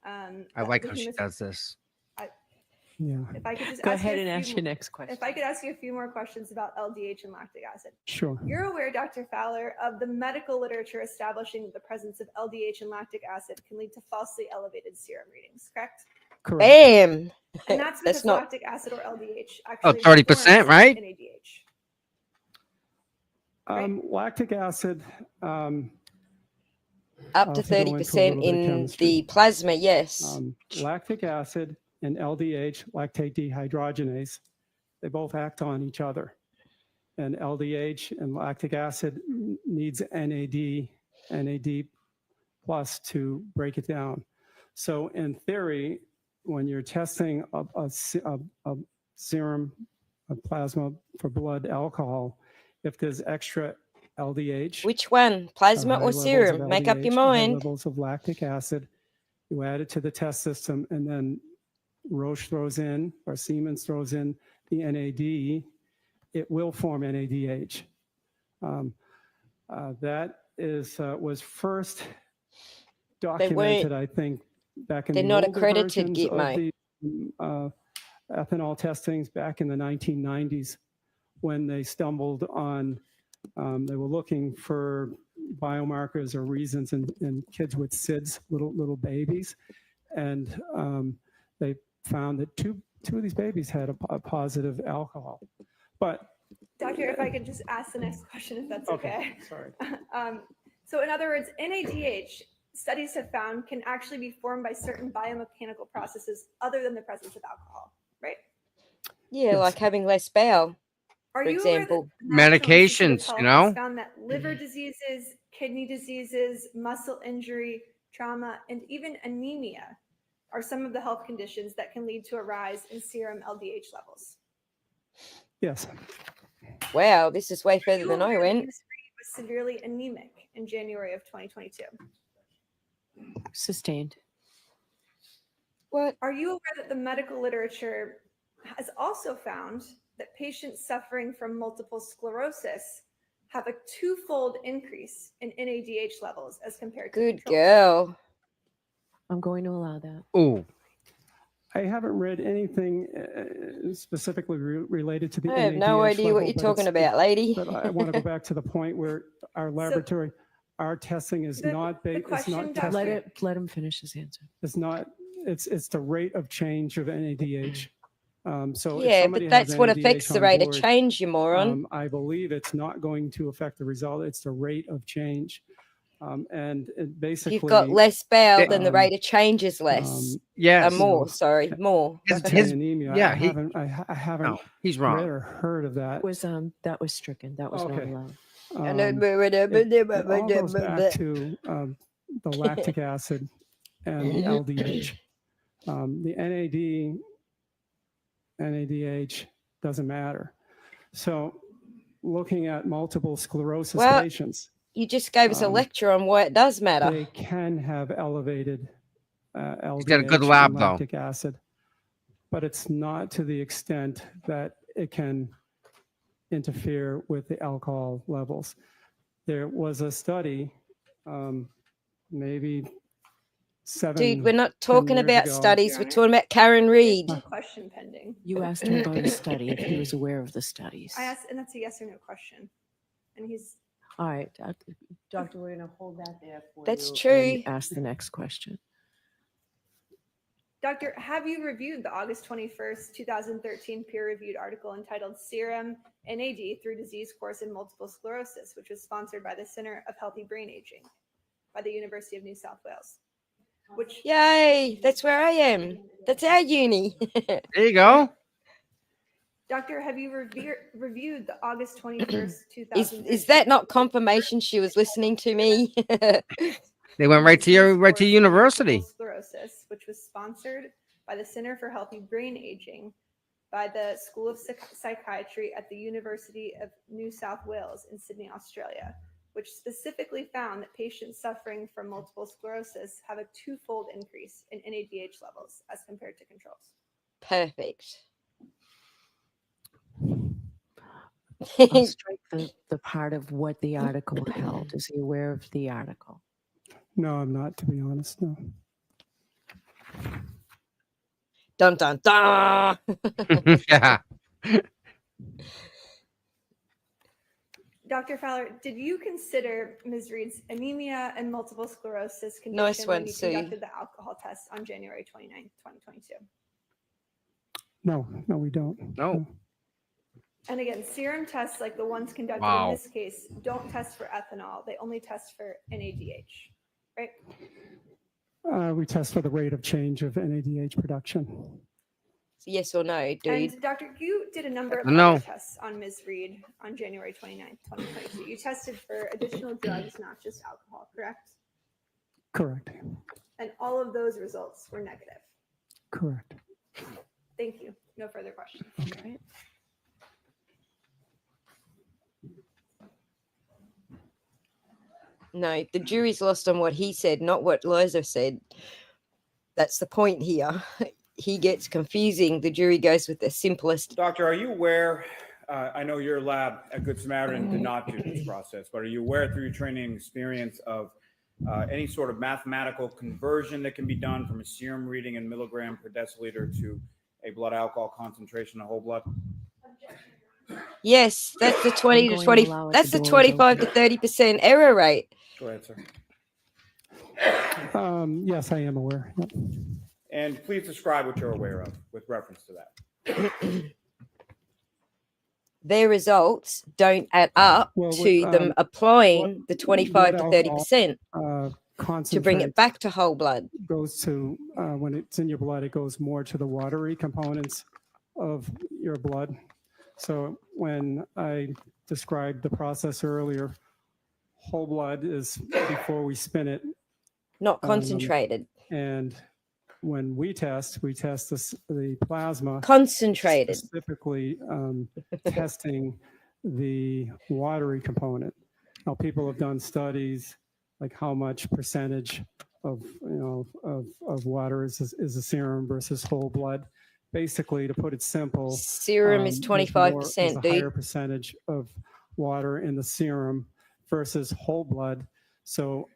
I like how she hemas- does this. yeah, If I could just Go ask you ahead a and few ask your mo- next question. If I could ask you a few more questions about LDH and lactic acid. sure. You're aware, Dr. Fowler, of the medical literature establishing that the presence of LDH and lactic acid can lead to falsely elevated serum readings, correct? Correct. bam. And that's because That's not lactic acid or LDH Oh, actually 30%, reforms right? in ADH. Right. Lactic acid. up I'll to have to go into a 30% little bit of in chemistry. the plasma. Yes. Lactic acid and LDH, lactate dehydrogenase, they both act on each other. And LDH and lactic acid needs NAD plus to break it down. So in theory, when you're testing a serum, a plasma for blood alcohol, if there's extra LDH, Which one, plasma high or levels of serum? Make up LDH, your high mind. levels of lactic acid, you add it to the test system, and then Roche throws in, or Siemens throws in the NAD, it will form NADH. That was first documented, I think, back in They're the not older accredited, versions of Gitmo. the ethanol testings back in the 1990s, when they stumbled on, they were looking for biomarkers or reasons in kids with SIDS, little babies, and they found that two of these babies had a positive alcohol. But Doctor, if I could just ask the next question, if that's okay. sorry. So in other words, NADH, studies have found, can actually be formed by certain biomechanical processes other than the presence of alcohol, right? Yeah, Yes. like having less bowel, Are for you aware that example. the National Institute of Medications, Health you has know? found that liver diseases, kidney diseases, muscle injury, trauma, and even anemia are some of the health conditions that can lead to a rise in serum LDH levels? Yes. Wow, this is way Are further you than I aware that went. Ms. Reed was severely anemic in January of 2022? Sustained. What? Are you aware that the medical literature has also found that patients suffering from multiple sclerosis have a twofold increase in NADH levels as compared to Good controls? girl. I'm going to allow that. Oh, I haven't read anything specifically related to the I have no NADH idea what level, you're but talking it's- about, lady. But I want to go back to the point where our laboratory, our testing is not based, it's question, not Dr. testing. Let him finish his answer. It's not, it's the rate of change of NADH. So if Yeah, somebody but has that's what NADH affects the on rate of board, change, you moron. I believe it's not going to affect the result. It's the rate of change. And it If basically, you've got less bowel, then the um, rate of change is less. yes. More, sorry, more. His anemia. yeah, I he- haven't, I haven't No, he's wrong. read or heard of that. That was stricken. That was not Okay. allowed. It all goes back to the lactic acid and the LDH. The NADH doesn't matter. So looking at multiple sclerosis Well, patients, you just gave us a lecture on why it does matter. they can have elevated LDH He's got a good lab, and though. lactic acid, but it's not to the extent that it can interfere with the alcohol levels. There was a study, maybe 7. Dude, we're not 10 talking years about ago. studies. Your We're Honor, talking about Karen Reed. No question pending. You asked him about his study, if he was aware of the studies. I asked, and that's a yes or no question. And he's All right, Doctor, we're going to hold that there for That's you. true. And ask the next question. Doctor, have you reviewed the August 21st, 2013 peer-reviewed article entitled Serum NAD through Disease Course in Multiple Sclerosis, which was sponsored by the Center of Healthy Brain Aging by the University of New South Wales? Which Yay, that's where I am. That's our uni. There you go. Doctor, have you reviewed the August 21st, 2013? Is that not confirmation she was listening to me? They went right to your university. Sclerosis, which was sponsored by the Center for Healthy Brain Aging by the School of Psychiatry at the University of New South Wales in Sydney, Australia, which specifically found that patients suffering from multiple sclerosis have a twofold increase in NADH levels as compared to controls. Perfect. I'll strike the part of what the article held. Is he aware of the article? No, I'm not, to be honest. No. Dun dun dun. Yeah. Dr. Fowler, did you consider Ms. Reed's anemia and multiple sclerosis condition Nice when one, you Sue. conducted the alcohol test on January 29th, 2022? No, we don't. No. And again, serum tests like the ones conducted Wow. in this case don't test for ethanol. They only test for NADH, right? We test for the rate of change of NADH production. Yes or no, dude? And Dr. You did a number of No. other tests on Ms. Reed on January 29th, 2022. You tested for additional drugs, not just alcohol, correct? Correct. And all of those results were negative. Correct. Thank you. No further questions. Okay. No, the jury's lost on what he said, not what Liza said. That's the point here. He gets confusing. The jury goes with the simplest. Doctor, are you aware, I know your lab at Good Samaritan did not do this process, but are you aware through your training and experience of any sort of mathematical conversion that can be done from a serum reading in milligram per deciliter to a blood alcohol concentration in whole blood? Yes, that's the 20 to going to 20. allow it. That's The the door is 25 to 30% error rate. Go ahead, sir. Yes, I am aware. Yep. And please describe what you're aware of with reference to that. Their results don't add up Well, to them applying the 25 to blood 30% alcohol, to bring it back to whole blood. goes to when it's in your blood, it goes more to the watery components of your blood. So when I described the process earlier, whole blood is before we spin it. Not concentrated. And when we test the plasma. Concentrated. Specifically testing the watery component. Now, people have done studies like how much percentage of water is a serum versus whole blood. Basically, to put it simple, serum is 25%, there's a dude. higher percentage of water in the serum versus whole blood. So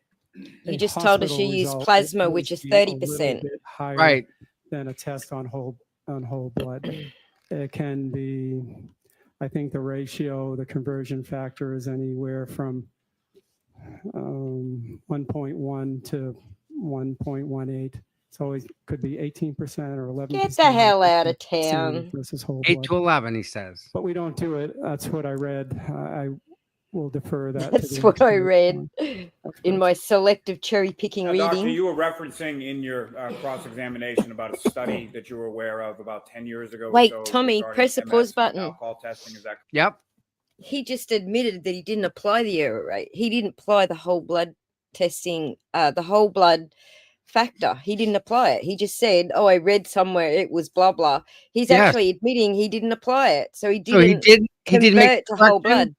you just told us you use plasma, which is 30%. Higher right. Than a test on whole blood. It can be, I think the ratio, the conversion factor is anywhere from 1.1 to 1.18. So it could be 18% or 11%. Get the hell out of serum town. versus whole 8 blood. to 11, he says. But we don't do it. That's what I read. I will defer that. That's to the what I expert read experts. in my selective cherry picking Now, reading. Doctor, you were referencing in your cross-examination about a study that you were aware of about 10 years ago. Wait, or so Tommy, regarding press the MS pause with button. Alcohol testing, is that Yep. He just admitted that he didn't apply the error rate. He didn't apply the whole blood testing, the whole blood factor. He didn't apply it. He just said, "Oh, I read somewhere it was blah blah." He's Yes. actually admitting he didn't apply it, so he So didn't he didn't make convert the to whole correction? blood.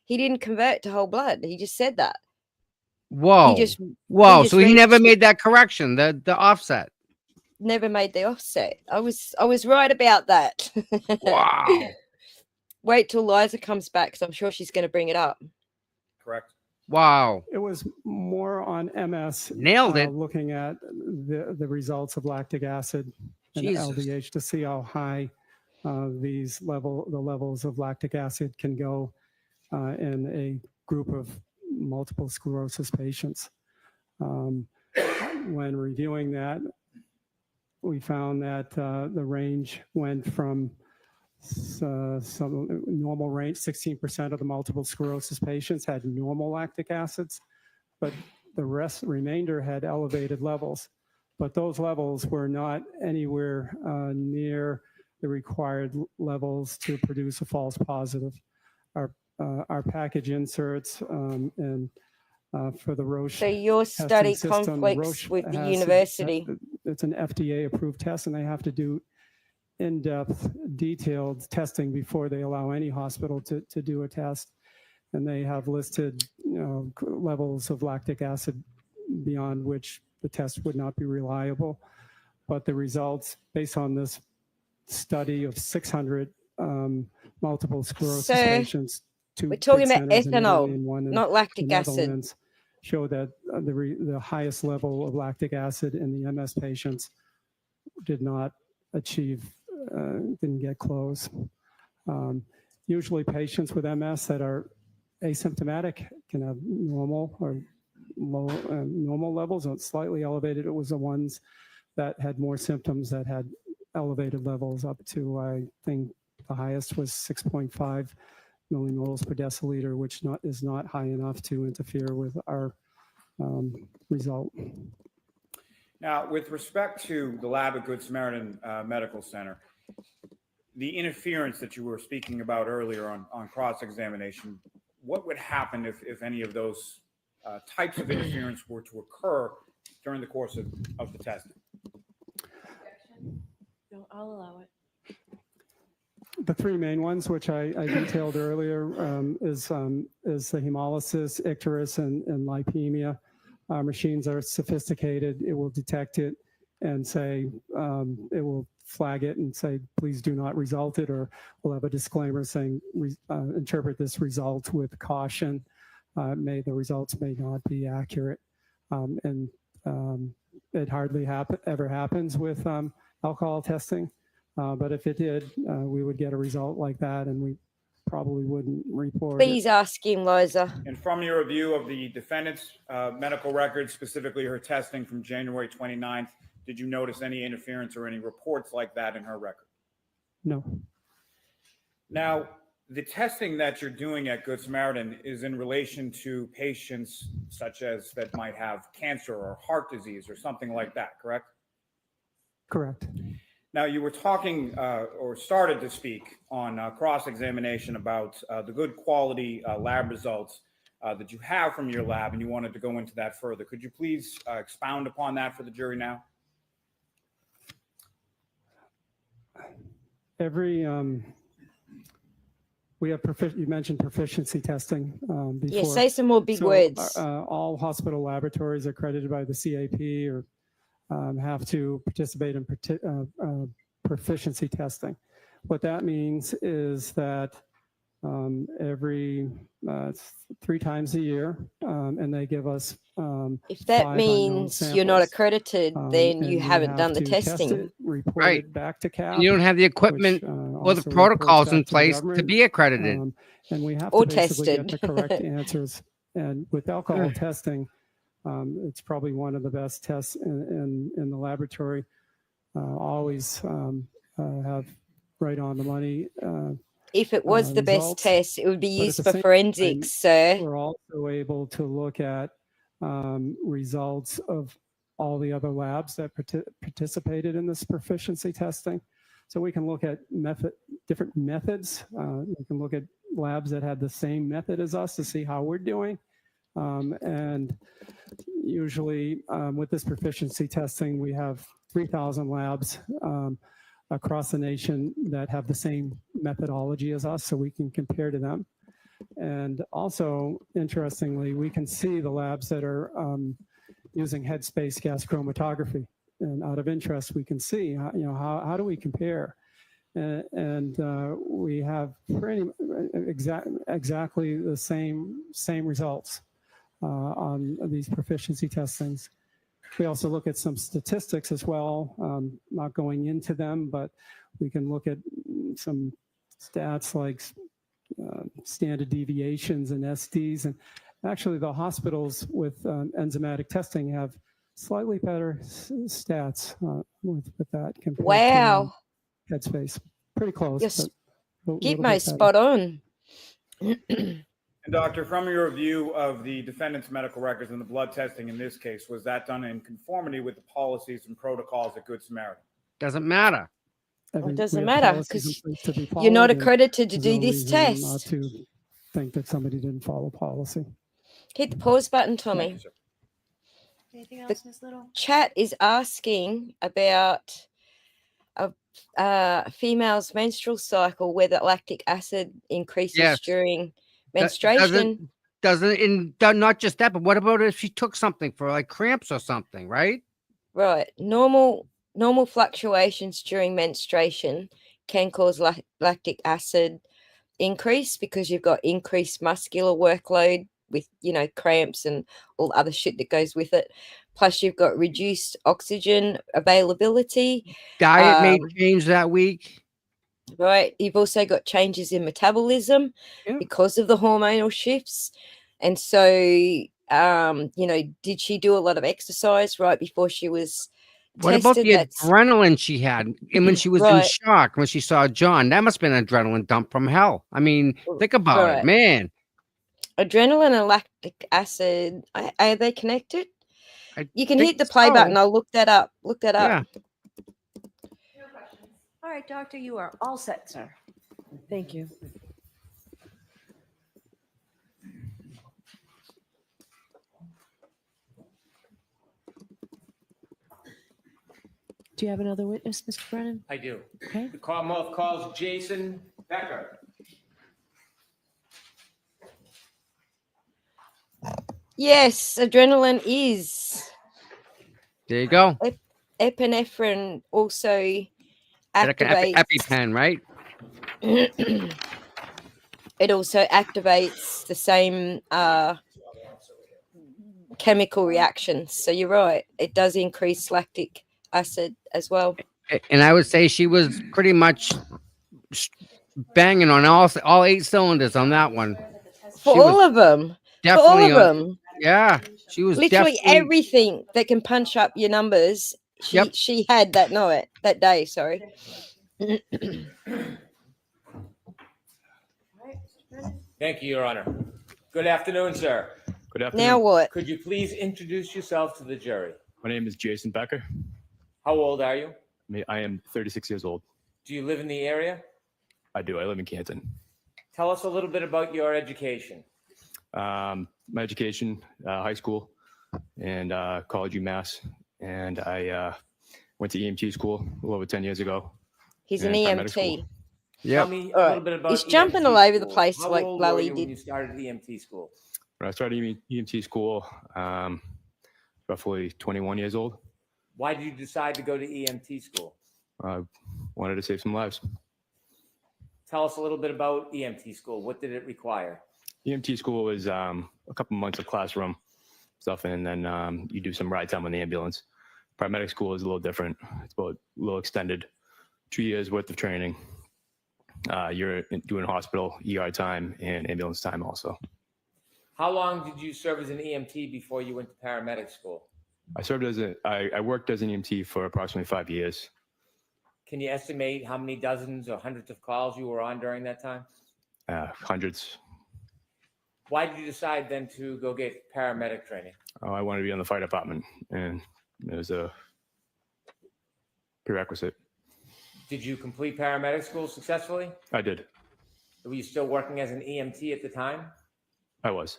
He didn't convert to whole blood. He just said that. Whoa. He just So he never made that correction, the offset. never made the offset. I was right about that. Wow. Wait till Liza comes back, because I'm sure she's going to bring it up. correct? Wow. It was more on MS. Nailed it. Looking at the results of lactic acid and Jesus. LDH to see how high the levels of lactic acid can go in a group of multiple sclerosis patients. When reviewing that, we found that the range went from some normal range, 16% of the multiple sclerosis patients had normal lactic acids, but the remainder had elevated levels. But those levels were not anywhere near the required levels to produce a false positive. Our package inserts and for the Roche. So your testing study system, conflicts Roche with the has to- university. It's an FDA approved test, and they have to do in-depth, detailed testing before they allow any hospital to do a test. And they have listed, levels of lactic acid beyond which the test would not be reliable. But the results, based on this study of 600 multiple sclerosis So, patients, we're talking about centers in Italy ethanol, and one in not the lactic acid. Netherlands, show that the highest level of lactic acid in the MS patients did not achieve, didn't get close. Usually patients with MS that are asymptomatic can have normal or low normal levels, or slightly elevated. It was the ones that had more symptoms that had elevated levels up to, I think the highest was 6.5 millimoles per deciliter, which is not high enough to interfere with our result. Now, with respect to the lab at Good Samaritan Medical Center, the interference that you were speaking about earlier on cross-examination, what would happen if any of those types of interference were to occur during the course of the testing? No, I'll allow it. The three main ones, which I detailed earlier, is the hemolysis, icterus, and lipemia. Our machines are sophisticated. It will detect it and say, it will flag it and say, please do not result it, or we'll have a disclaimer saying, interpret this result with caution. The results may not be accurate. It hardly ever happens with alcohol testing. But if it did, we would get a result like that, and we probably wouldn't report Please it. ask him, Liza. And from your review of the defendant's medical records, specifically her testing from January 29th, did you notice any interference or any reports like that in her record? No. Now, the testing that you're doing at Good Samaritan is in relation to patients such as that might have cancer or heart disease or something like that, correct? Correct. Now, you were talking or started to speak on cross-examination about the good quality lab results that you have from your lab, and you wanted to go into that further. Could you please expound upon that for the jury now? Every we have you mentioned proficiency testing before. Yeah, say some more big So, words. all hospital laboratories accredited by the CAP or have to participate in proficiency testing. What that means is that every 3 times a year, and they give us If that 5 unknown means you're not samples. accredited, then And you we haven't have done the to test testing. it, report Right. it back to CAP. And you don't have the equipment which, or the also reports protocols back in to the place to government. be accredited. And we have Or to basically get the tested. correct answers. And with alcohol testing, it's probably one of the best tests in the laboratory. Always have right on the money. If it was the best Results. test, it would be But at used the for same forensics, sir. We're also able to look at results of all the other labs that participated in this proficiency testing. So we can look at different methods. We can look at labs that had the same method as us to see how we're doing. And usually with this proficiency testing, we have 3,000 labs across the nation that have the same methodology as us, so we can compare to them. And also, interestingly, we can see the labs that are using headspace gas chromatography. And out of interest, we can see, how do we compare? And we have pretty exactly the same results on these proficiency testings. We also look at some statistics as well, not going into them, but we can look at some stats like standard deviations and SDs. And actually the hospitals with enzymatic testing have slightly better stats with that compared Wow. to Headspace. Pretty close. Yes. but a little Gitmo bit better. spot on. And doctor, from your review of the defendant's medical records and the blood testing in this case, was that done in conformity with the policies and protocols at Good Samaritan? Doesn't matter. It doesn't we have matter policies because in place to be you're not followed, and accredited to there's do no this reason not test. to think that somebody didn't follow policy. Hit the pause button, Thank Tommy. you, sir. Anything else, Ms. Little? Chat is asking about a female's menstrual cycle, whether lactic acid increases Yes. during That menstruation. not just that, but what about if she took something for like cramps or something, right? Right. Normal fluctuations during menstruation can cause lactic acid increase because you've got increased muscular workload with, cramps and all the other shit that goes with it. Plus you've got reduced oxygen availability. Diet may change that week. Right. You've also got changes in metabolism Yeah. because of the hormonal shifts. And so, did she do a lot of exercise right before she was What about tested? the That's adrenaline she had? And when she was in Right. shock, when she saw John, that must have been an adrenaline dump from hell. I mean, think about Right. it, man. adrenaline and lactic acid. Are they connected? You can hit the think play so. button. I'll look that up. Look that up. Yeah. All right, doctor, you are all set, sir. Thank you. Do you have another witness, Mr. Brennan? I do. Okay. The Commonwealth calls Jason Becker. Yes, adrenaline is. There you go. Epinephrine also Like an activates. EpiPen, right? It also activates the same chemical reactions. So you're right. It does increase lactic acid as well. And I would say she was pretty much banging on all 8 cylinders on that one. For She all was of them. For all definitely of on- them. Yeah, she was Literally definitely everything that can punch up your numbers. She had that day. Sorry. Thank you, Your Honor. Good afternoon, sir. Good afternoon. Now what? Could you please introduce yourself to the jury? My name is Jason Becker. How old are you? I am 36 years old. Do you live in the area? I do. I live in Canton. Tell us a little bit about your education. My education, high school and college UMass. And I went to EMT school a little over 10 years ago. He's an and paramedic school. EMT. Tell me a little bit about He's jumping all EMT over the school. place How like old were Lally you when did. you started EMT school? When I started EMT school, roughly 21 years old. Why did you decide to go to EMT school? I wanted to save some lives. Tell us a little bit about EMT school. What did it require? EMT school is a couple months of classroom stuff, and then you do some ride time on the ambulance. Paramedic school is a little different. It's about a little extended, 2 years worth of training. You're doing hospital, ER time, and ambulance time also. How long did you serve as an EMT before you went to paramedic school? I worked as an EMT for approximately 5 years. Can you estimate how many dozens or hundreds of calls you were on during that time? Hundreds. Why did you decide then to go get paramedic training? Oh, I wanted to be on the fire department, and it was a prerequisite. Did you complete paramedic school successfully? I did. Were you still working as an EMT at the time? I was.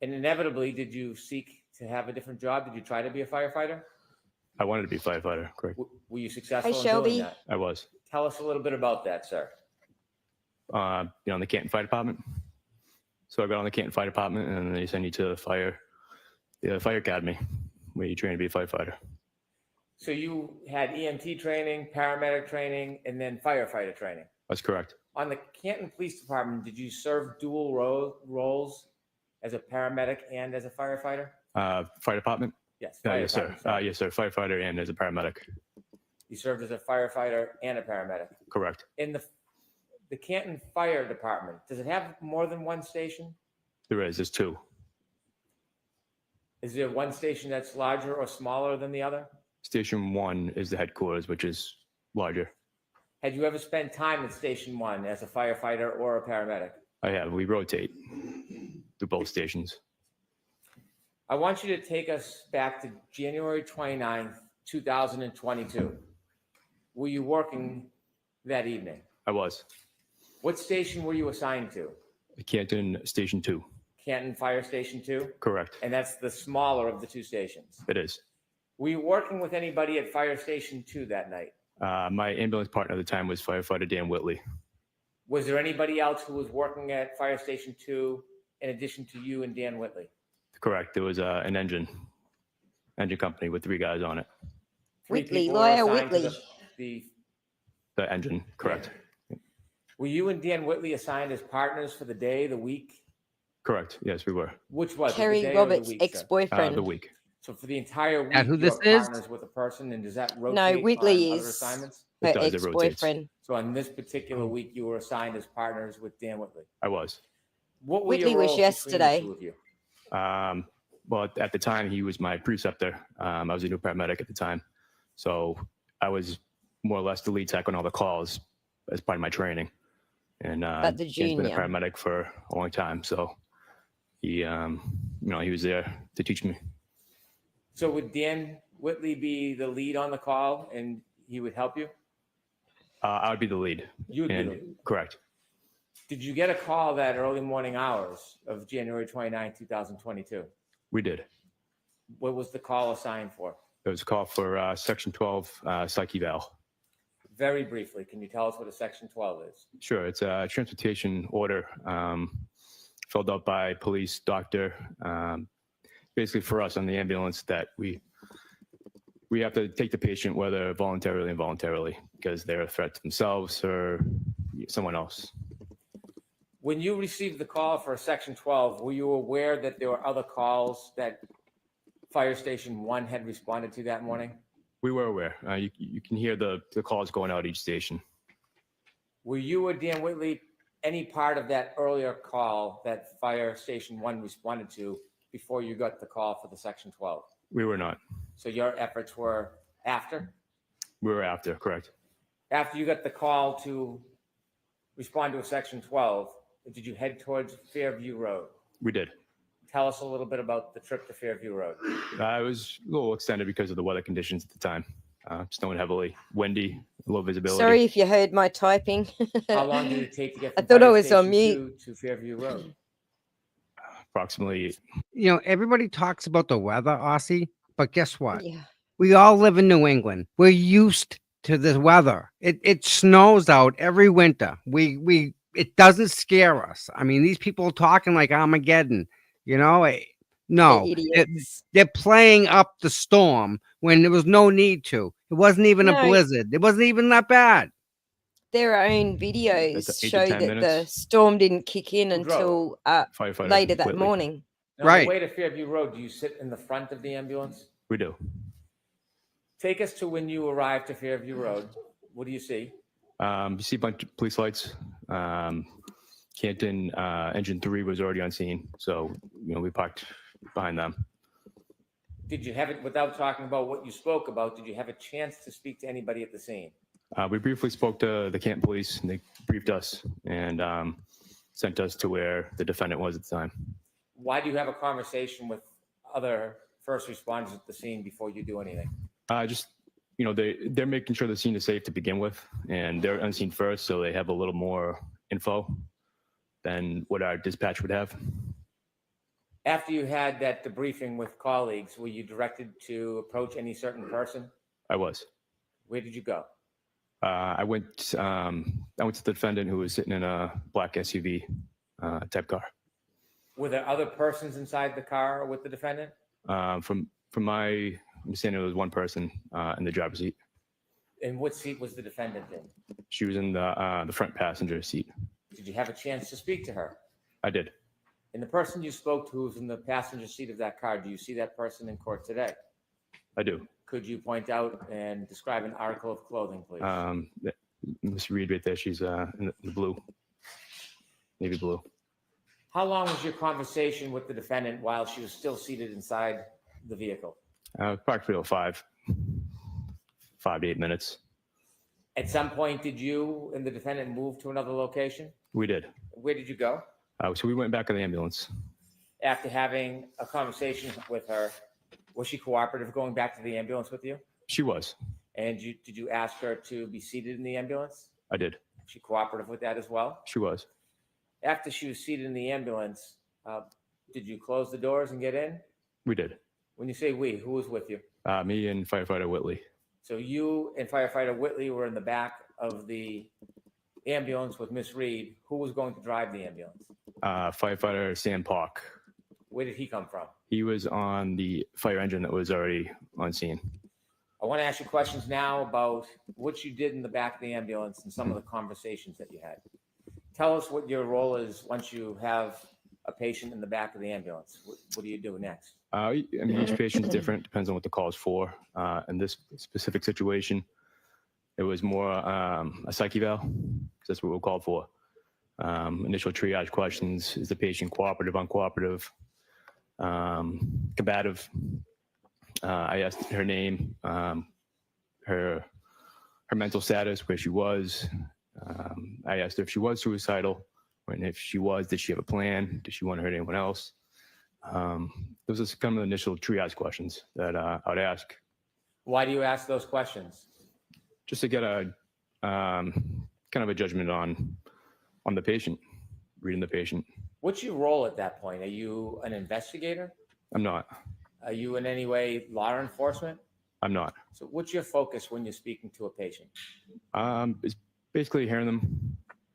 And inevitably, did you seek to have a different job? Did you try to be a firefighter? I wanted to be a firefighter, correct. Were you successful Hi, in Shelby. doing that? I was. Tell us a little bit about that, sir. On the Canton Fire Department. So I got on the Canton Fire Department, and they send you to the fire academy, where you train to be a firefighter. So you had EMT training, paramedic training, and then firefighter training. That's correct. On the Canton Police Department, did you serve dual roles as a paramedic and as a firefighter? Fire department? Yes. Yes, sir. firefighter, sorry. Yes, sir. Firefighter and as a paramedic. You served as a firefighter and a paramedic. Correct. In the Canton Fire Department, does it have more than one station? There's two. Is there one station that's larger or smaller than the other? Station 1 is the headquarters, which is larger. Had you ever spent time at Station 1 as a firefighter or a paramedic? I have. We rotate to both stations. I want you to take us back to January 29th, 2022. Were you working that evening? I was. What station were you assigned to? Canton Station 2. Canton Fire Station 2? Correct. And that's the smaller of the two stations. It is. Were you working with anybody at Fire Station 2 that night? My ambulance partner at the time was firefighter Dan Whitley. Was there anybody else who was working at Fire Station 2 in addition to you and Dan Whitley? Correct. There was an engine company with 3 guys on it. Whitley, people were lawyer assigned to Whitley. The engine, correct. Were you and Dan Whitley assigned as partners for the day, the week? Correct. Yes, we were. Which was it, the Kerry day or the Roberts' week, sir? ex-boyfriend. The week. So for the entire week, And who you this are is? partners with a person, and does that rotate No, Whitley on other is assignments? her It does, it rotates. ex-boyfriend. So on this particular week, you were assigned as partners with Dan Whitley. I was. What were Whitley your was roles between yesterday. the two of you? Well, at the time, he was my preceptor. I was a new paramedic at the time. So I was more or less the lead tech on all the calls as part of my training. And But the Dan's been a junior. paramedic for a long time. So he was there to teach me. So would Dan Whitley be the lead on the call, and he would help you? I would be the lead. You would be And- the lead. Correct. Did you get a call that early morning hours of January 29, 2022? We did. What was the call assigned for? It was a call for Section 12 psych eval. Very briefly, can you tell us what a Section 12 is? Sure. It's a transportation order filled out by police, doctor, basically for us on the ambulance that we have to take the patient, whether voluntarily or involuntarily, because they're a threat to themselves or someone else. When you received the call for a Section 12, were you aware that there were other calls that Fire Station 1 had responded to that morning? We were aware. You can hear the calls going out each station. Were you or Dan Whitley any part of that earlier call that Fire Station 1 responded to before you got the call for the Section 12? We were not. So your efforts were after? We were after, correct. After you got the call to respond to a Section 12, did you head towards Fairview Road? We did. Tell us a little bit about the trip to Fairview Road. It was a little extended because of the weather conditions at the time. snowing heavily, windy, low visibility. Sorry if you heard my typing. How long did it take to get I from thought I Fire was on Station mute. 2 to Fairview Road? Approximately. You know, everybody talks about the weather, Aussie, but guess what? Yeah. We all live in New England. We're used to the weather. It snows out every winter. It doesn't scare us. I mean, these people are talking like Armageddon, you know? No, idiots. they're playing up the storm when there was no need to. It wasn't even a No. blizzard. It wasn't even that bad. Their own videos 8 to show 10 that the minutes. storm didn't kick in Who drove? until Firefighter later that Whitley. morning. Now, Right. On the way to Fairview Road, do you sit in the front of the ambulance? We do. Take us to when you arrived to Fairview Road. What do you see? You see a bunch of police lights. Canton engine 3 was already on scene, so we parked behind them. Did you have it, without talking about what you spoke about, did you have a chance to speak to anybody at the scene? We briefly spoke to the Canton police, and they briefed us and sent us to where the defendant was at the time. Why do you have a conversation with other first responders at the scene before you do anything? Just they're making sure the scene is safe to begin with, and they're unseen first, so they have a little more info than what our dispatch would have. After you had that debriefing with colleagues, were you directed to approach any certain person? I was. Where did you go? I went to the defendant, who was sitting in a black SUV type car. Were there other persons inside the car with the defendant? From my understanding, there was one person in the driver's seat. And what seat was the defendant in? She was in the front passenger seat. Did you have a chance to speak to her? I did. And the person you spoke to who's in the passenger seat of that car, do you see that person in court today? I do. Could you point out and describe an article of clothing, please? Miss Reed right there, she's in the blue, navy blue. How long was your conversation with the defendant while she was still seated inside the vehicle? Approximately 5 to 8 minutes. At some point, did you and the defendant move to another location? We did. Where did you go? So we went back in the ambulance. After having a conversation with her, was she cooperative going back to the ambulance with you? She was. And did you ask her to be seated in the ambulance? I did. Was she cooperative with that as well? She was. After she was seated in the ambulance, did you close the doors and get in? We did. When you say we, who was with you? Me and firefighter Whitley. So you and firefighter Whitley were in the back of the ambulance with Miss Reed. Who was going to drive the ambulance? Firefighter Sam Park. Where did he come from? He was on the fire engine that was already on scene. I want to ask you questions now about what you did in the back of the ambulance and some of the conversations that you had. Tell us what your role is once you have a patient in the back of the ambulance. What do you do next? I mean, each patient's different, depends on what the call is for. In this specific situation, it was more a psych eval, because that's what we're called for. Initial triage questions: is the patient cooperative, uncooperative, combative? I asked her name, her mental status, where she was. I asked her if she was suicidal, and if she was, did she have a plan? Did she want to hurt anyone else? Those are kind of the initial triage questions that I would ask. Why do you ask those questions? Just to get a kind of a judgment on the patient, reading the patient. What's your role at that point? Are you an investigator? I'm not. Are you in any way law enforcement? I'm not. So what's your focus when you're speaking to a patient? It's basically hearing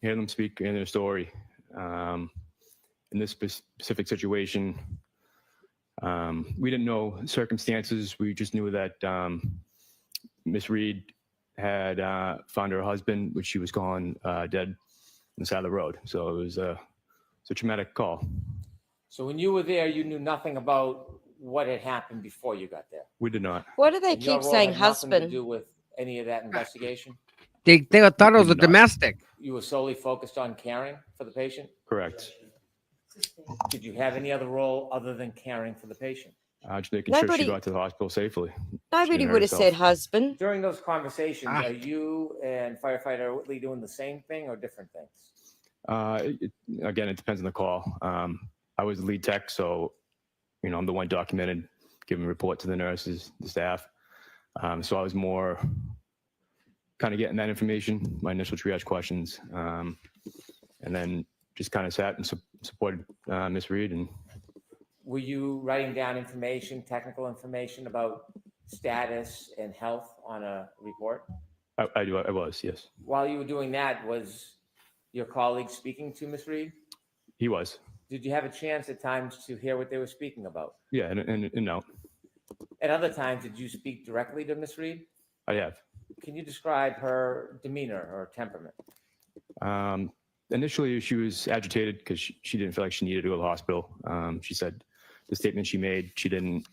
them speak in their story. In this specific situation, we didn't know circumstances. We just knew that Miss Reed had found her husband, which she was gone dead on the side of the road. So it was a traumatic call. So when you were there, you knew nothing about what had happened before you got there. We did not. Why do they And your keep role saying had nothing to husband? do with any of that investigation? They thought it was a domestic. You were solely focused on caring for the patient? Correct. Did you have any other role other than caring for the patient? Just making sure Nobody- she got to the hospital safely. She Nobody didn't hurt would have herself. said husband. During those conversations, are you and firefighter Whitley doing the same thing or different things? Again, it depends on the call. I was the lead tech, so I'm the one documented, giving report to the nurses, the staff. So I was more kind of getting that information, my initial triage questions, and then just kind of sat and supported Ms. Reed. And Were you writing down information, technical information about status and health on a report? I was, yes. While you were doing that, was your colleague speaking to Ms. Reed? He was. Did you have a chance at times to hear what they were speaking about? Yeah, and no, At other times, did you speak directly to Ms. Reed? I have. Can you describe her demeanor or temperament? Initially, she was agitated because she didn't feel like she needed to go to the hospital. She said the statement she made, she didn't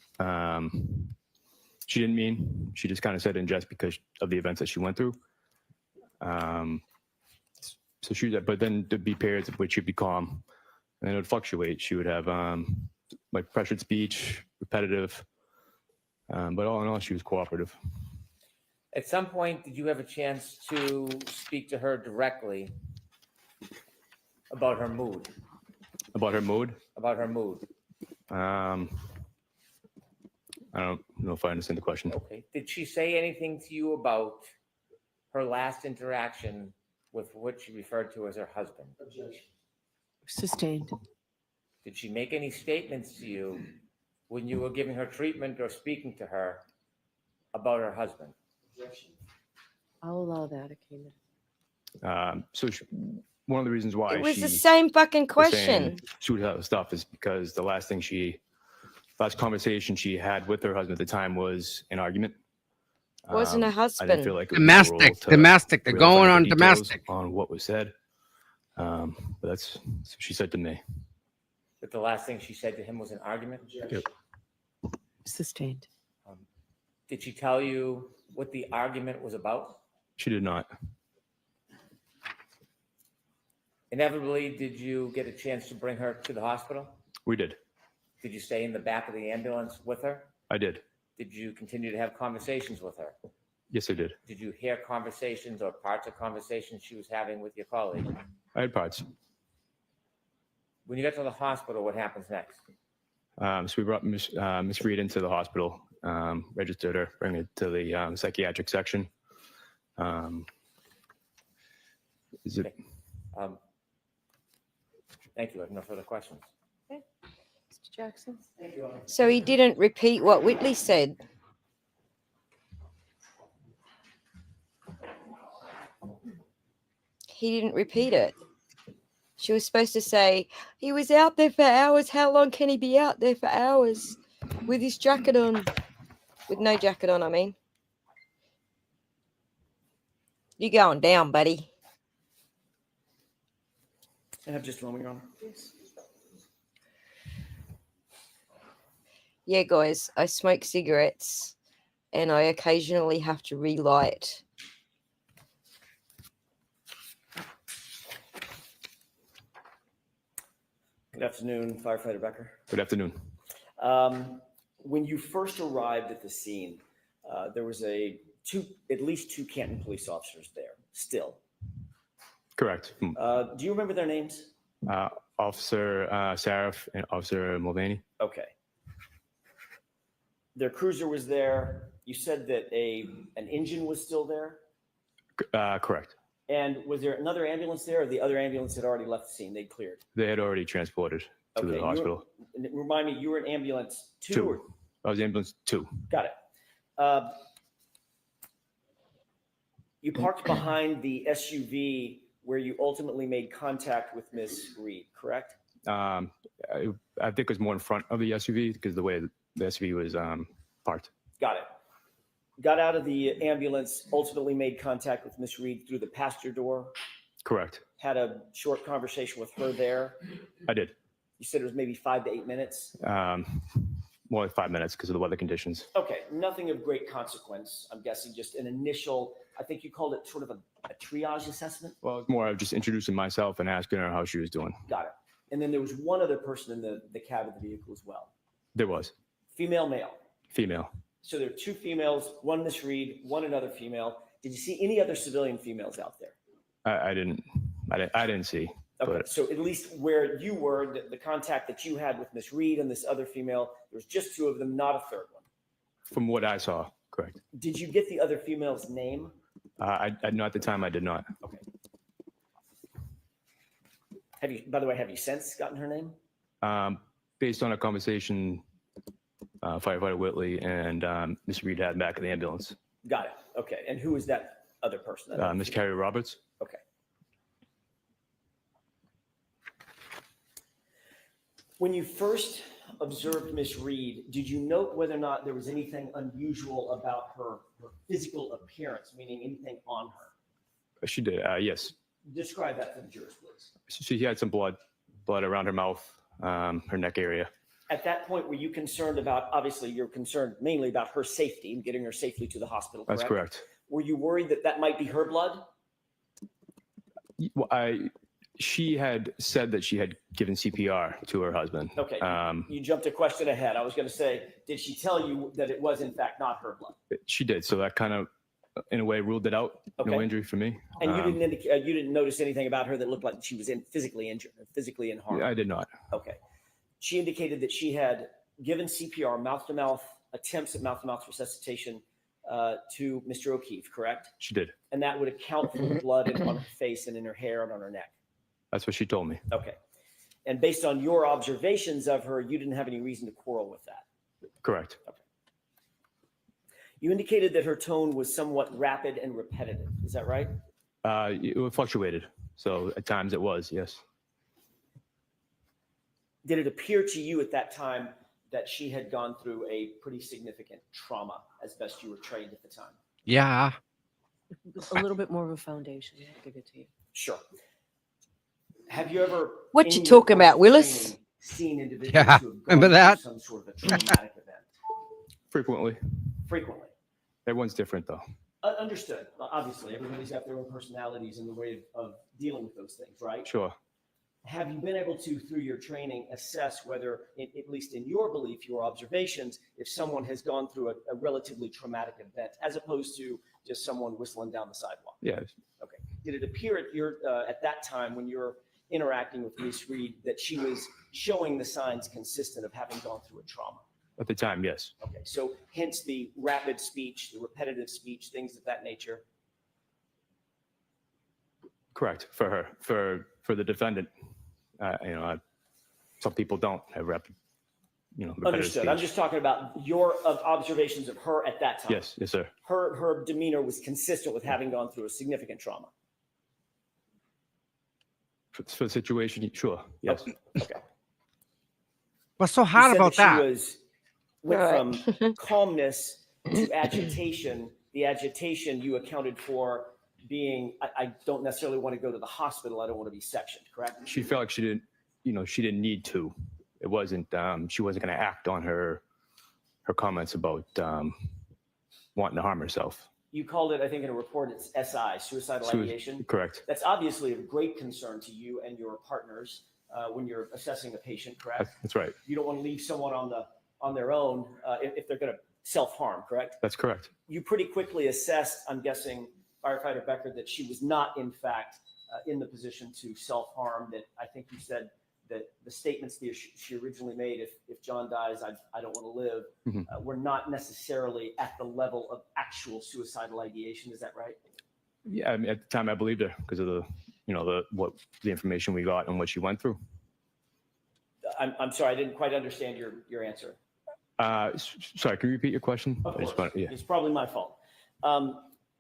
mean. She just kind of said in jest because of the events that she went through. So she was, but then there'd be periods of which she'd be calm, and then it would fluctuate. She would have like pressured speech, repetitive, but all in all, she was cooperative. At some point, did you have a chance to speak to her directly about her mood? About her mood? About her mood. I don't know if I understand the question. Okay. Did she say anything to you about her last interaction with what she referred to as her husband? Sustained. Did she make any statements to you when you were giving her treatment or speaking to her about her husband? I'll allow that. It came in. So one of the reasons why It was she the same fucking was saying question. she would have stuff is because the last conversation she had with her husband at the time was an argument. Wasn't a I didn't husband. feel like it was my role to Domestic. They're really find going out on the details domestic. on what was said. But that's what she said to me. That the last thing she said to him was an argument? Yep. Sustained. Did she tell you what the argument was about? She did not. Inevitably, did you get a chance to bring her to the hospital? We did. Did you stay in the back of the ambulance with her? I did. Did you continue to have conversations with her? Yes, I did. Did you hear conversations or parts of conversations she was having with your colleague? I had parts. When you got to the hospital, what happens next? So we brought Miss Reed into the hospital, registered her, bring her to the psychiatric section. Is it? Thank you. I have no further questions. Mr. Jackson? So he didn't repeat what Whitley said. He didn't repeat it. She was supposed to say, he was out there for hours. How long can he be out there for hours with his jacket on? With no jacket on, I mean. You going down, buddy. I have just a moment, Your Honor. Yeah, guys, I smoke cigarettes and I occasionally have to relight. Good afternoon, Firefighter Becker. Good afternoon. When you first arrived at the scene, there was at least two Canton police officers there still. Correct. Do you remember their names? Officer Saraf and Officer Mulvaney. Okay. Their cruiser was there. You said that an engine was still there. Correct. And was there another ambulance there, or the other ambulance had already left the scene? They'd cleared. They had already transported to the hospital. Remind me, you were in ambulance two? Two. Or, I was ambulance 2. got it. You parked behind the SUV where you ultimately made contact with Miss Reed, correct? I think it was more in front of the SUV because the way the SUV was parked. Got it. Got out of the ambulance, ultimately made contact with Miss Reed through the passenger door. Correct. Had a short conversation with her there. I did. You said it was maybe 5 to 8 minutes. More like 5 minutes because of the weather conditions. Okay, nothing of great consequence. I'm guessing just an initial, I think you called it sort of a triage assessment. Well, it's more of just introducing myself and asking her how she was doing. Got it. And then there was one other person in the cab of the vehicle as well. There was. Female, male. Female. So there are two females, one Miss Reed, one another female. Did you see any other civilian females out there? I didn't see. Okay, But so at least where you were, the contact that you had with Miss Reed and this other female, there was just two of them, not a third one. from what I saw, Correct. Did you get the other female's name? Not at the time, I did not. Okay. By the way, have you since gotten her name? Based on a conversation Firefighter Whitley and Miss Reed had back in the ambulance. Got it. Okay. And who is that other person? Miss Carrie Roberts. Okay. When you first observed Miss Reed, did you note whether or not there was anything unusual about her physical appearance, meaning anything on her? She did, yes. Describe that for the jurors, please. She had some blood around her mouth, her neck area. At that point, were you concerned about, obviously you're concerned mainly about her safety and getting her safely to the hospital, correct? That's correct. Were you worried that that might be her blood? Well, she had said that she had given CPR to her husband. Okay, you jumped a question ahead. I was going to say, did she tell you that it was in fact not her blood? She did, so that kind of, in a way, ruled it out. Okay. No injury for me. And you didn't indicate, you didn't notice anything about her that looked like she was physically injured, or physically in harm? I did not. Okay. She indicated that she had given CPR, mouth-to-mouth attempts at mouth-to-mouth resuscitation to Mr. O'Keefe, correct? She did. And that would account for the blood on her face and in her hair and on her neck. That's what she told me. Okay. And based on your observations of her, you didn't have any reason to quarrel with that. Correct. Okay. You indicated that her tone was somewhat rapid and repetitive. Is that right? It fluctuated. So at times it was, yes. Did it appear to you at that time that she had gone through a pretty significant trauma as best you were trained at the time? Yeah. A little bit more of a foundation. I'll give it to you. Sure. Have you ever, What in you your talking course about, of Willis? training, seen individuals Yeah, who have gone remember through that? some sort of a traumatic event? Frequently. Frequently. Everyone's different, though. Understood. Obviously, everybody's got their own personalities and the way of dealing with those things, right? Sure. Have you been able to, through your training, assess whether, at least in your belief, your observations, if someone has gone through a relatively traumatic event, as opposed to just someone whistling down the sidewalk? Yes. Okay. Did it appear at that time when you're interacting with Ms. Reed that she was showing the signs consistent of having gone through a trauma? At the time, yes. Okay. So hence the rapid speech, the repetitive speech, things of that nature. Correct. For her. For the defendant, some people don't have repetitive Understood. speech. I'm just talking about your observations of her at that time. Yes, yes, sir. Her demeanor was consistent with having gone through a significant trauma. For the situation, sure. Yes. Okay. What's so You hard said about that? She went from calmness to agitation. The agitation you accounted for being, I don't necessarily want to go to the hospital. I don't want to be sectioned, correct? She felt like she didn't need to. It wasn't, she wasn't going to act on her comments about wanting to harm herself. You called it, I think in a report, it's SI, suicidal ideation. Correct. That's obviously of great concern to you and your partners when you're assessing a patient, correct? That's right. You don't want to leave someone on their own if they're going to self-harm, correct? That's correct. You pretty quickly assessed, I'm guessing, Firefighter Becker, that she was not, in fact, in the position to self-harm, that I think you said that the statements that she originally made, if John dies, I don't want to live, were not necessarily at the level of actual suicidal ideation. Is that right? Yeah, I mean, at the time I believed her because of the information we got and what she went through. I'm sorry, I didn't quite understand your answer. Sorry, can you repeat your question? Of course. It's probably my fault.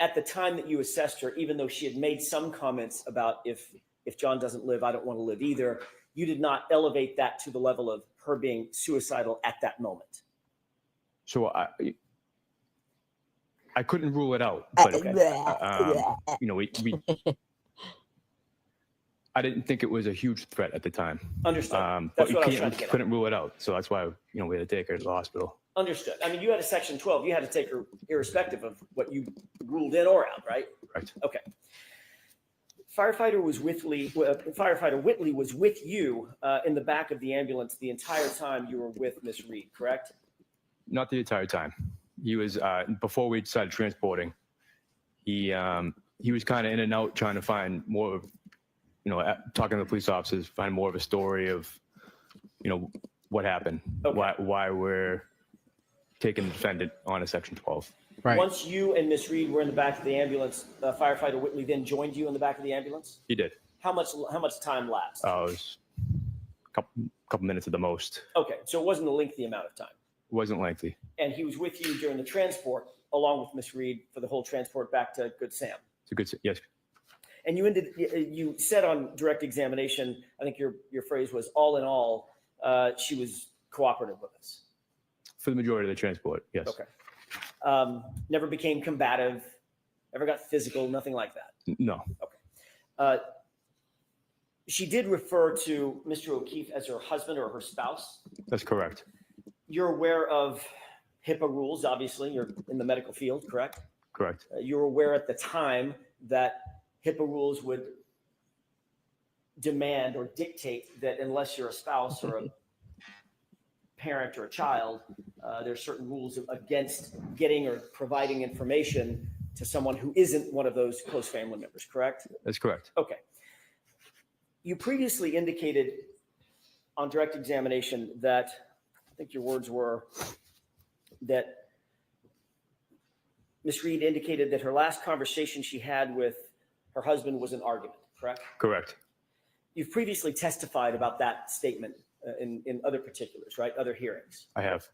At the time that you assessed her, even though she had made some comments about if John doesn't live, I don't want to live either, you did not elevate that to the level of her being suicidal at that moment. So I couldn't rule it out, but I didn't think it was a huge threat at the time. Understood. But That's we what I was trying to get at. couldn't rule it out, so that's why we had to take her to the hospital. Understood. I mean, you had a Section 12. You had to take her irrespective of what you ruled in or out, right? Right. Okay. Firefighter Whitley was with you in the back of the ambulance the entire time you were with Miss Reed, correct? Not the entire time. He was before we decided transporting. He was kind of in and out, trying to find more of, talking to the police officers, find more of a story of, what happened, why we're taking the defendant on a Section 12. Right. Once you and Miss Reed were in the back of the ambulance, firefighter Whitley then joined you in the back of the ambulance. He did. How much time lapsed? It was a couple minutes at the most. Okay, so it wasn't a lengthy amount of time. It wasn't lengthy. And he was with you during the transport, along with Miss Reed, for the whole transport back to Good Sam. It's a good, yes, And you said on direct examination, I think your phrase was, all in all, she was cooperative with us. for the majority of the transport, yes. Okay. Never became combative, never got physical, nothing like that. No, She did refer to Mr. O'Keefe as her husband or her spouse. that's correct. You're aware of HIPAA rules, obviously. You're in the medical field, correct? Correct. You were aware at the time that HIPAA rules would demand or dictate that unless you're a spouse or a parent or a child, there's certain rules against getting or providing information to someone who isn't one of those close family members, correct? That's correct. Okay. You previously indicated on direct examination that, I think your words were, that Ms. Reed indicated that her last conversation she had with her husband was an argument, correct? Correct. You've previously testified about that statement in other particulars, right? Other hearings. I have.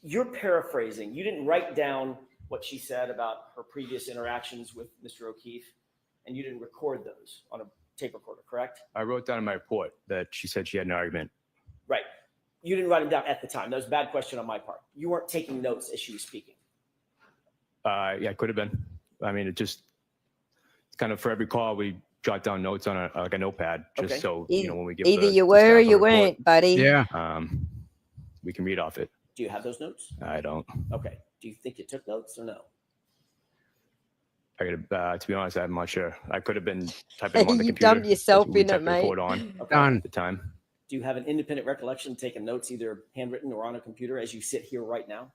You're paraphrasing. You didn't write down what she said about her previous interactions with Mr. O'Keefe, and you didn't record those on a tape recorder, correct? I wrote down in my report that she said she had an argument. Right. You didn't write them down at the time. That was a bad question on my part. You weren't taking notes as she was speaking. Yeah, it could have been. I mean, it's kind of for every call, we jot down notes on a notepad, just Okay. so, when we give Either the you were or staff a you report, weren't, buddy. Yeah. we can read off it. Do you have those notes? I don't. Okay. Do you think you took notes or no? I gotta, to be honest, I'm not sure. I could have been typing on the You computer. dumped yourself That's what we in it, typed the mate. report on Okay. Done. at the time. Do you have an independent recollection of taking notes, either handwritten or on a computer, as you sit here right now?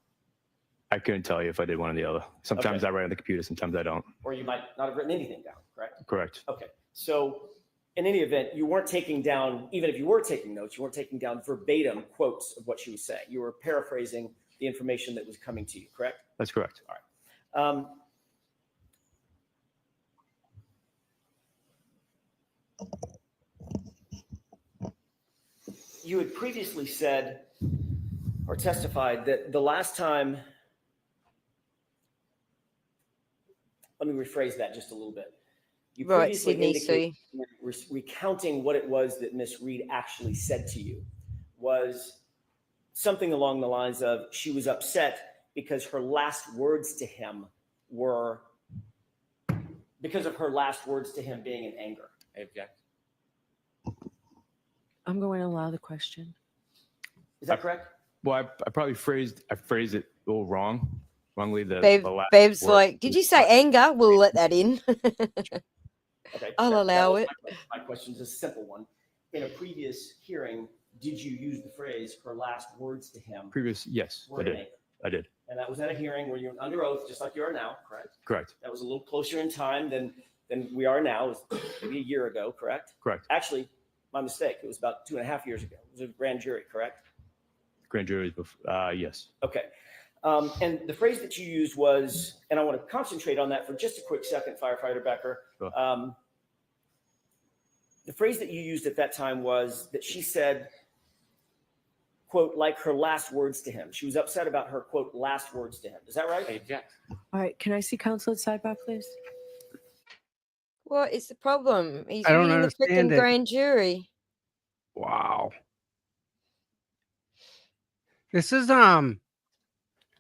I couldn't tell you if I did one or the other. Sometimes Okay. I write on the computer, sometimes I don't. Or you might not have written anything down, correct? Correct. Okay. So in any event, you weren't taking down, even if you were taking notes, you weren't taking down verbatim quotes of what she was saying. You were paraphrasing the information that was coming to you, correct? That's correct. You had previously said or testified that the last time, let me rephrase that just a little bit. You Right, previously Sydney indicated, recounting what it was that Miss Reed actually said to you, was something along the lines of she was upset because her last words to him were because of her last words to him being in anger. I object. I'm going to allow the question. Is that correct? Well, I probably phrased it a little wrongly. Babe's like, did you say anger? We'll let that in. Okay. I'll that allow was it. My question is a simple one. In a previous hearing, did you use the phrase her last words to him? Yes, were I in did. anger? I did. And that was at a hearing where you're under oath, just like you are now, correct? Correct. That was a little closer in time than we are now. It was maybe a year ago, correct? Correct. Actually, my mistake. It was about 2.5 years ago. It was a grand jury, correct? Grand jury, yes. Okay. And the phrase that you used was, and I want to concentrate on that for just a quick second, Firefighter Becker. Sure. The phrase that you used at that time was that she said, quote, like her last words to him. She was upset about her, quote, last words to him. Is that right? I object. All right, can I see counsel at sidebar, please? What is the problem? He's I don't reading the understand freaking it. grand jury. Wow. This is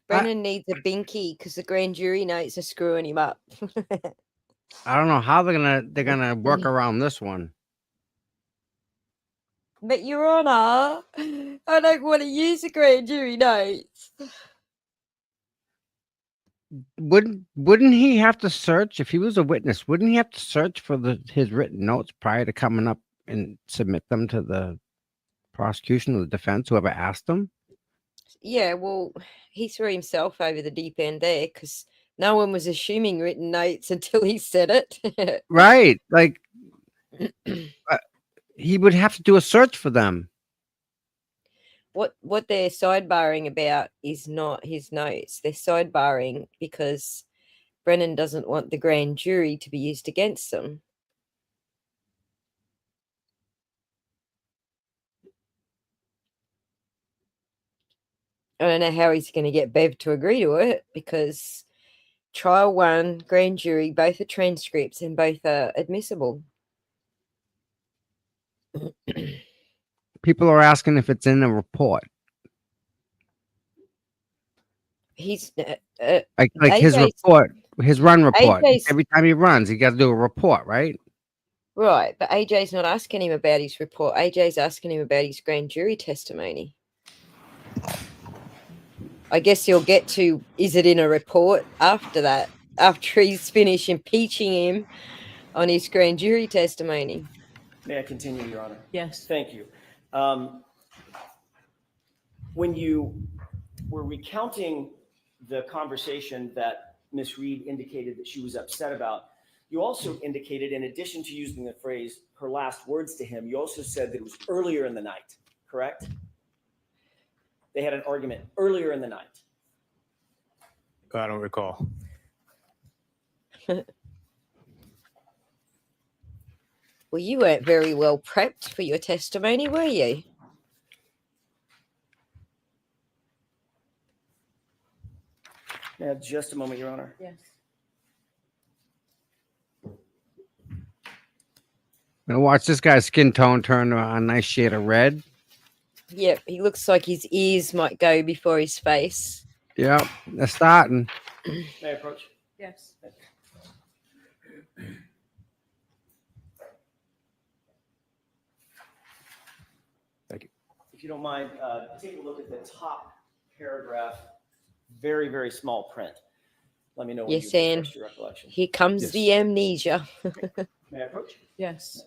Brennan needs a binky because the grand jury notes are screwing him up. I don't know how they're gonna work around this one. But Your Honor, I don't want to use the grand jury notes. Wouldn't he have to search if he was a witness? Wouldn't he have to search for his written notes prior to coming up and submit them to the prosecution or the defense, whoever asked him? Yeah, well, he threw himself over the deep end there because no one was assuming written notes until he said it. Right. Like he would have to do a search for them. what they're sidebarring about is not his notes. They're sidebarring because Brennan doesn't want the grand jury to be used against them. I don't know how he's going to get Bev to agree to it because trial 1, grand jury, both are transcripts and both are admissible. People are asking if it's in the report. He's Like his AJ's report, his run report. AJ's Every time he runs, he got to do a report, right? right, but AJ's not asking him about his report. AJ's asking him about his grand jury testimony. I guess he'll get to, is it in a report after that, after he's finished impeaching him on his grand jury testimony. May I continue, Your Honor? Yes. Thank you. When you were recounting the conversation that Ms. Reed indicated that she was upset about, you also indicated, in addition to using the phrase, her last words to him, you also said that it was earlier in the night, correct? They had an argument earlier in the night. I don't recall. Well, you weren't very well prepped for your testimony, were you? Now, just a moment, Your Honor. Yes. Now watch this guy's skin tone turn a nice shade of red. Yep, he looks like his ears might go before his face. Yep, they're starting. May I approach? Yes. Thank you. If you don't mind, take a look at the top paragraph, very, very small print. Let me know when Yes, you Anne. refresh your recollection. Here comes Yes. the amnesia. May I approach? Yes.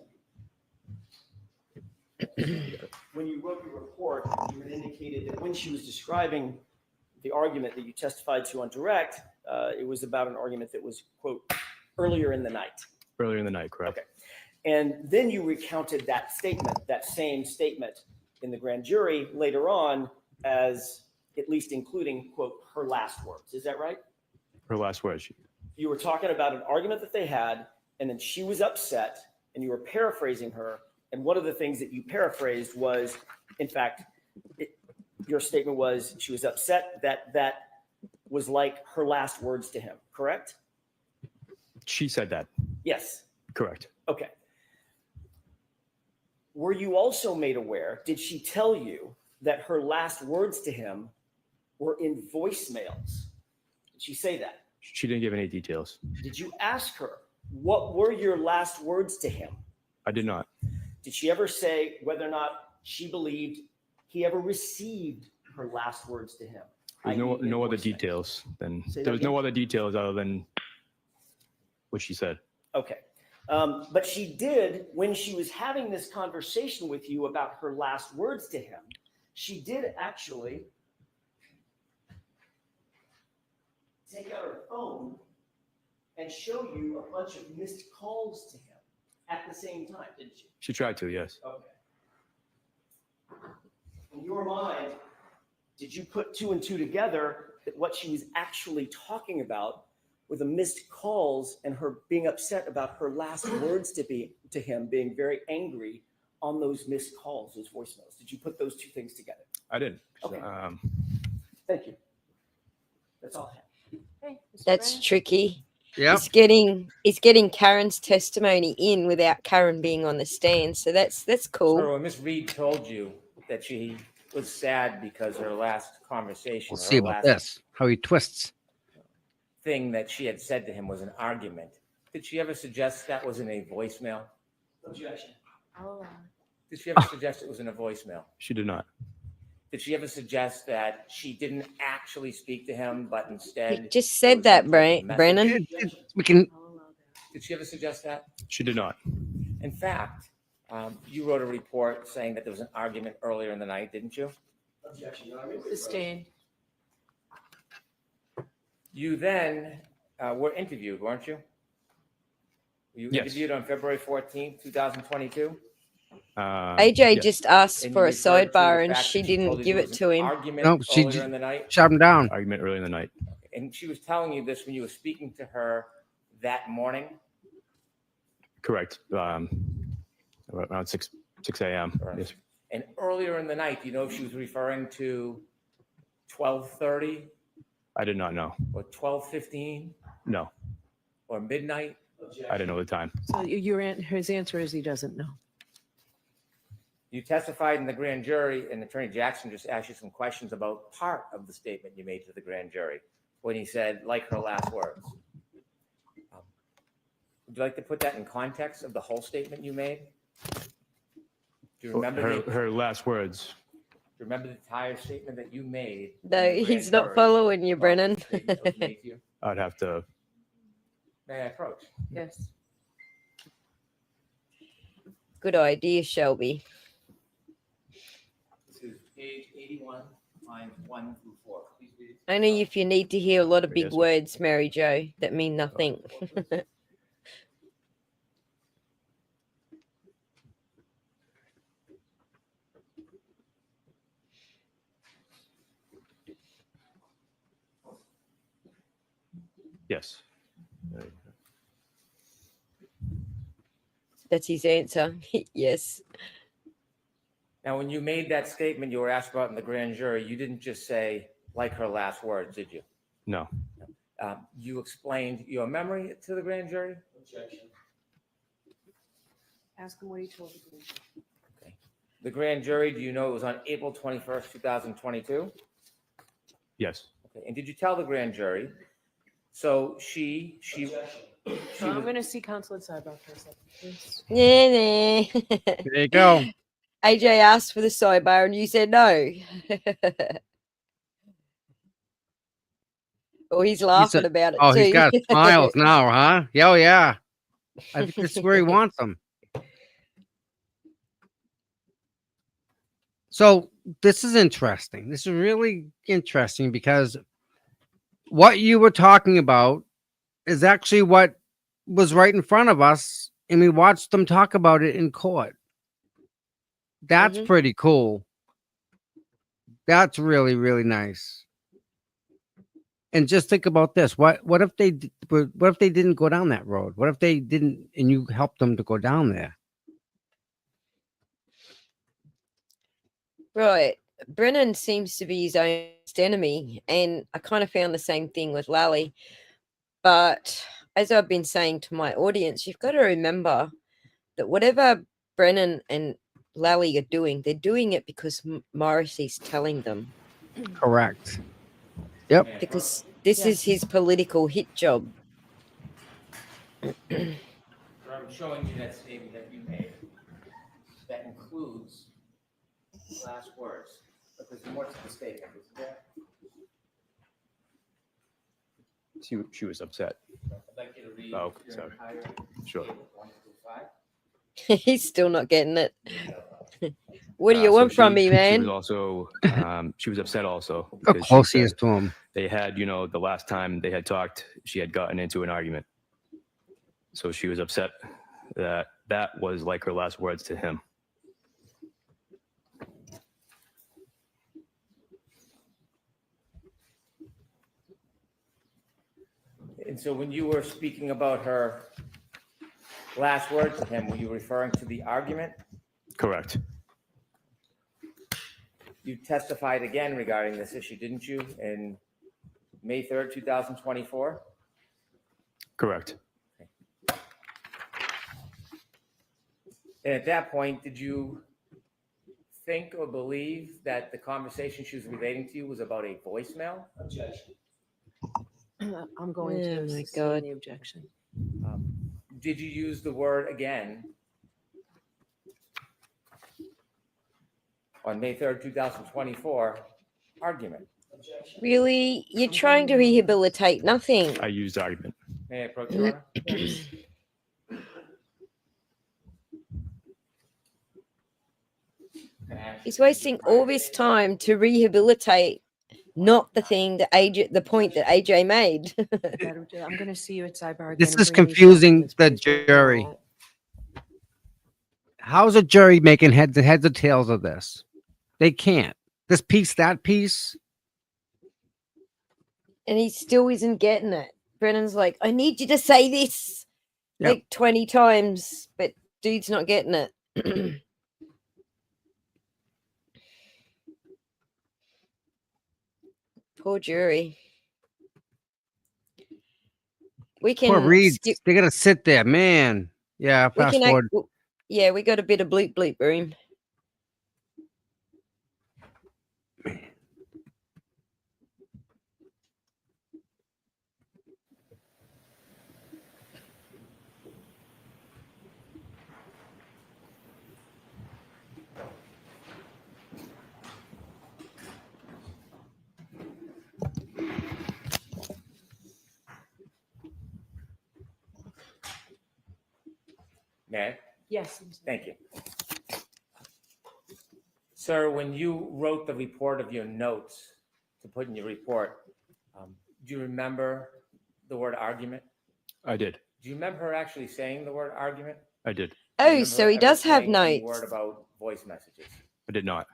When you wrote your report, you had indicated that when she was describing the argument that you testified to on direct, it was about an argument that was, quote, earlier in the night. Earlier in the night, correct? Okay. And then you recounted that statement, that same statement in the grand jury later on as at least including, quote, her last words. Is that right? Her last words. You were talking about an argument that they had, and then she was upset, and you were paraphrasing her. And one of the things that you paraphrased was, in fact, your statement was she was upset that was like her last words to him, correct? She said that. Yes. Correct. Okay. Were you also made aware, did she tell you that her last words to him were in voicemails? Did she say that? She didn't give any details. Did you ask her, what were your last words to him? I did not. Did she ever say whether or not she believed he ever received her last words to him? There's i.e. in no other voicemail? details than Say that there was no again? other details other than what she said. Okay. But she did, when she was having this conversation with you about her last words to him, she did actually take out her phone and show you a bunch of missed calls to him at the same time, didn't she? She tried to, yes. Okay. In your mind, did you put two and two together that what she was actually talking about were the missed calls and her being upset about her last words to him being very angry on those missed calls, those voicemails? Did you put those two things together? I didn't. Okay. Thank you. That's all I have. That's tricky. Yeah. He's getting Karen's testimony in without Karen being on the stand. So that's cool. So when Ms. Reed told you that she was sad because her last conversation, We'll or see her about last this. How he twists. thing that she had said to him was an argument, did she ever suggest that was in a voicemail? Objection. Did she ever suggest it was in a voicemail? She did not. Did she ever suggest that she didn't actually speak to him, but He instead? just said that, Brennan. We can. Did she ever suggest that? She did not. In fact, you wrote a report saying that there was an argument earlier in the night, didn't you? Objection. Your Honor. Sustained. You then were interviewed, weren't you? You Yes. interviewed on February 14th, 2022? AJ yes. just asked And for you a referred to the sidebar and fact she that she told didn't you give there it was to an him. Argument No, she earlier in the night, shut him down. Argument early in the night. and she was telling you this when you were speaking to her that morning. Correct. Around 6 a.m. Correct. Yes. And earlier in the night, do you know if she was referring to 12:30 I did not know. or 12:15 No, or midnight? I didn't know the time. So his answer is he doesn't know. You testified in the grand jury, and Attorney Jackson just asked you some questions about part of the statement you made to the grand jury when he said, like her last words. Would you like to put that in context of the whole statement you made? Do you remember Her last words? Do you remember the entire statement that you made? No, he's not following you, Brennan. I'd have to. May I approach? Yes. Good idea, Shelby. This is page 81, lines 1 through 4. Please read. Only if you need to hear a lot of big Yes. words, Mary Jo, that mean nothing. Yes. That's his answer. Yes. Now, when you made that statement you were asked about in the grand jury, you didn't just say, like her last words, did you? No. You explained your memory to the grand jury? Objection. Ask him what he told you. Okay. The grand jury, do you know it was on April 21st, 2022? Yes. Okay. And did you tell the grand jury? So she So I'm going to see counsel at sidebar for a second, please. There you go. AJ asked for the sidebar and you said no. Oh, he's laughing about it Oh, too. he's got smiles now, huh? Yeah, oh, yeah. I think this is where he wants them. So this is interesting. This is really interesting because what you were talking about is actually what was right in front of us, and we watched them talk about it in court. That's pretty cool. That's really, really nice. And just think about this. What if they didn't go down that road? What if they didn't and you helped them to go down there? Right. Brennan seems to be his own enemy, and I kind of found the same thing with Lally. But as I've been saying to my audience, you've got to remember that whatever Brennan and Lally are doing, they're doing it because Morrissey's telling them. Correct. Yep. Because this is his political hit job. I'm showing you that statement that you made that includes last words, but there's more to the statement, isn't there? She was upset. I'd like you to read Oh, your sorry. entire Sure. statement, 1 through 5. He's still not getting it. What do you So want from me, She man? was also, she was upset also. How because she close he is said to him. They had, the last time they had talked, she had gotten into an argument. So she was upset that that was like her last words to him. And so when you were speaking about her last words to him, were you referring to the argument? Correct. You testified again regarding this issue, didn't you, in May 3rd, 2024? Correct. And at that point, did you think or believe that the conversation she was relating to you was about a voicemail? Objection. I'm going Oh to my sustain God. the objection. Did you use the word again on May 3rd, 2024, argument? Objection. Really? You're trying to rehabilitate nothing. I used argument. May I approach, Your Honor? He's wasting all this time to rehabilitate, not the thing that the point that AJ made. I'm going to see you at sidebar again. This and is bring these confusing documents, the please. Where are jury. you at? How's a jury making heads or tails of this? They can't. This piece, that piece. And he still isn't getting it. Brennan's like, I need you to say this Yep. like 20 times, but dude's not getting it. Poor jury. We can Poor Reed. skip. They gotta sit there, man. Yeah, We fast can forward. yeah, we got a bit of bleep bleep room. May I? Yes. Thank you. Sir, when you wrote the report of your notes to put in your report, do you remember the word argument? I did. Do you remember her actually saying the word argument? I did. Do you Oh, remember so her he ever does have saying any notes. word about voice messages? I did not.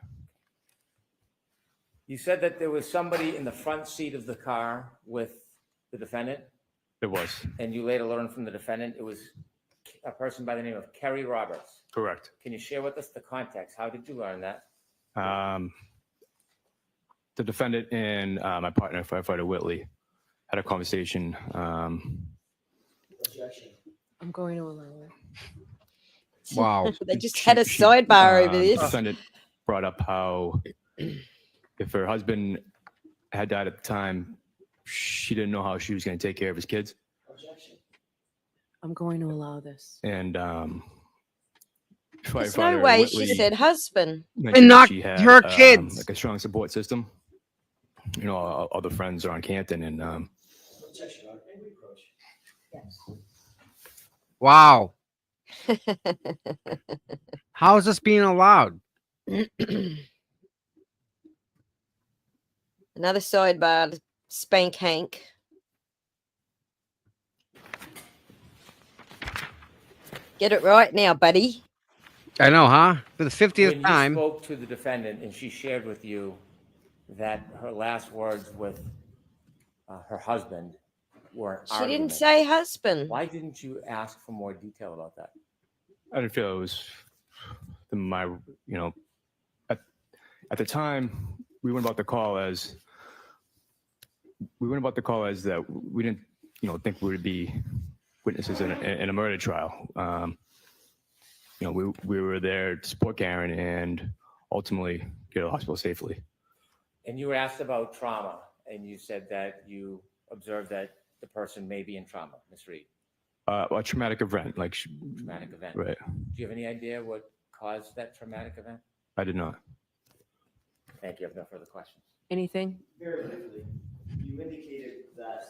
You said that there was somebody in the front seat of the car with the defendant, It was. and you later learned from the defendant it was a person by the name of Kerry Roberts. Correct. Can you share with us the context? How did you learn that? The defendant and my partner, firefighter Whitley, had a conversation. Objection. I'm going to allow it. Wow. They just had a sidebar over The this. defendant brought up how if her husband had died at the time, she didn't know how she was going to take care of his kids. Objection. I'm going to allow this. And There's no firefighter way she Whitley said husband. mentioned And not she had, her kids. like a strong support system. You know, all the friends are on Canton, and Objection, Your Honor. May we approach? Yes. Wow. How is this being allowed? Another sidebar to spank Hank. Get it right now, buddy. I know, huh? For the 50th When you time. spoke to the defendant and she shared with you that her last words with her husband were an She argument, didn't say husband. why didn't you ask for more detail about that? I didn't feel it was at the time we went about the call as that we didn't think we would be witnesses in a murder trial. We were there to support Karen and ultimately get her to the hospital safely. And you were asked about trauma, and you said that you observed that the person may be in trauma, Ms. Reed. A traumatic event, Traumatic event. right? Do you have any idea what caused that traumatic event? I did not. Thank you. I have no further questions. Anything? Very briefly, you indicated that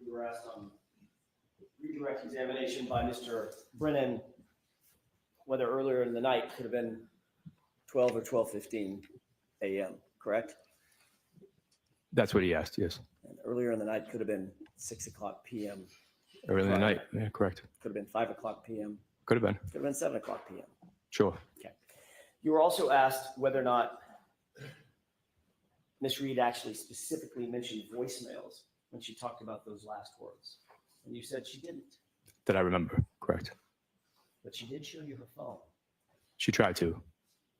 you were asked on redirect examination by Mr. Brennan whether earlier in the night could have been 12 or 12:15 a.m., correct? That's what he asked. Yes. And earlier in the night could have been 6 o'clock p.m. Early in the night. Yeah, correct. Could have been 5 o'clock p.m. Could have been. Could have been 7 o'clock p.m. Sure. Okay. You were also asked whether or not Ms. Reed actually specifically mentioned voicemails when she talked about those last words. And you said she didn't, That I remember. Correct. but she did show you her phone. She tried to.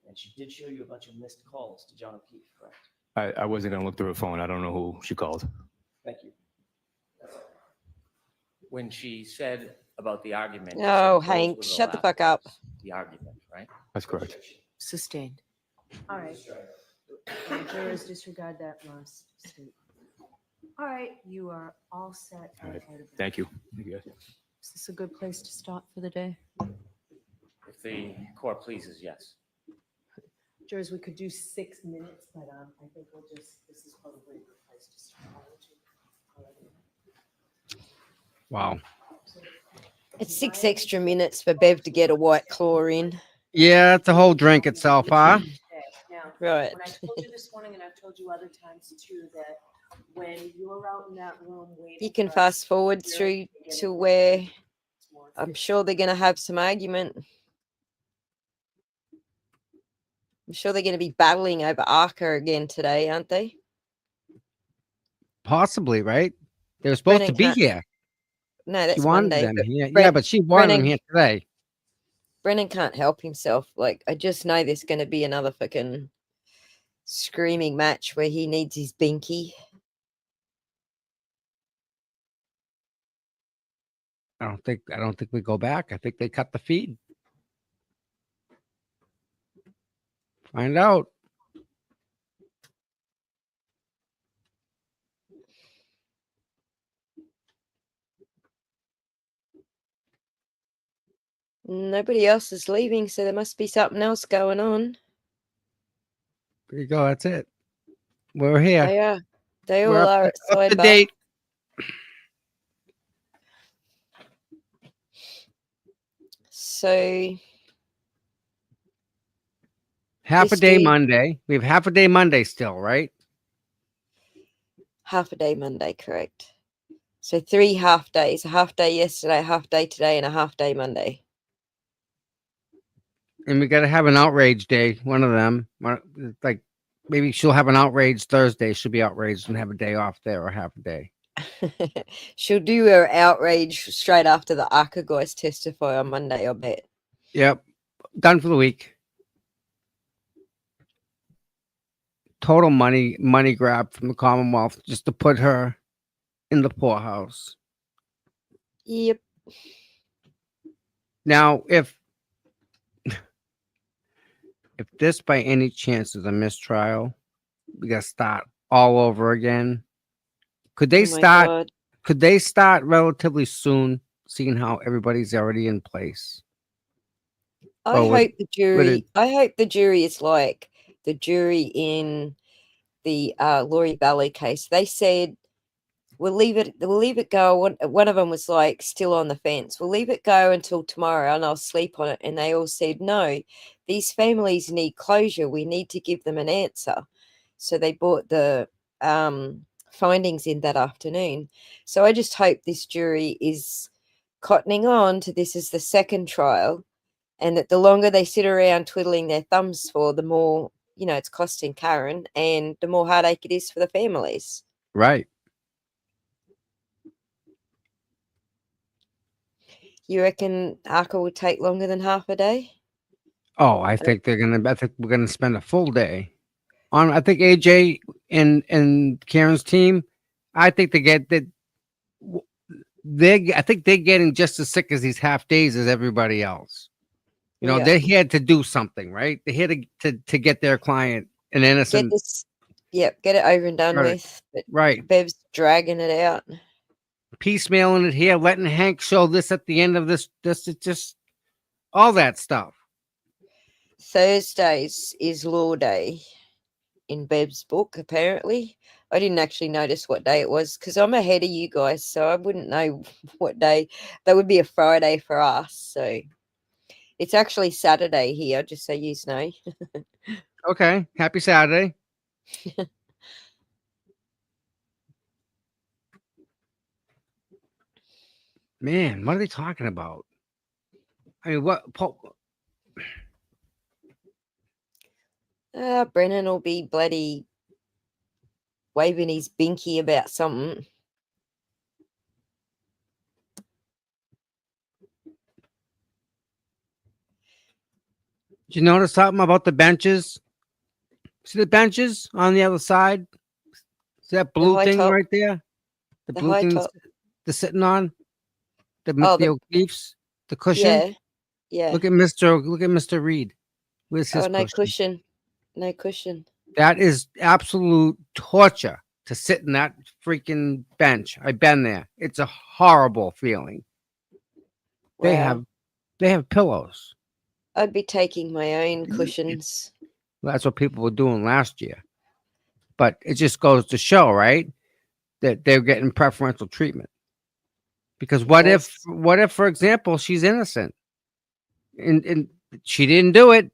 And she did show you a bunch of missed calls to John O'Keefe, correct? I wasn't going to look through her phone. I don't know who she called. Thank you. That's all. When she said about the argument. she Oh, said those Hank, were the shut the last fuck up. words, The argument, right? That's correct. Sustained. All right. Jurors disregard that last statement. All right, you are all set. All right. Thank you. Thank you guys. Is this a good place to stop for the day? If the court pleases, yes. Jurors, we could do 6 minutes, but I think this is probably a good place to start. Wow. It's 6 extra minutes for Bev to get a white claw in. Yeah, it's a whole drink itself, huh? Now, Right. when I told you this morning, and I've told you other times too, that when you're out in that room waiting, You can for us fast forward to through get to it, where it's more I'm sure they're going to have some argument. I'm sure they're going to be battling over Arca again today, aren't they? Possibly, right? They were supposed to Brennan be can't. here. No, She that's wanted Monday. them But here. Yeah, but she wanted them here today. Brennan can't help himself. Like, I just know there's going to be another fucking screaming match where he needs his binky. I don't think we go back. I think they cut the feed. Find out. Nobody else is leaving, so there must be something else going on. There you go. That's it. We're here. They are. They We're all up are to, at up to Sidebar. date. So Half a this day week- Monday. We have half a day Monday still, right? half a day Monday, correct. So 3 half days. A half day yesterday, a half day today, and a half day Monday. And we got to have an outrage day. One of them, like maybe she'll have an outrage Thursday. She'll be outraged and have a day off there or half a day. She'll do her outrage straight after the ARCA guys testify on Monday, I bet. Yep. Done for the week. Total money grab from the Commonwealth just to put her in the poorhouse. Yep. Now, if this by any chance is a mistrial, we got to start all over again. Could they Oh my start? God. Could they start relatively soon, seeing how everybody's already in place? I Or would- hope the jury. I hope the jury is like the jury in the Laurie Valley case. They said we'll leave it go. One of them was like still on the fence. We'll leave it go until tomorrow, and I'll sleep on it. And they all said no. These families need closure. We need to give them an answer. So they brought the findings in that afternoon. So I just hope this jury is cottoning on to this is the second trial, and that the longer they sit around twiddling their thumbs for, the more, it's costing Karen and the more heartache it is for the families. Right. You reckon ARCA will take longer than half a day? Oh, I think we're gonna spend a full day on. I think AJ and Karen's team. I think they get that. I think they're getting just as sick as these half days as everybody else. Yeah. They're here to do something, right? They're here to get their client an innocent. Get it over and done Right. with. But Right. Bev's dragging it out. Piecemealing it here, letting Hank show this at the end of this is just all that stuff. Thursdays is law day in Bev's book, apparently. I didn't actually notice what day it was because I'm ahead of you guys, so I wouldn't know what day. That would be a Friday for us. So it's actually Saturday here, just so you know. Okay. Happy Saturday. Man, what are they talking about? I mean, what? Brennan will be bloody waving his binky about something. Did you notice something about the benches? See the benches on the other side? See that blue high thing top. right there? The The blue high thing top. they're sitting on? The Oh, the O'Keefe's? The cushion? Yeah. Yeah. Look at Mr. Reed. Where's his Oh, no cushion? cushion. No cushion. That is absolute torture to sit in that freaking bench. I've been there. It's a horrible feeling. They Wow. have pillows. I'd be taking my own cushions. That's what people were doing last year. But it just goes to show, right, that they're getting preferential treatment. Because what if, for example, she's innocent and she didn't do it,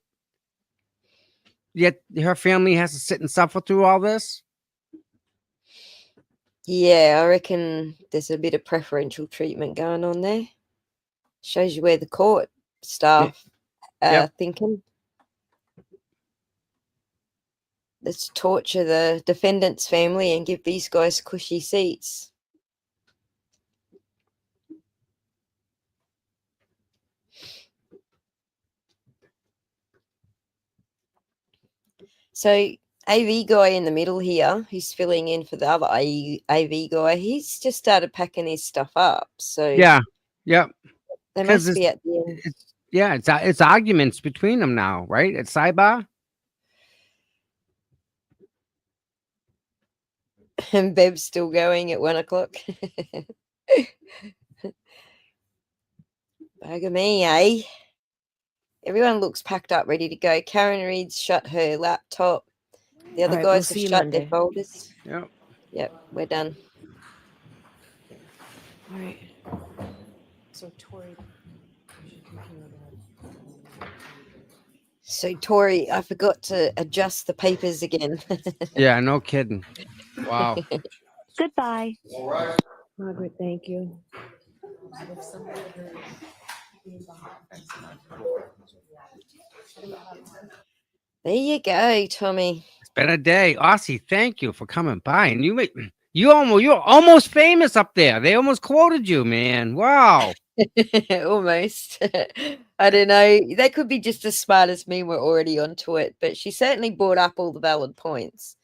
yet her family has to sit and suffer through all this? Yeah, I reckon there's a bit of preferential treatment going on there. Shows you where the court staff are Yep. thinking. Let's torture the defendant's family and give these guys cushy seats. So AV guy in the middle here, who's filling in for the other AV guy, he's just started packing his stuff up. So Yeah. Yep. they 'Cause must be at the end. It's arguments between them now, right? At sidebar. And Bev's still going at 1 o'clock. Bag of me, eh? Everyone looks packed up, ready to go. Karen Reed's shut her laptop. The other All right, we'll guys see have you shut their Monday. folders. Yep. Yep, we're done. All right. So Tori. So, Tori, I forgot to adjust the papers again. Yeah, no kidding. Wow. Goodbye. All right. Margaret, thank you. There you go, Tommy. It's been a day. Aussie, thank you for coming by. And you're almost famous up there. They almost quoted you, man. Wow. Almost. I don't know. They could be just as smart as me. We're already onto it, but she certainly brought up all the valid points.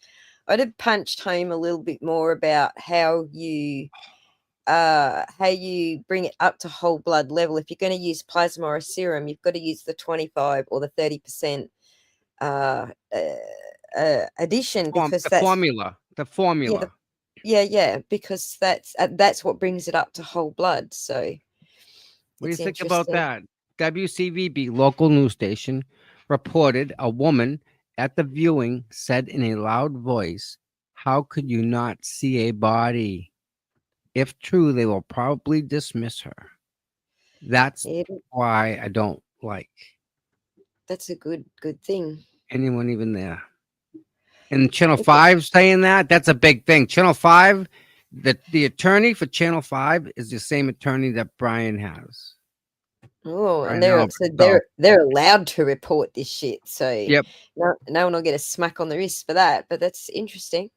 I'd have punched home a little bit more about how you bring it up to whole blood level. If you're going to use plasma or a serum, you've got to use the 25 or the 30% addition, because The that's formula. The formula. yeah, because that's what brings it up to whole blood. So What do you it's think about interesting. that? WCVB local news station reported a woman at the viewing said in a loud voice, "How could you not see a body? If true, they will probably dismiss her." That's why I don't like That's a good thing. anyone even there. And Channel 5 saying that's a big thing. Channel 5, the attorney for Channel 5 is the same attorney that Brian has. Oh, I and know, they're allowed to report this shit. So Yep. no one will get a smack on the wrist for that. But that's interesting.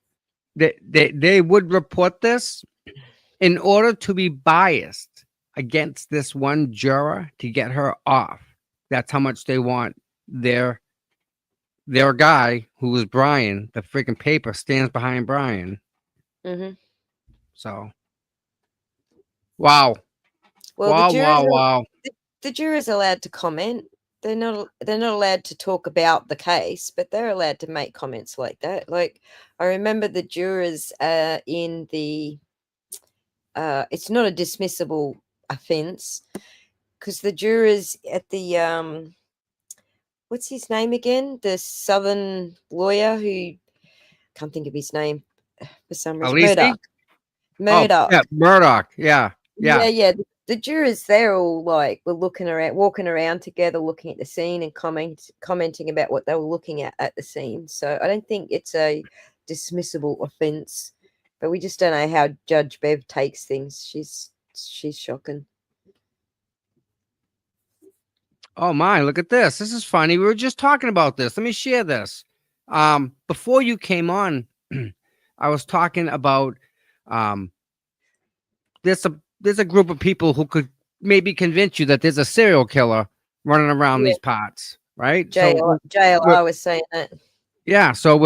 They would report this in order to be biased against this one juror to get her off. That's how much they want their guy, who was Brian. The freaking paper stands behind Brian. Mm-hmm. So, wow. Well, Wow. The jurors are allowed to comment. They're not allowed to talk about the case, but they're allowed to make comments like that. Like, I remember the jurors in the it's not a dismissible offense, because the jurors at the what's his name again? The Southern lawyer who can't think of his name for some reason. Alisi? Murdoch. Oh, yeah, Murdoch. Yeah. Yeah. The jurors, they're all like, were walking around together, looking at the scene and commenting about what they were looking at the scene. So I don't think it's a dismissible offense, but we just don't know how Judge Bev takes things. She's shocking. Oh my, look at this. This is funny. We were just talking about this. Let me share this. Before you came on, I was talking about there's a group of people who could maybe convince you that there's a serial killer running around these parts, right? JLR was saying that. Yeah, so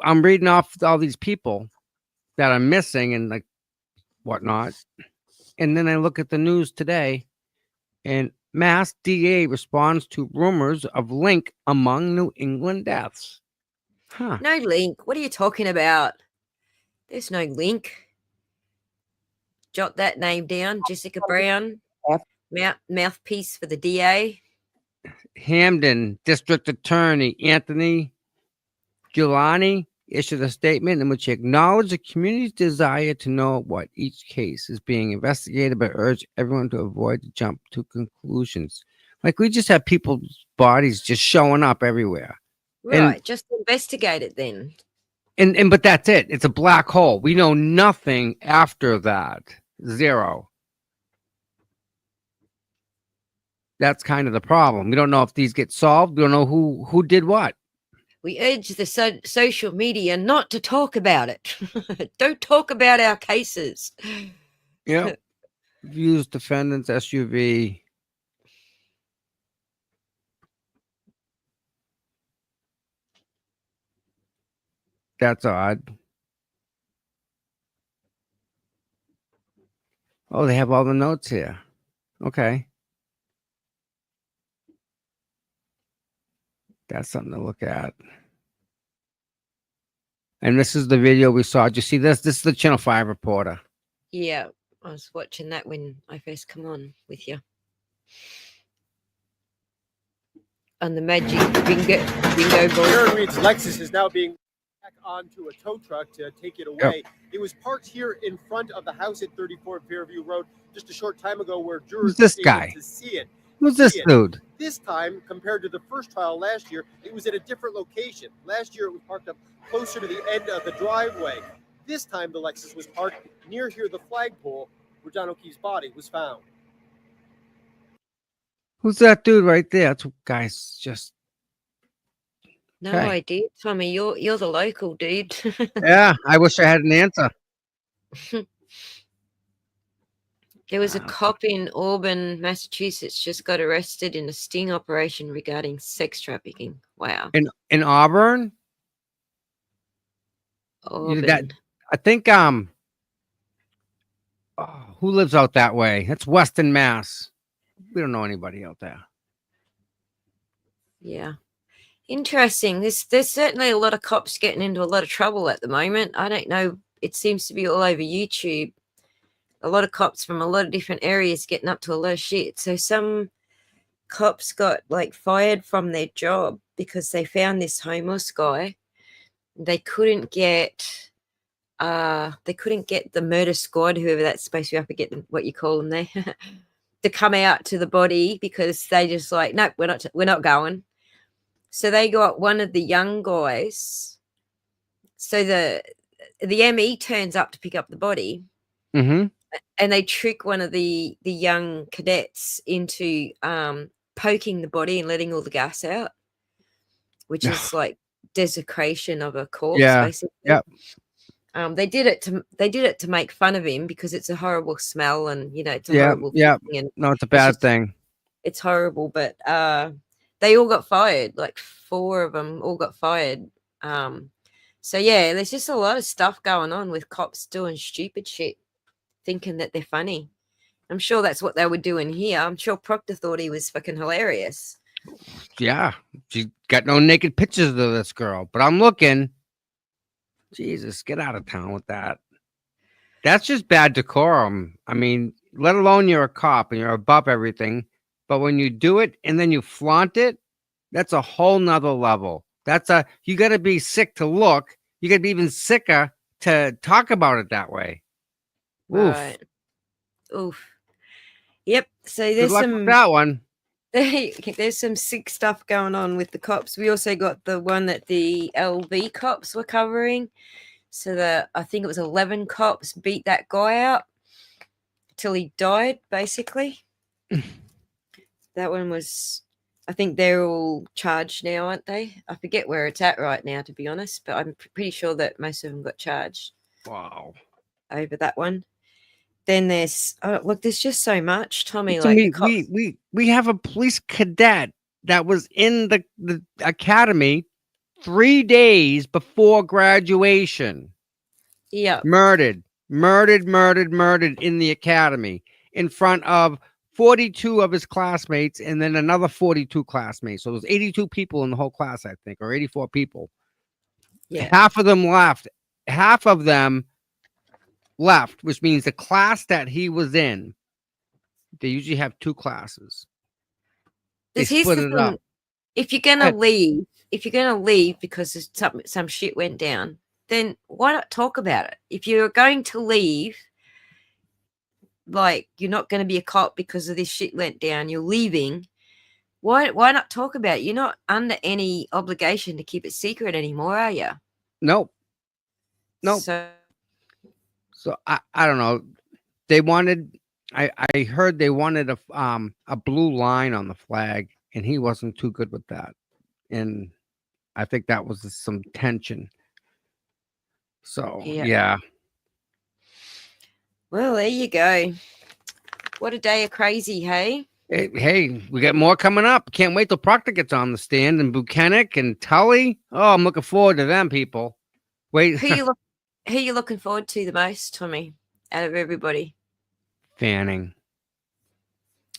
I'm reading off all these people that are missing and like whatnot. And then I look at the news today, and Mass DA responds to rumors of link among New England deaths. Huh. No link. What are you talking about? There's no link. Jot that name down. Jessica Brown, mouthpiece for the DA. Hamden District Attorney Anthony Giuliani issued a statement in which he acknowledged the community's desire to know what each case is being investigated, but urged everyone to avoid to jump to conclusions. Like, we just have people's bodies just showing up everywhere. Right, just investigate it then. But that's it. It's a black hole. We know nothing after that. Zero. That's kind of the problem. We don't know if these get solved. We don't know who did what. We urge the social media not to talk about it. Don't talk about our cases. Yep. Views defendants SUV. That's odd. Oh, they have all the notes here. Okay. That's something to look at. And this is the video we saw. Did you see this? This is the Channel 5 reporter. Yeah, I was watching that when I first come on with you. On the magic bingo board. Sharon Reed's Lexus is now being back onto a tow truck to take it away. It was parked here in front of the house at 34 Fairview Road just a short time ago, where jurors Who's this were able guy? to see it. Who's this dude? This time, compared to the first trial last year, it was at a different location. Last year, it was parked up closer to the end of the driveway. This time, the Lexus was parked near here, the flagpole, where John O'Keefe's body was found. Who's that dude right there? That's guy's just. No Okay. idea, Tommy. You're the local dude. Yeah, I wish I had an answer. There was a cop in Auburn, Massachusetts, just got arrested in a sting operation regarding sex trafficking. Wow. In Auburn? Auburn. I think who lives out that way? That's Weston, Mass. We don't know anybody out there. Yeah. Interesting. There's certainly a lot of cops getting into a lot of trouble at the moment. I don't know. It seems to be all over YouTube. A lot of cops from a lot of different areas getting up to a lot of shit. So some cops got like fired from their job because they found this homeless guy. They couldn't get the murder squad, whoever that's supposed to be, I forget what you call them there, to come out to the body because they just like, nope, we're not going. So they got one of the young guys. So the ME turns up to pick up the body. Mm-hmm. And they trick one of the young cadets into poking the body and letting all the gas out, which is like desecration of a corpse, basically. Yep. They did it to make fun of him because it's a horrible smell and it's a horrible thing. And no, it's a bad thing. It's horrible, but they all got fired. Like 4 of them all got fired. So yeah, there's just a lot of stuff going on with cops doing stupid shit, thinking that they're funny. I'm sure that's what they were doing here. I'm sure Proctor thought he was fucking hilarious. Yeah, she got no naked pictures of this girl, but I'm looking. Jesus, get out of town with that. That's just bad decorum. I mean, let alone you're a cop and you're above everything, but when you do it and then you flaunt it, that's a whole nother level. You got to be sick to look. You got to be even sicker to talk about it that way. Oof. Right. Oof. Yep. So Good there's luck with that one. There's some sick stuff going on with the cops. We also got the one that the LV cops were covering. So I think it was 11 cops beat that guy out till he died, basically. That one was, I think they're all charged now, aren't they? I forget where it's at right now, to be honest, but I'm pretty sure that most of them got charged. Wow. Over that one. Then there's there's just so much, Tommy. So like we have a police cadet that was in the academy 3 days before graduation. Yeah. Murdered in the academy in front of 42 of his classmates and then another 42 classmates. So it was 82 people in the whole class, I think, or 84 people. Yeah. Half of them left. Half of them left, which means the class that he was in, they usually have 2 classes. They split it up. If you're gonna leave because some shit went down, then why not talk about it? If you're going to leave, like you're not going to be a cop because of this shit went down, you're leaving. Why not talk about it? You're not under any obligation to keep it secret anymore, are you? Nope. So I don't know. They wanted. I heard they wanted a blue line on the flag, and he wasn't too good with that. And I think that was some tension. So Yeah. yeah. Well, there you go. What a day of crazy, hey? Hey, we got more coming up. Can't wait till Proctor gets on the stand, and Buchanan and Tully. Oh, I'm looking forward to them, people. Wait, Who you looking forward to the most, Tommy, out of everybody? Fanning.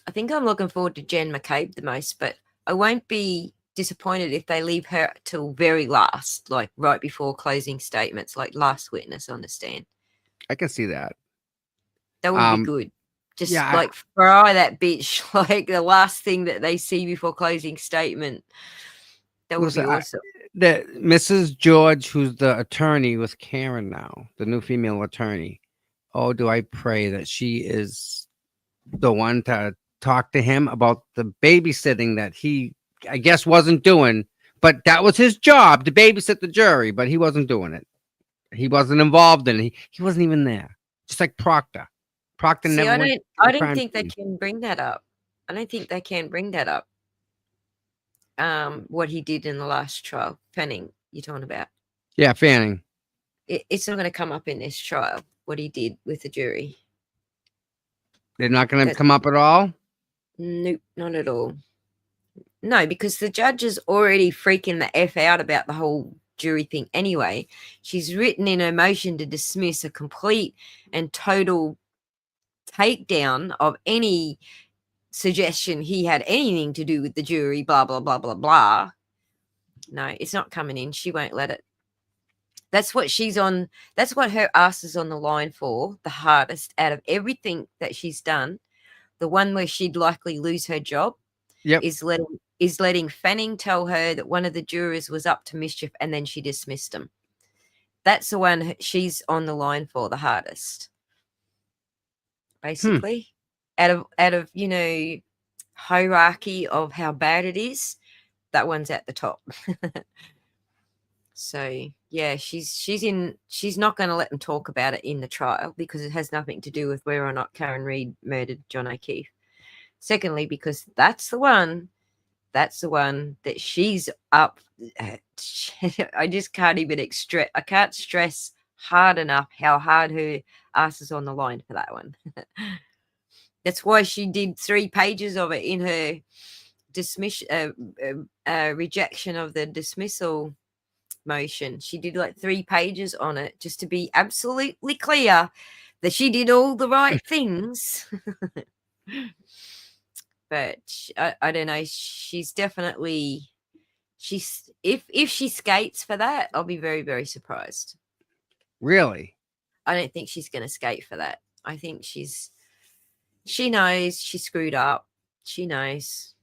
I think I'm looking forward to Jen McCabe the most, but I won't be disappointed if they leave her till very last, like right before closing statements, like last witness on the stand. I can see that. That would be good. Just yeah, like fry that bitch, like the last thing that they see before closing statement. That would be awesome. That Mrs. George, who's the attorney with Karen now, the new female attorney. Oh, do I pray that she is the one to talk to him about the babysitting that he, I guess, wasn't doing, but that was his job to babysit the jury, but he wasn't doing it. He wasn't involved in it. He wasn't even there. Just like Proctor. Proctor See, never I went don't to the think crime they scene. can bring that up. I don't think they can bring that up. What he did in the last trial, Fanning, you're talking about. Yeah, Fanning. It's not going to come up in this trial, what he did with the jury. They're not going to come up at all? Nope, not at all. No, because the judge is already freaking the F out about the whole jury thing anyway. She's written in her motion to dismiss a complete and total takedown of any suggestion he had anything to do with the jury, blah, blah, blah, blah, blah. No, it's not coming in. She won't let it. That's what she's on. That's what her ass is on the line for, the hardest out of everything that she's done. The one where she'd likely lose her job is letting Fanning tell her that one of the jurors was up to mischief and then she dismissed him. That's the one she's on the line for the hardest. Basically. Out of hierarchy of how bad it is, that one's at the top. So yeah, she's not going to let them talk about it in the trial because it has nothing to do with whether or not Karen Read murdered John O'Keefe. Secondly, because that's the one that she's up. I just can't even I can't stress hard enough how hard her ass is on the line for that one. That's why she did 3 pages of it in her rejection of the dismissal motion. She did like 3 pages on it just to be absolutely clear that she did all the right things. But I don't know. She's definitely if she skates for that, I'll be very, very surprised. Really? I don't think she's going to skate for that. I think she knows she screwed up. She knows.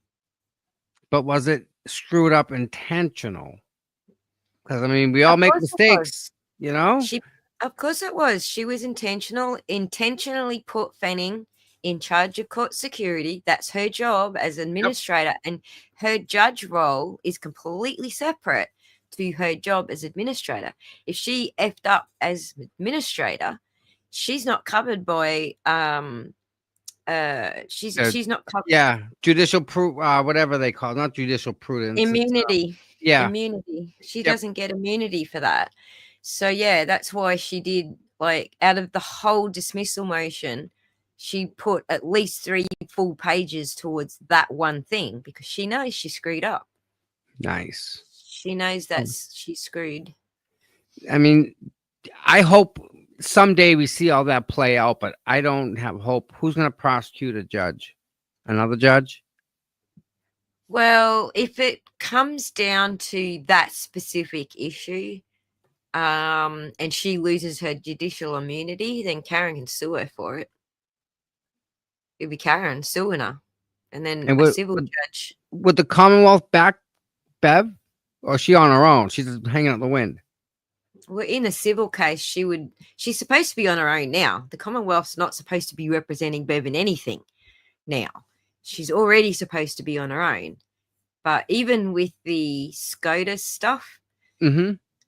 But was it screwed up intentional? Because I mean, we all make mistakes, you know? Of course it was. She was intentionally put Fanning in charge of court security. That's her job as administrator, and her judge role is completely separate to her job as administrator. If she effed up as administrator, she's not covered by she's not covered. Yeah, judicial whatever they call it, not judicial prudence. Immunity. Immunity. She doesn't get immunity for that. So yeah, that's why she did, like, out of the whole dismissal motion, she put at least 3 full pages towards that one thing because she knows she screwed up. Nice. She knows that she's screwed. I mean, I hope someday we see all that play out, but I don't have hope. Who's going to prosecute a judge? Another judge? Well, if it comes down to that specific issue, and she loses her judicial immunity, then Karen can sue her for it. It'd be Karen suing her, and then a civil judge. Would the Commonwealth back Bev, or is she on her own? She's just hanging out the wind. Well, in a civil case, she's supposed to be on her own now. The Commonwealth's not supposed to be representing Bev in anything now. She's already supposed to be on her own. But even with the SCOTUS stuff,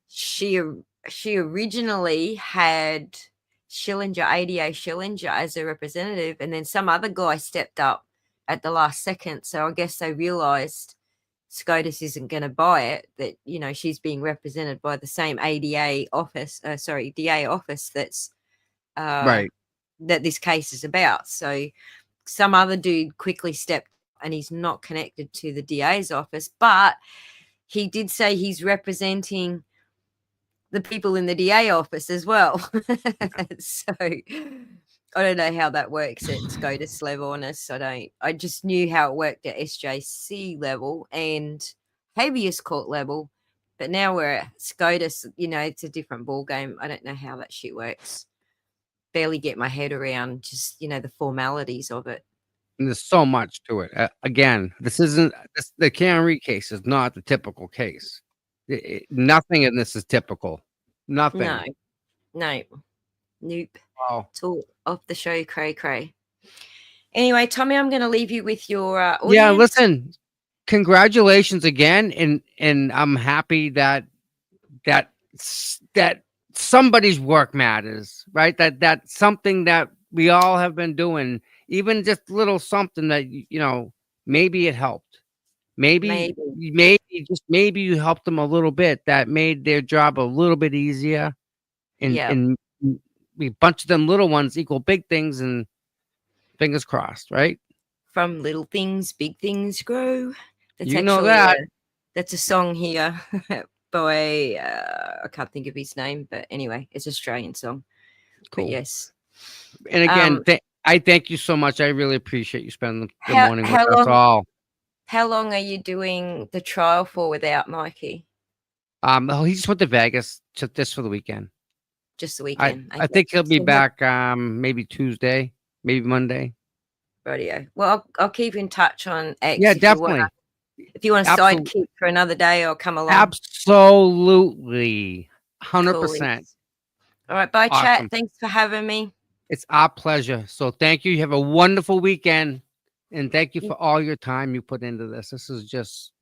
she originally had Schillinger, ADA Schillinger, as a representative, and then some other guy stepped up at the last second. So I guess they realized SCOTUS isn't going to buy it, that, you know, she's being represented by the same DA office that's Right. that this case is about. So some other dude quickly stepped, and he's not connected to the DA's office, but he did say he's representing the people in the DA office as well. So I don't know how that works at SCOTUS level, honest. I just knew how it worked at SJC level and habeas court level, but now we're at SCOTUS, you know, it's a different ball game. I don't know how that shit works. Barely get my head around just, you know, the formalities of it. And there's so much to it. Again, the Karen Reed case is not the typical case. Nothing in this is typical. Nothing. No. Nope. Wow. It's all off the show, cray. Anyway, Tommy, I'm going to leave you with your audience. Yeah, listen, congratulations again. And I'm happy that somebody's work matters, right? That's something that we all have been doing, even just little something that, you know, maybe it helped. Maybe you helped them a little bit. That made their job a little bit easier. And a bunch of them little ones equal big things, and fingers crossed, right? From little things, big things grow. You know that. That's a song here by I can't think of his name, but anyway, it's an Australian song. Cool. But yes. And again, I thank you so much. I really appreciate you spending the morning with us all. How long are you doing the trial for without Mikey? He just went to Vegas just for the weekend. Just the weekend. I think he'll be back maybe Tuesday, maybe Monday. Radio. Well, I'll keep in touch on X. Yeah, definitely. If you want to sidekick for another day, I'll come along. Absolutely. 100%. All right. Bye, Awesome. chat. Thanks for having me. It's our pleasure. So thank you. You have a wonderful weekend. And thank you for all your time you put into this. This is just.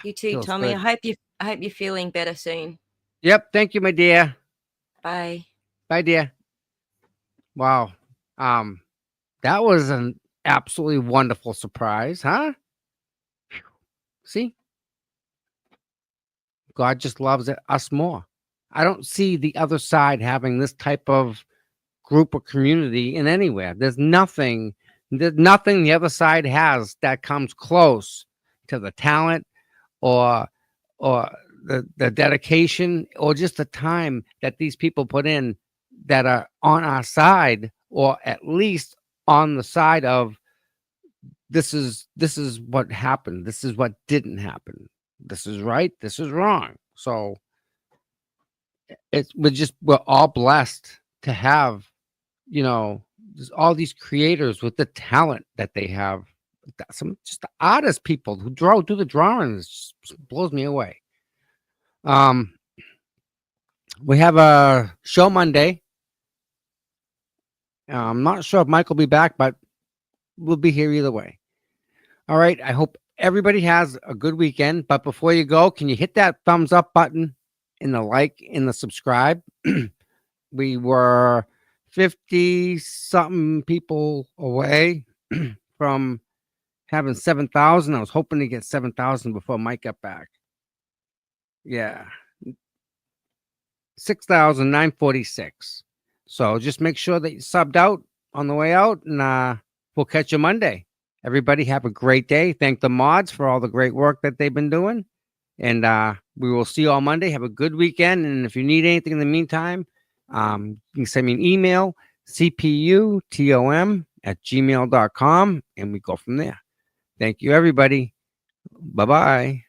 You too, Tommy. Good. I hope you're feeling better soon. Yep. Thank you, my dear. Bye. Bye, dear. Wow. That was an absolutely wonderful surprise, huh? See? God just loves us more. I don't see the other side having this type of group or community in anywhere. There's nothing the other side has that comes close to the talent or the dedication or just the time that these people put in that are on our side, or at least on the side of this is what happened. This is what didn't happen. This is right. This is wrong. So we're all blessed to have, you know, all these creators with the talent that they have. Some just the artist people who do the drawings just blows me away. We have a show Monday. I'm not sure if Mike will be back, but we'll be here either way. All right. I hope everybody has a good weekend. But before you go, can you hit that thumbs up button and the like and the subscribe? We were 50 something people away from having 7,000. I was hoping to get 7,000 before Mike got back. Yeah. 6,946. So just make sure that you subbed out on the way out, and we'll catch you Monday. Everybody have a great day. Thank the mods for all the great work that they've been doing. And we will see you all Monday. Have a good weekend. And if you need anything in the meantime, you can send me an email, cputom@gmail.com, and we go from there. Thank you, everybody. Bye-bye.